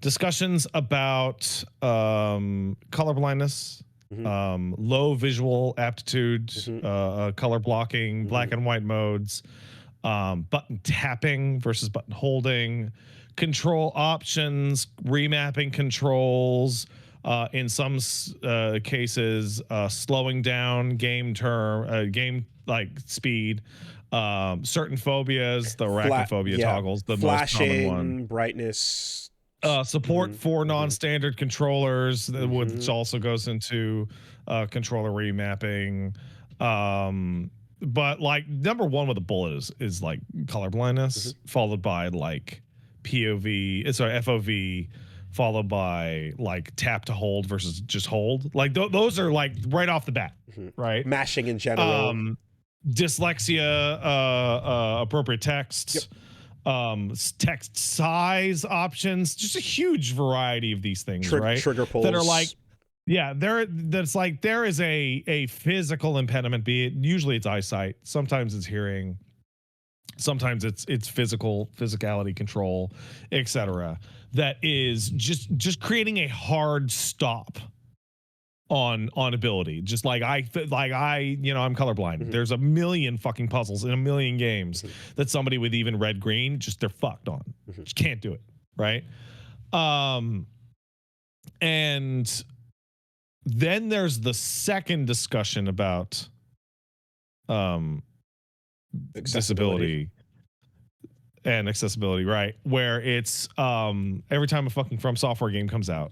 Speaker 2: discussions about color blindness, low visual aptitude, color blocking, black and white modes, button tapping versus button holding, control options, remapping controls, in some cases slowing down game like speed, certain phobias, the arachnophobia toggles, the
Speaker 1: flashing,
Speaker 2: most common one,
Speaker 1: brightness,
Speaker 2: support for non-standard controllers, which also goes into controller remapping. But like number one with a bullet is like color blindness, followed by like FOV, followed by like tap to hold versus just hold. Like those are like right off the bat, right?
Speaker 1: Mashing in general.
Speaker 2: Dyslexia, appropriate text, text size options, just a huge variety of these things, right?
Speaker 1: Trigger pulls
Speaker 2: that are like, yeah, that's like there is a physical impediment, be it usually it's eyesight, sometimes it's hearing, sometimes it's physicality control, etc. That is just creating a hard stop on ability. Just like I'm colorblind. There's a million fucking puzzles in a million games that somebody with even red green they're fucked on. Just can't do it, right? And then there's the second discussion about disability and accessibility, right? Where it's every time a fucking From Software game comes out,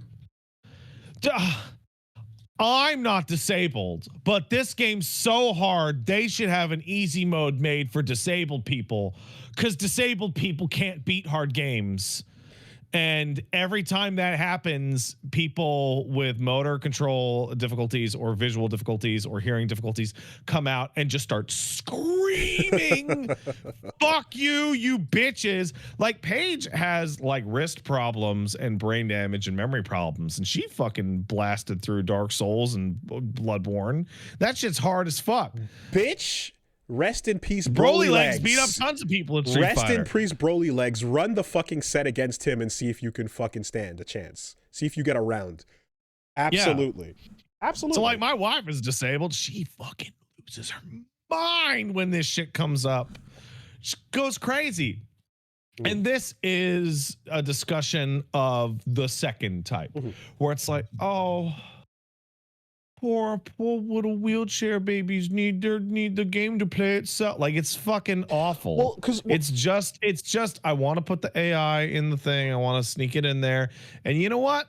Speaker 2: I'm not disabled, but this game's so hard, they should have an easy mode made for disabled people, because disabled people can't beat hard games. And every time that happens, people with motor control difficulties or visual difficulties or hearing difficulties come out and just start screaming, fuck you, you bitches. Like Paige has like wrist problems and brain damage and memory problems, and she fucking blasted through Dark Souls and Bloodborne. That shit's hard as fuck.
Speaker 1: Bitch. Rest in peace,
Speaker 2: Broly legs. Beat up tons of people in Street Fighter.
Speaker 1: Rest in peace, Broly legs. Run the fucking set against him and see if you can fucking stand a chance. See if you get a round. Absolutely. Yeah. Absolutely.
Speaker 2: So like my wife is disabled. She fucking loses her mind when this shit comes up. She goes crazy. And this is a discussion of the second type, where it's like, oh, poor little wheelchair babies need the game to play itself. Like, it's fucking awful.
Speaker 1: Well, because
Speaker 2: it's just I want to put the AI in the thing. I want to sneak it in there. And you know what?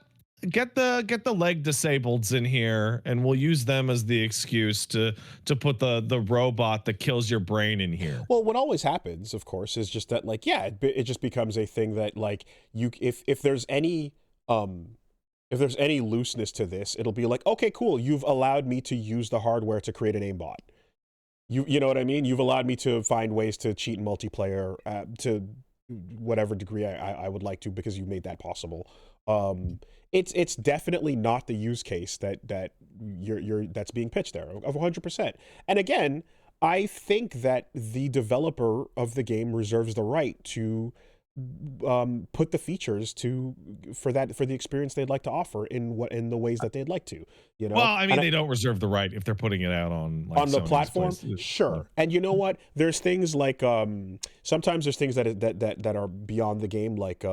Speaker 2: Get the leg disableds in here, and we'll use them as the excuse to put the robot that kills your brain in here.
Speaker 1: Well, what always happens, of course, is just that, like, yeah, it just becomes a thing that, like, if there's any looseness to this, it'll be like, okay, cool, you've allowed me to use the hardware to create an aimbot. You know what I mean? You've allowed me to find ways to cheat in multiplayer to whatever degree I would like to, because you made that possible. It's definitely not the use case that you're that's being pitched there of 100%. And again, I think that the developer of the game reserves the right to put the features for the experience they'd like to offer in the ways that they'd like to, you know.
Speaker 2: Well, I mean, they don't reserve the right if they're putting it out on like
Speaker 1: on the
Speaker 2: Sony's
Speaker 1: platform,
Speaker 2: place.
Speaker 1: sure. And you know what? There's things like sometimes there's things that are beyond the game, like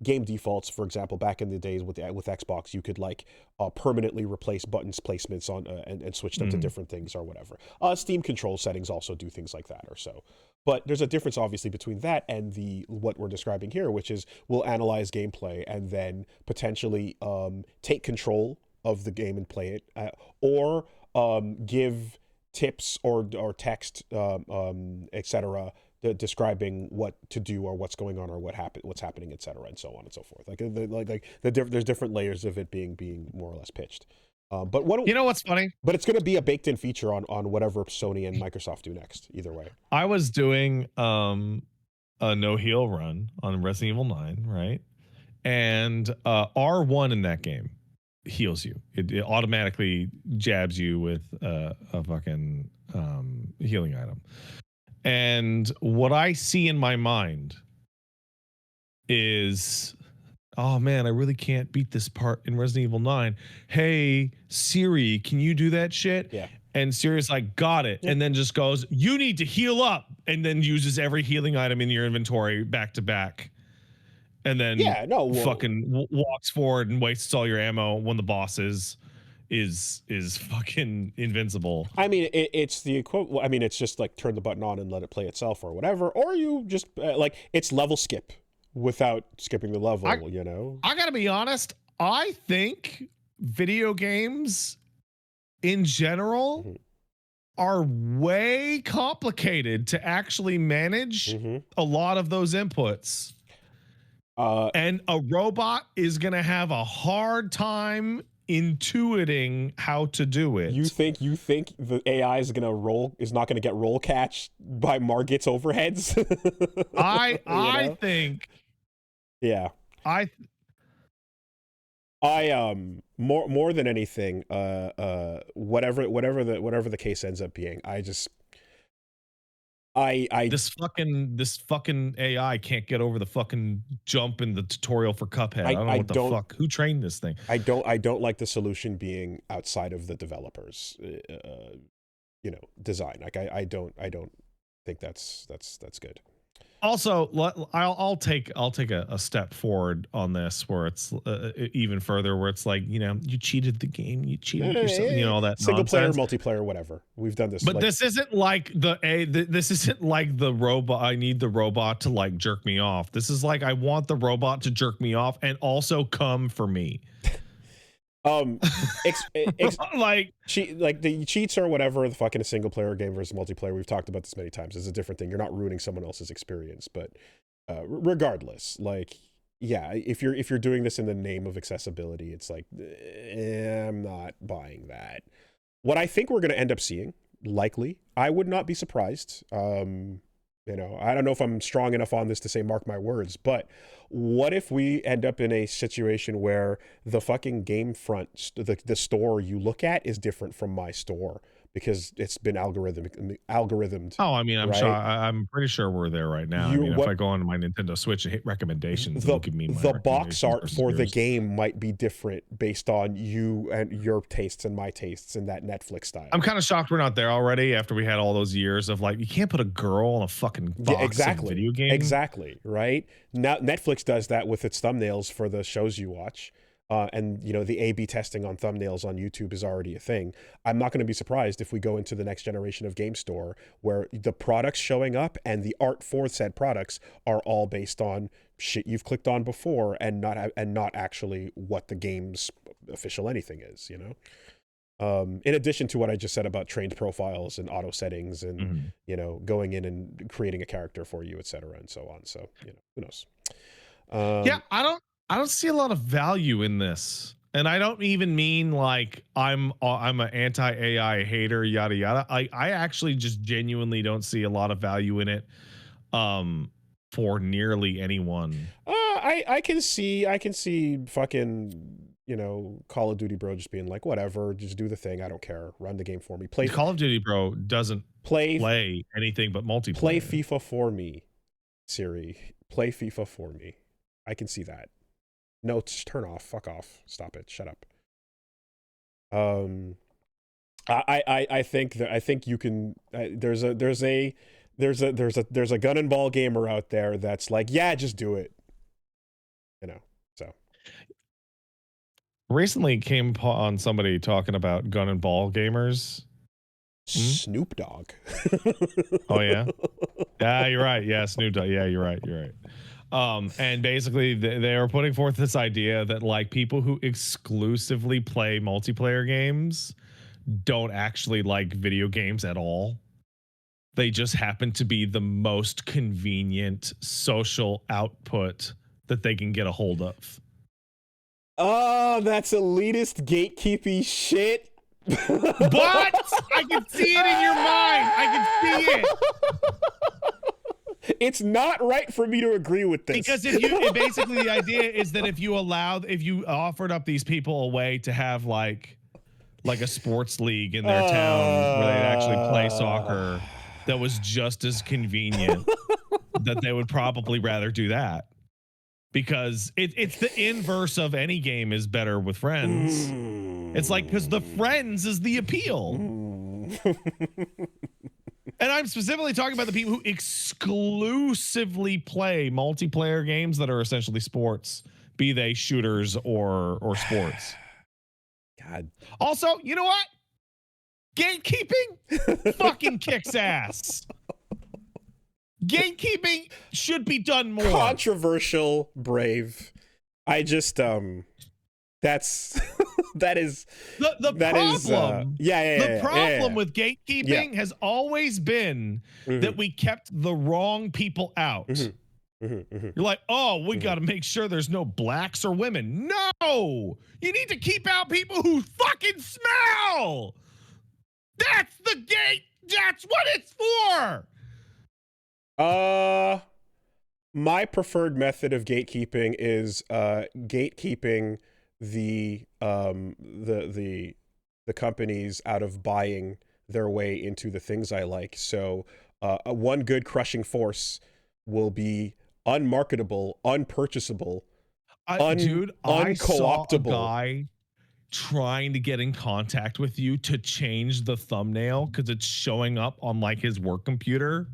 Speaker 1: game defaults. For example, back in the days with Xbox, you could like permanently replace buttons placements on and switch them to different things or whatever. Steam control settings also do things like that or so. But there's a difference, obviously, between that and what we're describing here, which is we'll analyze gameplay and then potentially take control of the game and play it, or give tips or text, etc., describing what to do or what's going on or what's happening, etc., and so on and so forth. There's different layers of it being more or less pitched. But
Speaker 2: you know what's funny?
Speaker 1: But it's going to be a baked-in feature on whatever Sony and Microsoft do next. Either way,
Speaker 2: I was doing a no heal run on Resident Evil 9, right? And R1 in that game heals you. It automatically jabs you with a fucking healing item. And what I see in my mind is, oh man, I really can't beat this part in Resident Evil 9. Hey, Siri, can you do that shit?
Speaker 1: Yeah.
Speaker 2: And Siri's like, got it. Yeah. And then just goes, you need to heal up. And then uses every healing item in your inventory back to back. And then fucking walks forward and wastes all your ammo when the boss is fucking invincible.
Speaker 1: I mean, it's the equivalent. I mean, it's just like turn the button on and let it play itself or whatever. Or you just like it's level skip without skipping the level, you know?
Speaker 2: I gotta be honest. I think video games in general are way complicated to actually manage a lot of those inputs. And a robot is going to have a hard time intuiting how to do it.
Speaker 1: You think the AI is not going to get roll catch by Margit's overheads?
Speaker 2: I think.
Speaker 1: Yeah. More than anything, whatever the case ends up being, this
Speaker 2: fucking AI can't get over the fucking jump in the tutorial for Cuphead. I don't know what the fuck. Who trained this thing?
Speaker 1: I don't like the solution being outside of the developers, design. Like I don't think that's good.
Speaker 2: Also, I'll take a step forward on this, where it's even further, where it's like, you cheated the game, you cheated yourself, all that
Speaker 1: single
Speaker 2: nonsense.
Speaker 1: player, multiplayer, whatever. We've done this,
Speaker 2: but this isn't like this isn't like the robot. I need the robot to like jerk me off. This is like I want the robot to jerk me off and also come for me.
Speaker 1: Like the cheats or whatever, the fucking single player game versus multiplayer, we've talked about this many times. It's a different thing. You're not ruining someone else's experience, but regardless, like, yeah, if you're doing this in the name of accessibility, it's like, I'm not buying that. What I think we're going to end up seeing, likely, I would not be surprised. I don't know if I'm strong enough on this to say mark my words, but what if we end up in a situation where the fucking game front, the store you look at is different from my store because it's been algorithmed.
Speaker 2: Oh, I mean, I'm pretty sure we're there right now. If I go onto my Nintendo Switch and hit recommendations, it'll give me my
Speaker 1: box art for the game might be different based on you and your tastes and my tastes in that Netflix style.
Speaker 2: I'm kind of shocked we're not there already after we had all those years of like, you can't put a girl on a fucking box of video game.
Speaker 1: Exactly, right? Now Netflix does that with its thumbnails for the shows you watch. And the A/B testing on thumbnails on YouTube is already a thing. I'm not going to be surprised if we go into the next generation of Game Store where the products showing up and the art for said products are all based on shit you've clicked on before and not actually what the game's official anything is. In addition to what I just said about trained profiles and auto settings and going in and creating a character for you, etc., and so on. So who knows?
Speaker 2: I don't see a lot of value in this. And I don't even mean like I'm an anti-AI hater, yada yada. I actually just genuinely don't see a lot of value in it for nearly anyone.
Speaker 1: I can see fucking, you know, Call of Duty bro just being like, whatever, just do the thing. I don't care. Run the game for me.
Speaker 2: Call of Duty bro doesn't play anything but multiplayer.
Speaker 1: Play FIFA for me, Siri. Play FIFA for me. I can see that. No, turn off. Fuck off. Stop it. Shut up. I think you can. There's a gun and ball gamer out there that's like, yeah, just do it. You know. So
Speaker 2: recently came on somebody talking about gun and ball gamers.
Speaker 1: Snoop Dogg.
Speaker 2: Oh yeah. Yeah, you're right. Yeah, Snoop Dogg. Yeah, you're right. And basically they were putting forth this idea that like people who exclusively play multiplayer games don't actually like video games at all. They just happen to be the most convenient social output that they can get a hold of.
Speaker 1: Oh, that's elitist gatekeepy shit.
Speaker 2: What? I can see it in your mind. I can see it.
Speaker 1: It's not right for me to agree with this.
Speaker 2: Because basically the idea is that if you offered up these people a way to have like a sports league in their town where they'd actually play soccer that was just as convenient, that they would probably rather do that. Because it's the inverse of any game is better with friends. It's like, because the friends is the appeal. And I'm specifically talking about the people who exclusively play multiplayer games that are essentially sports, be they shooters or sports.
Speaker 1: God.
Speaker 2: Also, you know what? Gatekeeping fucking kicks ass. Gatekeeping should be done more.
Speaker 1: Controversial, brave. I just that's that is
Speaker 2: the problem. The problem with gatekeeping
Speaker 1: Yeah.
Speaker 2: has always been that we kept the wrong people out. You're like, oh, we got to make sure there's no blacks or women. No, you need to keep out people who fucking smell. That's the gate. That's what it's for.
Speaker 1: My preferred method of gatekeeping is gatekeeping the companies out of buying their way into the things I like. So one good crushing force will be unmarketable, unpurchasable,
Speaker 2: dude, I saw a
Speaker 1: unco-optable.
Speaker 2: guy trying to get in contact with you to change the thumbnail because it's showing up on like his work computer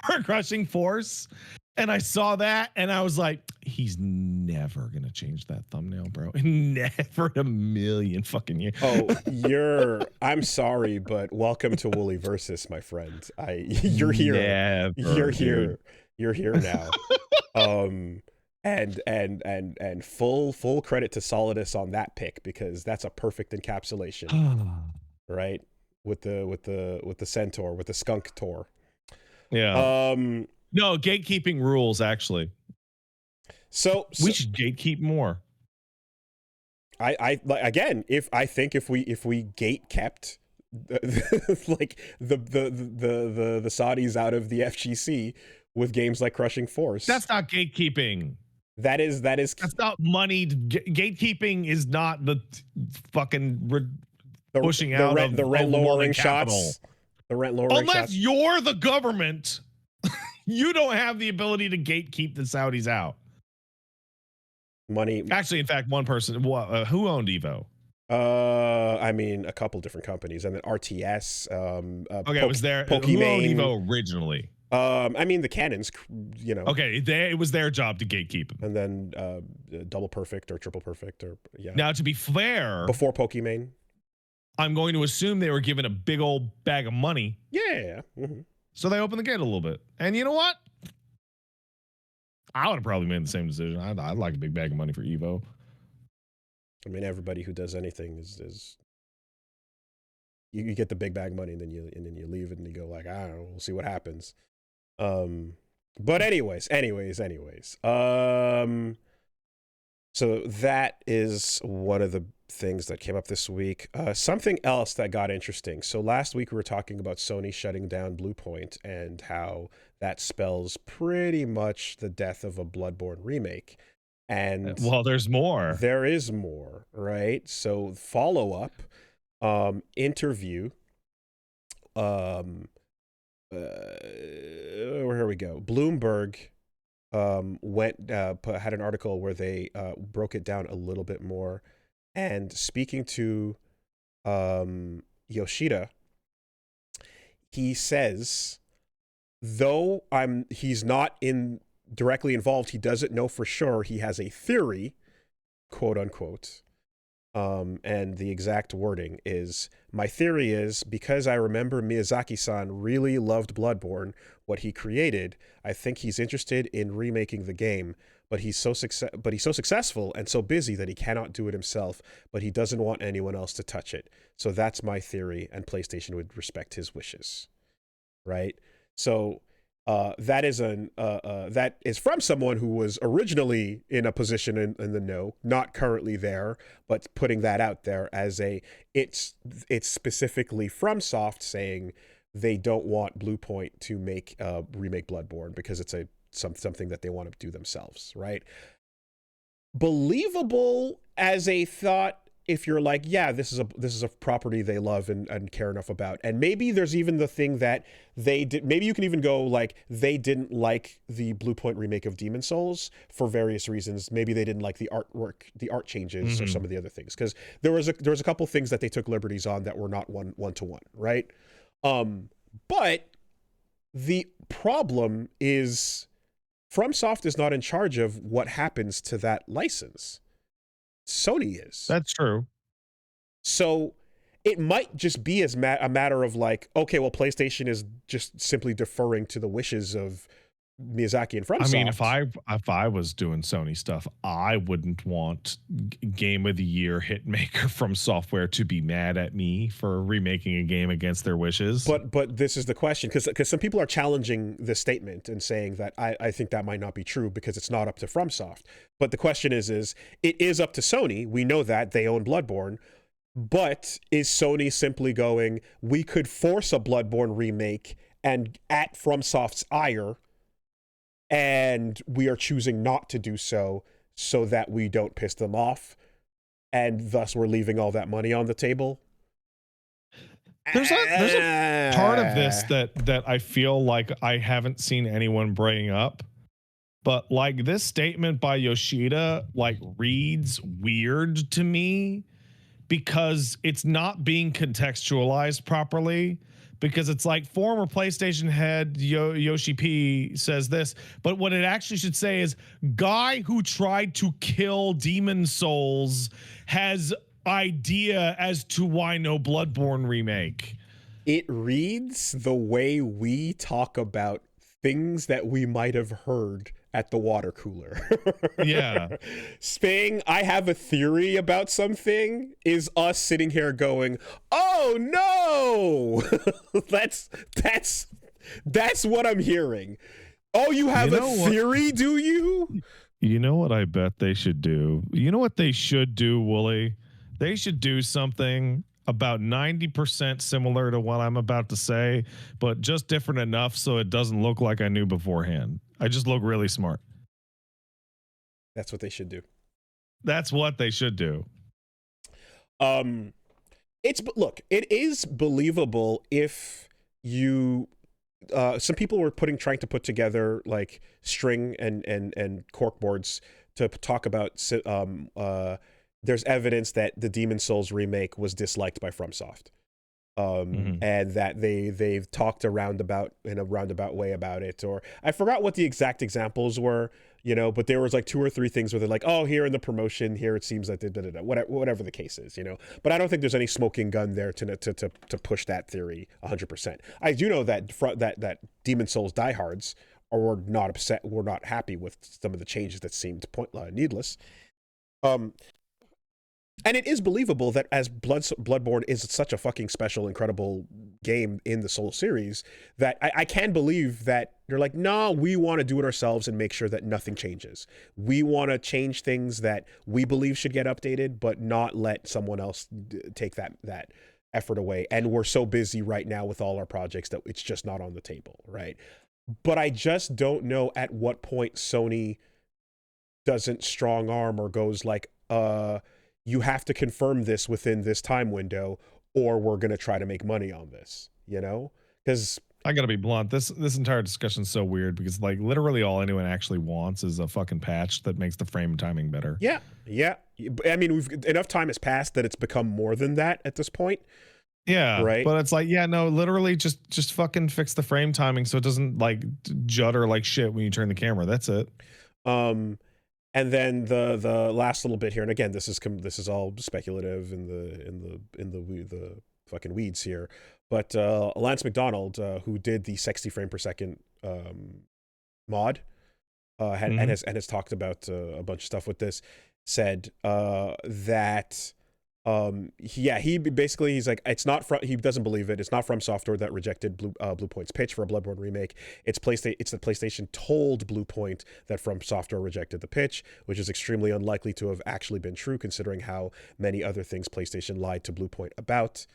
Speaker 2: for crushing force. And I saw that and I was like, he's never gonna change that thumbnail, bro. Never in a million fucking years.
Speaker 1: Oh, I'm sorry, but welcome to Wooly Versus, my friend. You're here.
Speaker 2: Never,
Speaker 1: you're here.
Speaker 2: dude.
Speaker 1: You're here now. And full credit to Solidus on that pick, because that's a perfect encapsulation. Right? With the centaur, with the skunk tour.
Speaker 2: Yeah. No, gatekeeping rules actually.
Speaker 1: So
Speaker 2: we should gatekeep more.
Speaker 1: I again, if we gate kept like the Saudis out of the FGC with games like Crushing Force.
Speaker 2: That's not gatekeeping.
Speaker 1: That's
Speaker 2: not moneyed. Gatekeeping is not the fucking pushing out of
Speaker 1: the rent lowering shots. The rent lowering shots.
Speaker 2: Unless you're the government, you don't have the ability to gatekeep the Saudis out.
Speaker 1: Money.
Speaker 2: Actually, in fact, one person. Who owned Evo?
Speaker 1: I mean, a couple different companies, and then RTS.
Speaker 2: Okay, it was there.
Speaker 1: Pokimane.
Speaker 2: Who owned Evo originally?
Speaker 1: I mean, the Cannons, you know.
Speaker 2: Okay, it was their job to gatekeep them.
Speaker 1: And then Double Perfect or Triple Perfect, or yeah.
Speaker 2: Now, to be fair,
Speaker 1: before Pokimane,
Speaker 2: I'm going to assume they were given a big old bag of money.
Speaker 1: Yeah. Mm-hmm.
Speaker 2: So they opened the gate a little bit. And you know what? I would have probably made the same decision. I'd like a big bag of money for Evo.
Speaker 1: I mean, everybody who does anything is you get the big bag money, and then you leave it and you go like, I don't know, we'll see what happens. But anyways. So that is one of the things that came up this week. Something else that got interesting. So last week we were talking about Sony shutting down Bluepoint and how that spells pretty much the death of a Bloodborne remake. And
Speaker 2: well, there's more.
Speaker 1: There is more, right? So follow up interview. Here we go. Bloomberg had an article where they broke it down a little bit more, and speaking to Yoshida, he says, though he's not directly involved, he doesn't know for sure. He has a theory, quote unquote. And the exact wording is, my theory is, because I remember Miyazaki-san really loved Bloodborne, what he created, I think he's interested in remaking the game, but he's so successful and so busy that he cannot do it himself, but he doesn't want anyone else to touch it. So that's my theory, and PlayStation would respect his wishes. Right? So that is from someone who was originally in a position in the know, not currently there, but putting that out there as it's specifically FromSoft saying they don't want Bluepoint to remake Bloodborne because it's something that they want to do themselves, right? Believable as a thought if you're like, yeah, this is a property they love and care enough about. And maybe there's even the thing that they did. Maybe you can even go like, they didn't like the Bluepoint remake of Demon Souls for various reasons. Maybe they didn't like the artwork, the art changes, or some of the other things. Because there was a couple things that they took liberties on that were not one to one, right? But the problem is FromSoft is not in charge of what happens to that license. Sony is.
Speaker 2: That's true.
Speaker 1: So it might just be a matter of like, okay, well, PlayStation is just simply deferring to the wishes of Miyazaki and FromSoft.
Speaker 2: I mean, if I was doing Sony stuff, I wouldn't want Game of the Year hitmaker From Software to be mad at me for remaking a game against their wishes.
Speaker 1: But this is the question, because some people are challenging this statement and saying that I think that might not be true because it's not up to FromSoft. But the question is it is up to Sony. We know that they own Bloodborne. But is Sony simply going, we could force a Bloodborne remake and at FromSoft's ire, and we are choosing not to do so that we don't piss them off, and thus we're leaving all that money on the table?
Speaker 2: There's a part of this that I feel like I haven't seen anyone bring up, but like this statement by Yoshida like reads weird to me because it's not being contextualized properly. Because it's like former PlayStation head Yoshi P says this, but what it actually should say is guy who tried to kill Demon Souls has idea as to why no Bloodborne remake.
Speaker 1: It reads the way we talk about things that we might have heard at the water cooler.
Speaker 2: Yeah.
Speaker 1: Sping, I have a theory about something is us sitting here going, oh no. That's what I'm hearing. Oh, you have a theory, do you?
Speaker 2: You know what I bet they should do? You know what they should do, Wooly? They should do something about 90% similar to what I'm about to say, but just different enough so it doesn't look like I knew beforehand. I just look really smart.
Speaker 1: That's what they should do.
Speaker 2: That's what they should do.
Speaker 1: Look, it is believable if you some people were trying to put together like string and cork boards to talk about there's evidence that the Demon Souls remake was disliked by FromSoft. And that they've talked in a roundabout way about it, or I forgot what the exact examples were, but there was like 2 or 3 things where they're like, oh, here in the promotion, here it seems that whatever the case is, but I don't think there's any smoking gun there to push that theory 100%. I do know that Demon Souls diehards were not upset, were not happy with some of the changes that seemed needless. And it is believable that as Bloodborne is such a fucking special, incredible game in the Soul series, that I can believe that They're like, no, we want to do it ourselves and make sure that nothing changes. We want to change things that we believe should get updated, but not let someone else take that effort away. And we're so busy right now with all our projects that it's just not on the table, right? But I just don't know at what point Sony doesn't strong arm or goes like, you have to confirm this within this time window, or we're going to try to make money on this, you know? Because
Speaker 2: I gotta be blunt. This entire discussion is so weird because like literally all anyone actually wants is a fucking patch that makes the frame timing better.
Speaker 1: Yeah. I mean, enough time has passed that it's become more than that at this point.
Speaker 2: Yeah,
Speaker 1: right.
Speaker 2: But it's like, yeah, no, literally just fucking fix the frame timing so it doesn't like judder like shit when you turn the camera. That's it.
Speaker 1: And then the last little bit here, and again, this is all speculative in the fucking weeds here. But Lance McDonald, who did the 60 frame per second mod, and has talked about a bunch of stuff with this, said that he's like, it's not from, he doesn't believe it. It's not From Software that rejected Bluepoint's pitch for a Bloodborne remake. It's the PlayStation told Bluepoint that From Software rejected the pitch, which is extremely unlikely to have actually been true considering how many other things PlayStation lied to Bluepoint about.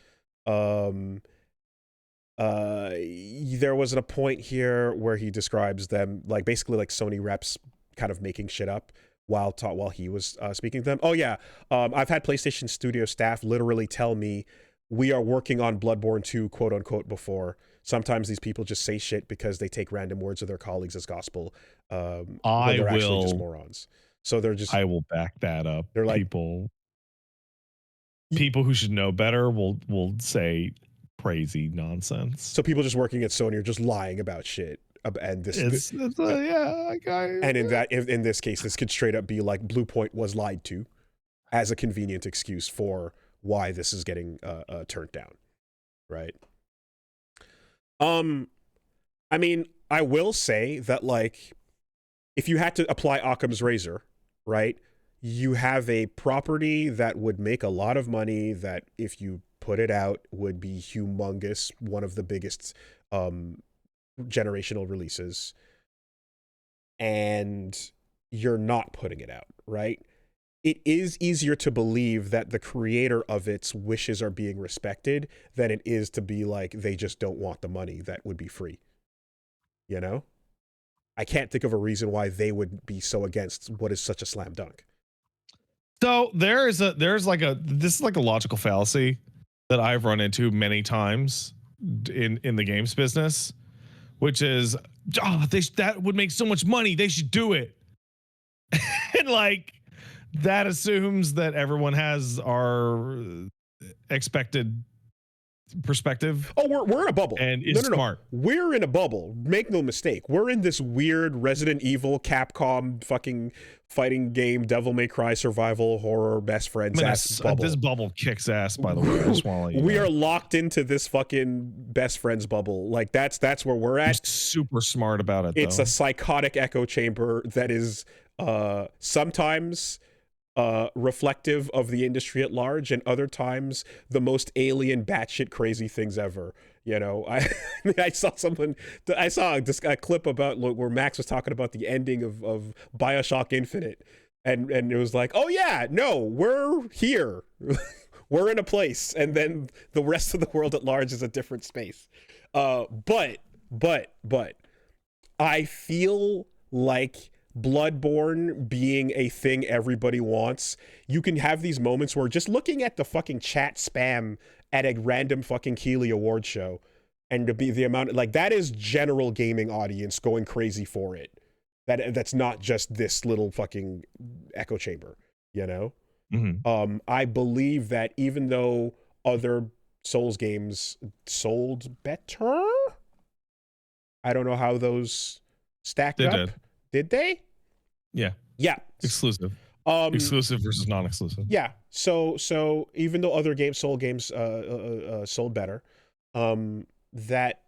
Speaker 1: There was a point here where he describes them like basically like Sony reps kind of making shit up while he was speaking to them. Oh yeah, I've had PlayStation Studio staff literally tell me we are working on Bloodborne 2 quote unquote before. Sometimes these people just say shit because they take random words of their colleagues as gospel. They're actually just morons. So they're just.
Speaker 2: I will back that up.
Speaker 1: They're like
Speaker 2: people who should know better will say crazy nonsense.
Speaker 1: So people just working at Sony are just lying about shit. And this, in this case, this could straight up be like Bluepoint was lied to as a convenient excuse for why this is getting turned down, right? I mean, I will say that like, if you had to apply Occam's razor, right, you have a property that would make a lot of money that if you put it out would be humongous, one of the biggest generational releases, and you're not putting it out, right? It is easier to believe that the creator of its wishes are being respected than it is to be like they just don't want the money that would be free. You know? I can't think of a reason why they would be so against what is such a slam dunk.
Speaker 2: So this is like a logical fallacy that I've run into many times in the games business, which is, that would make so much money, they should do it. And like that assumes that everyone has our expected perspective.
Speaker 1: Oh, we're in a bubble.
Speaker 2: And it's smart.
Speaker 1: We're in a bubble. Make no mistake. We're in this weird Resident Evil, Capcom fucking fighting game, Devil May Cry survival horror best friends bubble.
Speaker 2: This bubble kicks ass, by the way. I just want to let you
Speaker 1: we
Speaker 2: know.
Speaker 1: are locked into this fucking best friends bubble. Like that's where we're at.
Speaker 2: I'm super smart about it.
Speaker 1: It's a psychotic echo chamber that is sometimes reflective of the industry at large, and other times the most alien batshit crazy things ever. You know, I saw a clip about where Max was talking about the ending of BioShock Infinite, and it was like, oh yeah, no, we're here. We're in a place, and then the rest of the world at large is a different space. But I feel like Bloodborne being a thing everybody wants, you can have these moments where just looking at the fucking chat spam at a random fucking Keighley award show, and to be the amount like that is general gaming audience going crazy for it. That's not just this little fucking echo chamber, you know?
Speaker 2: Mm-hmm.
Speaker 1: I believe that even though other Souls games sold better, I don't know how those stacked up. Did they?
Speaker 2: Yeah. Exclusive. Exclusive versus non-exclusive.
Speaker 1: Yeah. So even though other Soul games sold better, that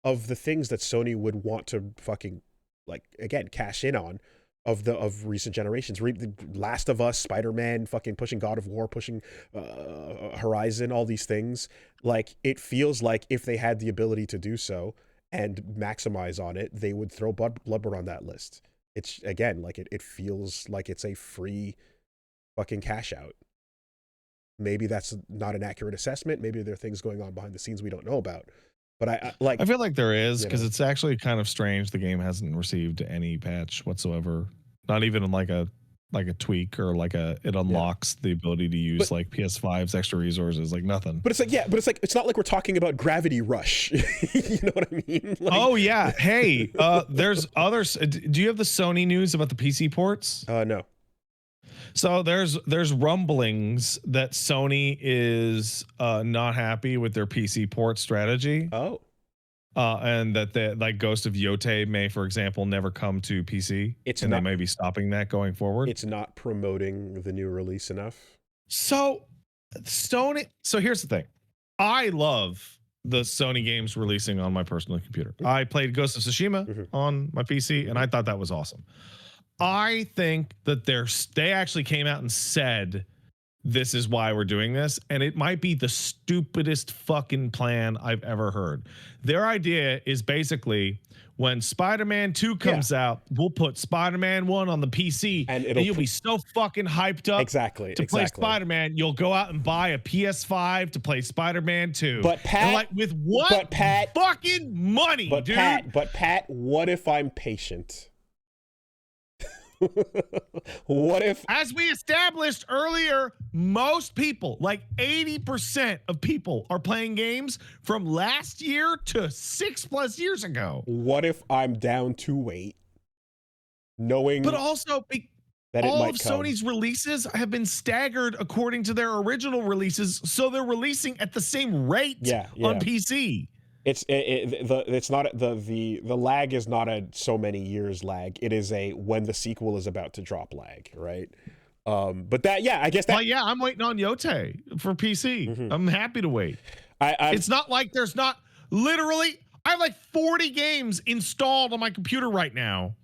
Speaker 1: of the things that Sony would want to fucking like again cash in on of recent generations, Last of Us, Spider-Man, fucking pushing God of War, pushing Horizon, all these things, like it feels like if they had the ability to do so and maximize on it, they would throw Bloodborne on that list. It's, again, like it feels like it's a free fucking cash out. Maybe that's not an accurate assessment. Maybe there are things going on behind the scenes we don't know about. But I
Speaker 2: feel like there is, because it's actually kind of strange the game hasn't received any patch whatsoever. Not even like a tweak or it unlocks the ability to use like PS5's extra resources, like nothing.
Speaker 1: But it's not like we're talking about Gravity Rush. You know what I mean? Like,
Speaker 2: oh yeah. Hey, there's others. Do you have the Sony news about the PC ports?
Speaker 1: No.
Speaker 2: So there's rumblings that Sony is not happy with their PC port strategy.
Speaker 1: Oh.
Speaker 2: And that the like Ghost of Yotei may, for example, never come to PC. They may be stopping that going forward.
Speaker 1: It's not promoting the new release enough.
Speaker 2: So Sony. So here's the thing. I love the Sony games releasing on my personal computer. I played Ghost of Tsushima on my PC, and I thought that was awesome. I think that they actually came out and said, this is why we're doing this, and it might be the stupidest fucking plan I've ever heard. Their idea is basically, when Spider-Man 2 comes out, we'll put Spider-Man 1 on the PC, and you'll be so fucking hyped up to play Spider-Man, you'll go out and buy a PS5 to play Spider-Man 2.
Speaker 1: But Pat,
Speaker 2: and like, with what fucking money, dude?
Speaker 1: Pat, what if I'm patient? What if,
Speaker 2: as we established earlier, most people, like 80% of people, are playing games from last year to 6+ years ago?
Speaker 1: What if I'm down to wait, knowing
Speaker 2: but also
Speaker 1: that
Speaker 2: all of Sony's releases have been staggered according to their original releases, so they're releasing at the same rate on PC.
Speaker 1: It's not the lag is not a so many years lag. It is a when the sequel is about to drop lag, right? But that, I guess that.
Speaker 2: Well, I'm waiting on Yotei for PC. I'm happy to wait. It's not like there's not literally. I have like 40 games installed on my computer right now,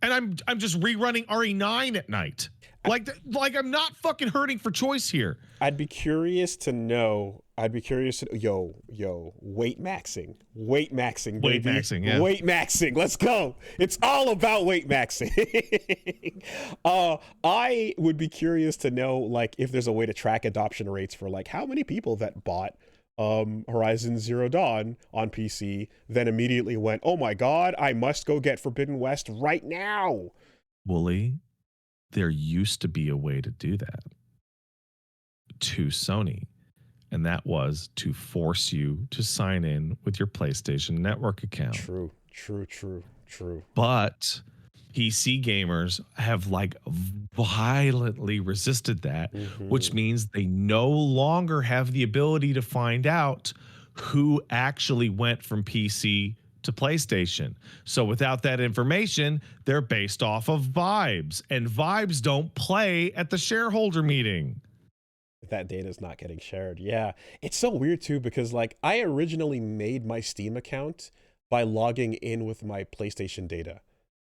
Speaker 2: and I'm just rerunning RE9 at night. Like I'm not fucking hurting for choice here.
Speaker 1: I'd be curious to know. Yo, weight maxing, baby. Weight maxing, yeah. Weight maxing, let's go. It's all about weight maxing. I would be curious to know, like, if there's a way to track adoption rates for, like, how many people that bought Horizon Zero Dawn on PC then immediately went, oh my God, I must go get Forbidden West right now.
Speaker 2: Wooly, there used to be a way to do that to Sony. And that was to force you to sign in with your PlayStation Network account.
Speaker 1: True.
Speaker 2: But PC gamers have like violently resisted that, which means they no longer have the ability to find out who actually went from PC to PlayStation. So without that information, they're based off of vibes, and vibes don't play at the shareholder meeting.
Speaker 1: That data is not getting shared. Yeah, it's so weird too, because like I originally made my Steam account by logging in with my PlayStation data.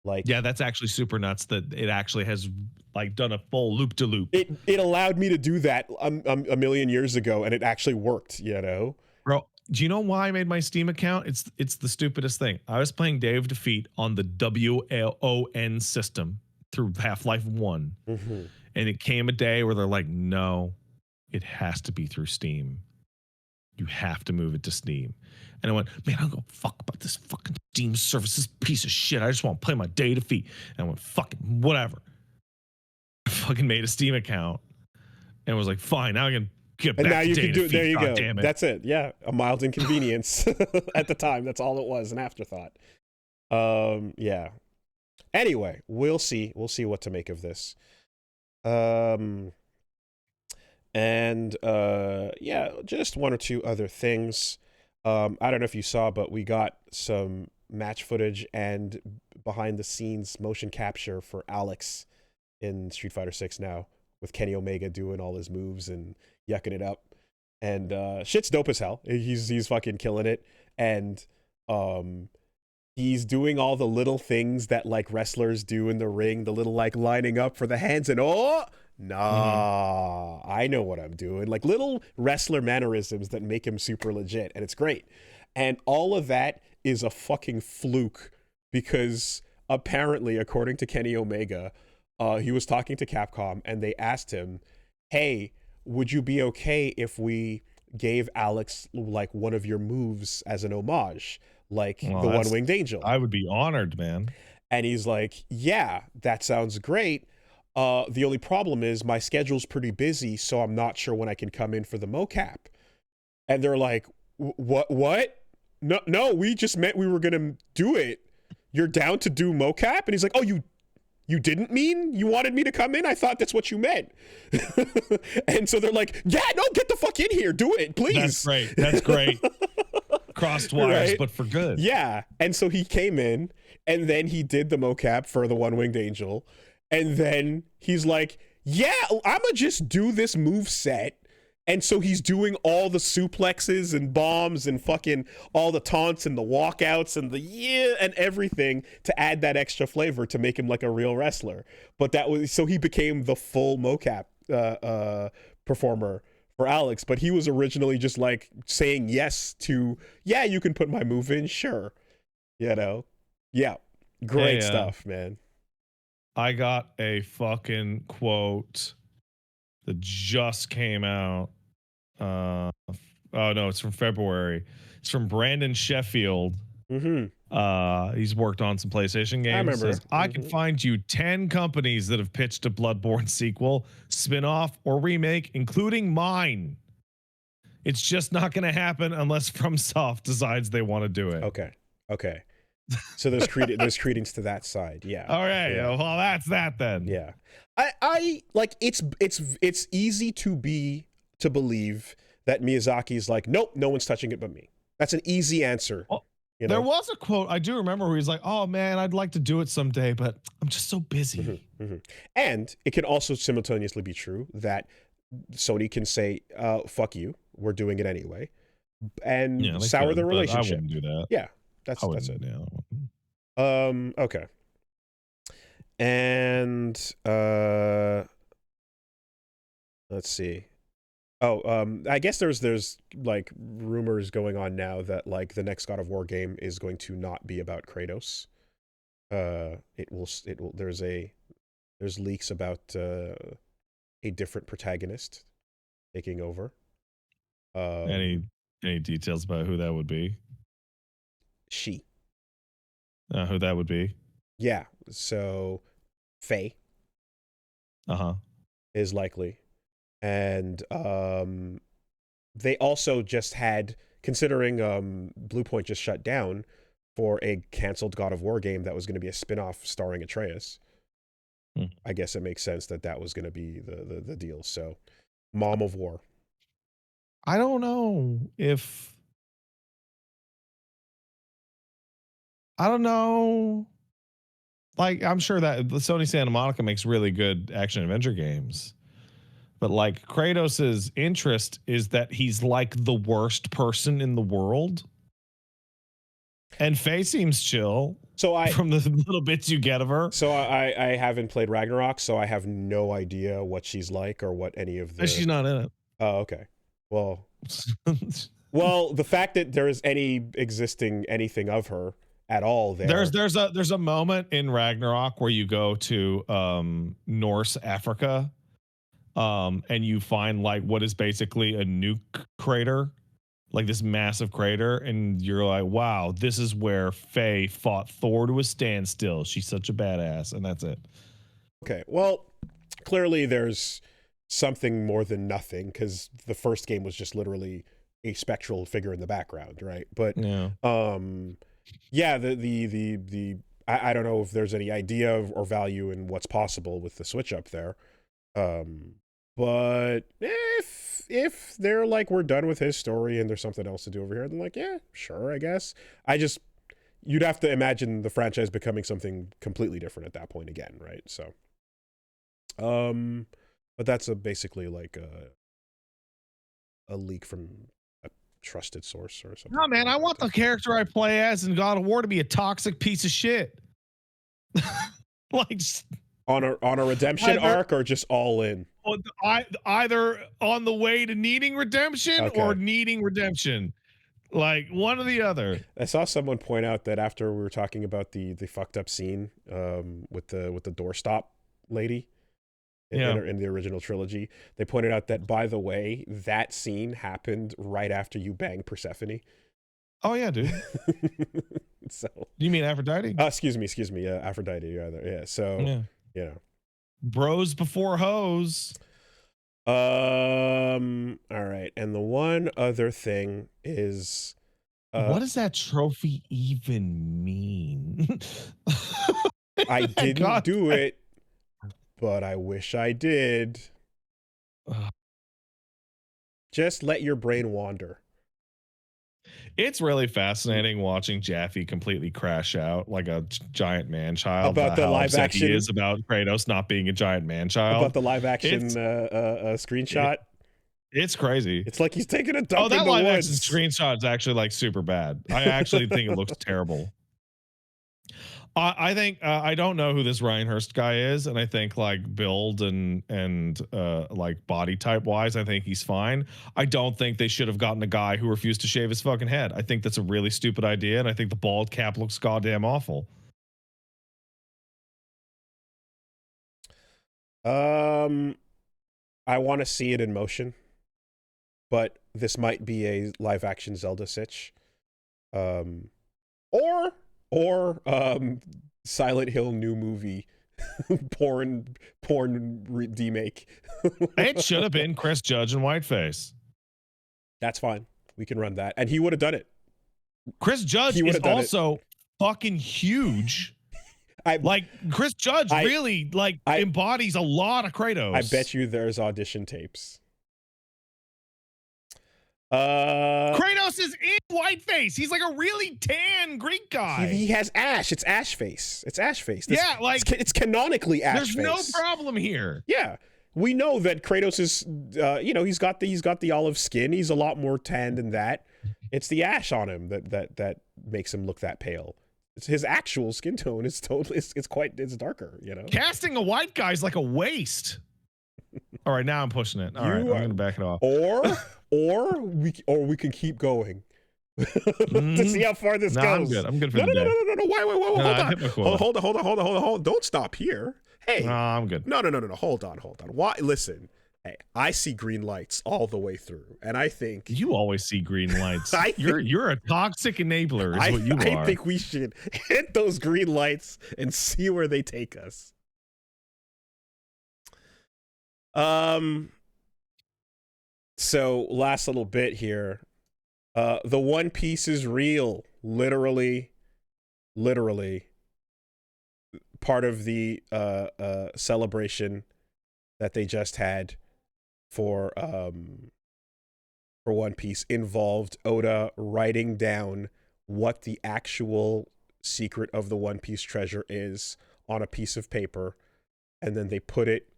Speaker 1: Like,
Speaker 2: yeah, that's actually super nuts that it actually has like done a full loop to loop.
Speaker 1: It allowed me to do that a million years ago, and it actually worked, you know.
Speaker 2: Bro, do you know why I made my Steam account? It's the stupidest thing. I was playing Day of Defeat on the WON system through Half-Life 1. And it came a day where they're like, no, it has to be through Steam. You have to move it to Steam. And I went, man, I don't go fuck about this fucking Steam service, this piece of shit. I just want to play my Day of Defeat. And I went, fucking whatever. I fucking made a Steam account and was like, fine, now I can get back to Day of Defeat. And now you can do it.
Speaker 1: There you
Speaker 2: God
Speaker 1: go.
Speaker 2: Damn it.
Speaker 1: That's it. Yeah, a mild inconvenience at the time. That's all it was, an afterthought. Yeah. Anyway, we'll see. We'll see what to make of this. And yeah, just one or two other things. I don't know if you saw, but we got some match footage and behind the scenes motion capture for Alex in Street Fighter 6 now, with Kenny Omega doing all his moves and yucking it up. And shit's dope as hell. He's fucking killing it. And he's doing all the little things that like wrestlers do in the ring, the little like lining up for the hands and I know what I'm doing. Like little wrestler mannerisms that make him super legit, and it's great. And all of that is a fucking fluke because apparently, according to Kenny Omega, he was talking to Capcom and they asked him, hey, would you be okay if we gave Alex like one of your moves as an homage, like the One-Winged Angel?
Speaker 2: I would be honored, man.
Speaker 1: And he's like, yeah, that sounds great. The only problem is my schedule's pretty busy, so I'm not sure when I can come in for the mocap. And they're like, what? No, we just meant we were going to do it. You're down to do mocap? And he's like, oh, you didn't mean you wanted me to come in? I thought that's what you meant. And so they're like, yeah, no, get the fuck in here. Do it, please.
Speaker 2: That's great. Crossed wires, right? But for good.
Speaker 1: Yeah. And so he came in and then he did the mocap for the One-Winged Angel. And then he's like, yeah, I'm going to just do this move set. And so he's doing all the suplexes and bombs and fucking all the taunts and the walkouts and the and everything to add that extra flavor to make him like a real wrestler. But that was, so he became the full mocap performer for Alex. But he was originally just like saying yes to, yeah, you can put my move in, sure. You know? Yeah. Great stuff, man.
Speaker 2: I got a fucking quote that just came out. Oh no, it's from February. It's from Brandon Sheffield.
Speaker 1: Mm-hmm.
Speaker 2: He's worked on some PlayStation games.
Speaker 1: I remember.
Speaker 2: I can find you 10 companies that have pitched a Bloodborne sequel, spin-off, or remake, including mine. It's just not going to happen unless FromSoft decides they want to do it.
Speaker 1: Okay. So there's credence to that side. Yeah.
Speaker 2: All right. Yeah. Well, that's that then.
Speaker 1: Yeah. I like it's easy to believe that Miyazaki's like, nope, no one's touching it but me. That's an easy answer.
Speaker 2: Well, you know? There was a quote I do remember where he's like, oh man, I'd like to do it someday, but I'm just so busy.
Speaker 1: Mm-hmm, mm-hmm. And it can also simultaneously be true that Sony can say, fuck you, we're doing it anyway, and sour the relationship.
Speaker 2: I wouldn't do that.
Speaker 1: Yeah. That's it.
Speaker 2: Yeah.
Speaker 1: Okay. And let's see. I guess there's like rumors going on now that like the next God of War game is going to not be about Kratos. It will there's leaks about a different protagonist taking over.
Speaker 2: Any details about who that would be?
Speaker 1: She.
Speaker 2: Who that would be?
Speaker 1: Yeah. So Faye. Is likely. And they also just had, considering Bluepoint just shut down for a canceled God of War game that was going to be a spin-off starring Atreus. I guess it makes sense that was going to be the deal. So Mom of War.
Speaker 2: I don't know. Like, I'm sure that Sony Santa Monica makes really good action adventure games. But like Kratos' interest is that he's like the worst person in the world. And Faye seems chill. So from the little bits you get of her.
Speaker 1: So I haven't played Ragnarok, so I have no idea what she's like or what any of the...
Speaker 2: She's not in it.
Speaker 1: Oh, okay. Well, the fact that there is any existing anything of her at all there.
Speaker 2: There's a moment in Ragnarok where you go to Norse Africa. And you find like what is basically a nuke crater, like this massive crater, and you're like, wow, this is where Faye fought Thor to a standstill. She's such a badass, and that's it.
Speaker 1: Okay, well, clearly there's something more than nothing, because the first game was just literally a spectral figure in the background, right? But yeah, I don't know if there's any idea or value in what's possible with the switch up there. But if they're like, we're done with his story and there's something else to do over here, then like, yeah, sure, I guess. You'd have to imagine the franchise becoming something completely different at that point again, right? So, but that's basically like a leak from a trusted source or something.
Speaker 2: No, man, I want the character I play as in God of War to be a toxic piece of shit. Like,
Speaker 1: on a redemption arc or just all in?
Speaker 2: Either on the way to needing redemption or needing redemption. Like one or the other.
Speaker 1: I saw someone point out that after we were talking about the fucked up scene with the doorstop lady in the original trilogy, they pointed out that, by the way, that scene happened right after you bang Persephone.
Speaker 2: Oh yeah, dude.
Speaker 1: So
Speaker 2: you mean Aphrodite?
Speaker 1: Excuse me. Aphrodite. Yeah. So you know,
Speaker 2: bros before hoes.
Speaker 1: All right, and the one other thing is,
Speaker 2: what does that trophy even mean?
Speaker 1: I didn't do it, but I wish I did. Just let your brain wander.
Speaker 2: It's really fascinating watching Jaffe completely crash out like a giant man-child
Speaker 1: about the live action.
Speaker 2: He is about Kratos not being a giant man-child.
Speaker 1: About the live action screenshot.
Speaker 2: It's crazy.
Speaker 1: It's like he's taking a dump.
Speaker 2: Oh, that live action screenshot is actually like super bad. I actually think it looks terrible. I think I don't know who this Ryan Hurst guy is, and I think like build and like body type wise, I think he's fine. I don't think they should have gotten a guy who refused to shave his fucking head. I think that's a really stupid idea, and I think the bald cap looks goddamn awful.
Speaker 1: I want to see it in motion, but this might be a live action Zelda sitch, or Silent Hill new movie, porn remake.
Speaker 2: It should have been Chris Judge and Whiteface.
Speaker 1: That's fine. We can run that, and he would have done it.
Speaker 2: Chris Judge is also fucking huge. Chris Judge really embodies a lot of Kratos.
Speaker 1: I bet you there's audition tapes.
Speaker 2: Kratos is in whiteface. He's like a really tan Greek guy.
Speaker 1: He has ash. It's ash face. It's ash face. It's canonically ash face.
Speaker 2: There's no problem here.
Speaker 1: Yeah, we know that Kratos is. He's got the olive skin. He's a lot more tan than that. It's the ash on him that makes him look that pale. It's his actual skin tone is totally. It's darker. You know,
Speaker 2: casting a white guy is like a waste. All right, now I'm pushing it. All right, I'm gonna back it off.
Speaker 1: Or we can keep going to see how far this goes.
Speaker 2: I'm good for the day.
Speaker 1: No. Wait. Hold on. Don't stop here. Hey.
Speaker 2: No, I'm good.
Speaker 1: No. Hold on. Why? Listen. Hey, I see green lights all the way through, and I think
Speaker 2: you always see green lights. You're a toxic enabler. Is what you are.
Speaker 1: I think we should hit those green lights and see where they take us. So last little bit here. The One Piece is real. Literally part of the celebration that they just had for One Piece involved Oda writing down what the actual secret of the One Piece treasure is on a piece of paper, and then they put it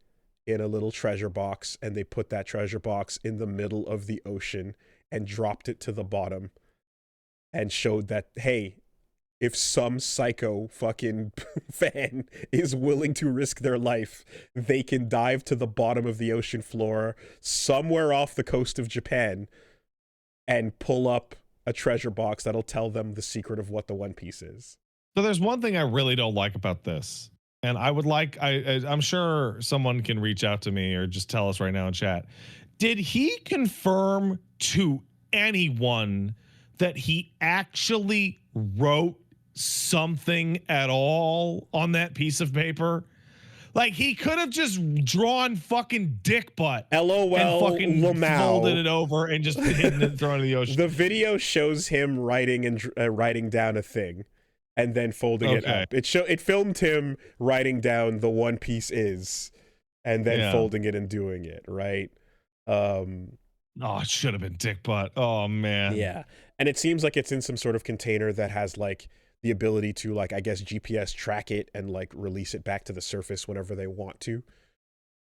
Speaker 1: in a little treasure box, and they put that treasure box in the middle of the ocean and dropped it to the bottom and showed that, hey, if some psycho fucking fan is willing to risk their life, they can dive to the bottom of the ocean floor somewhere off the coast of Japan and pull up a treasure box that'll tell them the secret of what the One Piece is.
Speaker 2: So there's one thing I really don't like about this. And I would like, I'm sure someone can reach out to me or just tell us right now in chat. Did he confirm to anyone that he actually wrote something at all on that piece of paper? Like, he could have just drawn fucking dick butt.
Speaker 1: LOL,
Speaker 2: and fucking
Speaker 1: Lamau.
Speaker 2: Folded it over and just hidden it and thrown it in the ocean.
Speaker 1: The video shows him writing down a thing. And then folding it up. It filmed him writing down the One Piece is, and then folding it and doing it, right?
Speaker 2: It should have been dick butt. Oh man.
Speaker 1: Yeah. And it seems like it's in some sort of container that has like the ability to, like, I guess GPS track it and like release it back to the surface whenever they want to.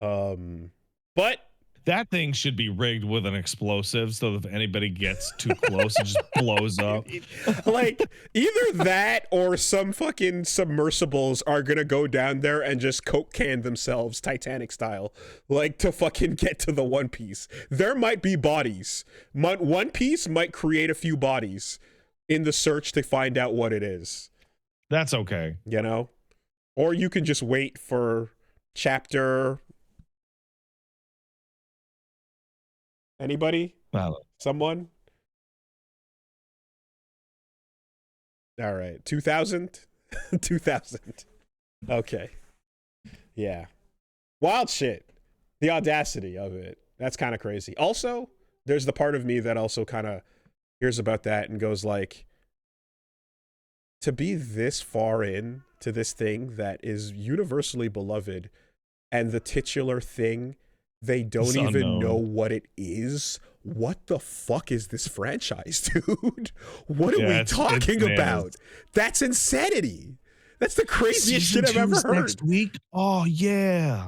Speaker 1: But
Speaker 2: That thing should be rigged with an explosive so that if anybody gets too close, it just blows up.
Speaker 1: Like, either that or some fucking submersibles are gonna go down there and just Coke can themselves, Titanic style, like, to fucking get to the One Piece. There might be bodies. One Piece might create a few bodies in the search to find out what it is.
Speaker 2: That's okay.
Speaker 1: You know? Or you can just wait for chapter... Anybody? Someone? All right. 2000? 2000. Okay. Yeah. Wild shit. The audacity of it. That's kind of crazy. Also, there's the part of me that also kind of hears about that and goes like, to be this far in to this thing that is universally beloved and the titular thing, they don't even know what it is. What the fuck is this franchise, dude? What are we talking about? That's insanity. That's the craziest shit I've ever heard.
Speaker 2: Next week? Oh, yeah.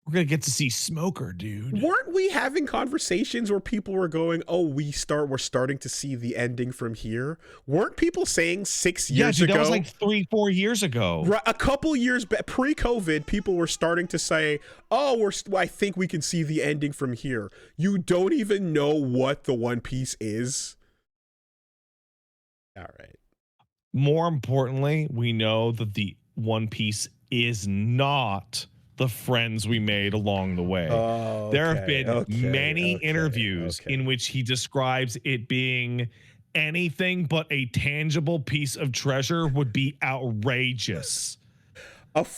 Speaker 2: We're going to get to see Smoker, dude.
Speaker 1: Weren't we having conversations where people were going, oh, we're starting to see the ending from here? Weren't people saying 6 years ago?
Speaker 2: That was like 3-4 years ago.
Speaker 1: Right, a couple years pre-COVID, people were starting to say, oh, I think we can see the ending from here. You don't even know what the One Piece is? All right.
Speaker 2: More importantly, we know that the One Piece is not the friends we made along the way.
Speaker 1: Oh, okay,
Speaker 2: there have been many interviews in which he describes it being anything but a tangible piece of treasure would be outrageous.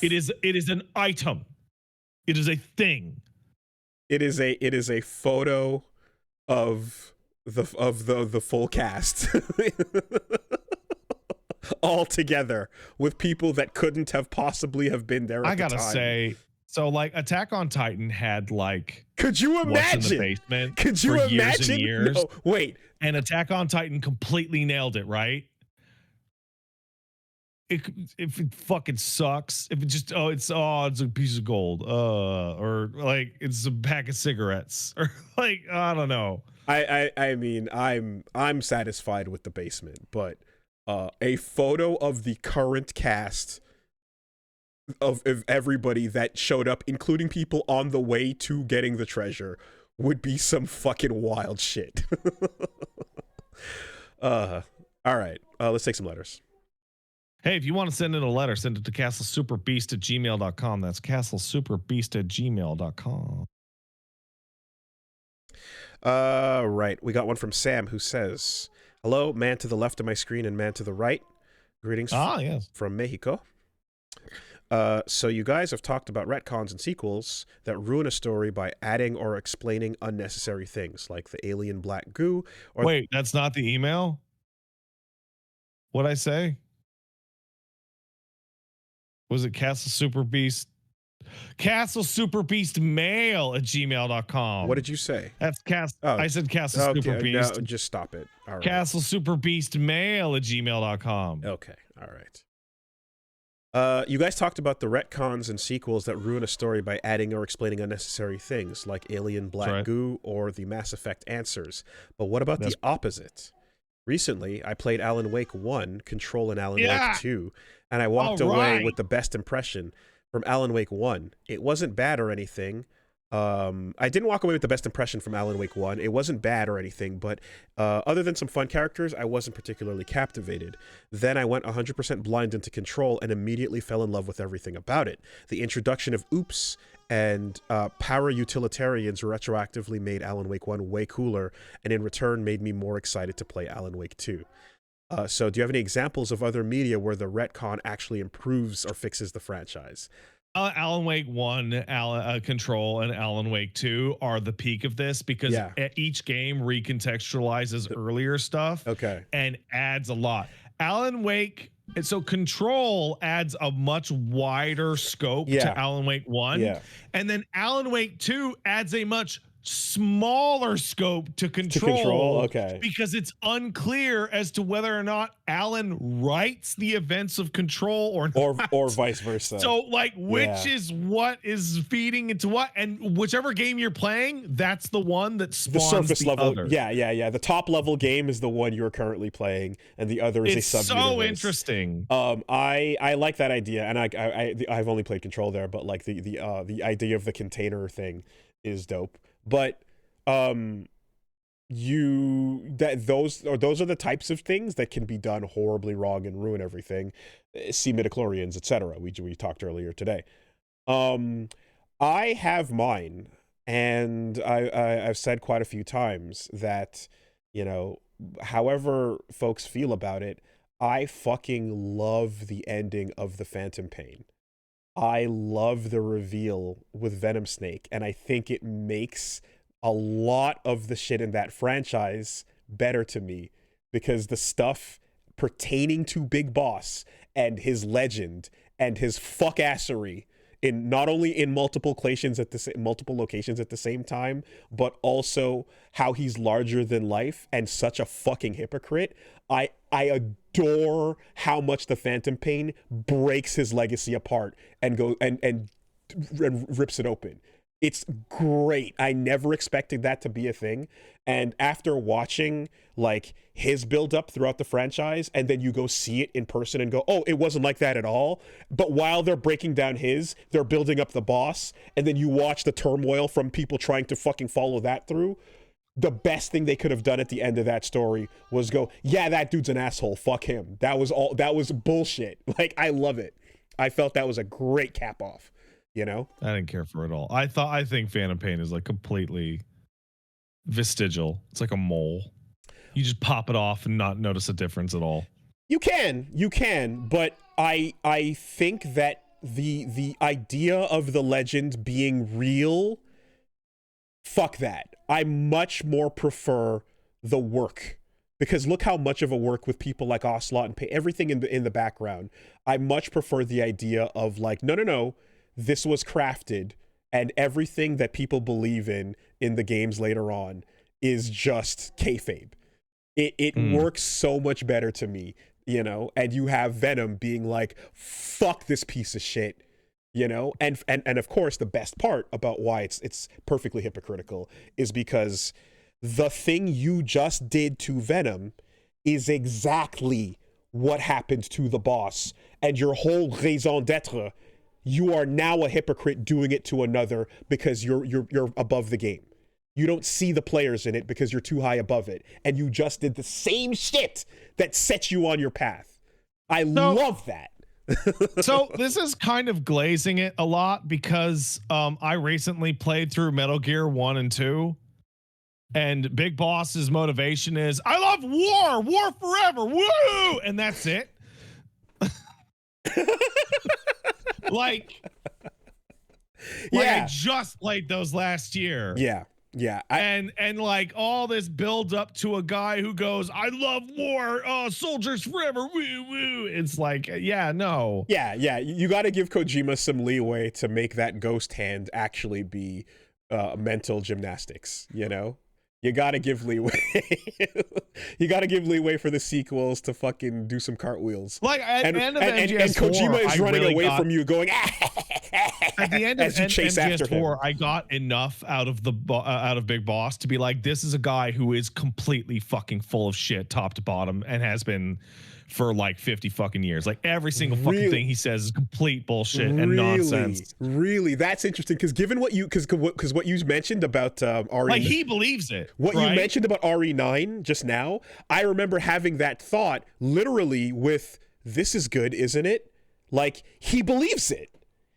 Speaker 2: It is an item. It is a thing.
Speaker 1: It is a photo of the full cast. All together with people that couldn't have possibly have been there at the time. I gotta
Speaker 2: say, so like Attack on Titan had like,
Speaker 1: could you imagine?
Speaker 2: What's in the basement?
Speaker 1: Could you imagine?
Speaker 2: Years and years.
Speaker 1: No, wait.
Speaker 2: And Attack on Titan completely nailed it, right? If it fucking sucks, if it just it's a piece of gold, or like it's a pack of cigarettes, or like I don't know.
Speaker 1: I mean I'm satisfied with the basement, but a photo of the current cast of everybody that showed up, including people on the way to getting the treasure, would be some fucking wild shit. All right, let's take some letters.
Speaker 2: Hey, if you want to send in a letter, send it to castlesuperbeast@gmail.com. That's castlesuperbeast@gmail.com.
Speaker 1: Right, we got one from Sam who says, hello, man to the left of my screen and man to the right. Greetings from Mexico. So you guys have talked about retcons and sequels that ruin a story by adding or explaining unnecessary things, like the alien black goo. Or
Speaker 2: wait, that's not the email? What'd I say? Was it castlesuperbeast? castlesuperbeastmail@gmail.com.
Speaker 1: What did you say?
Speaker 2: That's I said castlesuperbeast.
Speaker 1: No, just stop it. All right.
Speaker 2: castlesuperbeastmail@gmail.com.
Speaker 1: Okay. All right. You guys talked about the retcons and sequels that ruin a story by adding or explaining unnecessary things, like alien black goo or the Mass Effect answers. But what about the opposite? Recently, I played Alan Wake 1, Control, and Alan Wake 2, and I walked away with the best impression from Alan Wake 1. It wasn't bad or anything. I didn't walk away with the best impression from Alan Wake 1. It wasn't bad or anything, but other than some fun characters, I wasn't particularly captivated. Then I went 100% blind into Control and immediately fell in love with everything about it. The introduction of Oops and para-utilitarians retroactively made Alan Wake 1 way cooler, and in return made me more excited to play Alan Wake 2. So do you have any examples of other media where the retcon actually improves or fixes the franchise?
Speaker 2: Alan Wake 1, Control, and Alan Wake 2 are the peak of this because each game recontextualizes earlier stuff and adds a lot. Alan Wake, and so Control adds a much wider scope to Alan Wake 1, and then Alan Wake 2 adds a much smaller scope to control,
Speaker 1: okay,
Speaker 2: because it's unclear as to whether or not Alan writes the events of Control or not.
Speaker 1: or vice versa.
Speaker 2: So like, which is what is feeding into what, and whichever game you're playing, that's the one that spawns
Speaker 1: the surface level
Speaker 2: other.
Speaker 1: Yeah, the top level game is the one you're currently playing, and the other is
Speaker 2: it's
Speaker 1: a sub-universe.
Speaker 2: so interesting.
Speaker 1: I like that idea, and I've only played Control there, but like the idea of the container thing is dope. But those are the types of things that can be done horribly wrong and ruin everything. See midichlorians, etc. We talked earlier today. I have mine, and I've said quite a few times that, you know, however folks feel about it, I fucking love the ending of the Phantom Pain. I love the reveal with Venom Snake, and I think it makes a lot of the shit in that franchise better to me, because the stuff pertaining to Big Boss and his legend and his fuckassery in not only in multiple locations at the same time, but also how he's larger than life and such a fucking hypocrite. I adore how much the Phantom Pain breaks his legacy apart and rips it open. It's great. I never expected that to be a thing. And after watching like his build up throughout the franchise, and then you go see it in person and go, oh, it wasn't like that at all. But while they're breaking down they're building up the boss. And then you watch the turmoil from people trying to fucking follow that through. The best thing they could have done at the end of that story was go, yeah, that dude's an asshole. Fuck him. That was bullshit. Like, I love it. I felt that was a great cap off, you know?
Speaker 2: I didn't care for it at all. I think Phantom Pain is like completely vestigial. It's like a mole. You just pop it off and not notice a difference at all.
Speaker 1: You can, but I think that the idea of the legend being real, fuck that. I much more prefer the work, because look how much of a work with people like Ocelot and everything in the background. I much prefer the idea of like, no, this was crafted, and everything that people believe in the games later on is just kayfabe. It works so much better to me, you know. And you have Venom being like, fuck this piece of shit. You know, and of course, the best part about why it's perfectly hypocritical is because the thing you just did to Venom is exactly what happened to the boss, and your whole raison d'etre, you are now a hypocrite doing it to another because you're above the game. You don't see the players in it because you're too high above it, and you just did the same shit that set you on your path. I love that.
Speaker 2: So this is kind of glazing it a lot, because I recently played through Metal Gear 1 and 2, and Big Boss's motivation is, I love war forever, woo, and that's it. like I just played those last year.
Speaker 1: Yeah.
Speaker 2: And like all this build up to a guy who goes, I love war, soldiers forever, woo woo. It's like, no.
Speaker 1: Yeah. You got to give Kojima some leeway to make that ghost hand actually be mental gymnastics, you know? You got to give leeway. You got to give leeway for the sequels to fucking do some cartwheels.
Speaker 2: Like at the end of MGS4,
Speaker 1: and Kojima is running away from you going,
Speaker 2: at the end of MGS4, I got enough out of Big Boss to be like, this is a guy who is completely fucking full of shit, top to bottom, and has been for like 50 fucking years. Like every single fucking thing he says is complete bullshit and nonsense.
Speaker 1: Really, that's interesting, because given what you what you mentioned about RE,
Speaker 2: like he believes it.
Speaker 1: What you mentioned about RE9 just now, I remember having that thought literally with, this is good, isn't it? Like, he believes it.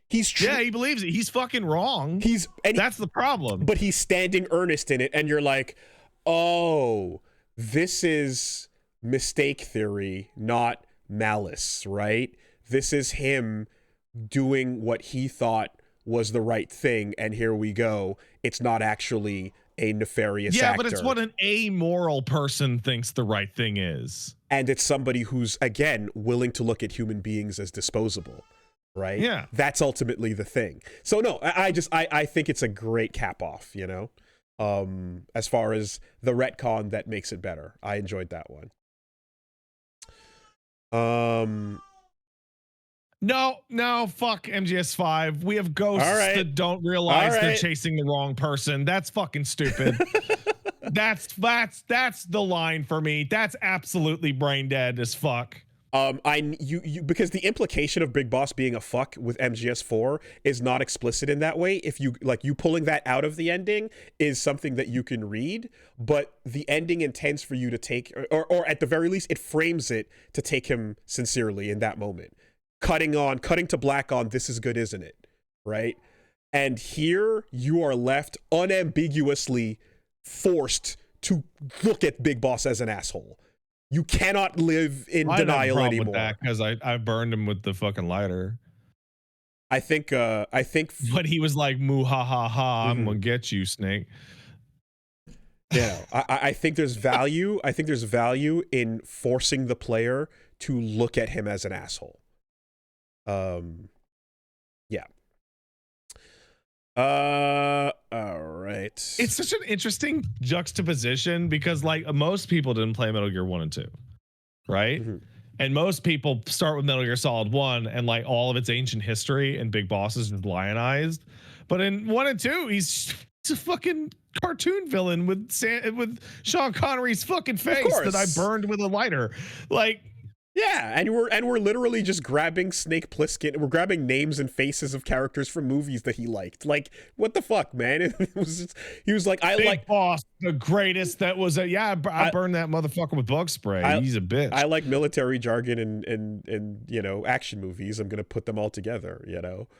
Speaker 2: He believes it. He's fucking wrong. That's the problem.
Speaker 1: But he's standing earnest in it, and you're like, oh, this is mistake theory, not malice, right? This is him doing what he thought was the right thing, and here we go. It's not actually a nefarious actor.
Speaker 2: But it's what an amoral person thinks the right thing is.
Speaker 1: And it's somebody who's, again, willing to look at human beings as disposable, right?
Speaker 2: Yeah.
Speaker 1: That's ultimately the thing. So no, I think it's a great cap off, you know? as far as the retcon that makes it better. I enjoyed that one.
Speaker 2: No, fuck MGS5. We have ghosts that don't realize they're chasing the wrong person. That's fucking stupid. That's the line for me. That's absolutely brain dead as fuck.
Speaker 1: Because the implication of Big Boss being a fuck with MGS4 is not explicit in that way. If you pulling that out of the ending is something that you can read, but the ending intends for you to take, or at the very least, it frames it to take him sincerely in that moment. Cutting to black on, this is good, isn't it? Right? And here you are left unambiguously forced to look at Big Boss as an asshole. You cannot live in denial anymore.
Speaker 2: Because I burned him with the fucking lighter.
Speaker 1: I think
Speaker 2: but he was like, moo ha ha ha, I'm gonna get you, Snake.
Speaker 1: Yeah, I think there's value. I think there's value in forcing the player to look at him as an asshole. Yeah. All right.
Speaker 2: It's such an interesting juxtaposition because like most people didn't play Metal Gear 1 and 2, right? And most people start with Metal Gear Solid 1 and like all of its ancient history and Big Boss is lionized. But in 1 and 2, he's a fucking cartoon villain with Sean Connery's fucking face that I burned with a lighter. Like,
Speaker 1: yeah, and we're literally just grabbing Snake Plissken. We're grabbing names and faces of characters from movies that he liked. Like, what the fuck, man? He was like,
Speaker 2: Big Boss, the greatest that was I burned that motherfucker with bug spray. He's a bitch.
Speaker 1: I like military jargon and action movies. I'm gonna put them all together,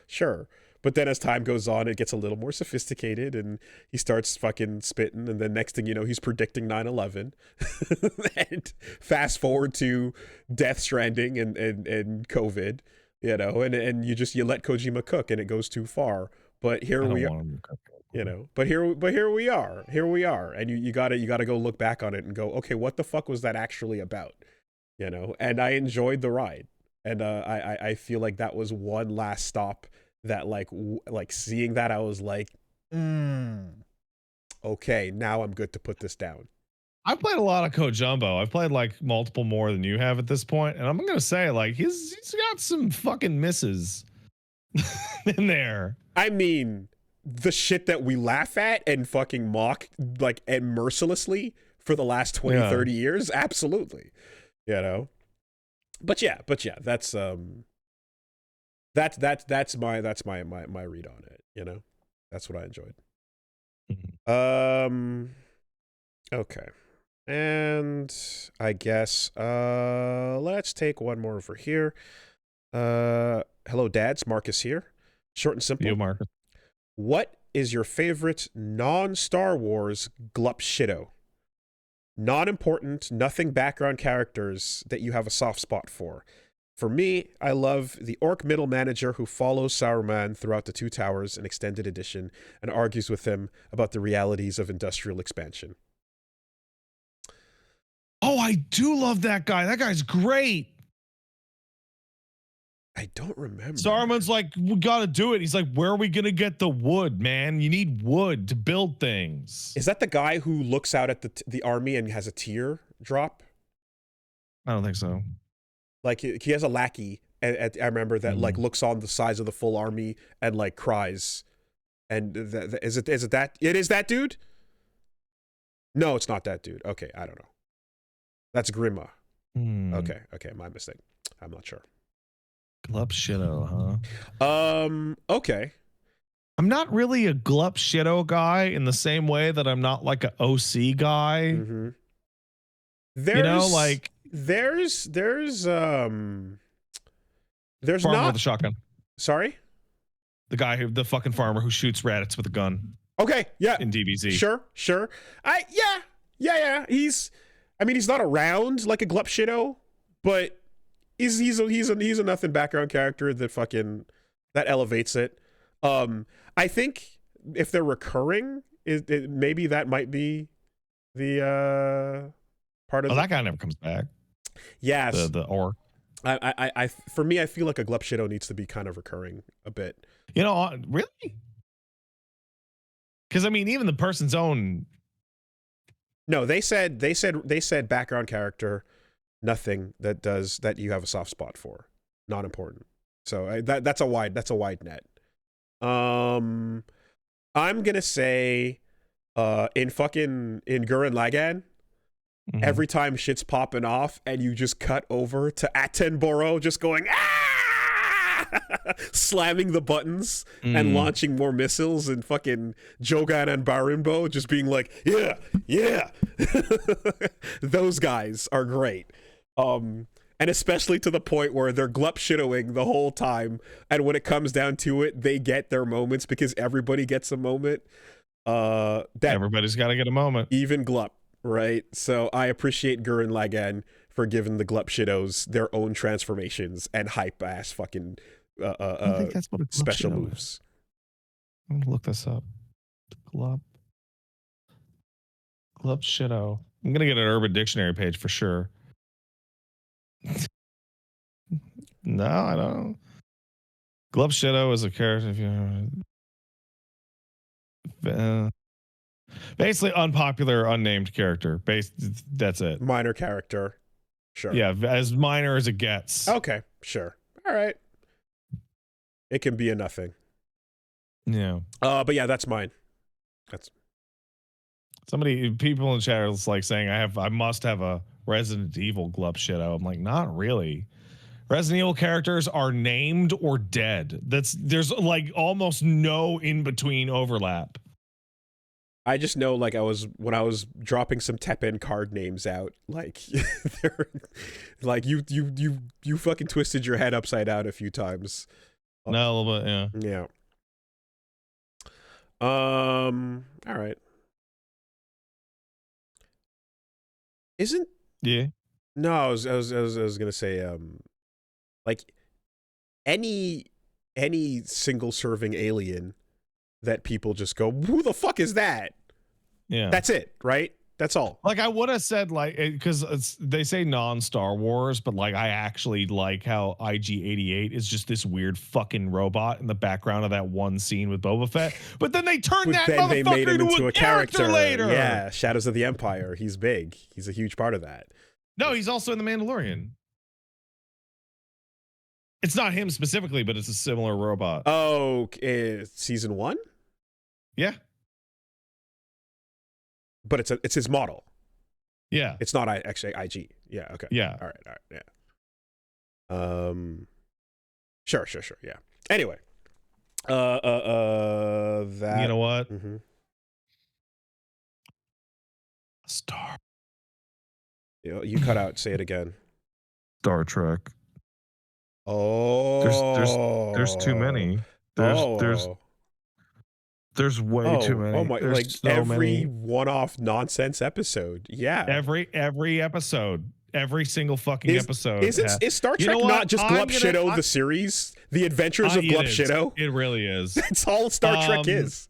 Speaker 1: Sure. But then as time goes on, it gets a little more sophisticated and he starts fucking spitting. And then next thing you know, he's predicting 9/11. And fast forward to Death Stranding and COVID, and you let Kojima cook and it goes too far. But here we are, but here we are. And you gotta go look back on it and go, okay, what the fuck was that actually about? And I enjoyed the ride. And I feel like that was one last stop that like seeing that I was like, okay, now I'm good to put this down.
Speaker 2: I've played a lot of Kojumbo. I've played like multiple more than you have at this point, and I'm gonna say like he's got some fucking misses in there.
Speaker 1: I mean, the shit that we laugh at and fucking mock like and mercilessly for the last 20-30 years, absolutely. But yeah, that's that's my read on it, That's what I enjoyed. Okay. And I guess let's take one more over here. Hello dads, Marcus here. Short and simple.
Speaker 2: You, Marcus.
Speaker 1: What is your favorite non-Star Wars glup shitto? Non-important, nothing background characters that you have a soft spot for. For me, I love the orc middle manager who follows Saruman throughout the Two Towers in Extended Edition and argues with him about the realities of industrial expansion.
Speaker 2: Oh, I do love that guy. That guy's great.
Speaker 1: I don't remember.
Speaker 2: Saruman's like, we got to do it. He's like, where are we going to get the wood, man? You need wood to build things.
Speaker 1: Is that the guy who looks out at the army and has a tear drop?
Speaker 2: I don't think so.
Speaker 1: Like he has a lackey, and I remember that like looks on the size of the full army and like cries. And is it that? It is that dude? No, it's not that dude. Okay, I don't know. That's Grima. Okay, my mistake. I'm not sure.
Speaker 2: Glup shitto, huh?
Speaker 1: Okay.
Speaker 2: I'm not really a glup shitto guy in the same way that I'm not like an OC guy.
Speaker 1: Mm-hmm. There's
Speaker 2: farmer
Speaker 1: not
Speaker 2: with a shotgun.
Speaker 1: Sorry?
Speaker 2: The fucking farmer who shoots rabbits with a gun.
Speaker 1: Okay, yeah.
Speaker 2: In DBZ.
Speaker 1: Sure. Yeah. He's not around like a glup shitto, but he's a nothing background character that elevates it. I think if they're recurring, maybe that might be the part of
Speaker 2: that guy never comes back.
Speaker 1: Yes.
Speaker 2: The orc.
Speaker 1: I for me, I feel like a glup shitto needs to be kind of recurring a bit.
Speaker 2: Really? Because I mean, even the person's own.
Speaker 1: No, they said background character, nothing that you have a soft spot for, not important. So that's a wide net. I'm gonna say, in Gurren Lagann, every time shit's popping off and you just cut over to Attenborough just going slamming the buttons and launching more missiles, and fucking Jogan and Barimbo just being like, yeah. Those guys are great. And especially to the point where they're glup shittoing the whole time, and when it comes down to it, they get their moments because everybody gets a moment.
Speaker 2: Everybody's got to get a moment.
Speaker 1: Even glup, right? So I appreciate Gurren Lagann for giving the glup shittos their own transformations and hype ass fucking I think that's what special moves.
Speaker 2: Is. I'm gonna look this up. Glup shitto. I'm gonna get an Urban Dictionary page for sure. No, I don't. Glup shitto is a character. If you basically unpopular, unnamed character. That's it.
Speaker 1: Minor character. Sure.
Speaker 2: Yeah, as minor as it gets.
Speaker 1: Okay, sure. All right. It can be a nothing.
Speaker 2: Yeah.
Speaker 1: But yeah, that's mine. That's
Speaker 2: people in chat are like saying I must have a Resident Evil glup shitto. I'm like, not really. Resident Evil characters are named or dead. There's like almost no in between overlap.
Speaker 1: I just know, like, when I was dropping some Teppen card names out, like, they're like you fucking twisted your head upside down a few times.
Speaker 2: No, a little bit,
Speaker 1: yeah. All right. No, I was gonna say, like, any single serving alien that people just go, who the fuck is that?
Speaker 2: Yeah,
Speaker 1: that's it, right? That's all.
Speaker 2: Like, I would have said, like, because they say non-Star Wars, but like, I actually like how IG-88 is just this weird fucking robot in the background of that one scene with Boba Fett. But then they turned that motherfucker they made him into a character later.
Speaker 1: Yeah, Shadows of the Empire. He's big. He's a huge part of that.
Speaker 2: No, he's also in The Mandalorian. It's not him specifically, but it's a similar robot.
Speaker 1: Oh, season 1?
Speaker 2: Yeah.
Speaker 1: But it's his model.
Speaker 2: Yeah.
Speaker 1: It's not actually IG. Yeah, okay.
Speaker 2: Yeah.
Speaker 1: All right, yeah. Sure, yeah. Anyway. That,
Speaker 2: you know what?
Speaker 1: Mm-hmm.
Speaker 2: Star.
Speaker 1: You cut out, say it again.
Speaker 2: Star Trek.
Speaker 1: Oh.
Speaker 2: There's too many. There's way too many.
Speaker 1: Oh my!
Speaker 2: There's
Speaker 1: like
Speaker 2: so
Speaker 1: every
Speaker 2: many.
Speaker 1: one-off nonsense episode. Yeah.
Speaker 2: Every episode. Every single fucking episode.
Speaker 1: Is Star Trek not just Glup Shitto the series? The Adventures of Glup Shitto?
Speaker 2: It really is.
Speaker 1: That's all Star Trek is.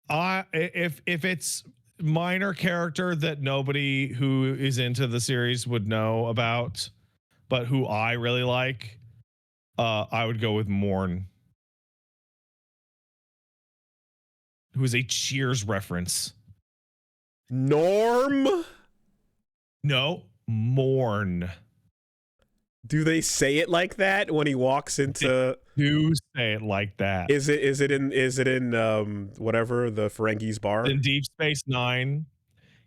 Speaker 2: If it's minor character that nobody who is into the series would know about, but who I really like, I would go with Morn, who is a Cheers reference.
Speaker 1: Norm?
Speaker 2: No, Morn.
Speaker 1: Do they say it like that when he walks into?
Speaker 2: They do say it like that.
Speaker 1: Is it in whatever, the Ferengis bar?
Speaker 2: In Deep Space Nine,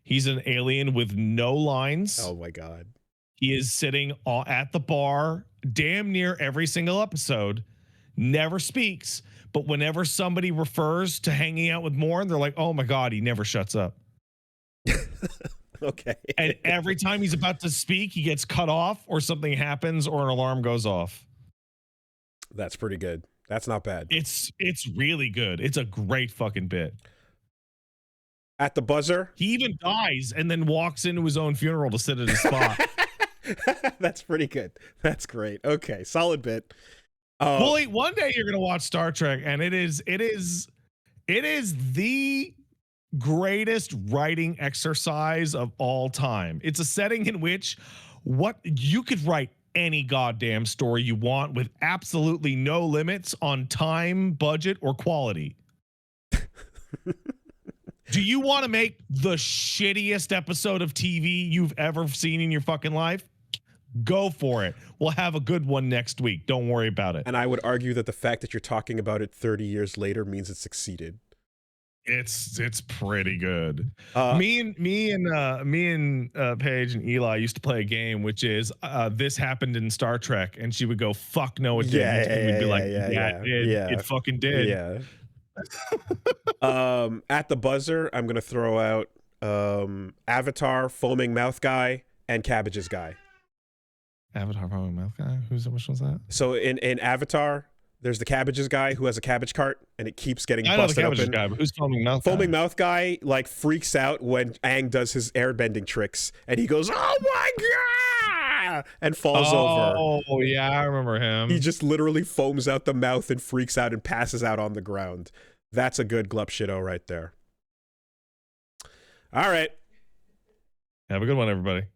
Speaker 2: he's an alien with no lines.
Speaker 1: Oh my god.
Speaker 2: He is sitting at the bar damn near every single episode, never speaks, but whenever somebody refers to hanging out with Morn, they're like, oh my god, he never shuts up.
Speaker 1: Okay.
Speaker 2: And every time he's about to speak, he gets cut off or something happens or an alarm goes off.
Speaker 1: That's pretty good. That's not bad.
Speaker 2: It's really good. It's a great fucking bit.
Speaker 1: At the buzzer?
Speaker 2: He even dies and then walks into his own funeral to sit at his spot.
Speaker 1: That's pretty good. That's great. Okay, solid bit.
Speaker 2: Bully, one day you're gonna watch Star Trek, and it is the greatest writing exercise of all time. It's a setting in which you could write any goddamn story you want with absolutely no limits on time, budget, or quality. Do you want to make the shittiest episode of TV you've ever seen in your fucking life? Go for it. We'll have a good one next week. Don't worry about it.
Speaker 1: And I would argue that the fact that you're talking about it 30 years later means it succeeded.
Speaker 2: It's pretty good. Me and Paige and Eli used to play a game, which is this happened in Star Trek, and she would go, "Fuck no, it didn't." And we'd be like, "It fucking did."
Speaker 1: Yeah. At the buzzer, I'm gonna throw out Avatar, Foaming Mouth Guy, and Cabbages Guy.
Speaker 2: Avatar, Foaming Mouth Guy. Which one's that?
Speaker 1: So in Avatar, there's the Cabbages Guy who has a cabbage cart and it keeps getting busted open. I know the Cabbages
Speaker 2: Guy, but who's Foaming Mouth
Speaker 1: Guy? Foaming Mouth Guy like freaks out when Aang does his airbending tricks and he goes, "Oh my god!" and falls over.
Speaker 2: Oh yeah, I remember him.
Speaker 1: He just literally foams out the mouth and freaks out and passes out on the ground. That's a good glup shitto right there. All right.
Speaker 2: Have a good one, everybody.